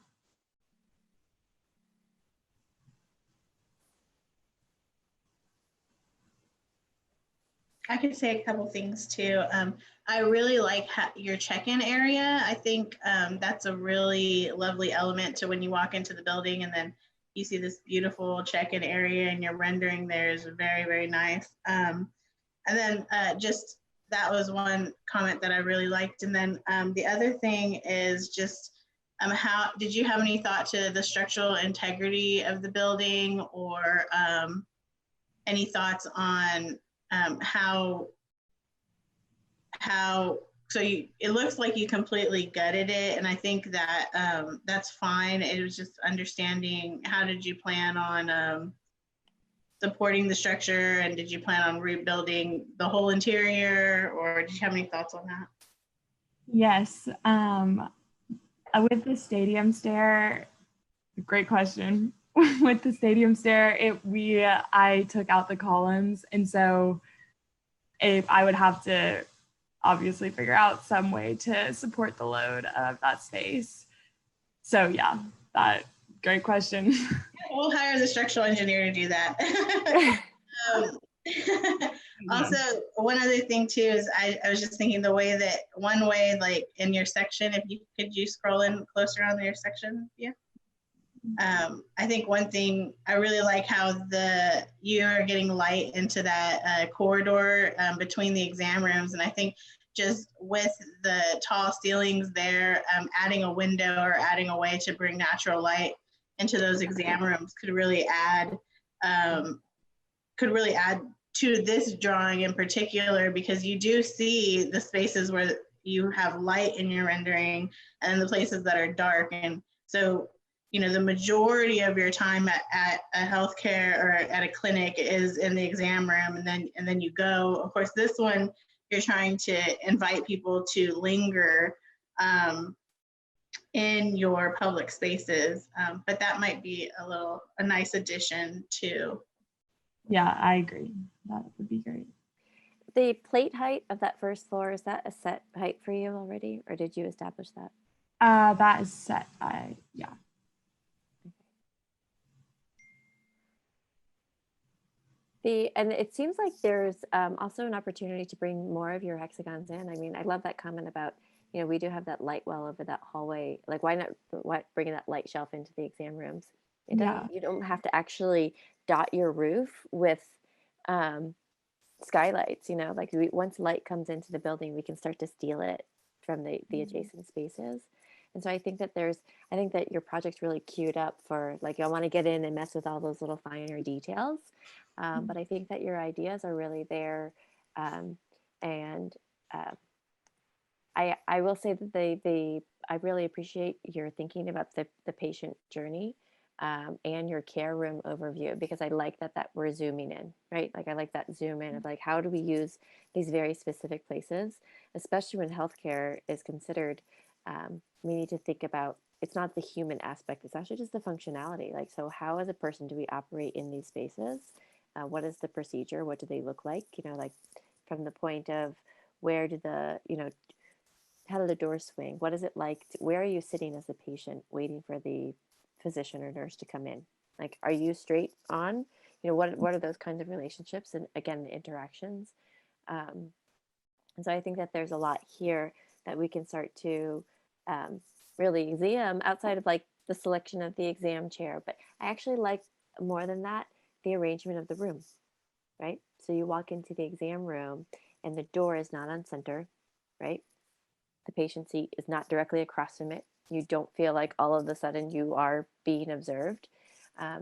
I could say a couple things too. I really like your check-in area. I think that's a really lovely element to when you walk into the building and then you see this beautiful check-in area and your rendering there is very, very nice. And then just that was one comment that I really liked. And then the other thing is just how did you have any thought to the structural integrity of the building, or any thoughts on it looks like you completely gutted it, and I think that that's fine. It was just understanding, how did you plan on supporting the structure, and did you plan on rebuilding the whole interior, or did you have any thoughts on that? Yes, with the stadium stair, great question. With the stadium stair, I took out the columns, and so I would have to obviously figure out some way to support the load of that space. So yeah, great question. We'll hire the structural engineer to do that. Also, one other thing too is I was just thinking one way, like in your section, could you scroll in closer on your section? Yeah. I think one thing I really like how you are getting light into that corridor between the exam rooms, and I think just with the tall ceilings there, adding a window or adding a way to bring natural light into those exam rooms could really add to this drawing in particular, because you do see the spaces where you have light in your rendering and the places that are dark. And so, you know, the majority of your time at a healthcare or at a clinic is in the exam room, and then you go. Of course, this one, you're trying to invite people to linger in your public spaces, but that might be a nice addition too. Yeah, I agree. That would be great. The plate height of that first floor, is that a set height for you already, or did you establish that? That is set. Yeah. And it seems like there's also an opportunity to bring more of your hexagons in. I mean, I love that comment about, you know, we do have that light well over that hallway. Like, why bringing that light shelf into the exam rooms? You don't have to actually dot your roof with skylights, you know, like once light comes into the building, we can start to steal it from the adjacent spaces. And so I think that your project's really queued up for, like, I want to get in and mess with all those little finer details. But I think that your ideas are really there. And I will say that I really appreciate your thinking about the patient journey and your care room overview, because I like that we're zooming in, right? Like, I like that zoom in of, like, how do we use these very specific places, especially when healthcare is considered. We need to think about, it's not the human aspect, it's actually just the functionality. Like, so how as a person do we operate in these spaces? What is the procedure? What do they look like? You know, like from the point of how do the doors swing? What is it like? Where are you sitting as a patient waiting for the physician or nurse to come in? Like, are you straight on? You know, what are those kinds of relationships? And again, the interactions. And so I think that there's a lot here that we can start to really exam outside of, like, the selection of the exam chair. But I actually like, more than that, the arrangement of the room, right? So you walk into the exam room and the door is not on center, right? The patient seat is not directly across from it. You don't feel like all of a sudden you are being observed.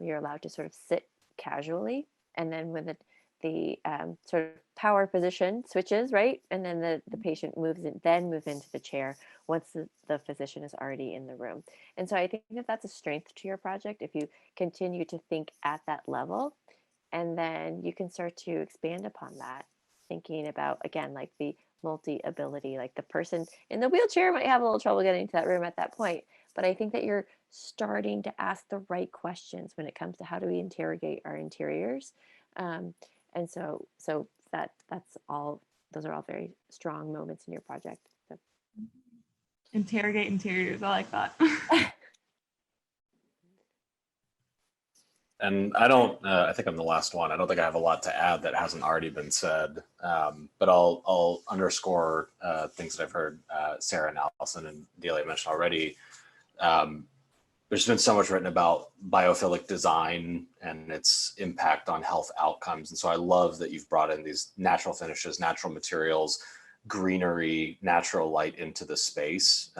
You're allowed to sort of sit casually. And then when the sort of power position switches, right? And then the patient moves into the chair once the physician is already in the room. And so I think that that's a strength to your project if you continue to think at that level, and then you can start to expand upon that, thinking about, again, like the multi-ability, like the person in the wheelchair might have a little trouble getting to that room at that point. But I think that you're starting to ask the right questions when it comes to how do we interrogate our interiors. And so that's all, those are all very strong moments in your project. So. Interrogate interiors, I like that. And I don't, I think I'm the last one. I don't think I have a lot to add that hasn't already been said, but I'll underscore things that I've heard Sarah and Allison and Delia mention already. There's been so much written about biophilic design and its impact on health outcomes. And so I love that you've brought in these natural finishes, natural materials, greenery, natural light into the space.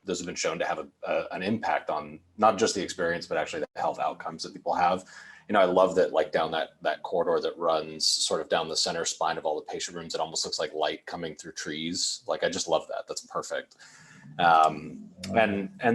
Those have been shown to have an impact on not just the experience, but actually the health outcomes that people have. You know, I love that, like down that corridor that runs sort of down the center spine of all the patient rooms, it almost looks like light coming through trees. Like, I just love that. That's perfect. And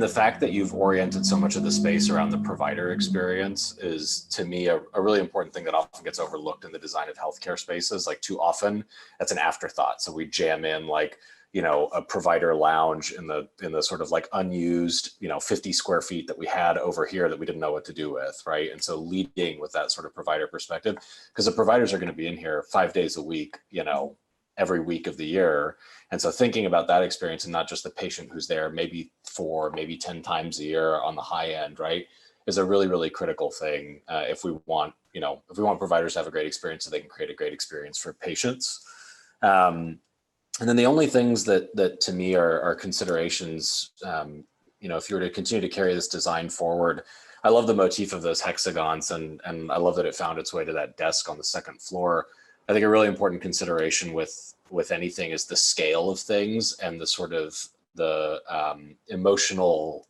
the fact that you've oriented so much of the space around the provider experience is, to me, a really important thing that often gets overlooked in the design of healthcare spaces. Like, too often that's an afterthought. So we jam in, like, you know, a provider lounge in the sort of like unused, you know, 50 square feet that we had over here that we didn't know what to do with, right? And so leading with that sort of provider perspective, because the providers are going to be in here 5 days a week, you know, every week of the year. And so thinking about that experience and not just the patient who's there maybe 4, maybe 10 times a year on the high end, right, is a really, really critical thing if we want, you know, if we want providers to have a great experience so they can create a great experience for patients. And then the only things that to me are considerations, you know, if you were to continue to carry this design forward, I love the motif of those hexagons, and I love that it found its way to that desk on the second floor. I think a really important consideration with anything is the scale of things and the sort of the emotional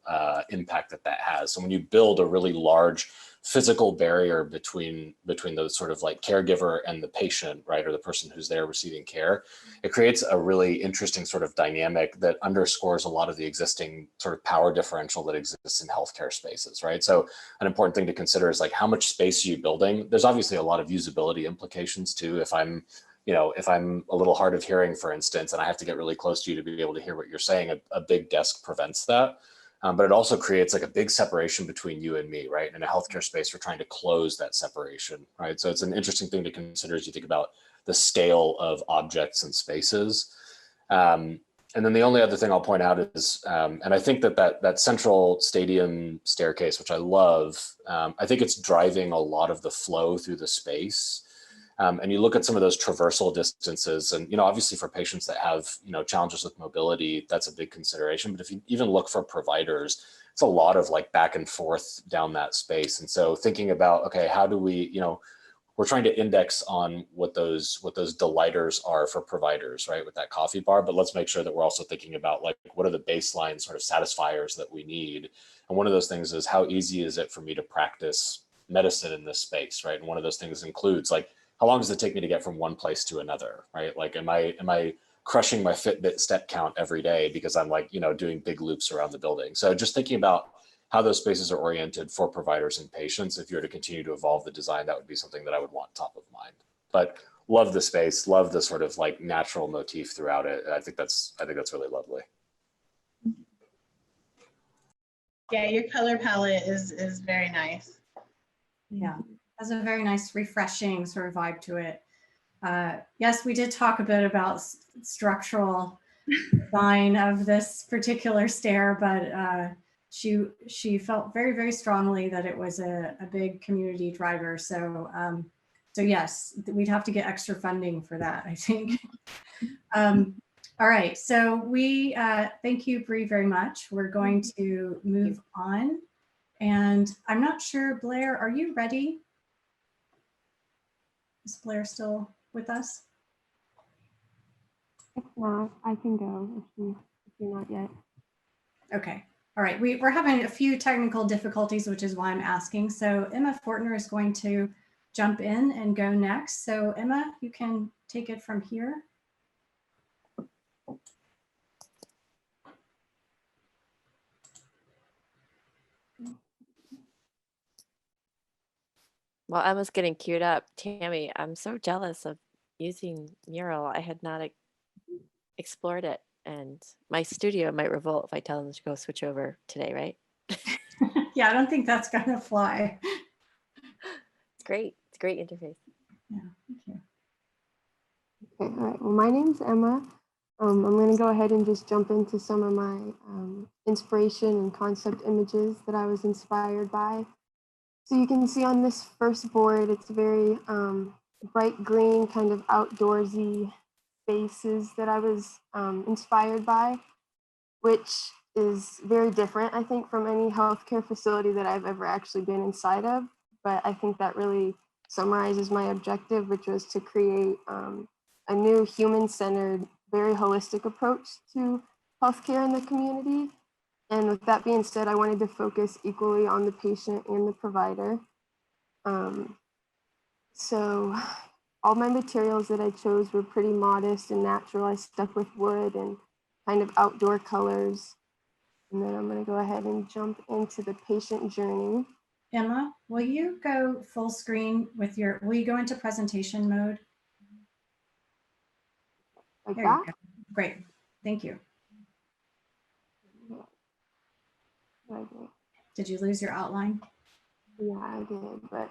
impact that has. So when you build a really large physical barrier between those sort of like caregiver and the patient, right, or the person who's there receiving care, it creates a really interesting sort of dynamic that underscores a lot of the existing sort of power differential that exists in healthcare spaces, right? So an important thing to consider is like, how much space are you building? There's obviously a lot of usability implications too. If I'm a little hard of hearing, for instance, and I have to get really close to you to be able to hear what you're saying, a big desk prevents that. But it also creates like a big separation between you and me, right? In a healthcare space, we're trying to close that separation, right? So it's an interesting thing to consider as you think about the scale of objects and spaces. And then the only other thing I'll point out is, and I think that central stadium staircase, which I love, I think it's driving a lot of the flow through the space. And you look at some of those traversal distances, and, you know, obviously for patients that have, you know, challenges with mobility, that's a big consideration. But if you even look for providers, it's a lot of like back and forth down that space. And so thinking about, okay, how do we, you know, we're trying to index on what those delighters are for providers, right, with that coffee bar, but let's make sure that we're also thinking about like, what are the baseline sort of satisfiers that we need? And one of those things is, how easy is it for me to practice medicine in this space, right? And one of those things includes like, how long does it take me to get from one place to another, right? Like, am I crushing my Fitbit step count every day because I'm like, you know, doing big loops around the building? So just thinking about how those spaces are oriented for providers and patients, if you were to continue to evolve the design, that would be something that I would want top of mind. But love the space, love the sort of like natural motif throughout it. I think that's really lovely. Yeah, your color palette is very nice. Yeah, has a very nice, refreshing sort of vibe to it. Yes, we did talk a bit about structural design of this particular stair, but she felt very, very strongly that it was a big community driver. So yes, we'd have to get extra funding for that, I think. All right, so we thank you, Bree, very much. We're going to move on. And I'm not sure, Blair, are you ready? Is Blair still with us? If not, I can go if you're not yet. Okay. All right. We're having a few technical difficulties, which is why I'm asking. So Emma Fortner is going to jump in and go next. So Emma, you can take it from here. While Emma's getting queued up, Tamie, I'm so jealous of using Mural. I had not explored it, and my studio might revolt if I tell them to go switch over today, right? Yeah, I don't think that's gonna fly. It's great. It's a great interface. Yeah, thank you. Okay, all right. Well, my name's Emma. I'm going to go ahead and just jump into some of my inspiration and concept images that I was inspired by. So you can see on this first board, it's very bright green, kind of outdoorsy spaces that I was inspired by, which is very different, I think, from any healthcare facility that I've ever actually been inside of. But I think that really summarizes my objective, which was to create a new human-centered, very holistic approach to healthcare in the community. And with that being said, I wanted to focus equally on the patient and the provider. So all my materials that I chose were pretty modest and natural. I stuck with wood and kind of outdoor colors. And then I'm going to go ahead and jump into the patient journey. Emma, will you go full screen with your, will you go into presentation mode? Like There that? you go. Great, thank you. Did you lose your outline? Yeah, I did, but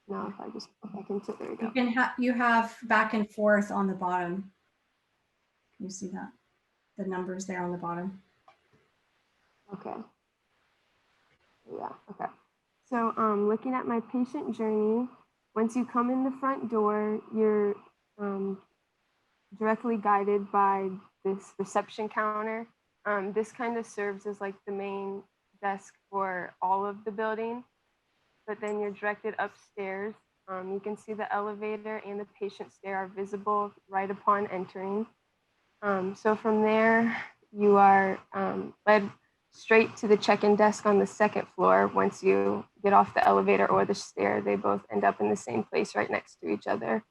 now if I just go back into, there you go. You can you have back and forth on the bottom. Can you see that? The numbers there on the bottom. Okay. Yeah, okay. So looking at my patient journey, once you come in the front door, you're directly guided by this reception counter. This kind of serves as like the main desk for all of the building, but then you're directed upstairs. You can see the elevator and the patient stair are visible right upon entering. So from there, you are led straight to the check-in desk on the second floor. Once you get off the elevator or the stair, they both end up in the same place right next to each other.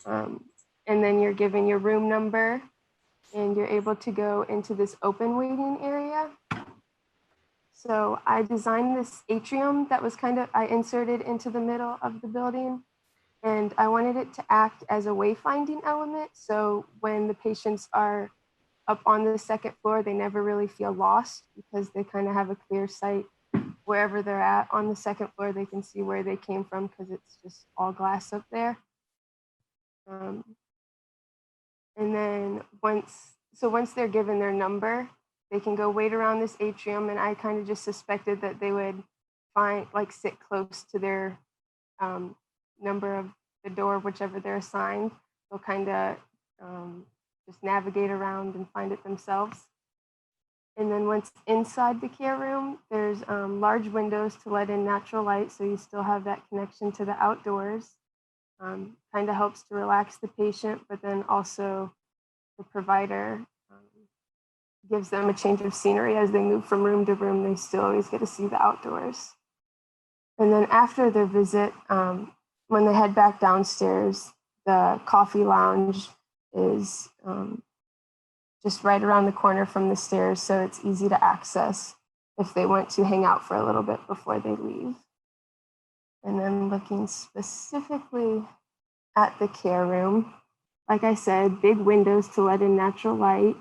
And then you're given your room number and you're able to go into this open waiting area. So I designed this atrium that was I inserted into the middle of the building, and I wanted it to act as a wayfinding element. So when the patients are up on the second floor, they never really feel lost because they kind of have a clear sight wherever they're at. On the second floor, they can see where they came from because it's just all glass up there. And then once they're given their number, they can go wait around this atrium. And I kind of just suspected that they would sit close to their number of the door, whichever they're assigned. They'll kind of just navigate around and find it themselves. And then once inside the care room, there's large windows to let in natural light, so you still have that connection to the outdoors. Kind of helps to relax the patient, but then also the provider gives them a change of scenery as they move from room to room. They still always get to see the outdoors. And then after their visit, when they head back downstairs, the coffee lounge is just right around the corner from the stairs, so it's easy to access if they want to hang out for a little bit before they leave. And then looking specifically at the care room, like I said, big windows to let in natural light.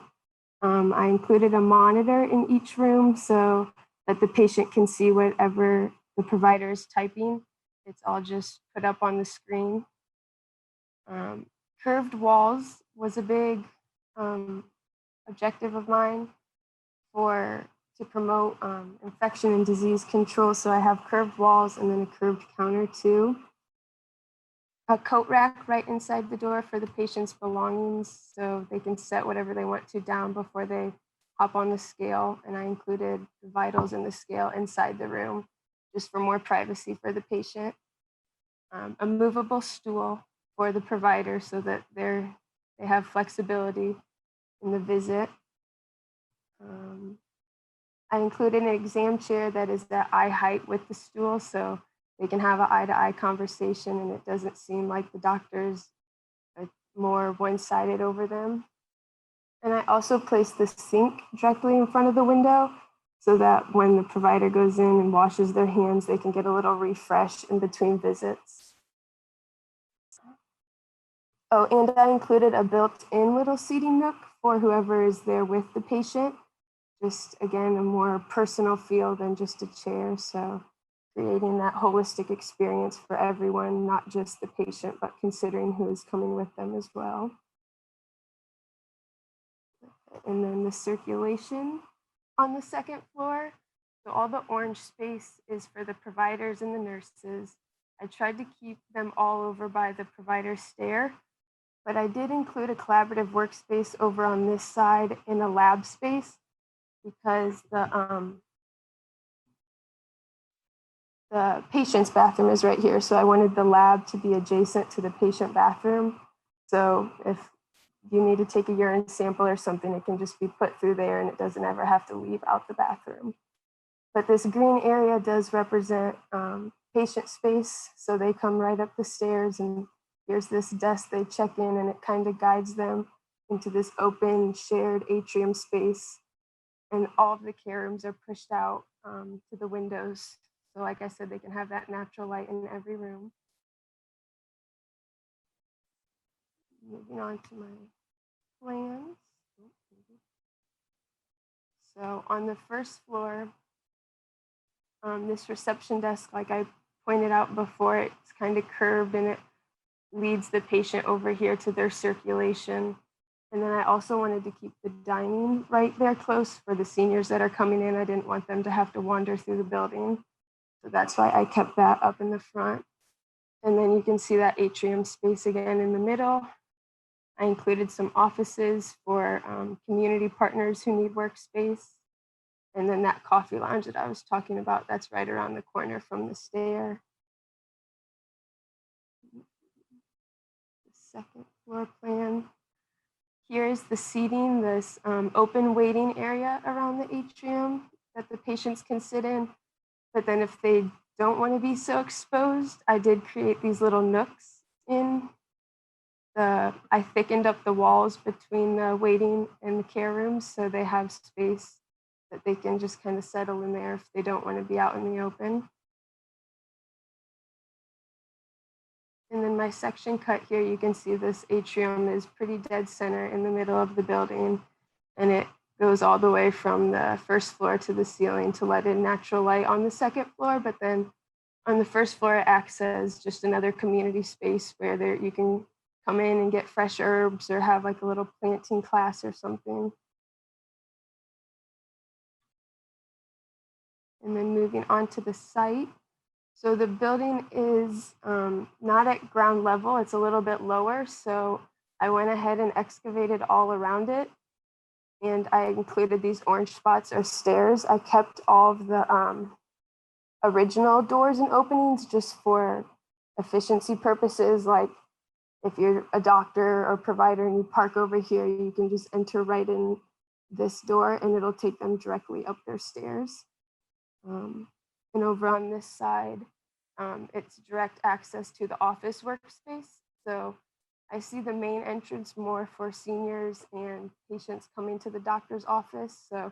I included a monitor in each room so that the patient can see whatever the provider is typing. It's all just put up on the screen. Curved walls was a big objective of mine to promote infection and disease control. So I have curved walls and then a curved counter too. A coat rack right inside the door for the patient's belongings so they can set whatever they want to down before they hop on the scale. And I included the vitals and the scale inside the room just for more privacy for the patient. A movable stool for the provider so that they have flexibility in the visit. I included an exam chair that is at eye height with the stool so they can have an eye-to-eye conversation and it doesn't seem like the doctor's more one-sided over them. And I also placed the sink directly in front of the window so that when the provider goes in and washes their hands, they can get a little refresh in between visits. Oh, and I included a built-in little seating nook for whoever is there with the patient. Just, again, a more personal feel than just a chair. So creating that holistic experience for everyone, not just the patient, but considering who is coming with them as well. And then the circulation on the second floor. So all the orange space is for the providers and the nurses. I tried to keep them all over by the provider stair, but I did include a collaborative workspace over on this side in a lab space because the patient's bathroom is right here. So I wanted the lab to be adjacent to the patient bathroom. So if you need to take a urine sample or something, it can just be put through there and it doesn't ever have to leave out the bathroom. But this green area does represent patient space. So they come right up the stairs and here's this desk they check in and it kind of guides them into this open shared atrium space. And all of the care rooms are pushed out to the windows. So like I said, they can have that natural light in every room. Moving on to my plans. So on the first floor, this reception desk, like I pointed out before, it's kind of curved and it leads the patient over here to their circulation. And then I also wanted to keep the dining right there close for the seniors that are coming in. I didn't want them to have to wander through the building. So that's why I kept that up in the front. And then you can see that atrium space again in the middle. I included some offices for community partners who need workspace. And then that coffee lounge that I was talking about, that's right around the corner from the stair. The second floor plan. Here's the seating, this open waiting area around the atrium that the patients can sit in. But then if they don't want to be so exposed, I did create these little nooks in I thickened up the walls between the waiting and the care rooms so they have space that they can just kind of settle in there if they don't want to be out in the open. And then my section cut here, you can see this atrium is pretty dead center in the middle of the building. And it goes all the way from the first floor to the ceiling to let in natural light on the second floor. But then on the first floor, it acts as just another community space where you can come in and get fresh herbs or have like a little planting class or something. And then moving on to the site. So the building is not at ground level, it's a little bit lower. So I went ahead and excavated all around it. And I included these orange spots as stairs. I kept all of the original doors and openings just for efficiency purposes. Like if you're a doctor or provider and you park over here, you can just enter right in this door and it'll take them directly up their stairs. And over on this side, it's direct access to the office workspace. So I see the main entrance more for seniors and patients coming to the doctor's office. So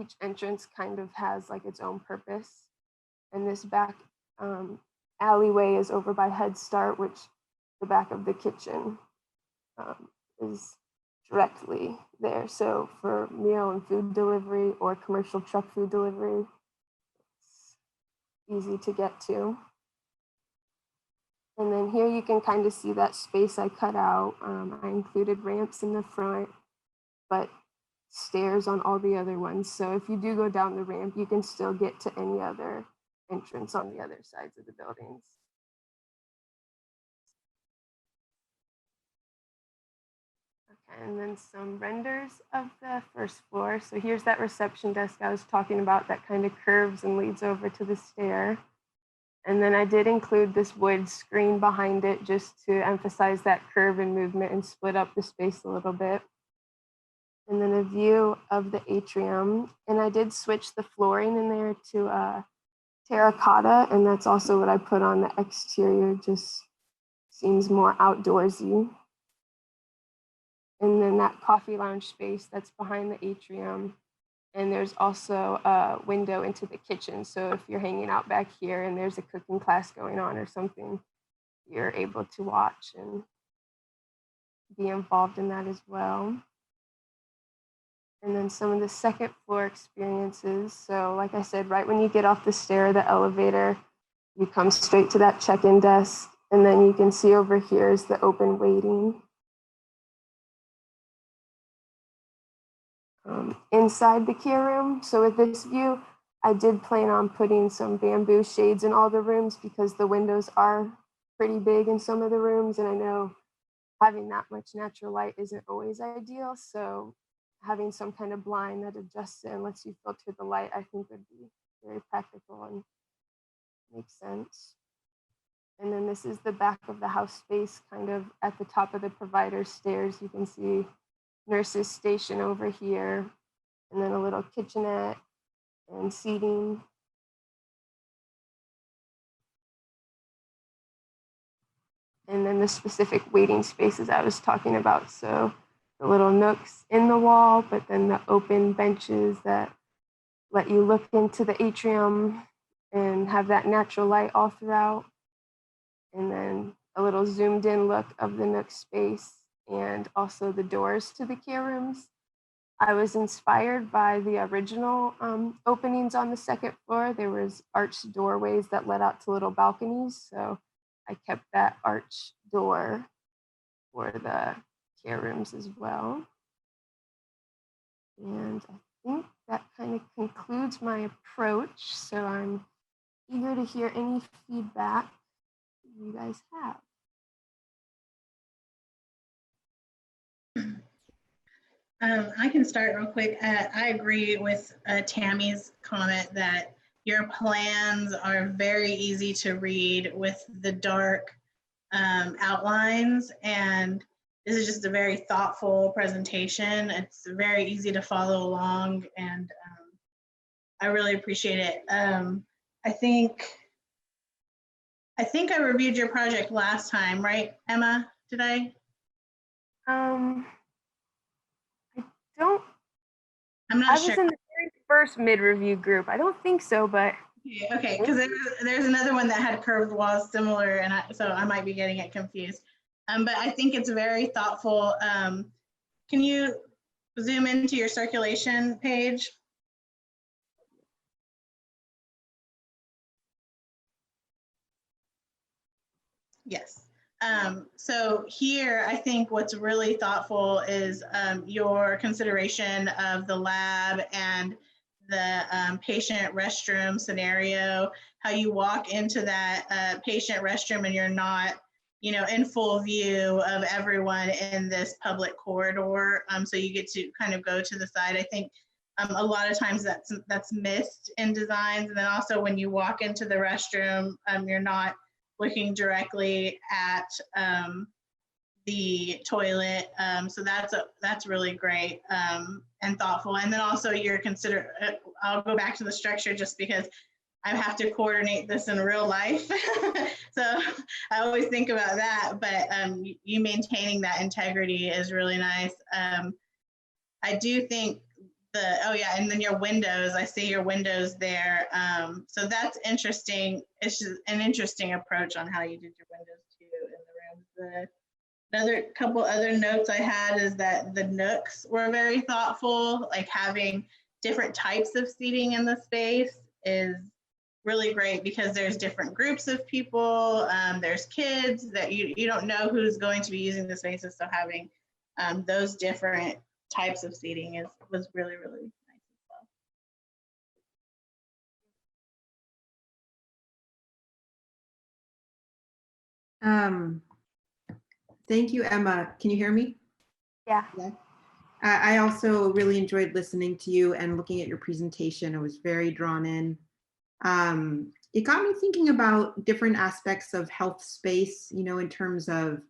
each entrance kind of has like its own purpose. And this back alleyway is over by Head Start, which the back of the kitchen is directly there. So for meal and food delivery or commercial truck food delivery, it's easy to get to. And then here you can kind of see that space I cut out. I included ramps in the front, but stairs on all the other ones. So if you do go down the ramp, you can still get to any other entrance on the other sides of the buildings. Okay, and then some renders of the first floor. So here's that reception desk I was talking about that kind of curves and leads over to the stair. And then I did include this wood screen behind it just to emphasize that curve and movement and split up the space a little bit. And then a view of the atrium. And I did switch the flooring in there to terracotta, and that's also what I put on the exterior, just seems more outdoorsy. And then that coffee lounge space that's behind the atrium. And there's also a window into the kitchen. So if you're hanging out back here and there's a cooking class going on or something, you're able to watch and be involved in that as well. And then some of the second floor experiences. So like I said, right when you get off the stair, the elevator, you come straight to that check-in desk. And then you can see over here is the open waiting. Inside the care room. So with this view, I did plan on putting some bamboo shades in all the rooms because the windows are pretty big in some of the rooms. And I know having that much natural light isn't always ideal. So having some kind of blind that adjusts it and lets you filter the light, I think would be very practical and makes sense. And then this is the back of the house space, kind of at the top of the provider stairs. You can see nurses station over here, and then a little kitchenette and seating. And then the specific waiting spaces I was talking about. So the little nooks in the wall, but then the open benches that let you look into the atrium and have that natural light all throughout. And then a little zoomed in look of the nook space and also the doors to the care rooms. I was inspired by the original openings on the second floor. There was arched doorways that led out to little balconies. So I kept that arch door for the care rooms as well. And I think that kind of concludes my approach. So I'm eager to hear any feedback you guys have. I can start real quick. I agree with Tammie's comment that your plans are very easy to read with the dark outlines, and this is just a very thoughtful presentation. It's very easy to follow along, and I really appreciate it. I think I reviewed your project last time, right, Emma? Did I? I'm not I sure. was in the very first mid-review group. I don't think so, but. Okay, because there's another one that had curved walls similar, and so I might be getting it confused. But I think it's very thoughtful. Can you zoom into your circulation page? Yes. So here, I think what's really thoughtful is your consideration of the lab and the patient restroom scenario, how you walk into that patient restroom and you're not, you know, in full view of everyone in this public corridor. So you get to kind of go to the side. I think a lot of times that's missed in designs. And then also when you walk into the restroom, you're not looking directly at the toilet. So that's really great and thoughtful. And then also I'll go back to the structure just because I have to coordinate this in real life. So I always think about that, but you maintaining that integrity is really nice. I do think and then your windows, I see your windows there. So that's interesting. It's just an interesting approach on how you did your windows too in the rooms. Another couple other notes I had is that the nooks were very thoughtful, like having different types of seating in the space is really great because there's different groups of people, there's kids that you don't know who's going to be using the spaces, so having those different types of seating was really, really nice as well. Thank you, Emma. Can you hear me? Yeah. I also really enjoyed listening to you and looking at your presentation. I was very drawn in. It got me thinking about different aspects of health space, you know, in terms of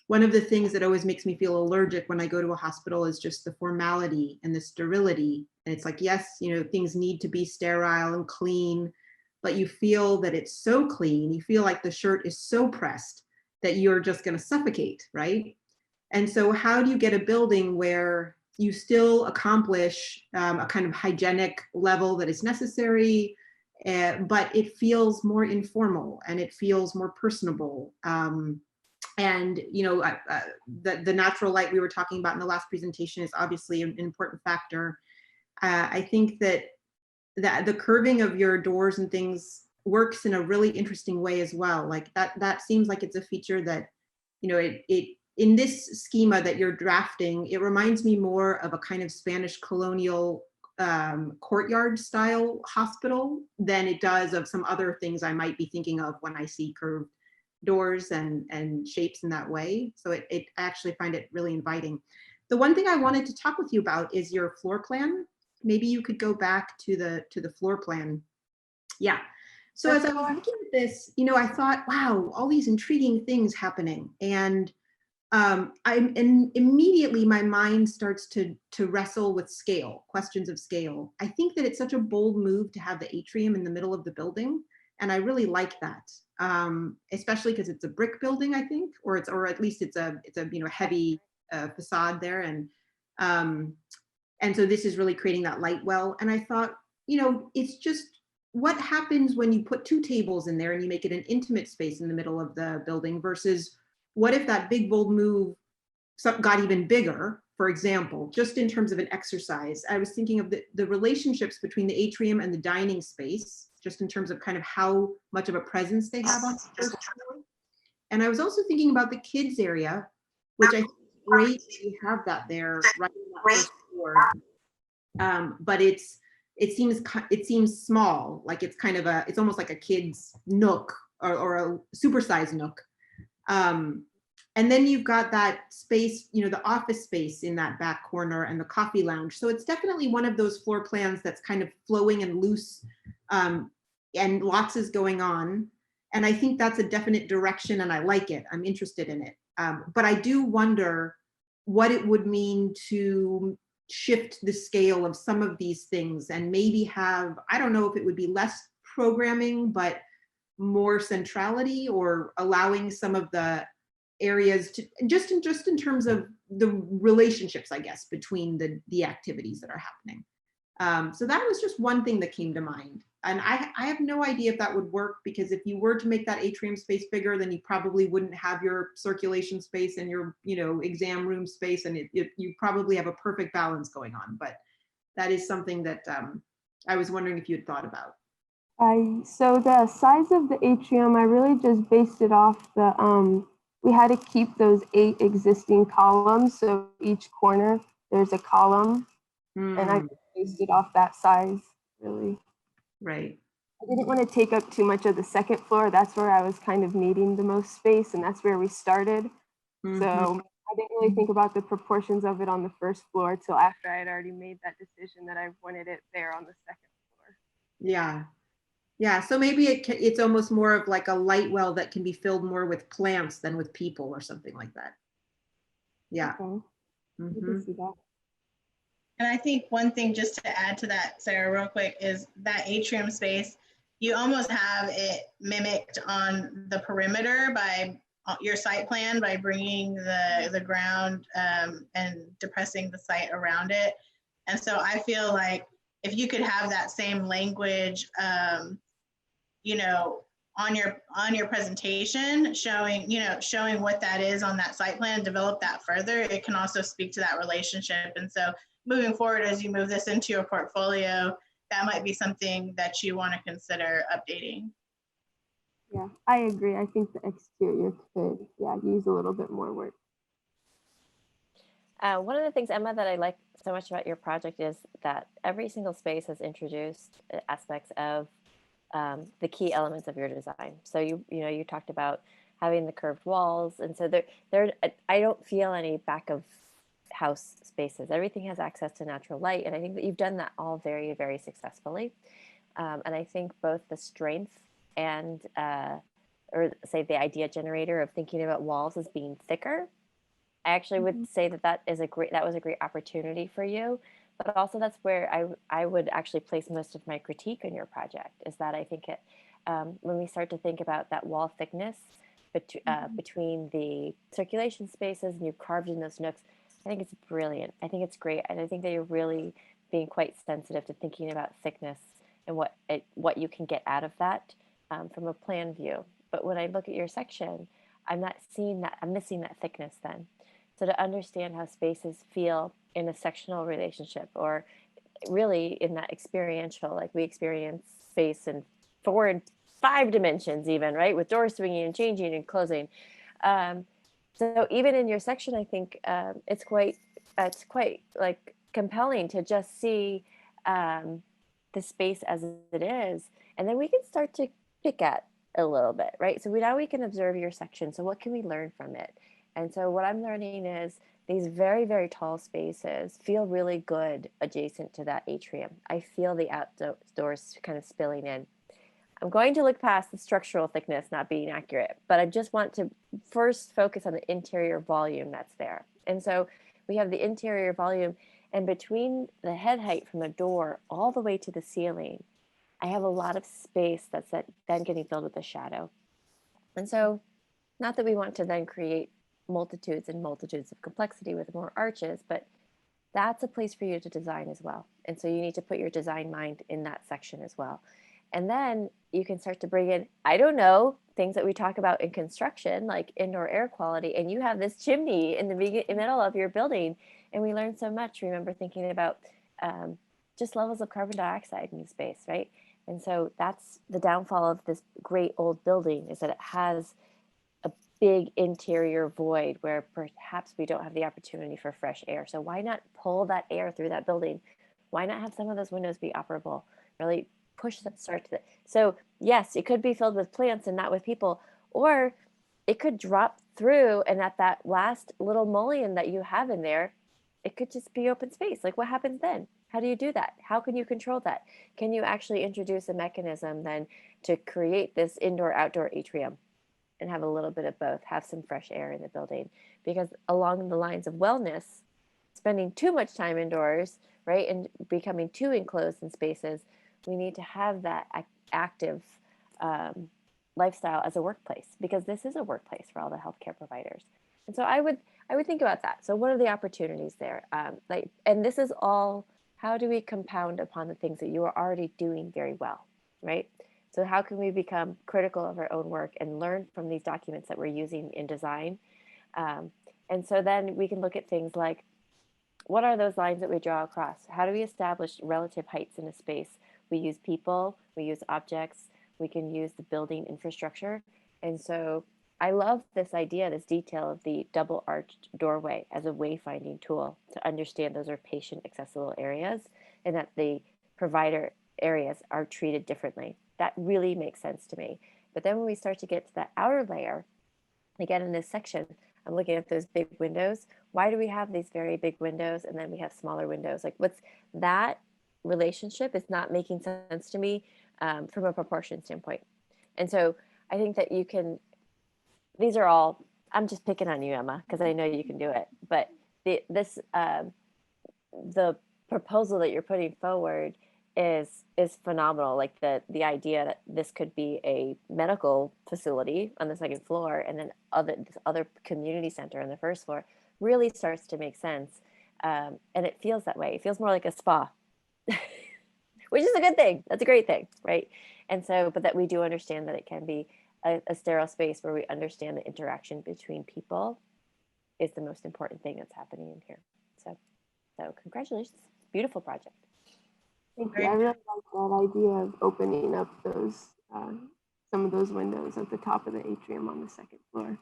one of the things that always makes me feel allergic when I go to a hospital is just the formality and the sterility. And it's like, yes, you know, things need to be sterile and clean, but you feel that it's so clean, you feel like the shirt is so pressed that you're just going to suffocate, right? And so how do you get a building where you still accomplish a kind of hygienic level that is necessary, but it feels more informal and it feels more personable. And you know, the natural light we were talking about in the last presentation is obviously an important factor. I think that the curving of your doors and things works in a really interesting way as well. Like that seems like it's a feature that, you know, it in this schema that you're drafting, it reminds me more of a kind of Spanish colonial courtyard style hospital than it does of some other things I might be thinking of when I see curved doors and shapes in that way. So I actually find it really inviting. The one thing I wanted to talk with you about is your floor plan. Maybe you could go back to the floor plan. Yeah. So as I was looking at this, you know, I thought, wow, all these intriguing things happening. And immediately my mind starts to wrestle with scale, questions of scale. I think that it's such a bold move to have the atrium in the middle of the building. And I really like that, especially because it's a brick building, I think, or at least it's a you know, heavy facade there. And so this is really creating that light well. And I thought, you know, it's just what happens when you put two tables in there and you make it an intimate space in the middle of the building versus what if that big bold move got even bigger, for example, just in terms of an exercise. I was thinking of the relationships between the atrium and the dining space, just in terms of kind of how much of a presence they have on the first floor. And I was also thinking about the kids area, which I think is great that you have that there right in that first floor. But it seems small, like it's kind of it's almost like a kid's nook or a supersized nook. And then you've got that space, you know, the office space in that back corner and the coffee lounge. So it's definitely one of those floor plans that's kind of flowing and loose, and lots is going on. And I think that's a definite direction and I like it. I'm interested in it. But I do wonder what it would mean to shift the scale of some of these things and maybe have, I don't know if it would be less programming, but more centrality, or allowing some of the areas to just in terms of the relationships, I guess, between the activities that are happening. So that was just one thing that came to mind. And I have no idea if that would work, because if you were to make that atrium space bigger, then you probably wouldn't have your circulation space and your, you know, exam room space, and you probably have a perfect balance going on. But that is something that I was wondering if you had thought about. So the size of the atrium, I really just based it off the, we had to keep those 8 existing columns. So each corner, there's a column, and I based it off that size, really. Right. I didn't want to take up too much of the second floor. That's where I was kind of needing the most space, and that's where we started. So I didn't really think about the proportions of it on the first floor till after I had already made that decision that I wanted it there on the second floor. Yeah. Yeah, so maybe it's almost more of like a light well that can be filled more with plants than with people or something like that. Yeah. Okay. You can see that. And I think one thing just to add to that, Sarah, real quick, is that atrium space, you almost have it mimicked on the perimeter by your site plan, by bringing the ground and depressing the site around it. And so I feel like if you could have that same language, you know, on your presentation, showing what that is on that site plan, develop that further, it can also speak to that relationship. And so moving forward, as you move this into your portfolio, that might be something that you want to consider updating. Yeah, I agree. I think the exterior could, use a little bit more work. One of the things, Emma, that I like so much about your project is that every single space has introduced aspects of the key elements of your design. So you talked about having the curved walls, and so there I don't feel any back of house spaces. Everything has access to natural light, and I think that you've done that all very, very successfully. And I think both the strength and or say the idea generator of thinking about walls as being thicker, I actually would say that was a great opportunity for you, but also that's where I would actually place most of my critique on your project, is that I think it, when we start to think about that wall thickness between the circulation spaces and you've carved in those nooks, I think it's brilliant. I think it's great. And I think that you're really being quite sensitive to thinking about thickness and what you can get out of that from a plan view. But when I look at your section, I'm not seeing that, I'm missing that thickness then. So to understand how spaces feel in a sectional relationship, or really in that experiential, like we experience space in 4 and 5 dimensions even, right? With doors swinging and changing and closing. So even in your section, I think it's quite like compelling to just see the space as it is. And then we can start to pick at a little bit, right? So now we can observe your section. So what can we learn from it? And so what I'm learning is these very, very tall spaces feel really good adjacent to that atrium. I feel the outdoors kind of spilling in. I'm going to look past the structural thickness not being accurate, but I just want to first focus on the interior volume that's there. And so we have the interior volume, and between the head height from the door all the way to the ceiling, I have a lot of space that's then getting filled with a shadow. And so not that we want to then create multitudes and multitudes of complexity with more arches, but that's a place for you to design as well. And so you need to put your design mind in that section as well. And then you can start to bring in, I don't know, things that we talk about in construction, like indoor air quality, and you have this chimney in the middle of your building. And we learned so much, remember thinking about just levels of carbon dioxide in the space, right? And so that's the downfall of this great old building, is that it has a big interior void where perhaps we don't have the opportunity for fresh air. So why not pull that air through that building? Why not have some of those windows be operable? Really push that start to it. So yes, it could be filled with plants and not with people, or it could drop through, and at that last little mullion that you have in there, it could just be open space. Like what happens then? How do you do that? How can you control that? Can you actually introduce a mechanism then to create this indoor-outdoor atrium and have a little bit of both, have some fresh air in the building? Because along the lines of wellness, spending too much time indoors, right, and becoming too enclosed in spaces, we need to have that active lifestyle as a workplace, because this is a workplace for all the healthcare providers. And so I would think about that. So what are the opportunities there? And this is all, how do we compound upon the things that you are already doing very well, right? So how can we become critical of our own work and learn from these documents that we're using in design? And so then we can look at things like, what are those lines that we draw across? How do we establish relative heights in a space? We use people, we use objects, we can use the building infrastructure. And so I love this idea, this detail of the double arched doorway as a wayfinding tool to understand those are patient accessible areas, and that the provider areas are treated differently. That really makes sense to me. But then when we start to get to that outer layer, again in this section, I'm looking at those big windows. Why do we have these very big windows and then we have smaller windows? Like what's that relationship is not making sense to me from a proportion standpoint. And so I think that you can, these are all, I'm just picking on you, Emma, because I know you can do it. But the proposal that you're putting forward is phenomenal. Like the idea that this could be a medical facility on the second floor, and then this other community center on the first floor really starts to make sense. And it feels that way. It feels more like a spa, which is a good thing. That's a great thing, right? And so, but that we do understand that it can be a sterile space where we understand the interaction between people is the most important thing that's happening in here. So congratulations, beautiful project. Thank you. I really like that idea of opening up those some of those windows at the top of the atrium on the second floor.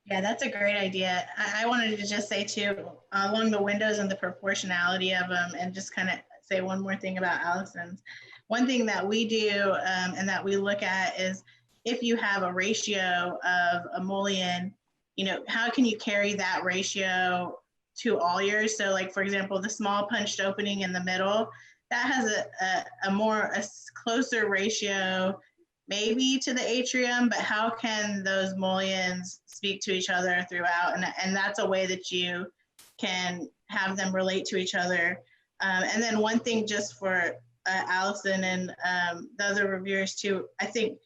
Yeah, that's a great idea. I wanted to just say too, along the windows and the proportionality of them, and just kind of say one more thing about Allison's. One thing that we do and that we look at is, if you have a ratio of a mullion, how can you carry that ratio to all yours? So like, for example, the small punched opening in the middle, that has a closer ratio maybe to the atrium, but how can those mullions speak to each other throughout? And that's a way that you can have them relate to each other. And then one thing just for Allison and the other reviewers too, I think,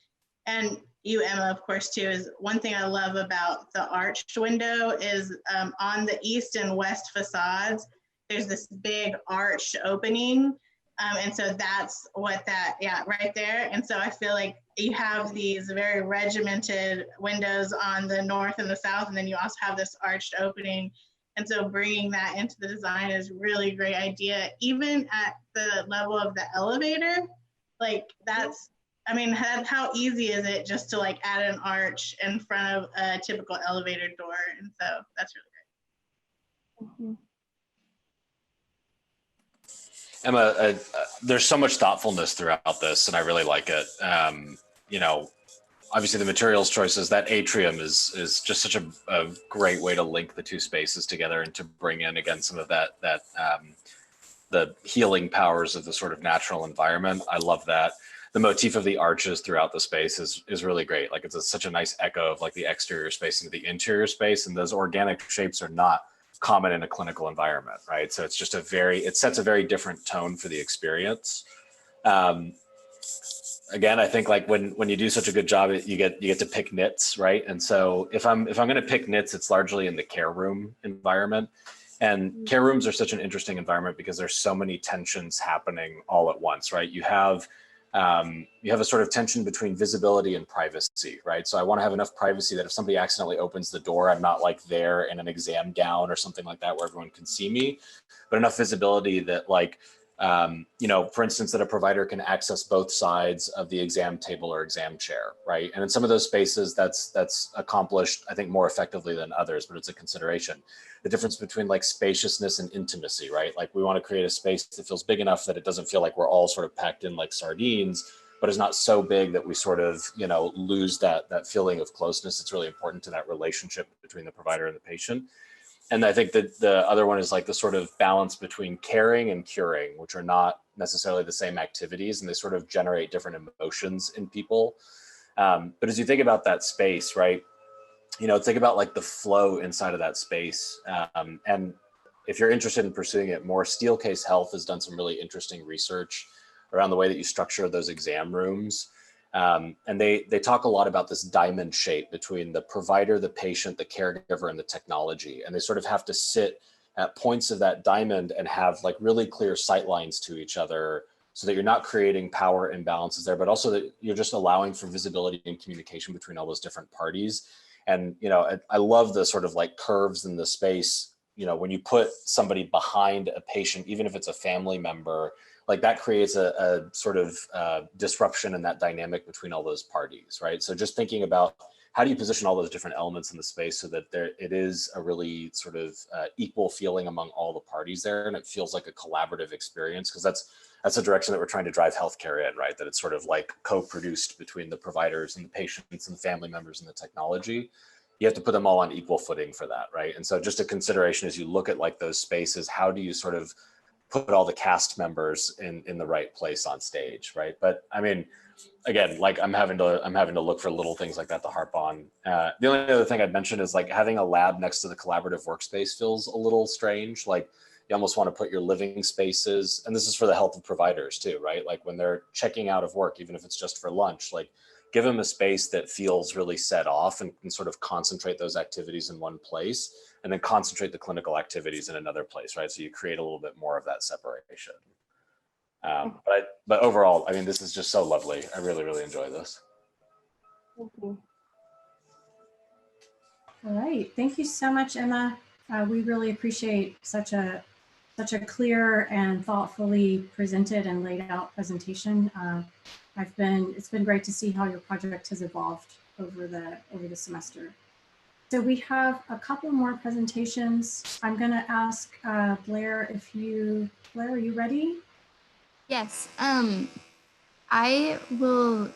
and you, Emma, of course, too, is one thing I love about the arched window is on the east and west facades, there's this big arched opening. And so that's what that, yeah, right there. And so I feel like you have these very regimented windows on the north and the south, and then you also have this arched opening. And so bringing that into the design is really a great idea. Even at the level of the elevator, like that's, I mean, how easy is it just to like add an arch in front of a typical elevator door? And so that's really great. Emma, there's so much thoughtfulness throughout this, and I really like it. You know, obviously the materials choices, that atrium is just such a great way to link the two spaces together and to bring in, again, some of that the healing powers of the sort of natural environment. I love that. The motif of the arches throughout the space is really great. Like it's such a nice echo of like the exterior space into the interior space, and those organic shapes are not common in a clinical environment, right? So it's just it sets a very different tone for the experience. Again, I think like when you do such a good job, you get to pick nits, right? And so if I'm going to pick nits, it's largely in the care room environment. And care rooms are such an interesting environment because there's so many tensions happening all at once, right? You have a sort of tension between visibility and privacy, right? So I want to have enough privacy that if somebody accidentally opens the door, I'm not like there in an exam gown or something like that where everyone can see me, but enough visibility that like, you know, for instance, that a provider can access both sides of the exam table or exam chair, right? And in some of those spaces, that's accomplished, I think, more effectively than others, but it's a consideration. The difference between like spaciousness and intimacy, right? Like we want to create a space that feels big enough that it doesn't feel like we're all sort of packed in like sardines, but is not so big that we sort of, you know, lose that feeling of closeness. It's really important to that relationship between the provider and the patient. And I think that the other one is like the sort of balance between caring and curing, which are not necessarily the same activities, and they sort of generate different emotions in people. But as you think about that space, right, you know, think about like the flow inside of that space. And if you're interested in pursuing it more, Steelcase Health has done some really interesting research around the way that you structure those exam rooms. And they talk a lot about this diamond shape between the provider, the patient, the caregiver, and the technology. And they sort of have to sit at points of that diamond and have like really clear sight lines to each other so that you're not creating power imbalances there, but also that you're just allowing for visibility and communication between all those different parties. And, you know, I love the sort of like curves in the space. You know, when you put somebody behind a patient, even if it's a family member, like that creates a sort of disruption in that dynamic between all those parties, right? So just thinking about how do you position all those different elements in the space so that it is a really sort of equal feeling among all the parties there, and it feels like a collaborative experience, because that's the direction that we're trying to drive healthcare in, right? That it's sort of like co-produced between the providers and the patients and the family members and the technology. You have to put them all on equal footing for that, right? And so just a consideration as you look at like those spaces, how do you sort of put all the cast members in the right place on stage, right? But I mean, again, like I'm having to look for little things like that to harp on. The only other thing I'd mention is like having a lab next to the collaborative workspace feels a little strange. Like you almost want to put your living spaces, and this is for the health of providers too, right? Like when they're checking out of work, even if it's just for lunch, like give them a space that feels really set off and can sort of concentrate those activities in one place, and then concentrate the clinical activities in another place, right? So you create a little bit more of that separation. But overall, I mean, this is just so lovely. I really, really enjoy this. Thank you. All right, thank you so much, Emma. We really appreciate such a clear and thoughtfully presented and laid out presentation. It's been great to see how your project has evolved over the semester. So we have a couple more presentations. I'm going to ask Blair Blair, are you ready? Yes. I will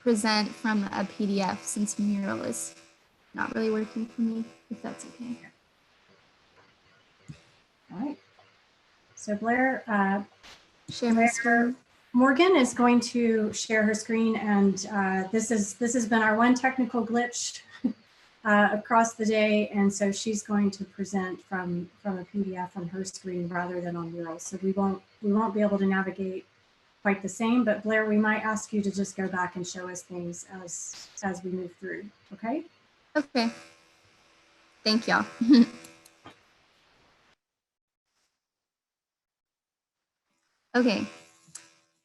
present from a PDF since Mural is not really working for me, if that's okay. All right. So Blair, share my screen. Morgan is going to share her screen, and this has been our one technical glitch across the day. And so she's going to present from a PDF on her screen rather than on Mural. So we won't be able to navigate quite the same, but Blair, we might ask you to just go back and show us things as we move through, okay? Okay. Thank y'all. Okay.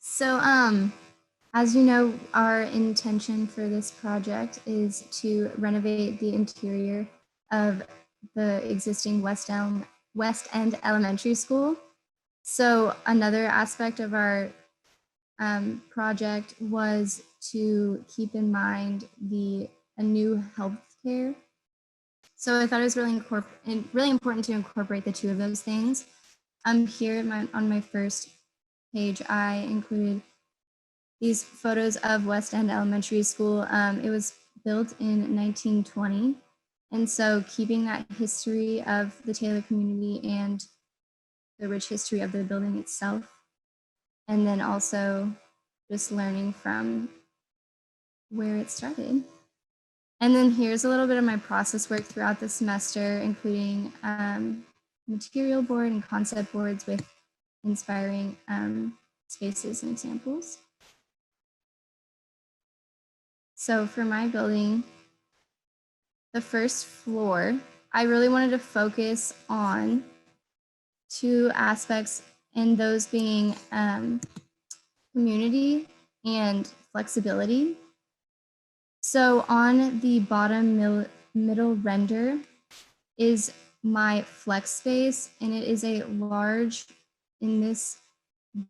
So, as you know, our intention for this project is to renovate the interior of the existing West End Elementary School. So another aspect of our project was to keep in mind a new healthcare. So I thought it was really important to incorporate the two of those things. Here on my first page, I included these photos of West End Elementary School. It was built in 1920. And so keeping that history of the Taylor community and the rich history of the building itself. And then also just learning from where it started. And then here's a little bit of my process work throughout the semester, including material board and concept boards with inspiring spaces and examples. So for my building, the first floor, I really wanted to focus on two aspects, and those being community and flexibility. So on the bottom middle render is my flex space, and it is a large, in this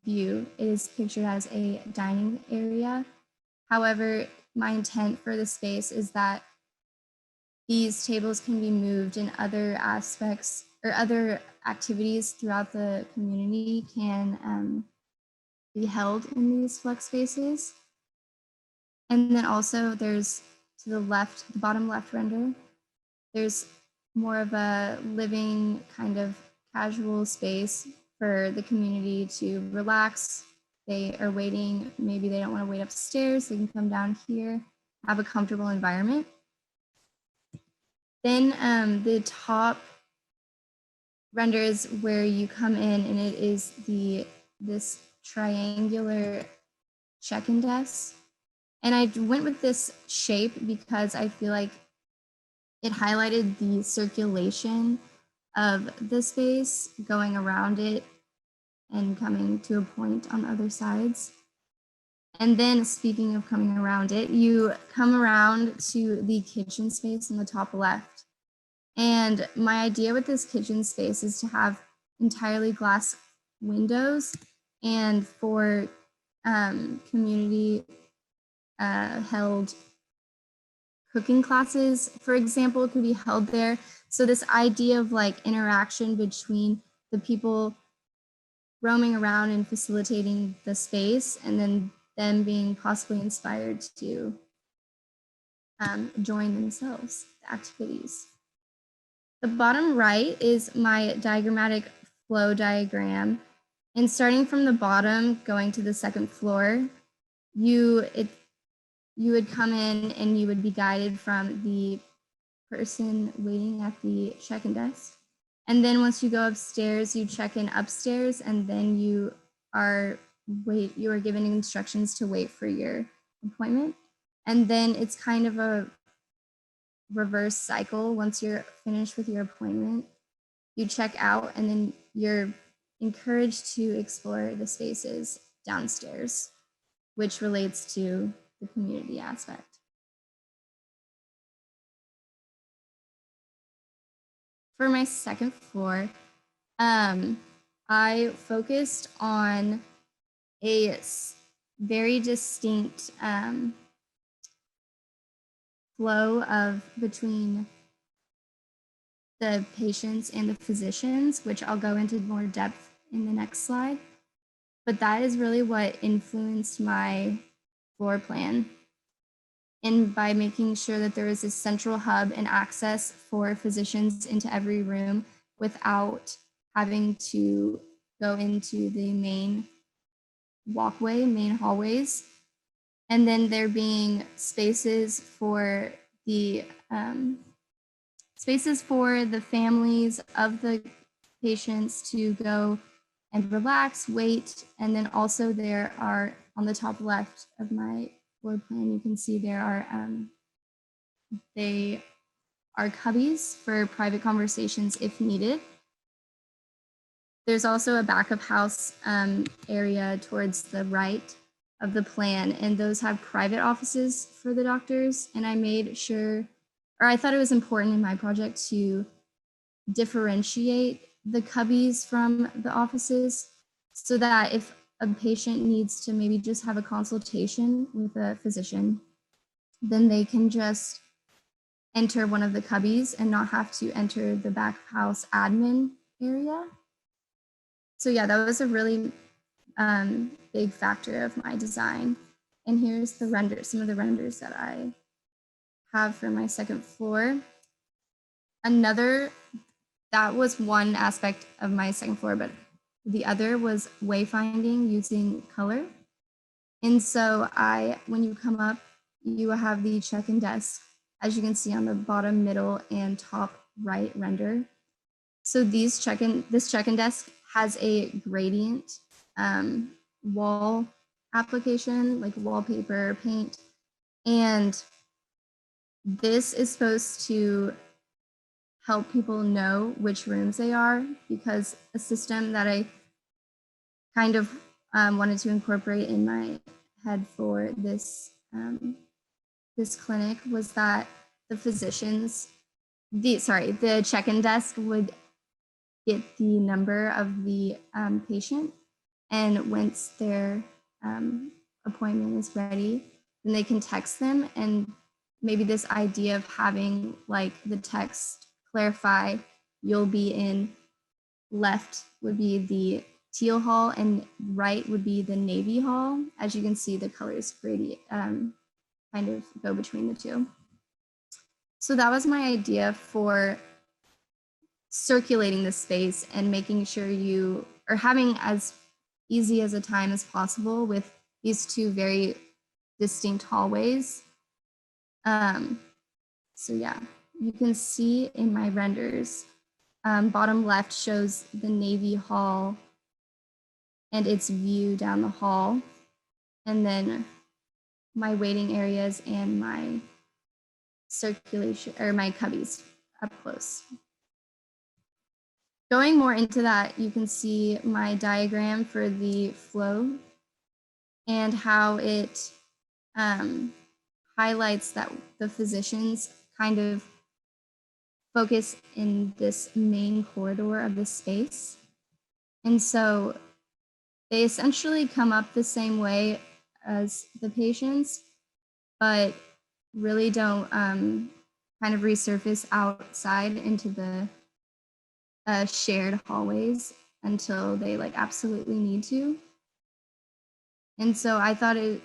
view, it is pictured as a dining area. However, my intent for the space is that these tables can be moved, and other aspects or other activities throughout the community can be held in these flex spaces. And then also there's to the left, the bottom left render, there's more of a living kind of casual space for the community to relax. They are waiting, maybe they don't want to wait upstairs, they can come down here, have a comfortable environment. Then the top render is where you come in, and it is this triangular check-in desk. And I went with this shape because I feel like it highlighted the circulation of the space, going around it and coming to a point on other sides. And then speaking of coming around it, you come around to the kitchen space in the top left. And my idea with this kitchen space is to have entirely glass windows, and for community held cooking classes, for example, could be held there. So this idea of like interaction between the people roaming around and facilitating the space, and then them being possibly inspired to join themselves, the activities. The bottom right is my diagrammatic flow diagram. And starting from the bottom, going to the second floor, you would come in and you would be guided from the person waiting at the check-in desk. And then once you go upstairs, you check in upstairs, and then you are given instructions to wait for your appointment. And then it's kind of a reverse cycle. Once you're finished with your appointment, you check out, and then you're encouraged to explore the spaces downstairs, which relates to the community aspect. For my second floor, I focused on a very distinct flow of between the patients and the physicians, which I'll go into more depth in the next slide. But that is really what influenced my floor plan. And by making sure that there is a central hub and access for physicians into every room without having to go into the main walkway, main hallways. And then there being spaces for the spaces for the families of the patients to go and relax, wait, and then also there are, on the top left of my floor plan, you can see there are they are cubbies for private conversations if needed. There's also a backup house area towards the right of the plan, and those have private offices for the doctors. And I made sure, or I thought it was important in my project to differentiate the cubbies from the offices so that if a patient needs to maybe just have a consultation with a physician, then they can just enter one of the cubbies and not have to enter the back of house admin area. So yeah, that was a really big factor of my design. And here's the render, some of the renders that I have for my second floor. That was one aspect of my second floor, but the other was wayfinding using color. And so when you come up, you have the check-in desk, as you can see on the bottom, middle, and top right render. So this check-in desk has a gradient wall application, like wallpaper, paint. And this is supposed to help people know which rooms they are, because a system that I kind of wanted to incorporate in my head for this this clinic was that the physicians, the check-in desk would get the number of the patient, and once their appointment is ready, then they can text them. And maybe this idea of having like the text clarify, you'll be in, left would be the teal hall and right would be the navy hall. As you can see, the colors gradient kind of go between the two. So that was my idea for circulating the space and making sure you are having as easy as a time as possible with these two very distinct hallways. So yeah, you can see in my renders, bottom left shows the Navy Hall and its view down the hall, and then my waiting areas and my circulation, or my cubbies up close. Going more into that, you can see my diagram for the flow and how it highlights that the physicians kind of focus in this main corridor of the space. And so they essentially come up the same way as the patients, but really don't kind of resurface outside into the shared hallways until they like absolutely need to. And so I thought it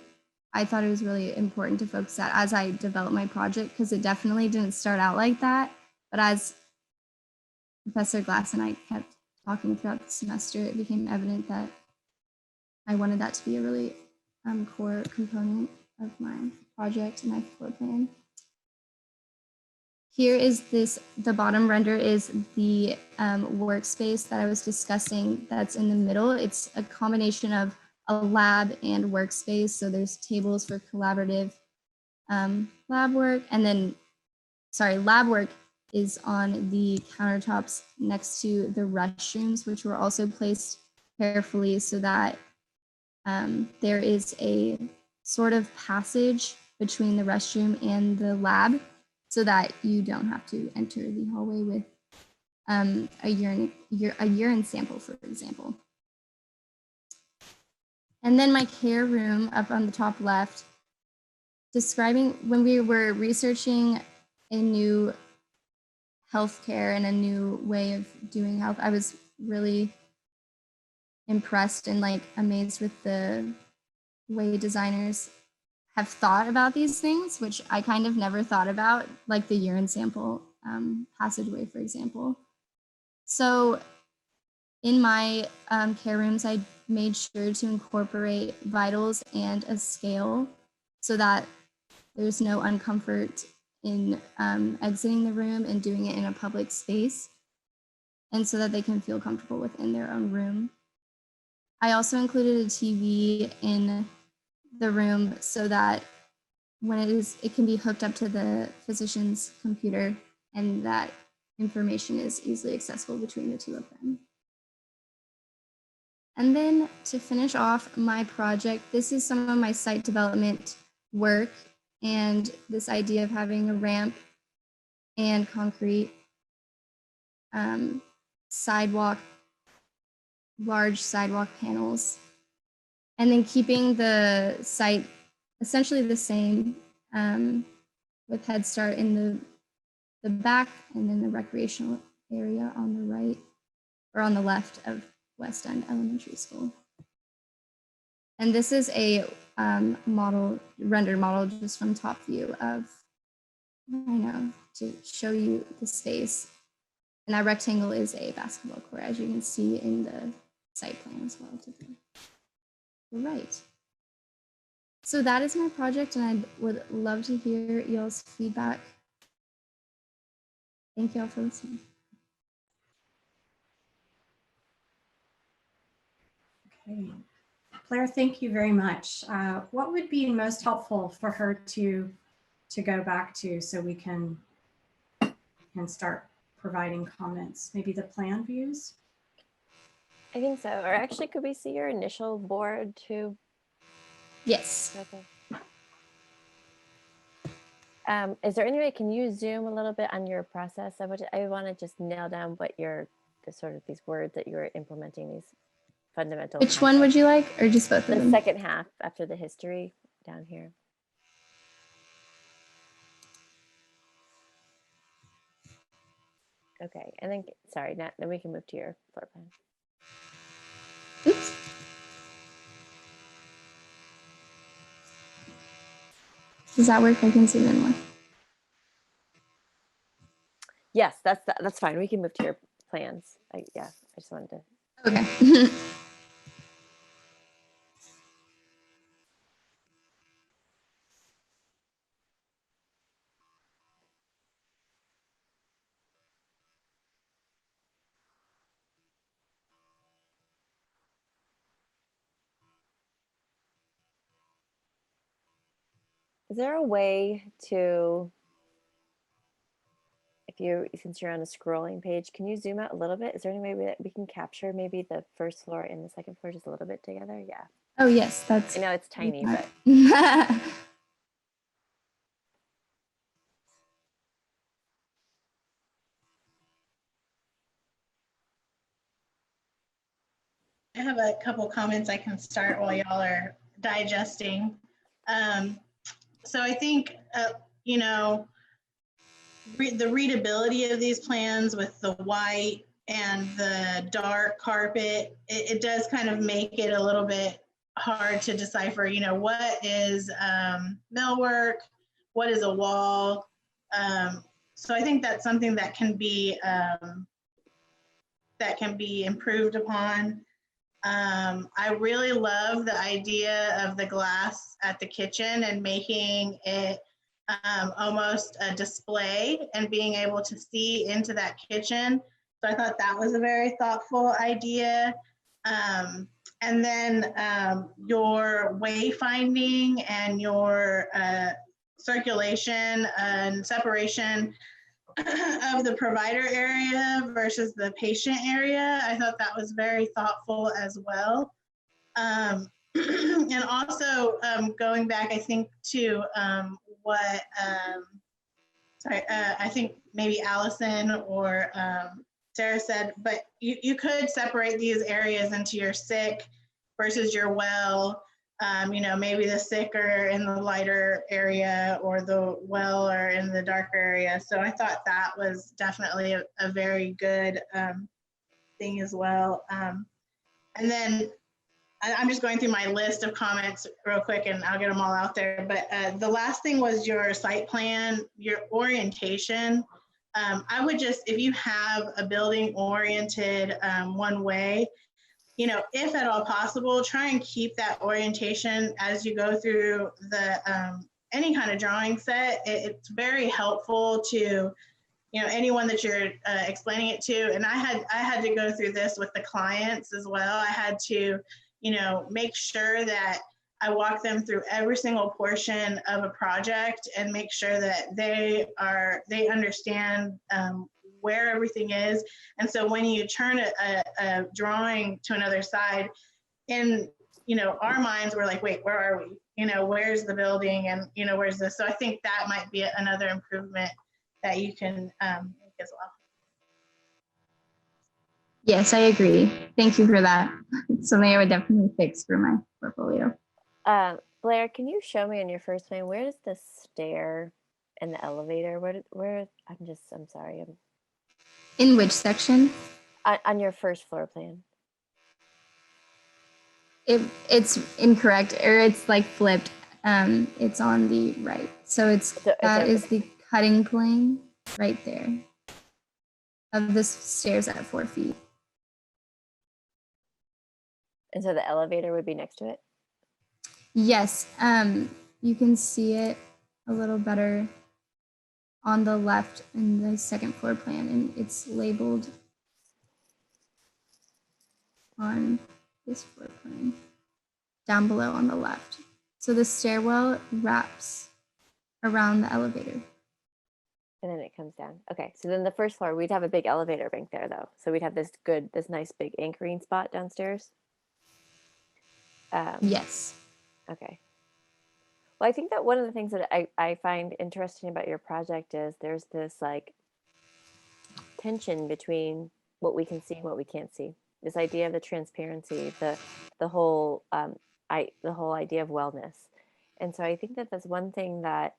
was really important to focus that as I developed my project, because it definitely didn't start out like that. But as Professor Glass and I kept talking throughout the semester, it became evident that I wanted that to be a really core component of my project and my floor plan. Here is the bottom render is the workspace that I was discussing that's in the middle. It's a combination of a lab and workspace. So there's tables for collaborative lab work. And then, lab work is on the countertops next to the restrooms, which were also placed carefully so that there is a sort of passage between the restroom and the lab so that you don't have to enter the hallway with a urine sample, for example. And then my care room up on the top left, describing when we were researching a new healthcare and a new way of doing health, I was really impressed and like amazed with the way designers have thought about these things, which I kind of never thought about, like the urine sample passageway, for example. So in my care rooms, I made sure to incorporate vitals and a scale so that there's no uncomfort in exiting the room and doing it in a public space, and so that they can feel comfortable within their own room. I also included a TV in the room so that when it can be hooked up to the physician's computer, and that information is easily accessible between the two of them. And then to finish off my project, this is some of my site development work and this idea of having a ramp and concrete sidewalk, large sidewalk panels, and then keeping the site essentially the same with Head Start in the back, and then the recreational area on the right or on the left of West End Elementary School. And this is a rendered model just from top view of, to show you the space. And that rectangle is a basketball court, as you can see in the site plan as well to the right. So that is my project, and I would love to hear y'all's feedback. Thank y'all for listening. Okay. Claire, thank you very much. What would be most helpful for her to go back to so we can start providing comments? Maybe the plan views? I think so. Or actually, could we see your initial board too? Yes. Okay. Is there any way, can you zoom a little bit on your process? I want to just nail down what these words that you're implementing, these fundamental. Which one would you like, or just both of them? The second half after the history down here. Okay, and then, sorry, then we can move to your floor plan. Oops. Does that work? I can zoom in more. Yes, that's fine. We can move to your plans. I just wanted to. Okay. Is there a way to, since you're on a scrolling page, can you zoom out a little bit? Is there any way that we can capture maybe the first floor and the second floor just a little bit together? Yeah. Oh yes, that's. I know it's tiny, but. I have a couple comments I can start while y'all are digesting. So I think, the readability of these plans with the white and the dark carpet, it does kind of make it a little bit hard to decipher, what is millwork, what is a wall. So I think that's something that can be improved upon. I really love the idea of the glass at the kitchen and making it almost a display and being able to see into that kitchen. So I thought that was a very thoughtful idea. And then your wayfinding and your circulation and separation of the provider area versus the patient area, I thought that was very thoughtful as well. And also going back, I think to what, I think maybe Allison or Sarah said, but you could separate these areas into your sick versus your well. Maybe the sick are in the lighter area or the well are in the darker area. So I thought that was definitely a very good thing as well. And then I'm just going through my list of comments real quick and I'll get them all out there. But the last thing was your site plan, your orientation. I would just, if you have a building oriented one way, if at all possible, try and keep that orientation as you go through the any kind of drawing set, it's very helpful to, you know, anyone that you're explaining it to. And I had to go through this with the clients as well. I had to, you know, make sure that I walk them through every single portion of a project and make sure that they understand where everything is. And so when you turn a drawing to another side, in, you know, our minds, we're like, wait, where are we? You know, where's the building? And, you know, where's this? So I think that might be another improvement that you can make as well. Yes, I agree. Thank you for that. It's something I would definitely fix for my portfolio. Blair, can you show me on your first plan, where is the stair and the elevator? Where I'm sorry. In which section? On your first floor plan. It's incorrect, or it's like flipped. It's on the right. So that is the cutting plane right there of the stairs at 4 feet. And so the elevator would be next to it? Yes, you can see it a little better on the left in the second floor plan, and it's labeled on this floor plan down below on the left. So the stairwell wraps around the elevator. And then it comes down. Okay, so then the first floor, we'd have a big elevator bank there though. So we'd have this nice big anchoring spot downstairs. Yes. Okay. Well, I think that one of the things that I find interesting about your project is there's this like tension between what we can see and what we can't see. This idea of the transparency, the whole idea of wellness. And so I think that that's one thing that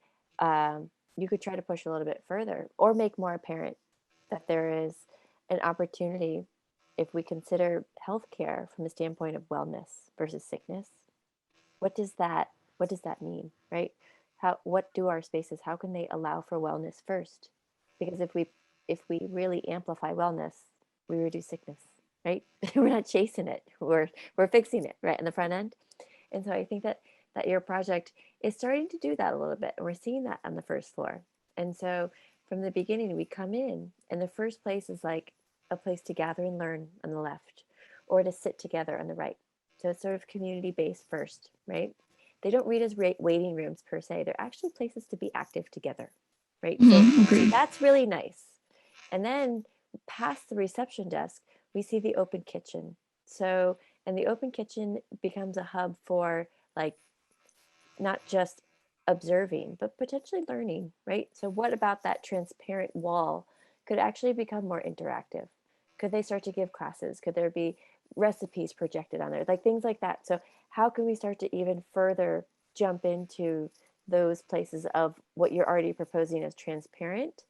you could try to push a little bit further or make more apparent, that there is an opportunity if we consider healthcare from the standpoint of wellness versus sickness. What does that mean, right? What do our spaces, how can they allow for wellness first? Because if we really amplify wellness, we reduce sickness, right? We're not chasing it, we're fixing it right in the front end. And so I think that your project is starting to do that a little bit, and we're seeing that on the first floor. And so from the beginning, we come in and the first place is like a place to gather and learn on the left, or to sit together on the right. So it's sort of community-based first, right? They don't read as waiting rooms per se. They're actually places to be active together, right? So that's really nice. And then past the reception desk, we see the open kitchen. So, and the open kitchen becomes a hub for like, not just observing, but potentially learning, right? So what about that transparent wall could actually become more interactive? Could they start to give classes? Could there be recipes projected on there? Like things like that. So how can we start to even further jump into those places of what you're already proposing as transparent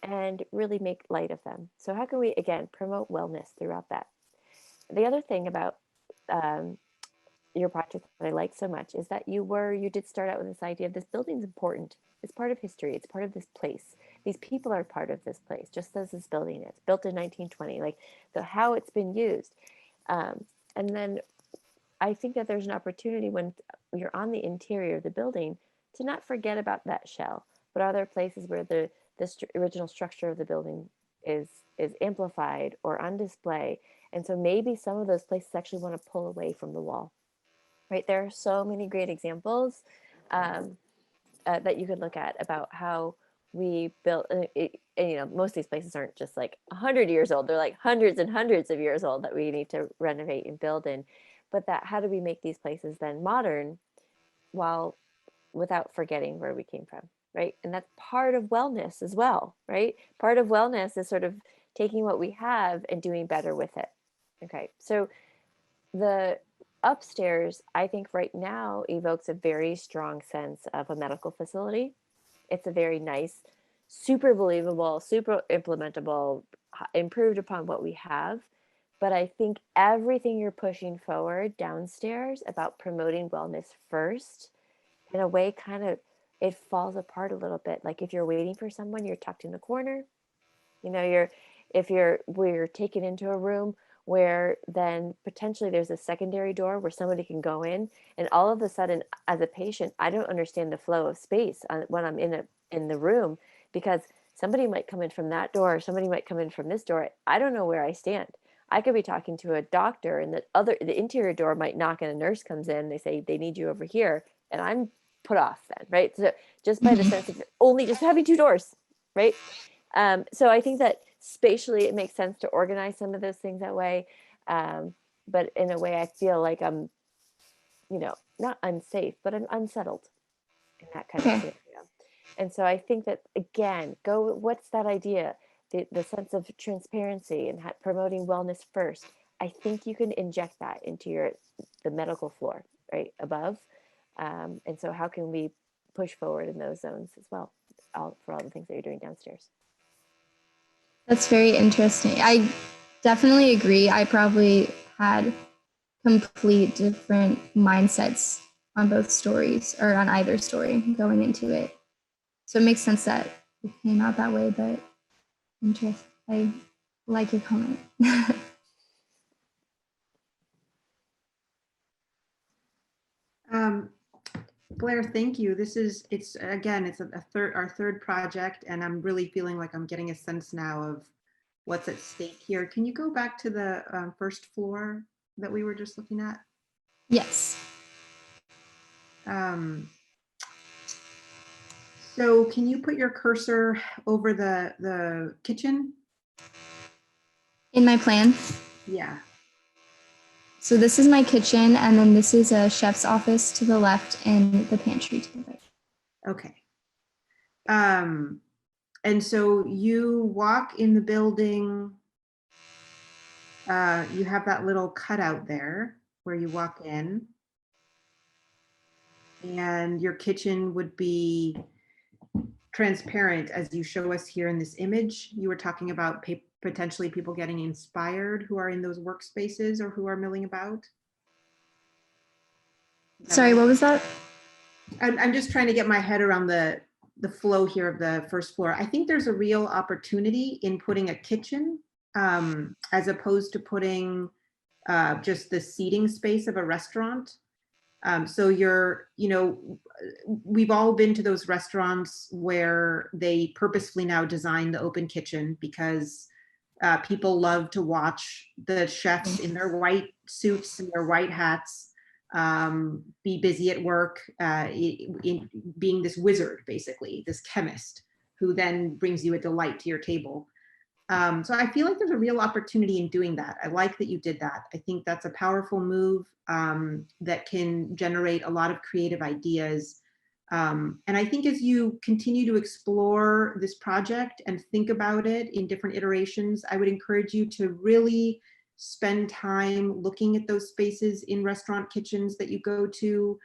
and really make light of them? So how can we, again, promote wellness throughout that? The other thing about your project that I like so much is that you did start out with this idea of this building's important. It's part of history. It's part of this place. These people are part of this place, just as this building is built in 1920, like how it's been used. And then I think that there's an opportunity when you're on the interior of the building to not forget about that shell, but are there places where the original structure of the building is amplified or on display? And so maybe some of those places actually want to pull away from the wall. Right, there are so many great examples that you could look at about how we built. And, you know, most of these places aren't just like 100 years old; they're like hundreds and hundreds of years old that we need to renovate and build in. But how do we make these places then modern, without forgetting where we came from, right? And that's part of wellness as well, right? Part of wellness is sort of taking what we have and doing better with it. Okay, so the upstairs, I think right now evokes a very strong sense of a medical facility. It's a very nice, super believable, super implementable, improved upon what we have. But I think everything you're pushing forward downstairs about promoting wellness first, in a way, kind of, it falls apart a little bit. Like if you're waiting for someone, you're tucked in the corner. You know, we're taken into a room where then potentially there's a secondary door where somebody can go in, and all of a sudden, as a patient, I don't understand the flow of space when I'm in the room, because somebody might come in from that door, or somebody might come in from this door. I don't know where I stand. I could be talking to a doctor, and the interior door might knock, and a nurse comes in. They say they need you over here, and I'm put off then, right? So just by the sense of only just having two doors, right? So I think that spatially it makes sense to organize some of those things that way. But in a way, I feel like I'm, not unsafe, but I'm unsettled in that kind of scenario. And so I think that, again, what's that idea? The sense of transparency and promoting wellness first. I think you can inject that into the medical floor, right, above. And so how can we push forward in those zones as well, for all the things that you're doing downstairs? That's very interesting. I definitely agree. I probably had complete different mindsets on both stories, or on either story going into it. So it makes sense that it came out that way, but interesting. I like your comment. Blair, thank you. It's our third project, and I'm really feeling like I'm getting a sense now of what's at stake here. Can you go back to the first floor that we were just looking at? Yes. So can you put your cursor over the kitchen? In my plan? Yeah. So this is my kitchen, and then this is a chef's office to the left and the pantry to the right. Okay. And so you walk in the building, you have that little cutout there where you walk in, and your kitchen would be transparent as you show us here in this image. You were talking about potentially people getting inspired who are in those workspaces or who are milling about. Sorry, what was that? I'm just trying to get my head around the flow here of the first floor. I think there's a real opportunity in putting a kitchen as opposed to putting just the seating space of a restaurant. So we've all been to those restaurants where they purposefully now design the open kitchen because people love to watch the chefs in their white suits and their white hats be busy at work, in being this wizard, basically, this chemist who then brings you a delight to your table. So I feel like there's a real opportunity in doing that. I like that you did that. I think that's a powerful move that can generate a lot of creative ideas. And I think as you continue to explore this project and think about it in different iterations, I would encourage you to really spend time looking at those spaces in restaurant kitchens that you go to,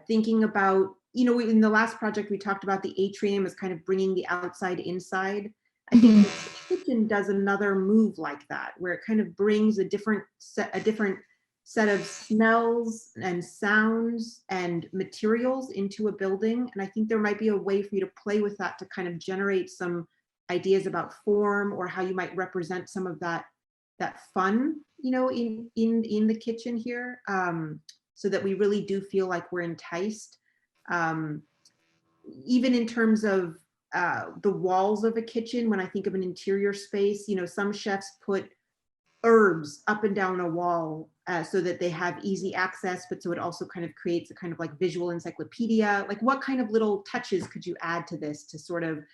thinking about, in the last project, we talked about the atrium as kind of bringing the outside inside. I think the kitchen does another move like that, where it kind of brings a different set of smells and sounds and materials into a building. And I think there might be a way for you to play with that to kind of generate some ideas about form, or how you might represent some of that fun, in the kitchen here, so that we really do feel like we're enticed. Even in terms of the walls of a kitchen, when I think of an interior space, some chefs put herbs up and down a wall so that they have easy access, but so it also kind of creates a kind of like visual encyclopedia. Like, what kind of little touches could you add to this to sort of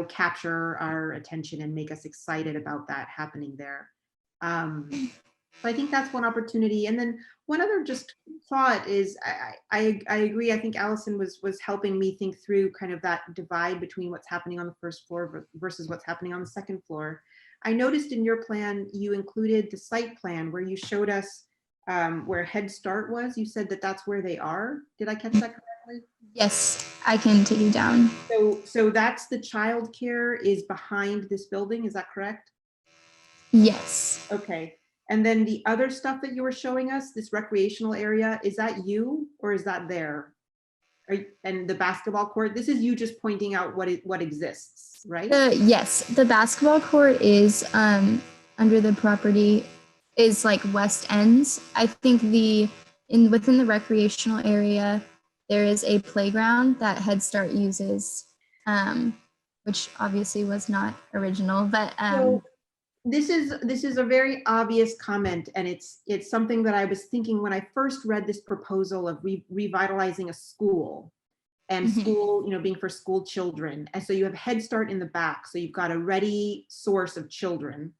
capture our attention and make us excited about that happening there? So I think that's one opportunity. And then one other just thought is, I agree. I think Allison was helping me think through kind of that divide between what's happening on the first floor versus what's happening on the second floor. I noticed in your plan, you included the site plan where you showed us where Head Start was. You said that that's where they are. Did I catch that correctly? Yes, I can take you down. So that's the childcare is behind this building. Is that correct? Yes. Okay. And then the other stuff that you were showing us, this recreational area, is that you or is that there? And the basketball court, this is you just pointing out what exists, right? Yes, the basketball court is under the property is like west ends. I think within the recreational area, there is a playground that Head Start uses, which obviously was not original, but so this is a very obvious comment, and it's something that I was thinking when I first read this proposal of revitalizing a school and school, you know, being for school children. And so you have Head Start in the back, so you've got a ready source of children.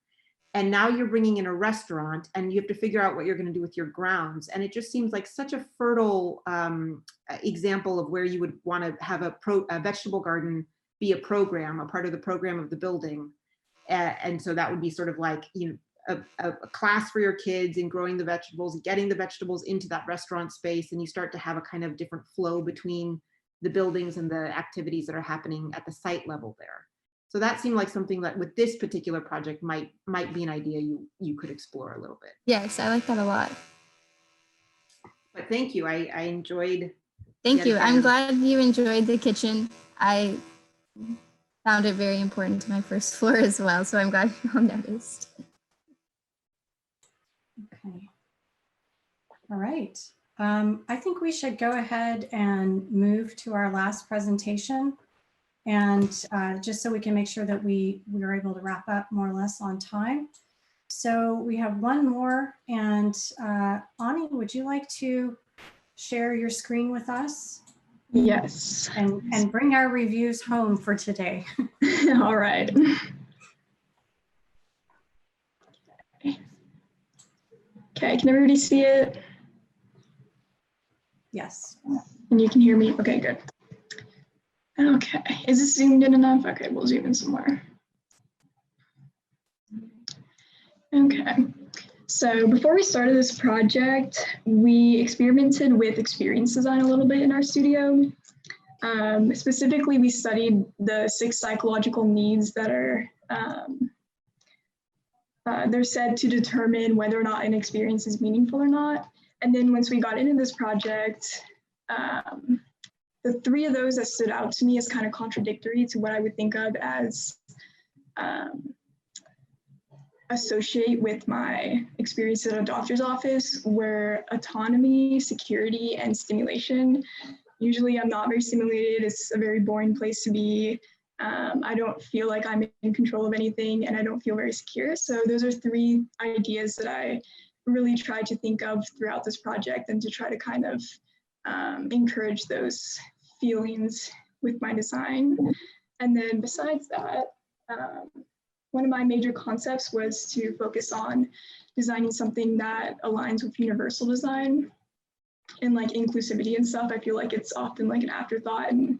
And now you're bringing in a restaurant, and you have to figure out what you're going to do with your grounds. And it just seems like such a fertile example of where you would want to have a vegetable garden be a program, a part of the program of the building. And so that would be sort of like, you know, a class for your kids in growing the vegetables, getting the vegetables into that restaurant space, and you start to have a kind of different flow between the buildings and the activities that are happening at the site level there. So that seemed like something that with this particular project might be an idea you could explore a little bit. Yes, I like that a lot. But thank you. I enjoyed. Thank you. I'm glad you enjoyed the kitchen. I found it very important to my first floor as well, so I'm glad you all noticed. Okay. All right. I think we should go ahead and move to our last presentation. And just so we can make sure that we are able to wrap up more or less on time. So we have one more, and Ani, would you like to share your screen with us? Yes. And bring our reviews home for today. All right. Okay, can everybody see it? Yes. And you can hear me? Okay, good. Okay, is this zoomed in enough? Okay, we'll zoom in some more. Okay, so before we started this project, we experimented with experience design a little bit in our studio. Specifically, we studied the 6 psychological needs that are they're said to determine whether or not an experience is meaningful or not. And then once we got into this project, the 3 of those that stood out to me as kind of contradictory to what I would think of as associate with my experience at a doctor's office were autonomy, security, and stimulation. Usually I'm not very stimulated. It's a very boring place to be. I don't feel like I'm in control of anything, and I don't feel very secure. So those are 3 ideas that I really tried to think of throughout this project, and to try to kind of encourage those feelings with my design. And then besides that, one of my major concepts was to focus on designing something that aligns with universal design and like inclusivity and stuff. I feel like it's often like an afterthought and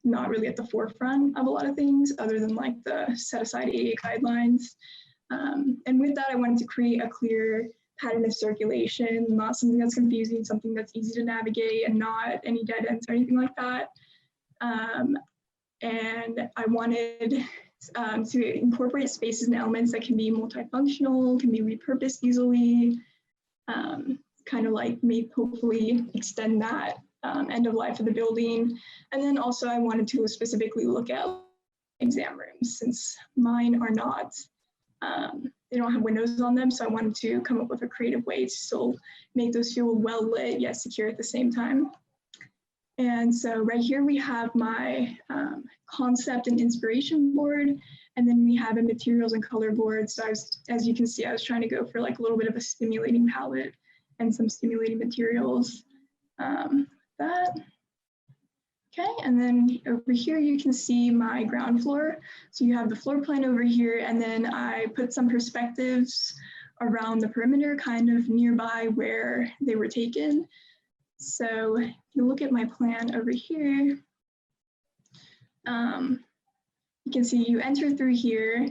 not really at the forefront of a lot of things other than like the set aside AA guidelines. And with that, I wanted to create a clear pattern of circulation, not something that's confusing, something that's easy to navigate and not any dead ends or anything like that. And I wanted to incorporate spaces and elements that can be multifunctional, can be repurposed easily, kind of like maybe hopefully extend that end of life of the building. And then also I wanted to specifically look at exam rooms, since mine are not, they don't have windows on them. So I wanted to come up with a creative way to still make those feel well lit yet secure at the same time. And so right here we have my concept and inspiration board, and then we have a materials and color board. So as you can see, I was trying to go for like a little bit of a stimulating palette and some stimulating materials. Okay, and then over here you can see my ground floor. So you have the floor plan over here, and then I put some perspectives around the perimeter, kind of nearby where they were taken. So if you look at my plan over here, you can see you enter through here,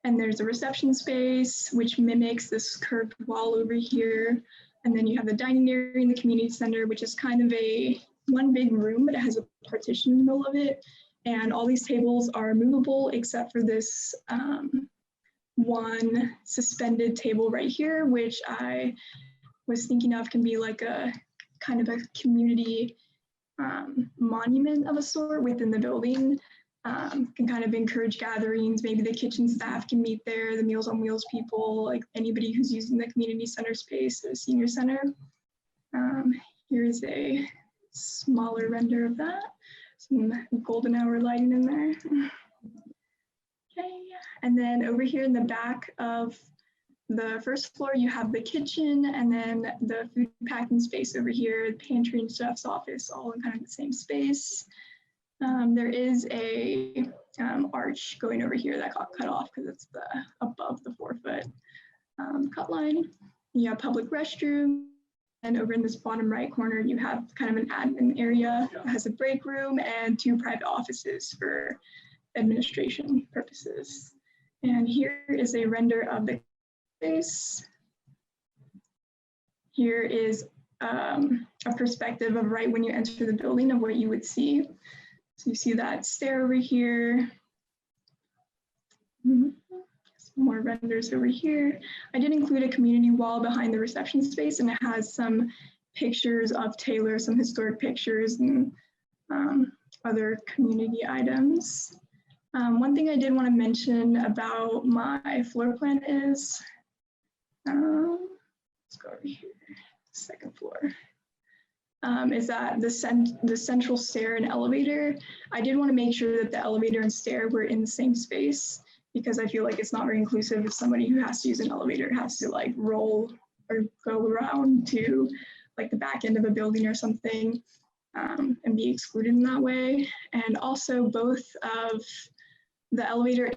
and there's a reception space, which mimics this curved wall over here. And then you have the dining area in the community center, which is kind of one big room, but it has a partition in the middle of it. And all these tables are movable except for this one suspended table right here, which I was thinking of can be like a kind of a community monument of a sort within the building. can kind of encourage gatherings. Maybe the kitchen staff can meet there, the Meals on Wheels people, like anybody who's using the community center space or senior center. Here's a smaller render of that. Some golden hour lighting in there. Okay, and then over here in the back of the first floor, you have the kitchen, and then the food packing space over here, the pantry and chef's office, all in kind of the same space. There is a arch going over here that got cut off because it's above the 4-foot cut line. You have public restroom, and over in this bottom right corner, you have kind of an admin area that has a break room and 2 private offices for administration purposes. And here is a render of the space. Here is a perspective of right when you enter the building of what you would see. So you see that stair over here. Some more renders over here. I did include a community wall behind the reception space, and it has some pictures of Taylor, some historic pictures and other community items. One thing I did want to mention about my floor plan is, let's go over here, second floor. Is that the central stair and elevator. I did want to make sure that the elevator and stair were in the same space, because I feel like it's not very inclusive if somebody who has to use an elevator has to like roll or go around to like the back end of a building or something, and be excluded in that way. And also both of the elevator,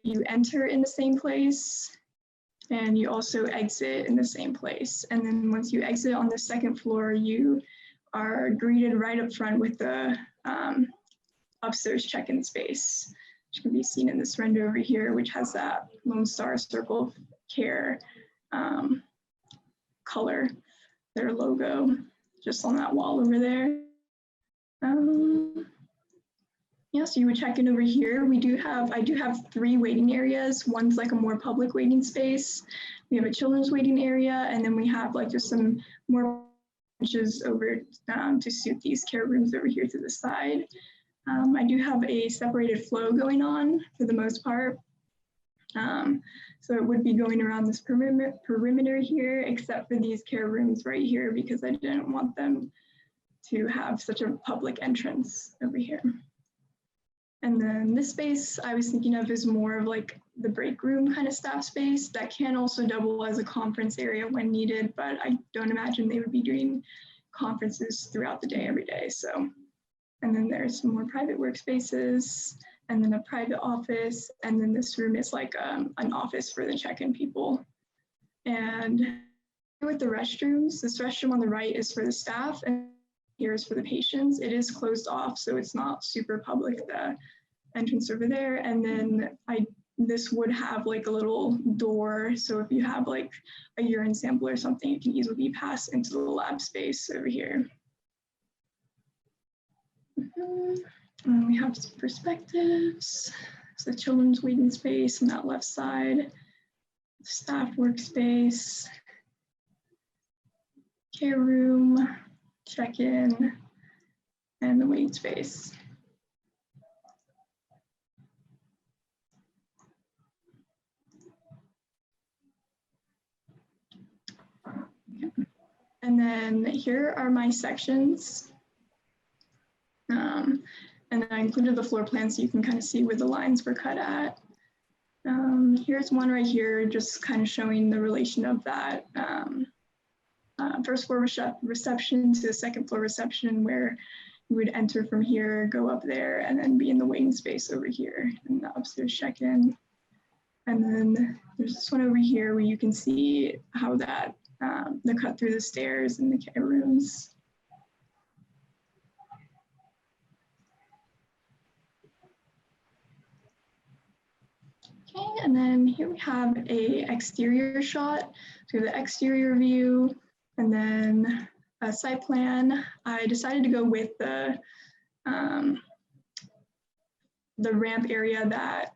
you enter in the same place, and you also exit in the same place. And then once you exit on the second floor, you are greeted right up front with the upstairs check-in space, which can be seen in this render over here, which has that Lone Star Circle of Care color, their logo, just on that wall over there. Yeah, so you would check in over here. I do have 3 waiting areas. One's like a more public waiting space. We have a children's waiting area, and then we have like just some more benches over to suit these care rooms over here to the side. I do have a separated flow going on for the most part. So it would be going around this perimeter here, except for these care rooms right here, because I didn't want them to have such a public entrance over here. And then this space I was thinking of is more of like the break room kind of staff space that can also double as a conference area when needed, but I don't imagine they would be doing conferences throughout the day every day. So, and then there's some more private workspaces, and then a private office, and then this room is like an office for the check-in people. And with the restrooms, this restroom on the right is for the staff, and here is for the patients. It is closed off, so it's not super public, the entrance over there. And then this would have like a little door, so if you have like a urine sample or something, it can easily be passed into the lab space over here. We have some perspectives. So the children's waiting space on that left side, staff workspace, care room, check-in, and the waiting space. And then here are my sections. And I included the floor plan so you can kind of see where the lines were cut at. Here's one right here, just kind of showing the relation of that first floor reception to the second floor reception, where you would enter from here, go up there, and then be in the waiting space over here in the upstairs check-in. And then there's this one over here where you can see how that the cut through the stairs in the care rooms. Okay, and then here we have a exterior shot. So the exterior view, and then a site plan. I decided to go with the ramp area that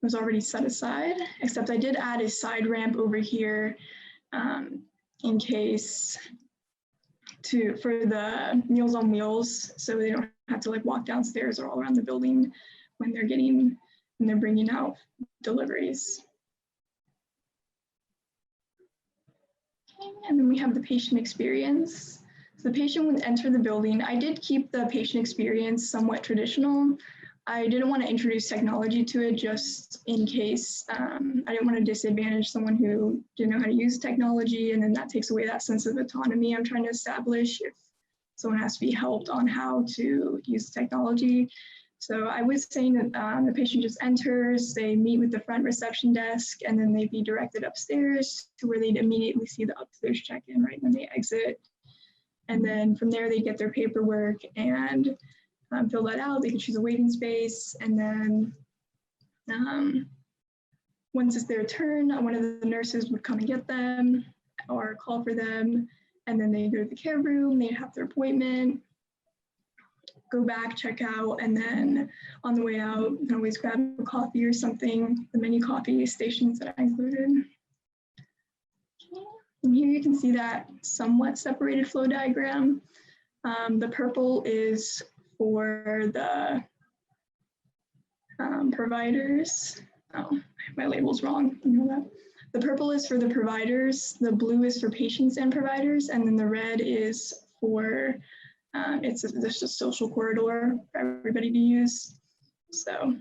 was already set aside, except I did add a side ramp over here in case for the Meals on Wheels, so they don't have to like walk downstairs or all around the building when they're bringing out deliveries. Okay, and then we have the patient experience. So the patient would enter the building. I did keep the patient experience somewhat traditional. I didn't want to introduce technology to it just in case. I didn't want to disadvantage someone who didn't know how to use technology, and then that takes away that sense of autonomy I'm trying to establish if someone has to be helped on how to use technology. So I was saying that the patient just enters, they meet with the front reception desk, and then they'd be directed upstairs to where they'd immediately see the upstairs check-in right when they exit. And then from there, they get their paperwork and fill that out. They can choose a waiting space. And then once it's their turn, one of the nurses would come and get them or call for them. And then they go to the care room, they have their appointment, go back, check out, and then on the way out, you can always grab a coffee or something, the many coffee stations that I included. Okay. And here you can see that somewhat separated flow diagram. The purple is for the providers. Oh, my label's wrong, you know that. The purple is for the providers, the blue is for patients and providers, and then the red is for, it's a social corridor for everybody to use. So,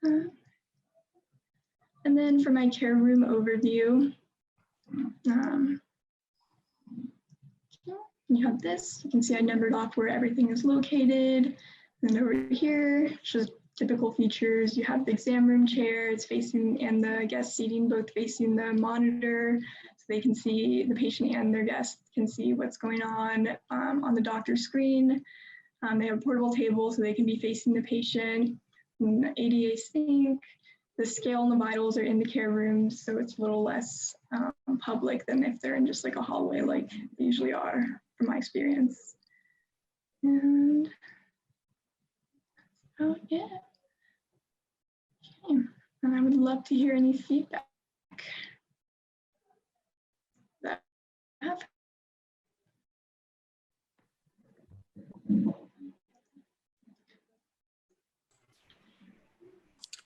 and then for my care room overview, you have this, you can see I numbered off where everything is located. And over here, just typical features. You have the exam room chair, it's facing, and the guest seating both facing the monitor, so they can see, the patient and their guest can see what's going on the doctor's screen. They have a portable table so they can be facing the patient. And the ADA sink, the scale and the vitals are in the care room, so it's a little less public than if they're in just like a hallway like they usually are, from my experience. And oh yeah. Okay. And I would love to hear any feedback that I have.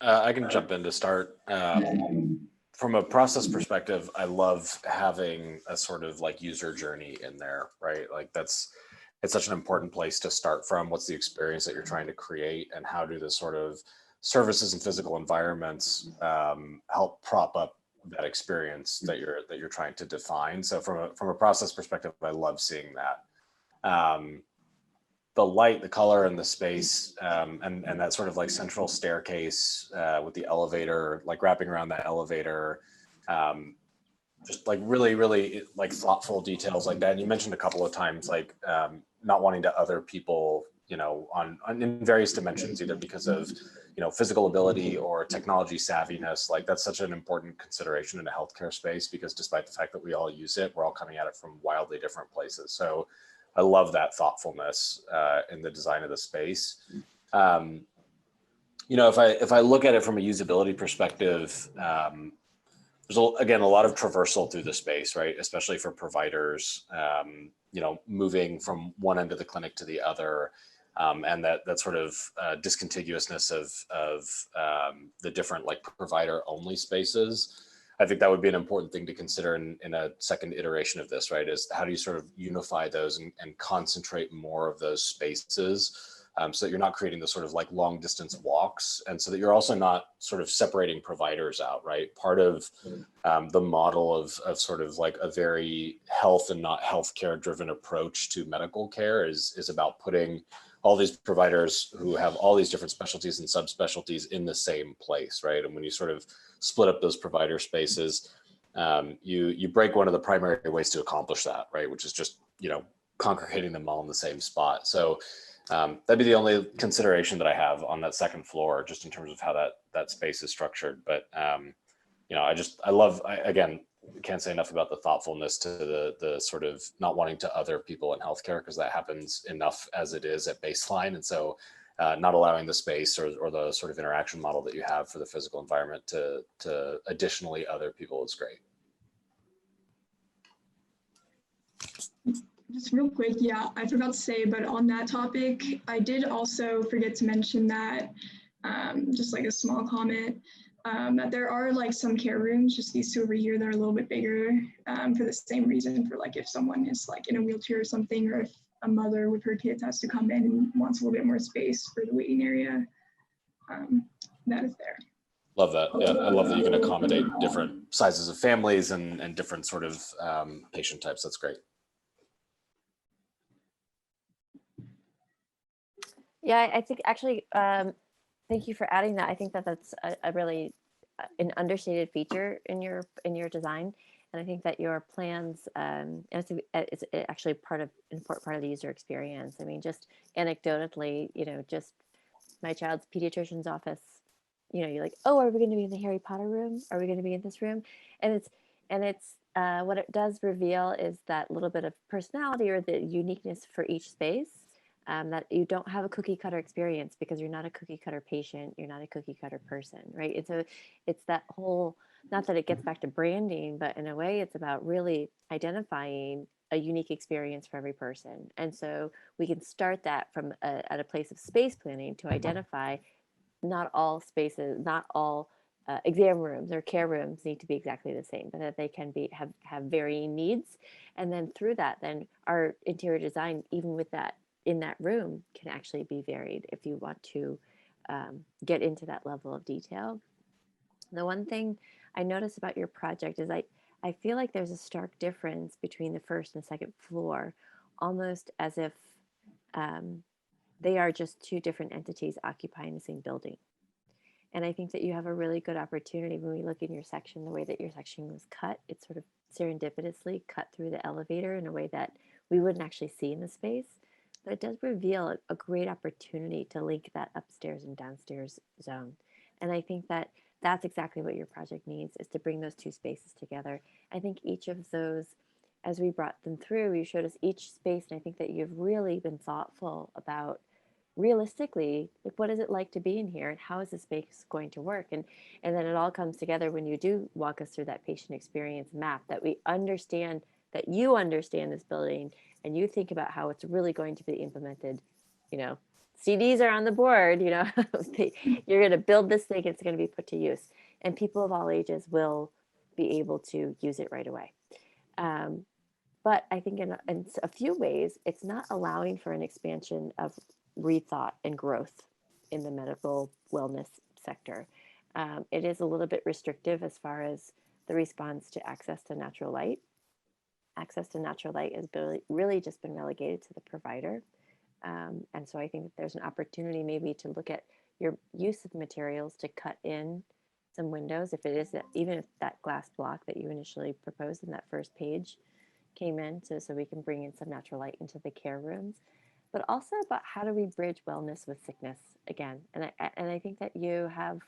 I can jump in to start. From a process perspective, I love having a sort of like user journey in there, right? Like it's such an important place to start from. What's the experience that you're trying to create, and how do the sort of services and physical environments help prop up that experience that you're trying to define? So from a process perspective, I love seeing that. The light, the color, and the space, and that sort of like central staircase with the elevator, like wrapping around that elevator, just like really, really like thoughtful details like that. And you mentioned a couple of times, like not wanting to other people, you know, on in various dimensions, either because of, you know, physical ability or technology savviness. Like that's such an important consideration in a healthcare space, because despite the fact that we all use it, we're all coming at it from wildly different places. So I love that thoughtfulness in the design of the space. You know, if I look at it from a usability perspective, there's again a lot of traversal through the space, right? Especially for providers, you know, moving from one end of the clinic to the other, and that sort of discontiguousness of the different like provider only spaces. I think that would be an important thing to consider in a second iteration of this, right? Is how do you sort of unify those and concentrate more of those spaces so that you're not creating the sort of like long distance walks, and so that you're also not sort of separating providers out, right? Part of the model of sort of like a very health and not healthcare driven approach to medical care is about putting all these providers who have all these different specialties and subspecialties in the same place, right? And when you sort of split up those provider spaces, you break one of the primary ways to accomplish that, right? Which is just, you know, congregating them all in the same spot. So that'd be the only consideration that I have on that second floor, just in terms of how that space is structured. But you know, I love, again, can't say enough about the thoughtfulness to the sort of not wanting to other people in healthcare, because that happens enough as it is at baseline. And so not allowing the space or the sort of interaction model that you have for the physical environment to additionally other people is great. just real quick, yeah, I forgot to say, but on that topic, I did also forget to mention that, just like a small comment, that there are like some care rooms, just these two over here that are a little bit bigger, for the same reason, for like if someone is like in a wheelchair or something, or if a mother with her kids has to come in and wants a little bit more space for the waiting area, that is there. Love that. Yeah, I love that you can accommodate different sizes of families and different sort of patient types. That's great. Yeah, I think actually, thank you for adding that. I think that that's a really an understated feature in your design, and I think that your plans, and it's actually important part of the user experience. I mean, just anecdotally, just my child's pediatrician's office. You're like, oh, are we going to be in the Harry Potter room? Are we going to be in this room? And it's what it does reveal is that little bit of personality or the uniqueness for each space. That you don't have a cookie cutter experience because you're not a cookie cutter patient, you're not a cookie cutter person, right? And so it's that whole, not that it gets back to branding, but in a way it's about really identifying a unique experience for every person. And so we can start that from at a place of space planning to identify not all spaces, not all exam rooms or care rooms need to be exactly the same, but that they can be have varying needs. And then through that, then our interior design, even with that, in that room can actually be varied if you want to get into that level of detail. The one thing I noticed about your project is I feel like there's a stark difference between the first and second floor, almost as if they are just two different entities occupying the same building. And I think that you have a really good opportunity when we look in your section, the way that your section was cut, it's sort of serendipitously cut through the elevator in a way that we wouldn't actually see in the space. But it does reveal a great opportunity to link that upstairs and downstairs zone. And I think that that's exactly what your project needs, is to bring those two spaces together. I think each of those, as we brought them through, you showed us each space, and I think that you've really been thoughtful about realistically, like, what is it like to be in here and how is the space going to work? And then it all comes together when you do walk us through that patient experience map, that we understand, that you understand this building and you think about how it's really going to be implemented. CDs are on the board, you're going to build this thing, it's going to be put to use, and people of all ages will be able to use it right away. But I think in a few ways, it's not allowing for an expansion of rethought and growth in the medical wellness sector. It is a little bit restrictive as far as the response to access to natural light. Access to natural light has really just been relegated to the provider. And so I think that there's an opportunity maybe to look at your use of materials to cut in some windows, if it is that, even if that glass block that you initially proposed in that first page came in, so we can bring in some natural light into the care rooms, but also about how do we bridge wellness with sickness again. And I think that you have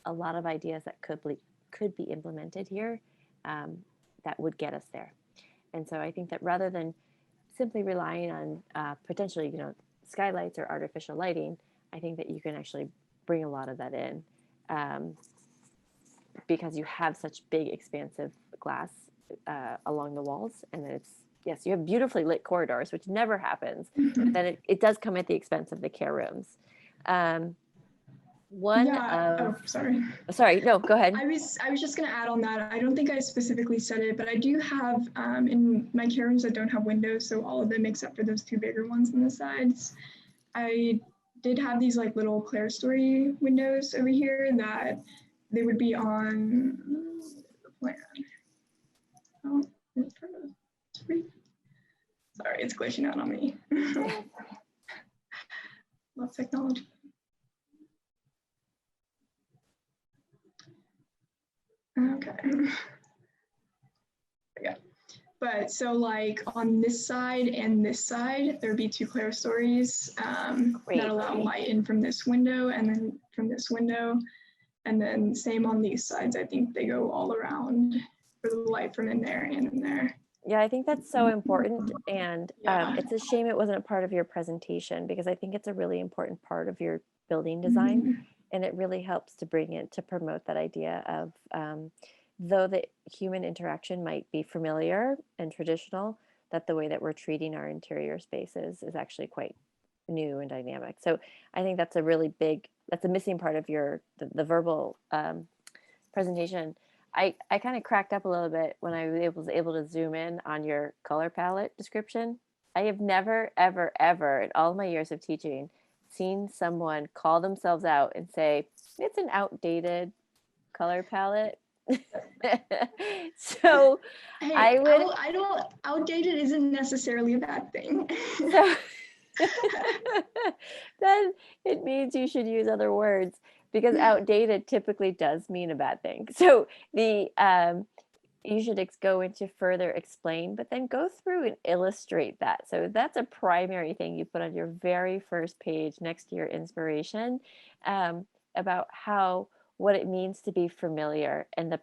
a lot of ideas that could be implemented here that would get us there. And so I think that rather than simply relying on potentially, skylights or artificial lighting, I think that you can actually bring a lot of that in because you have such big, expansive glass along the walls, and then yes, you have beautifully lit corridors, which never happens, but then it does come at the expense of the care rooms. Sorry, no, go ahead. I was just going to add on that. I don't think I specifically said it, but I do have in my care rooms that don't have windows, so all of them except for those two bigger ones on the sides, I did have these like little clerestory windows over here that they would be on the plan. Oh, sorry, it's glitching out on me. Love technology. Okay. Yeah. But so like on this side and this side, there'd be two clerestories that allow light in from this window and then from this window. And then same on these sides. I think they go all around for the light from in there and in there. Yeah, I think that's so important. And it's a shame it wasn't a part of your presentation, because I think it's a really important part of your building design. Mm-hmm. And it really helps to bring it, to promote that idea of, though the human interaction might be familiar and traditional, that the way that we're treating our interior spaces is actually quite new and dynamic. So I think that's a really big, that's a missing part of the verbal presentation. I kind of cracked up a little bit when I was able to zoom in on your color palette description. I have never, ever, ever in all my years of teaching seen someone call themselves out and say, it's an outdated color palette. So Hey, I don't, outdated isn't necessarily a bad thing. So then it means you should use other words, because outdated typically does mean a bad thing. So you should go into further explain, but then go through and illustrate that. So that's a primary thing you put on your very first page next to your inspiration, about what it means to be familiar, and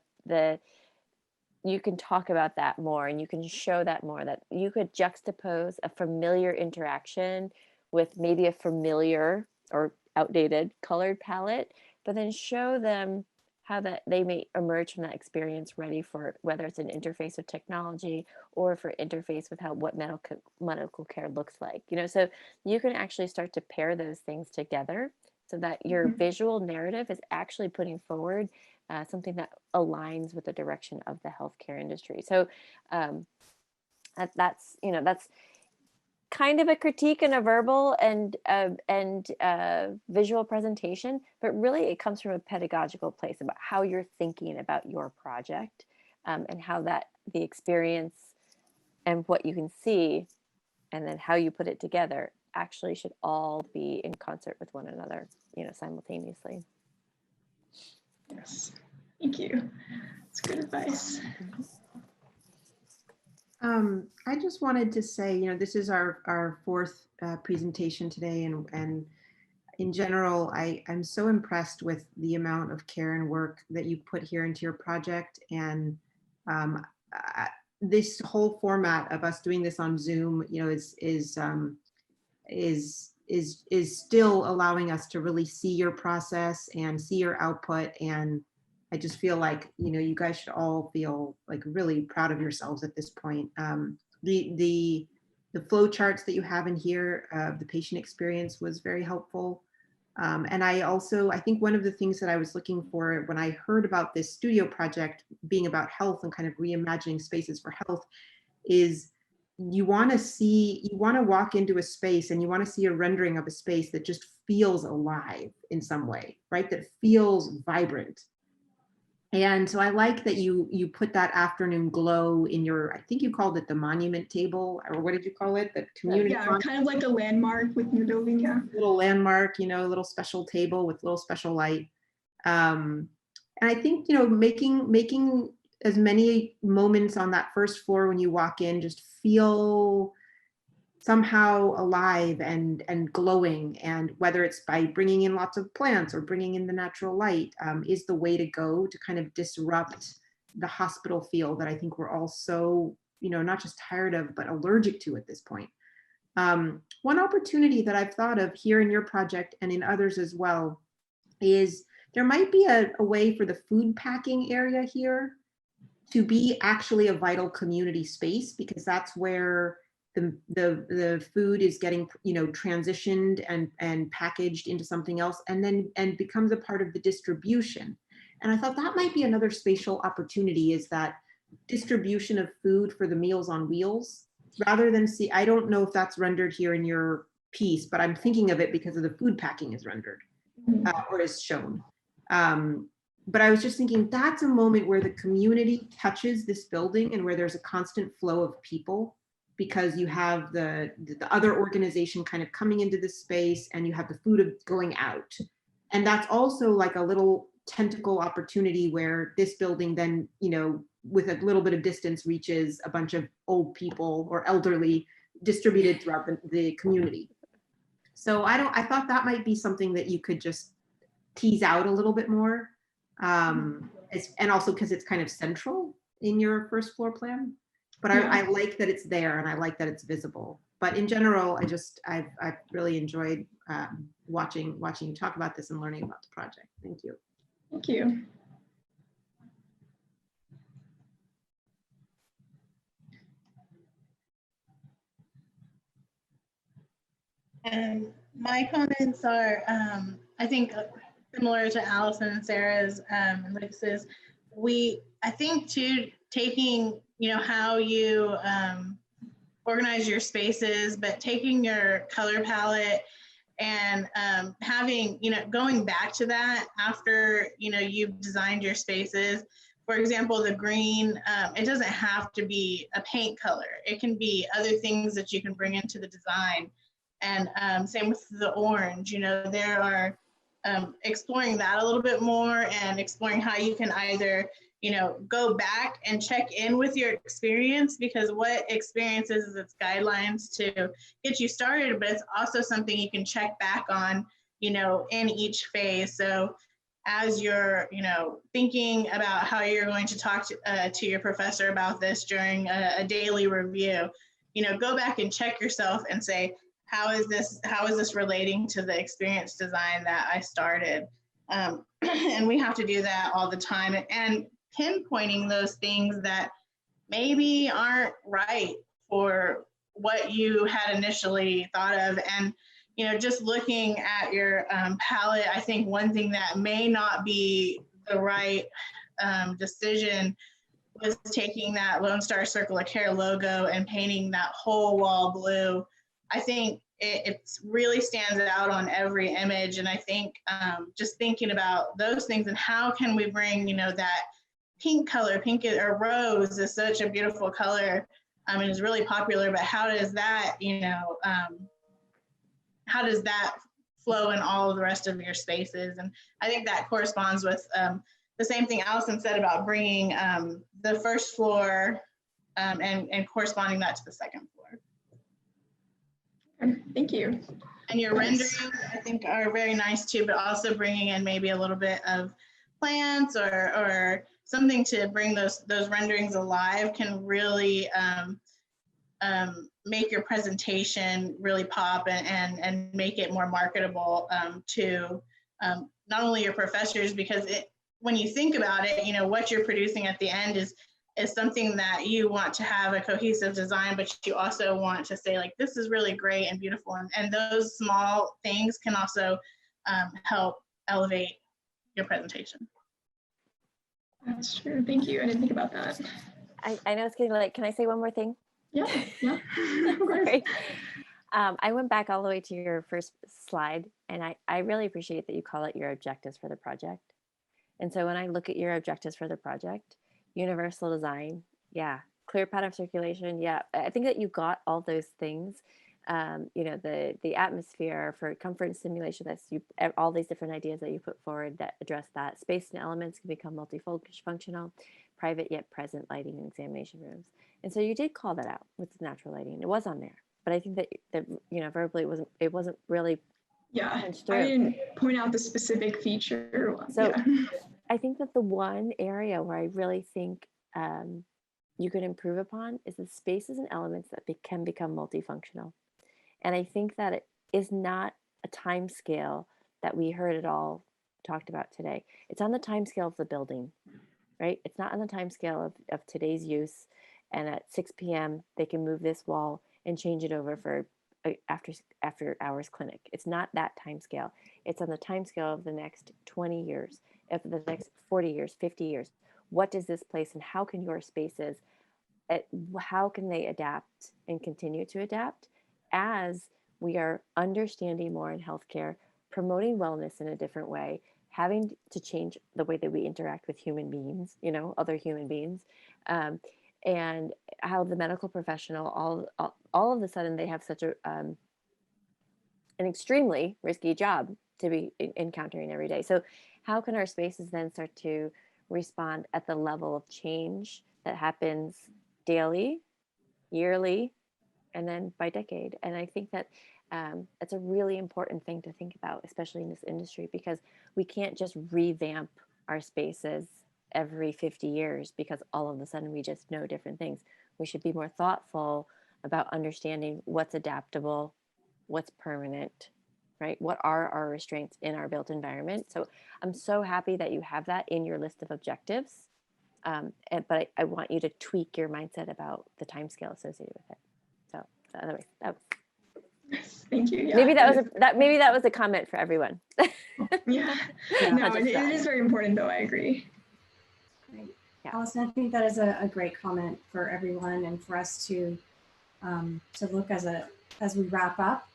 you can talk about that more, and you can show that more, that you could juxtapose a familiar interaction with maybe a familiar or outdated colored palette, but then show them how that they may emerge from that experience ready for whether it's an interface with technology or for interface with what medical care looks like. So you can actually start to pair those things together so that your visual narrative is actually putting forward something that aligns with the direction of the healthcare industry. So that's kind of a critique in a verbal and visual presentation, but really it comes from a pedagogical place about how you're thinking about your project, and how the experience and what you can see and then how you put it together actually should all be in concert with one another, simultaneously. Yes, thank you. That's good advice. I just wanted to say, this is our fourth presentation today, and in general, I'm so impressed with the amount of care and work that you put here into your project, and this whole format of us doing this on Zoom, is still allowing us to really see your process and see your output. And I just feel like, you guys should all feel like really proud of yourselves at this point. The flow charts that you have in here, the patient experience was very helpful. And I think one of the things that I was looking for when I heard about this studio project being about health and kind of reimagining spaces for health is you want to walk into a space and you want to see a rendering of a space that just feels alive in some way, right? That feels vibrant. And so I like that you put that afternoon glow in your, I think you called it the monument table, or what did you call it? The community. Yeah, kind of like a landmark with your building, yeah. Little landmark, a little special table with little special light. And I think, making as many moments on that first floor when you walk in just feel somehow alive and glowing, and whether it's by bringing in lots of plants or bringing in the natural light is the way to go to kind of disrupt the hospital feel that I think we're all so, not just tired of, but allergic to at this point. One opportunity that I've thought of here in your project and in others as well is there might be a way for the food packing area here to be actually a vital community space, because that's where the food is getting transitioned and packaged into something else, and becomes a part of the distribution. And I thought that might be another spatial opportunity, is that distribution of food for the Meals on Wheels, rather than I don't know if that's rendered here in your piece, but I'm thinking of it because of the food packing is rendered or is shown. But I was just thinking that's a moment where the community touches this building and where there's a constant flow of people, because you have the other organization kind of coming into this space and you have the food going out. And that's also like a little tentacle opportunity where this building then, with a little bit of distance reaches a bunch of old people or elderly distributed throughout the community. So I thought that might be something that you could just tease out a little bit more. And also because it's kind of central in your first floor plan. But I like that it's there, and I like that it's visible. But in general, I've really enjoyed watching you talk about this and learning about the project. Thank you. Thank you. My comments are, I think, similar to Allison and Sarah's and Lucas's. I think too, taking, how you organize your spaces, but taking your color palette and having, going back to that after, you've designed your spaces. For example, the green, it doesn't have to be a paint color. It can be other things that you can bring into the design. And same with the orange, there are exploring that a little bit more and exploring how you can either, go back and check in with your experience, because what experience is its guidelines to get you started, but it's also something you can check back on, in each phase. So as you're, thinking about how you're going to talk to your professor about this during a daily review, go back and check yourself and say, how is this relating to the experience design that I started? And we have to do that all the time, and pinpointing those things that maybe aren't right for what you had initially thought of. And just looking at your palette, I think one thing that may not be the right decision was taking that Lone Star Circle of Care logo and painting that whole wall blue. I think it really stands out on every image. And I think just thinking about those things and how can we bring, that pink color, pink or rose is such a beautiful color and is really popular, but how does that, how does that flow in all of the rest of your spaces? And I think that corresponds with the same thing Allison said about bringing the first floor and corresponding that to the second floor. Thank you. And your renderings, I think, are very nice too, but also bringing in maybe a little bit of plants or something to bring those renderings alive can really make your presentation really pop and make it more marketable to not only your professors, because when you think about it, what you're producing at the end is something that you want to have a cohesive design, but you also want to say, like, this is really great and beautiful. And those small things can also help elevate your presentation. That's true. Thank you. I didn't think about that. I know it's getting late. Can I say one more thing? Yeah. Sorry. I went back all the way to your first slide, and I really appreciate that you call it your objectives for the project. And so when I look at your objectives for the project, universal design, yeah, clear pattern of circulation, yeah, I think that you got all those things. The atmosphere for comfort and stimulation, all these different ideas that you put forward that address that. Space and elements can become multifunctional, private yet present lighting in examination rooms. And so you did call that out with the natural lighting. It was on there, but I think that verbally it wasn't really. Yeah, I didn't point out the specific feature. So yeah. I think that the one area where I really think you could improve upon is the spaces and elements that can become multifunctional. And I think that it is not a time scale that we heard it all talked about today. It's on the time scale of the building, right? It's not on the time scale of today's use. And at 6 p.m., they can move this wall and change it over for after hours clinic. It's not that time scale. It's on the time scale of the next 20 years, of the next 40 years, 50 years. What does this place and how can your spaces, how can they adapt and continue to adapt as we are understanding more in healthcare, promoting wellness in a different way, having to change the way that we interact with human beings, other human beings, and how the medical professional, all of a sudden they have such an extremely risky job to be encountering every day. So how can our spaces then start to respond at the level of change that happens daily, yearly, and then by decade? And I think that that's a really important thing to think about, especially in this industry, because we can't just revamp our spaces every 50 years because all of a sudden we just know different things. We should be more thoughtful about understanding what's adaptable, what's permanent, right? What are our restraints in our built environment? So I'm so happy that you have that in your list of objectives. But I want you to tweak your mindset about the time scale associated with it. So anyway, that was Thank you. Yeah, Maybe that was a comment for everyone. Yeah. No, it is very important though. I agree. Great. Allison, I think that is a great comment for everyone and for us to look as we wrap up.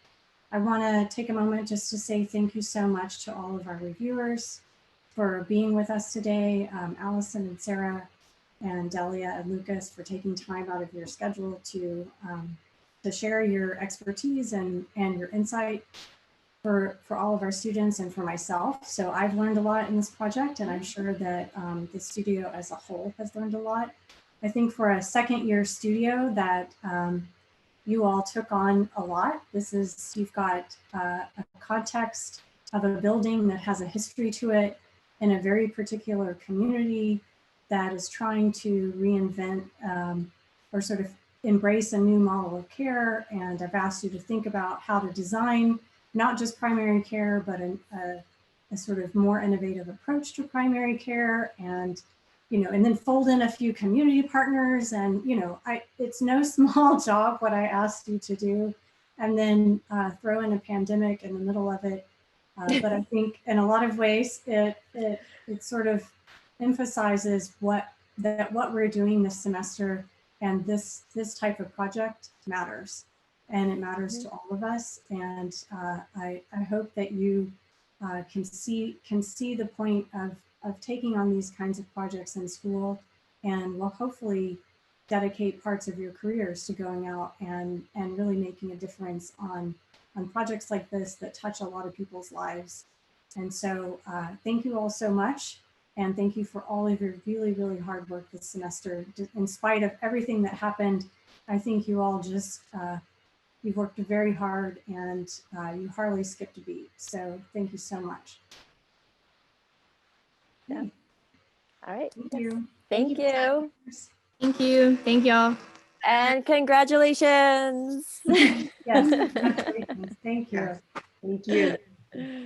I want to take a moment just to say thank you so much to all of our reviewers for being with us today. Allison and Sarah and Delia and Lucas for taking time out of your schedule to share your expertise and your insight for all of our students and for myself. So I've learned a lot in this project, and I'm sure that the studio as a whole has learned a lot. I think for a second year studio that you all took on a lot. You've got a context of a building that has a history to it in a very particular community that is trying to reinvent or sort of embrace a new model of care. And I've asked you to think about how to design not just primary care, but a sort of more innovative approach to primary care, and and then fold in a few community partners. And it's no small job what I asked you to do, and then throw in a pandemic in the middle of it. But I think in a lot of ways it sort of emphasizes what we're doing this semester, and this type of project matters, and it matters to all of us. And I hope that you can see the point of taking on these kinds of projects in school, and will hopefully dedicate parts of your careers to going out and really making a difference on projects like this that touch a lot of people's lives. And so thank you all so much. And thank you for all of your really, really hard work this semester. In spite of everything that happened, I think you all just, you've worked very hard, and you hardly skipped a beat. So thank you so much. Yeah. All right. Thank you. Thank you. Thank you. Thank y'all. And congratulations. Yes, congratulations. Thank you. Thank you.